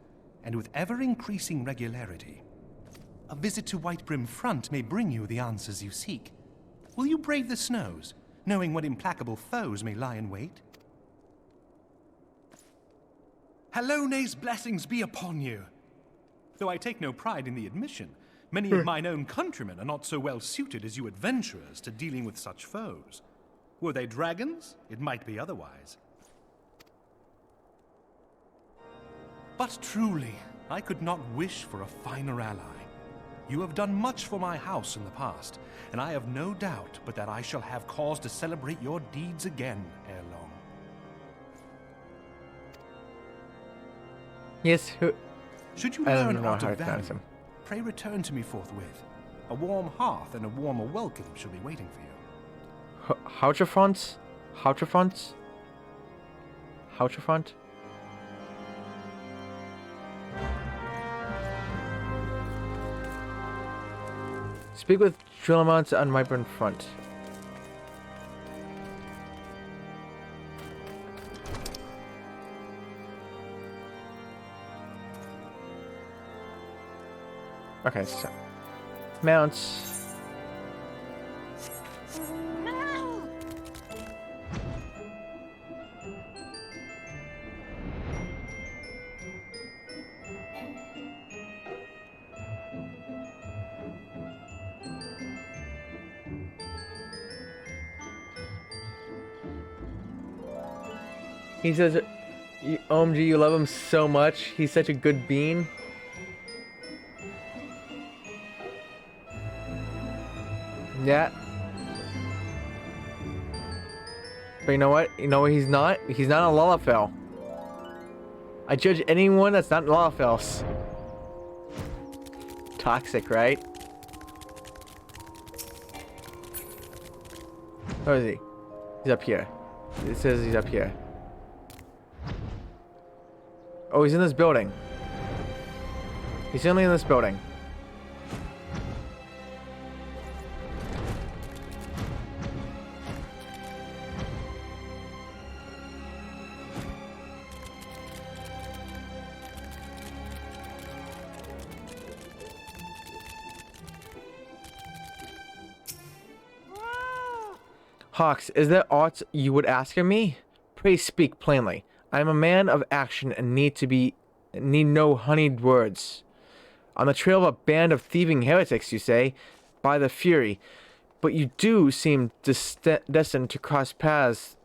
and with ever-increasing regularity. A visit to Whitebrim Front may bring you the answers you seek. Will you brave the snows, knowing what implacable foes may lie in wait? Halone's blessings be upon you! Though I take no pride in the admission, many of mine own countrymen are not so well suited as you adventurers to dealing with such foes. Were they dragons, it might be otherwise. But truly, I could not wish for a finer ally. You have done much for my house in the past, and I have no doubt but that I shall have cause to celebrate your deeds again ere long. Yes, who... Should you I learn don't know aught how of to pronounce value, him. pray return to me forthwith. A warm hearth and a warmer welcome shall be waiting for you. Houtrefront? Houtrefront? Houtrefront? Speak with Drillamont on Whitebrim Front. Okay, so mounts. He says, OMG, you love him so much. He's such a good bean. Yeah. But you know what? You know what he's not? He's not a Lalafell. I judge anyone that's not Lalafels. Toxic, right? Where is he? He's up here. It says he's up here. Oh, he's in this building. He's only in this building. Hawks, is there aught you would ask of me? Pray speak plainly. I am a man of action and need no honeyed words. On the trail of a band of thieving heretics, you say? By the Fury. But you do seem destined to cross paths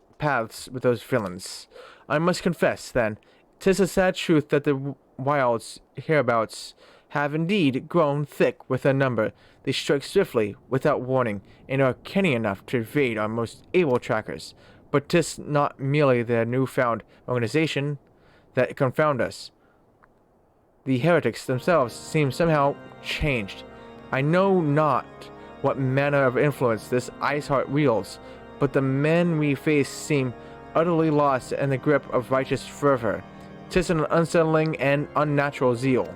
with those villains. I must confess, then, 'tis a sad truth that the wilds hereabouts have indeed grown thick with their number. They strike swiftly, without warning, and are canny enough to evade our most able trackers. But 'tis not merely their newfound organization that confound us. The heretics themselves seem somehow changed. I know not what manner of influence this Iceheart wields, but the men we face seem utterly lost in the grip of righteous fervor. 'Tis an unsettling and unnatural zeal.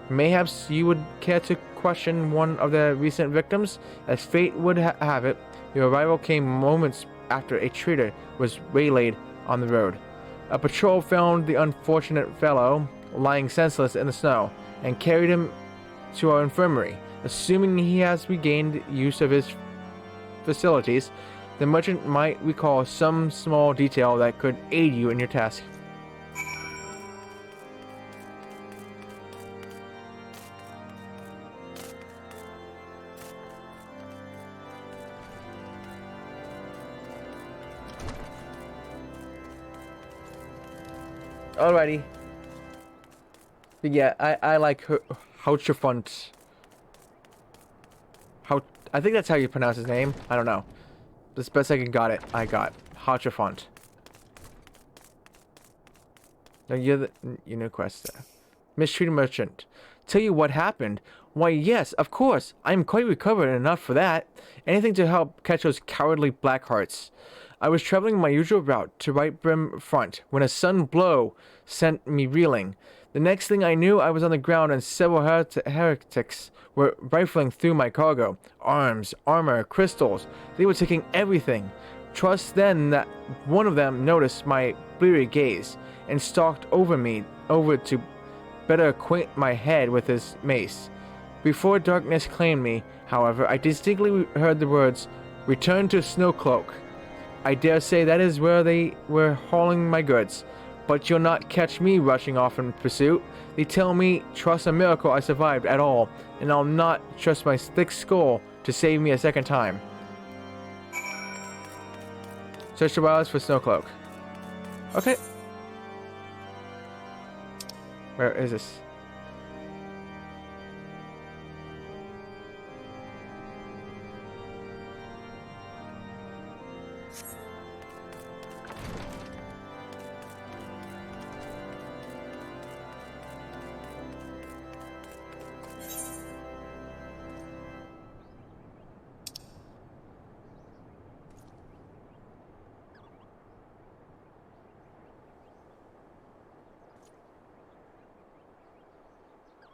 Mayhaps you would care to question one of their recent victims? As fate would have it, your arrival came moments after a traitor was waylaid on the road. A patrol found the unfortunate fellow lying senseless in the snow and carried him to our infirmary. Assuming he has regained use of his facilities, the merchant might recall some small detail that could aid you in your task. Alrighty. But yeah, I like Houchefont. I think that's how you pronounce his name. I don't know. As best I got it, I got Houchefont. Now you're new quest there. Mistreated merchant. Tell you what happened? Why yes, of course. I'm quite recovered enough for that. Anything to help catch those cowardly Blackhearts. I was traveling my usual route to Right Brim Front when a sudden blow sent me reeling. The next thing I knew, I was on the ground and several heretics were rifling through my cargo. Arms, armor, crystals. They were taking everything. Trust then that one of them noticed my bleary gaze and stalked over to better acquaint my head with his mace. Before darkness claimed me, however, I distinctly heard the words, "Return to Snowcloak." I dare say that is where they were hauling my goods. But you'll not catch me rushing off in pursuit. They tell me, trust a miracle I survived at all, and I'll not trust my thick skull to save me a second time. Search the wilds for Snowcloak. Okay. Where is this?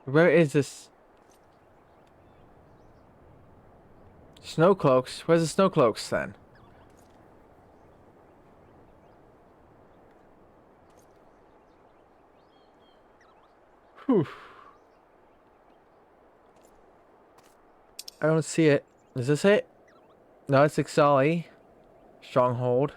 Where is this? Snowcloaks? Where's the Snowcloaks then? Whew. I don't see it. Is this it? No, it's Ixali. Stronghold.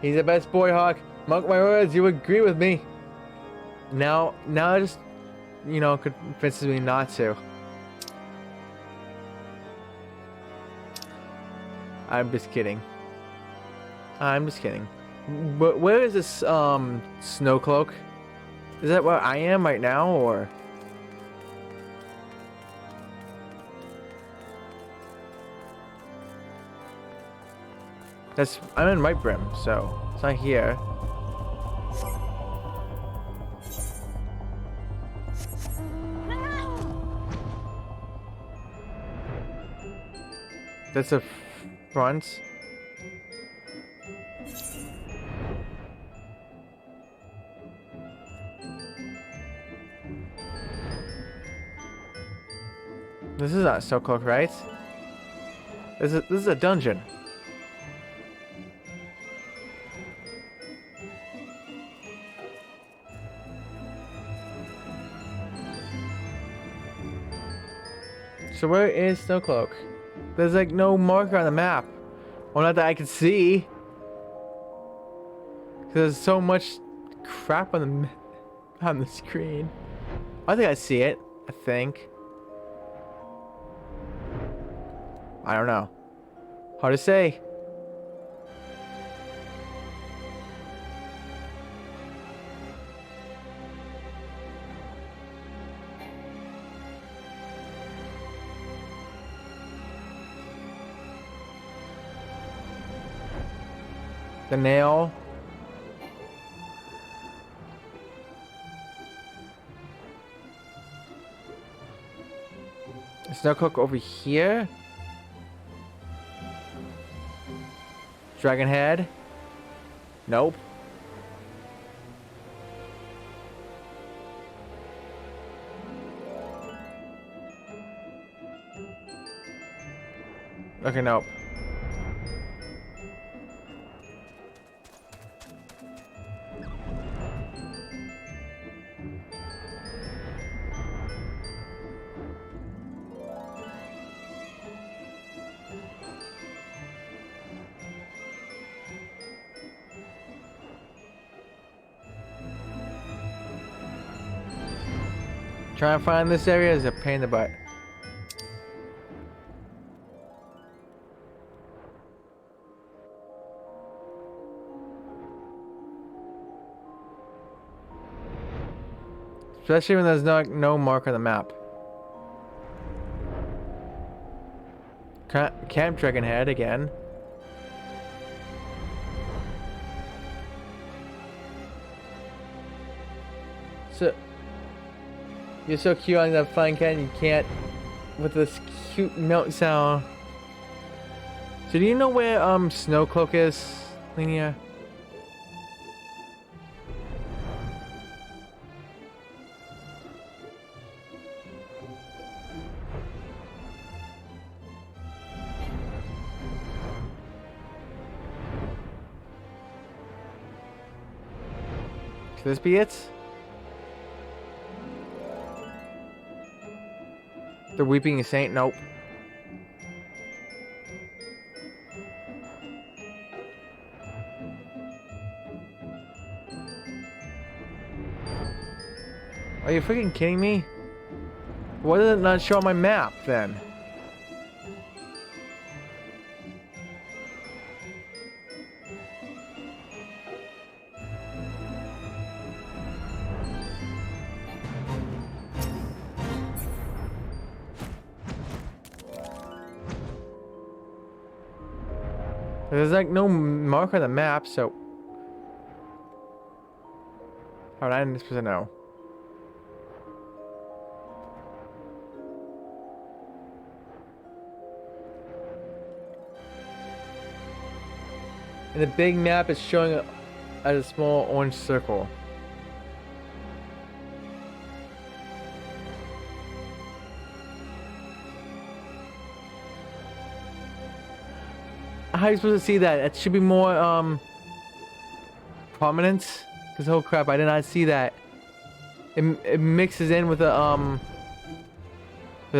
He's the best boy, Hawk. Mark my words, you agree with me. Now it just, convinces me not to. I'm just kidding. But where is this, Snowcloak? Is that where I am right now, or? I'm in Right Brim, so it's not here. That's a front. This is not so close, right? This is a dungeon. So where is Snowcloak? There's like no marker on the map. Well, not that I can see. There's so much crap on the screen. I think I see it. I think. I don't know. Hard to say. The nail. Snowcloak over here. Dragon head. Nope. Okay, nope. Trying to find this area is a pain in the butt. Especially when there's no mark on the map. Camp Dragon Head again. So you're so cute on that flying cat, and you can't with this cute melt sound. So do you know where Snowcloak is, Linnea? Could this be it? The Weeping Saint? Nope. Are you freaking kidding me? Why does it not show on my map then? There's like no mark on the map, so how would I supposed to know? And the big map is showing as a small orange circle. How are you supposed to see that? It should be more prominent. Cause oh crap, I did not see that. It mixes in with the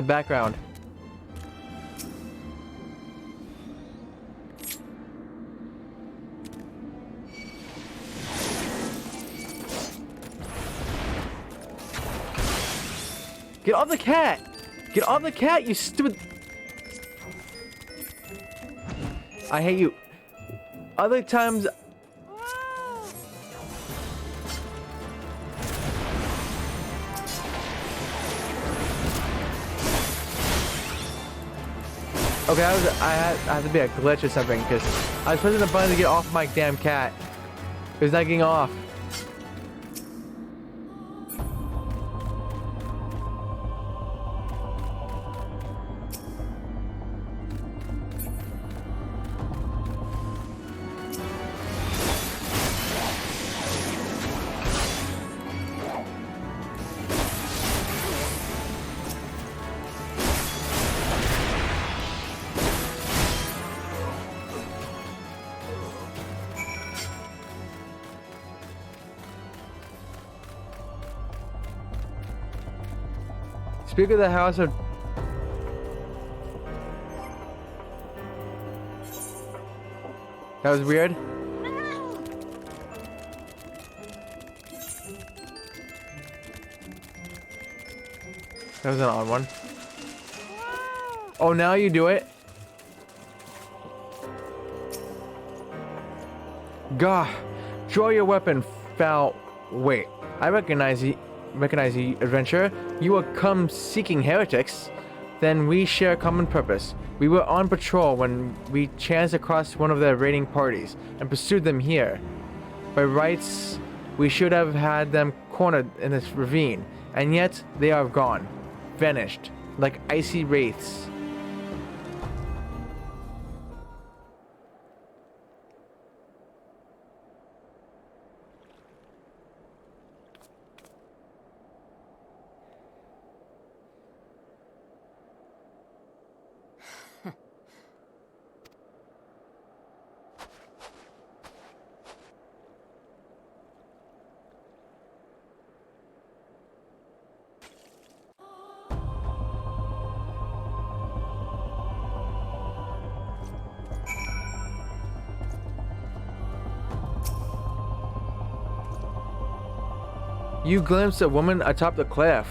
background. Get off the cat! Get off the cat, you stupid... I hate you. Other times... Okay, I had to be a glitch or something, because I was pressing the button to get off my damn cat. It was not getting off. Speak of the House of... That was weird. That was an odd one. Oh, now you do it. Gah. Draw your weapon, foul. Wait. I recognize you, adventurer. You are come seeking heretics. Then we share a common purpose. We were on patrol when we chanced across one of their raiding parties and pursued them here. By rights, we should have had them cornered in this ravine, and yet they are gone, vanished, like icy wraiths. You glimpsed a woman atop the cliff.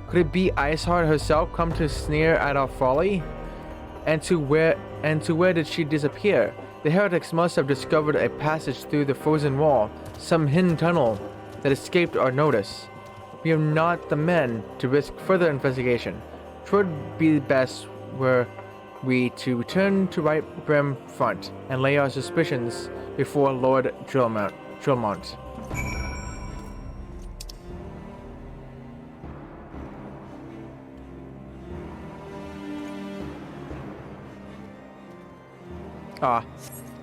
Could it be Iceheart herself come to sneer at our folly? And to where did she disappear? The heretics must have discovered a passage through the frozen wall, some hidden tunnel that escaped our notice. We are not the men to risk further investigation. 'Twould be best were we to return to Right Brim Front and lay our suspicions before Lord Drillmont.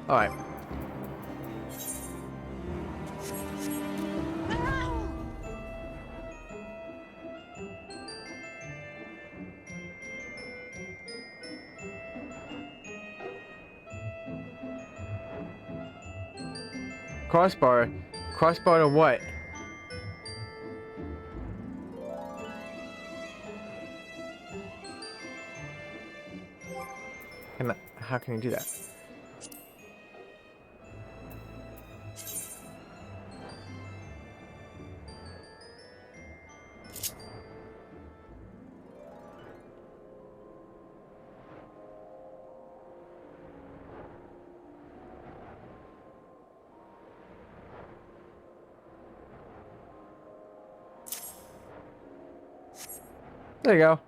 Alright. Crossbar? Crossbar to what? How can you do that? There you go.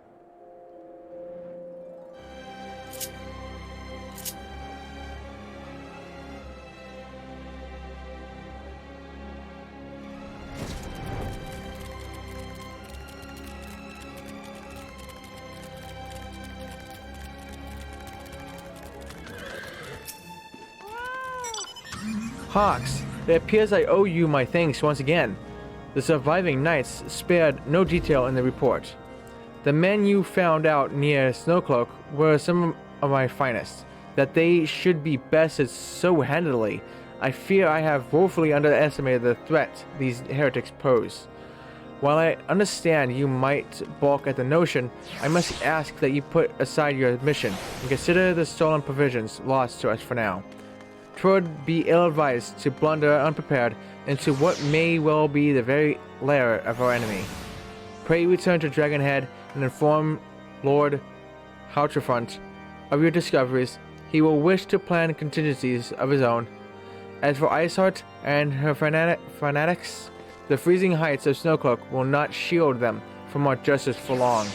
Hawks, it appears I owe you my thanks once again. The surviving knights spared no detail in the report. The men you found out near Snowcloak were some of my finest. That they should be bested so handily, I fear I have woefully underestimated the threat these heretics pose. While I understand you might balk at the notion, I must ask that you put aside your mission and consider the stolen provisions lost to us for now. 'Twould be ill-advised to blunder unprepared into what may well be the very lair of our enemy. Pray return to Dragonhead and inform Lord Houtrefront of your discoveries. He will wish to plan contingencies of his own. As for Iceheart and her fanatics, the freezing heights of Snowcloak will not shield them from our justice for long.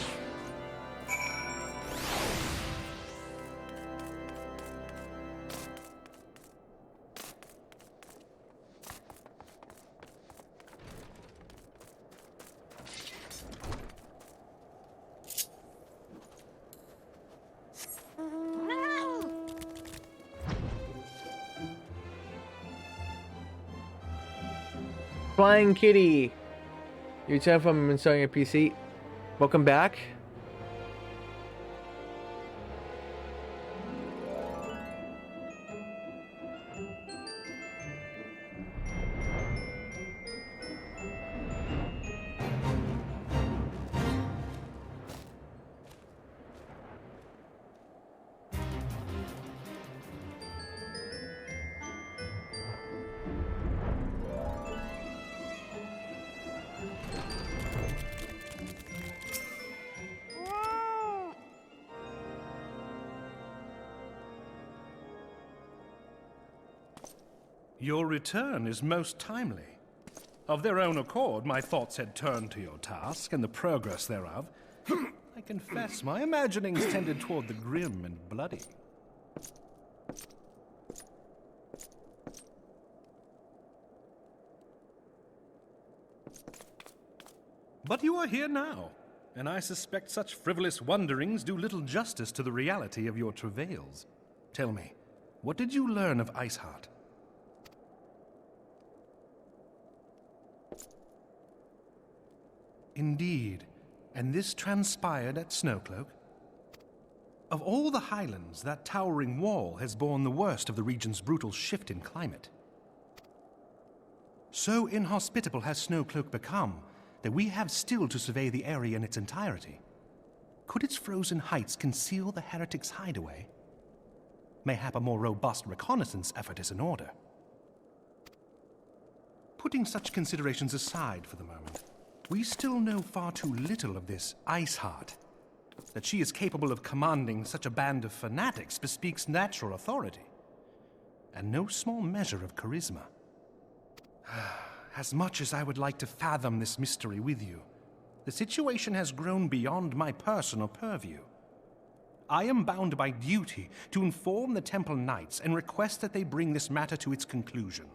Flying Kitty! You return from installing your PC. Welcome back. Your return is most timely. Of their own accord, my thoughts had turned to your task and the progress thereof. I confess, my imaginings tended toward the grim and bloody. But you are here now, and I suspect such frivolous wonderings do little justice to the reality of your travails. Tell me, what did you learn of Iceheart? Indeed, and this transpired at Snowcloak? Of all the highlands, that towering wall has borne the worst of the region's brutal shift in climate. So inhospitable has Snowcloak become that we have still to survey the area in its entirety. Could its frozen heights conceal the heretics' hideaway? Mayhap a more robust reconnaissance effort is in order. Putting such considerations aside for the moment, we still know far too little of this Iceheart. That she is capable of commanding such a band of fanatics bespeaks natural authority, and no small measure of charisma. As much as I would like to fathom this mystery with you, the situation has grown beyond my personal purview. I am bound by duty to inform the Temple Knights and request that they bring this matter to its conclusion.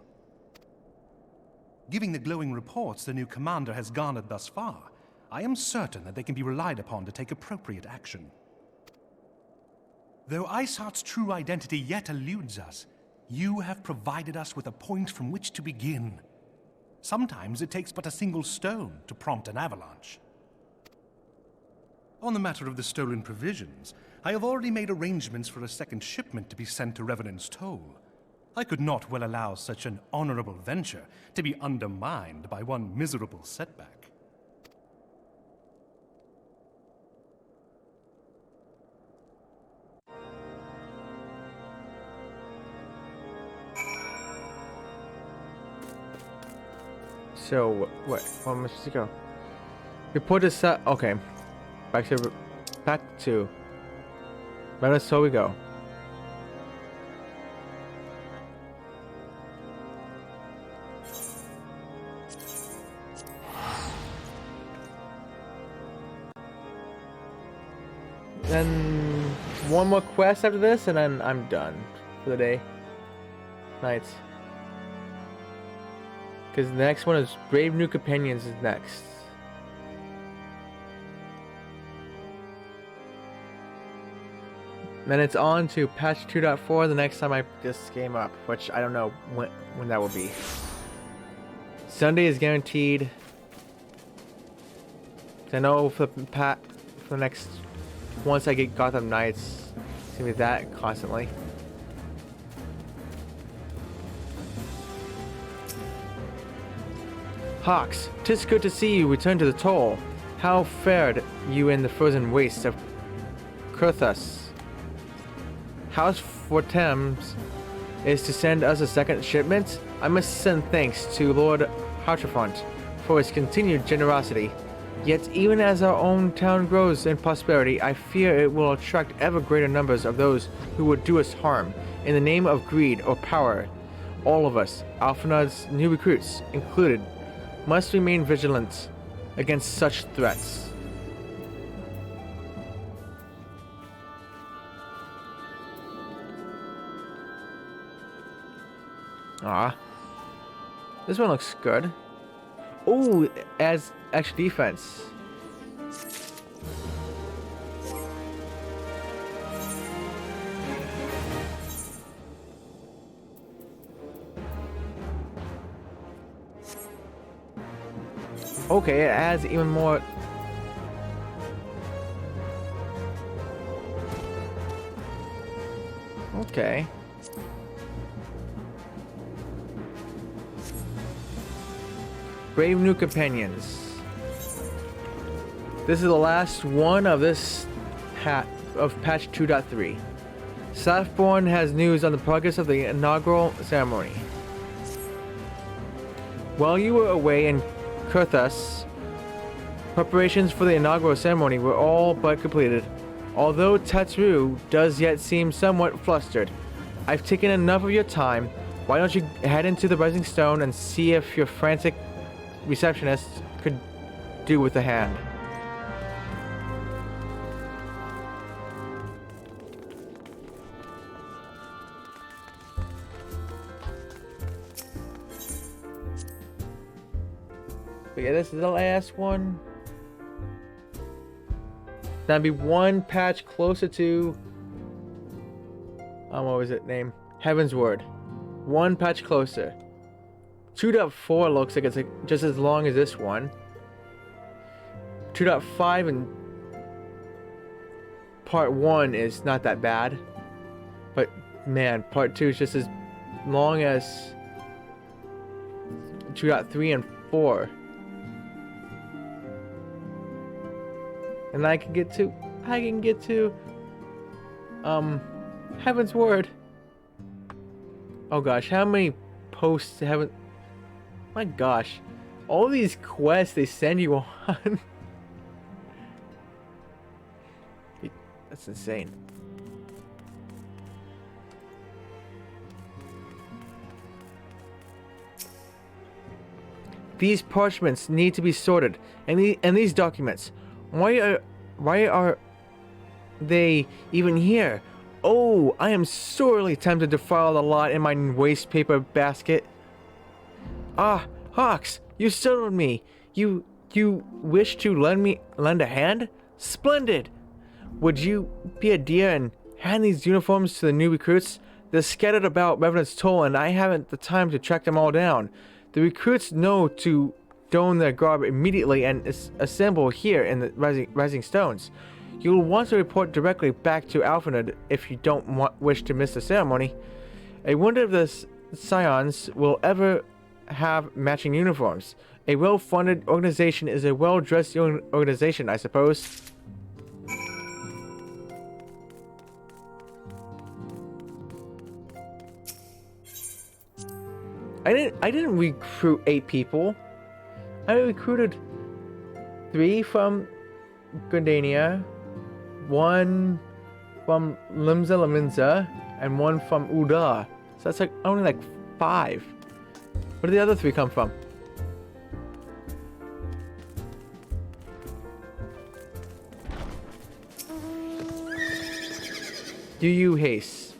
Given the glowing reports the new commander has garnered thus far, I am certain that they can be relied upon to take appropriate action. Though Iceheart's true identity yet eludes us, you have provided us with a point from which to begin. Sometimes it takes but a single stone to prompt an avalanche. On the matter of the stolen provisions, I have already made arrangements for a second shipment to be sent to Revenant's Toll. I could not well allow such an honorable venture to be undermined by one miserable setback. So, what am I supposed to go? Report is set. Okay. Back to. So we go. Then one more quest after this, and then I'm done for the day. Nights. Because the next one is Brave New Companions is next. Then it's on to patch 2.4 the next time I pick this game up, which I don't know when that will be. Sunday is guaranteed. I know for the next, once I get Gotham Knights, it's gonna be that constantly. Hawks, 'tis good to see you return to the Toll. How fared you in the frozen wastes of Kurthus? House Fortams is to send us a second shipment. I must send thanks to Lord Hartrefont for his continued generosity. Yet even as our own town grows in prosperity, I fear it will attract ever greater numbers of those who would do us harm in the name of greed or power. All of us, Alphanud's new recruits included, must remain vigilant against such threats. This one looks good. Oh, as extra defense. Okay, it adds even more. Okay. Brave New Companions. This is the last one of this of patch 2.3. Southbourne has news on the progress of the inaugural ceremony. While you were away in Kurthus, preparations for the inaugural ceremony were all but completed. Although Tatru does yet seem somewhat flustered, I've taken enough of your time Why don't you head into the Rising Stone and see if your frantic receptionist could do with a hand? But yeah, this is the last one. That'd be one patch closer to what was it name? Heaven's Word. One patch closer. 2.4 looks like it's like just as long as this one. 2.5 and part 1 is not that bad. But man, part 2 is just as long as 2.3 and 4. And I can get to Heaven's Word. Oh gosh, how many posts haven't... My gosh. All these quests they send you on. That's insane. These parchments need to be sorted, and these documents. Why are they even here? Oh, I am sorely tempted to file the lot in my waste paper basket. Ah, Hawks, you startled me. You wish to lend a hand? Splendid! Would you be a dear and hand these uniforms to the new recruits? They're scattered about Revenant's Toll, and I haven't the time to track them all down. The recruits know to don their garb immediately and assemble here in the Rising Stones. You'll want to report directly back to Alphenard if you don't wish to miss the ceremony. I wonder if the Scions will ever have matching uniforms. A well-funded organization is a well-dressed organization, I suppose. I didn't recruit 8 people. I recruited 3 from Gardania, 1 from Limsa Laminza, and 1 from Uda. So that's like only like 5. Where did the other 3 come from? You Haste.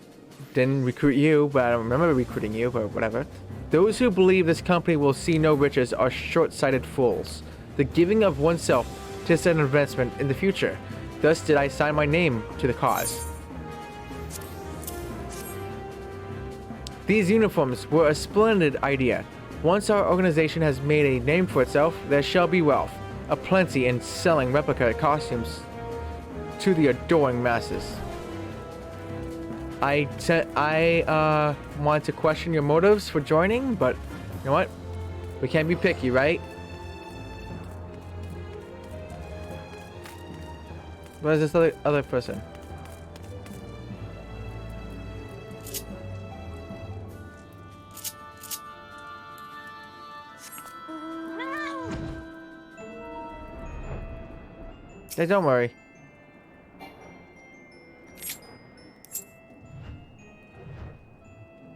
Didn't recruit you, but I don't remember recruiting you, but whatever. Those who believe this company will see no riches are short-sighted fools. The giving of oneself to an advancement in the future. Thus did I sign my name to the cause. These uniforms were a splendid idea. Once our organization has made a name for itself, there shall be wealth, aplenty in selling replica costumes to the adoring masses. I want to question your motives for joining, but you know what? We can't be picky, right? What is this other person? Hey, don't worry.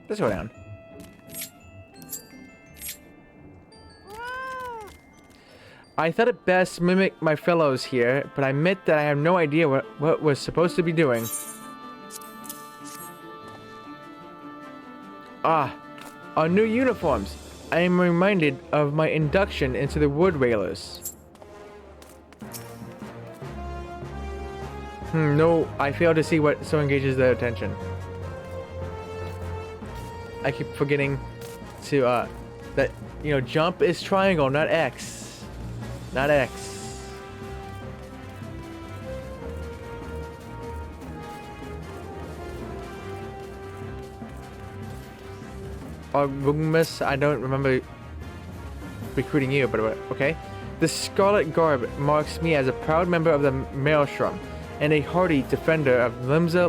Let's go down. I thought it best to mimic my fellows here, but I admit that I have no idea what we're supposed to be doing. Ah, our new uniforms. I am reminded of my induction into the Wood Railers. No, I fail to see what so engages their attention. I keep forgetting to, that, you know, jump is triangle, not X. Not X. Rugmus, I don't remember recruiting you, but okay. The Scarlet Garb marks me as a proud member of the Maelstrom and a hardy defender of Limsa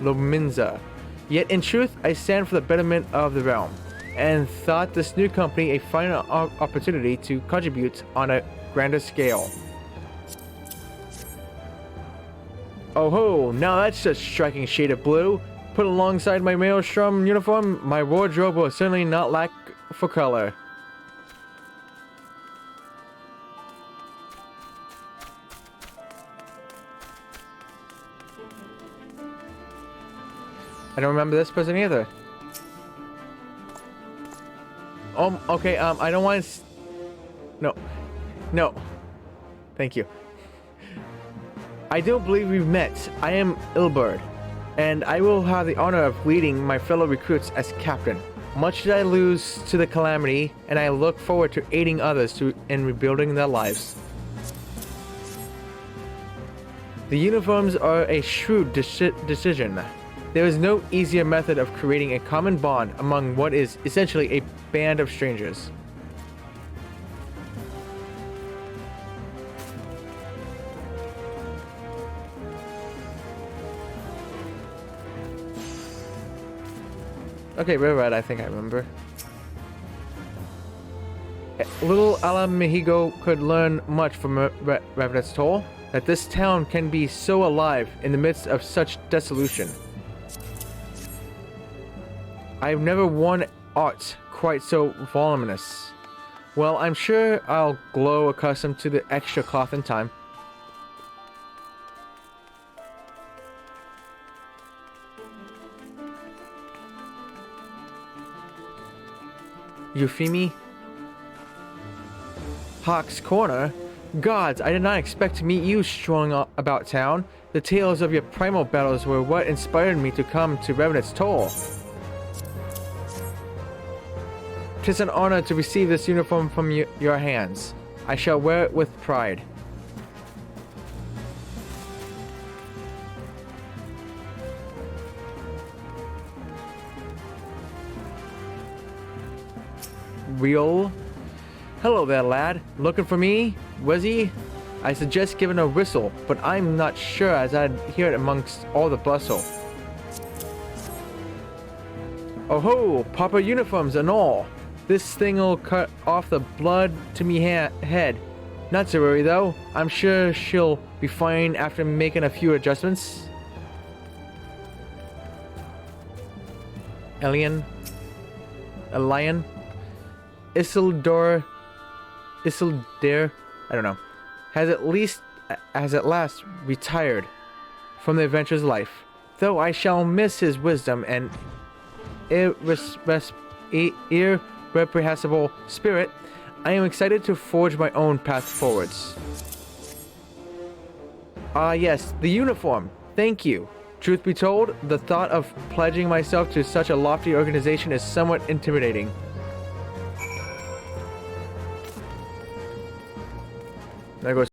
Lominza. Yet in truth, I stand for the betterment of the realm, and thought this new company a fine opportunity to contribute on a grander scale. Oh ho, now that's a striking shade of blue. Put alongside my Maelstrom uniform, my wardrobe will certainly not lack for color. I don't remember this person either. Okay, I don't want to... No. No. Thank you. I don't believe we've met. I am Ilberd, and I will have the honor of leading my fellow recruits as captain. Much did I lose to the calamity, and I look forward to aiding others in rebuilding their lives. The uniforms are a shrewd decision. There is no easier method of creating a common bond among what is essentially a band of strangers. Okay, Red, I think I remember. Little Ala Mehigo could learn much from Revenant's Toll, that this town can be so alive in the midst of such dissolution. I've never worn art quite so voluminous. Well, I'm sure I'll grow accustomed to the extra cloth in time. Euphemie? Hawk's Corner? Gods, I did not expect to meet you strolling about town. The tales of your primal battles were what inspired me to come to Revenant's Toll. 'Tis an honor to receive this uniform from your hands. I shall wear it with pride. Real? Hello there, lad. Looking for me? Was he? I suggest giving a whistle, but I'm not sure as I'd hear it amongst all the bustle. Oh ho! Proper uniforms and all. This thing'll cut off the blood to me head. Not to worry though. I'm sure she'll be fine after making a few adjustments. Elian? Isildur, I don't know, has at last retired from the adventurer's life. Though I shall miss his wisdom and irrepressible spirit, I am excited to forge my own path forwards. Ah yes, the uniform. Thank you. Truth be told, the thought of pledging myself to such a lofty organization is somewhat intimidating. There goes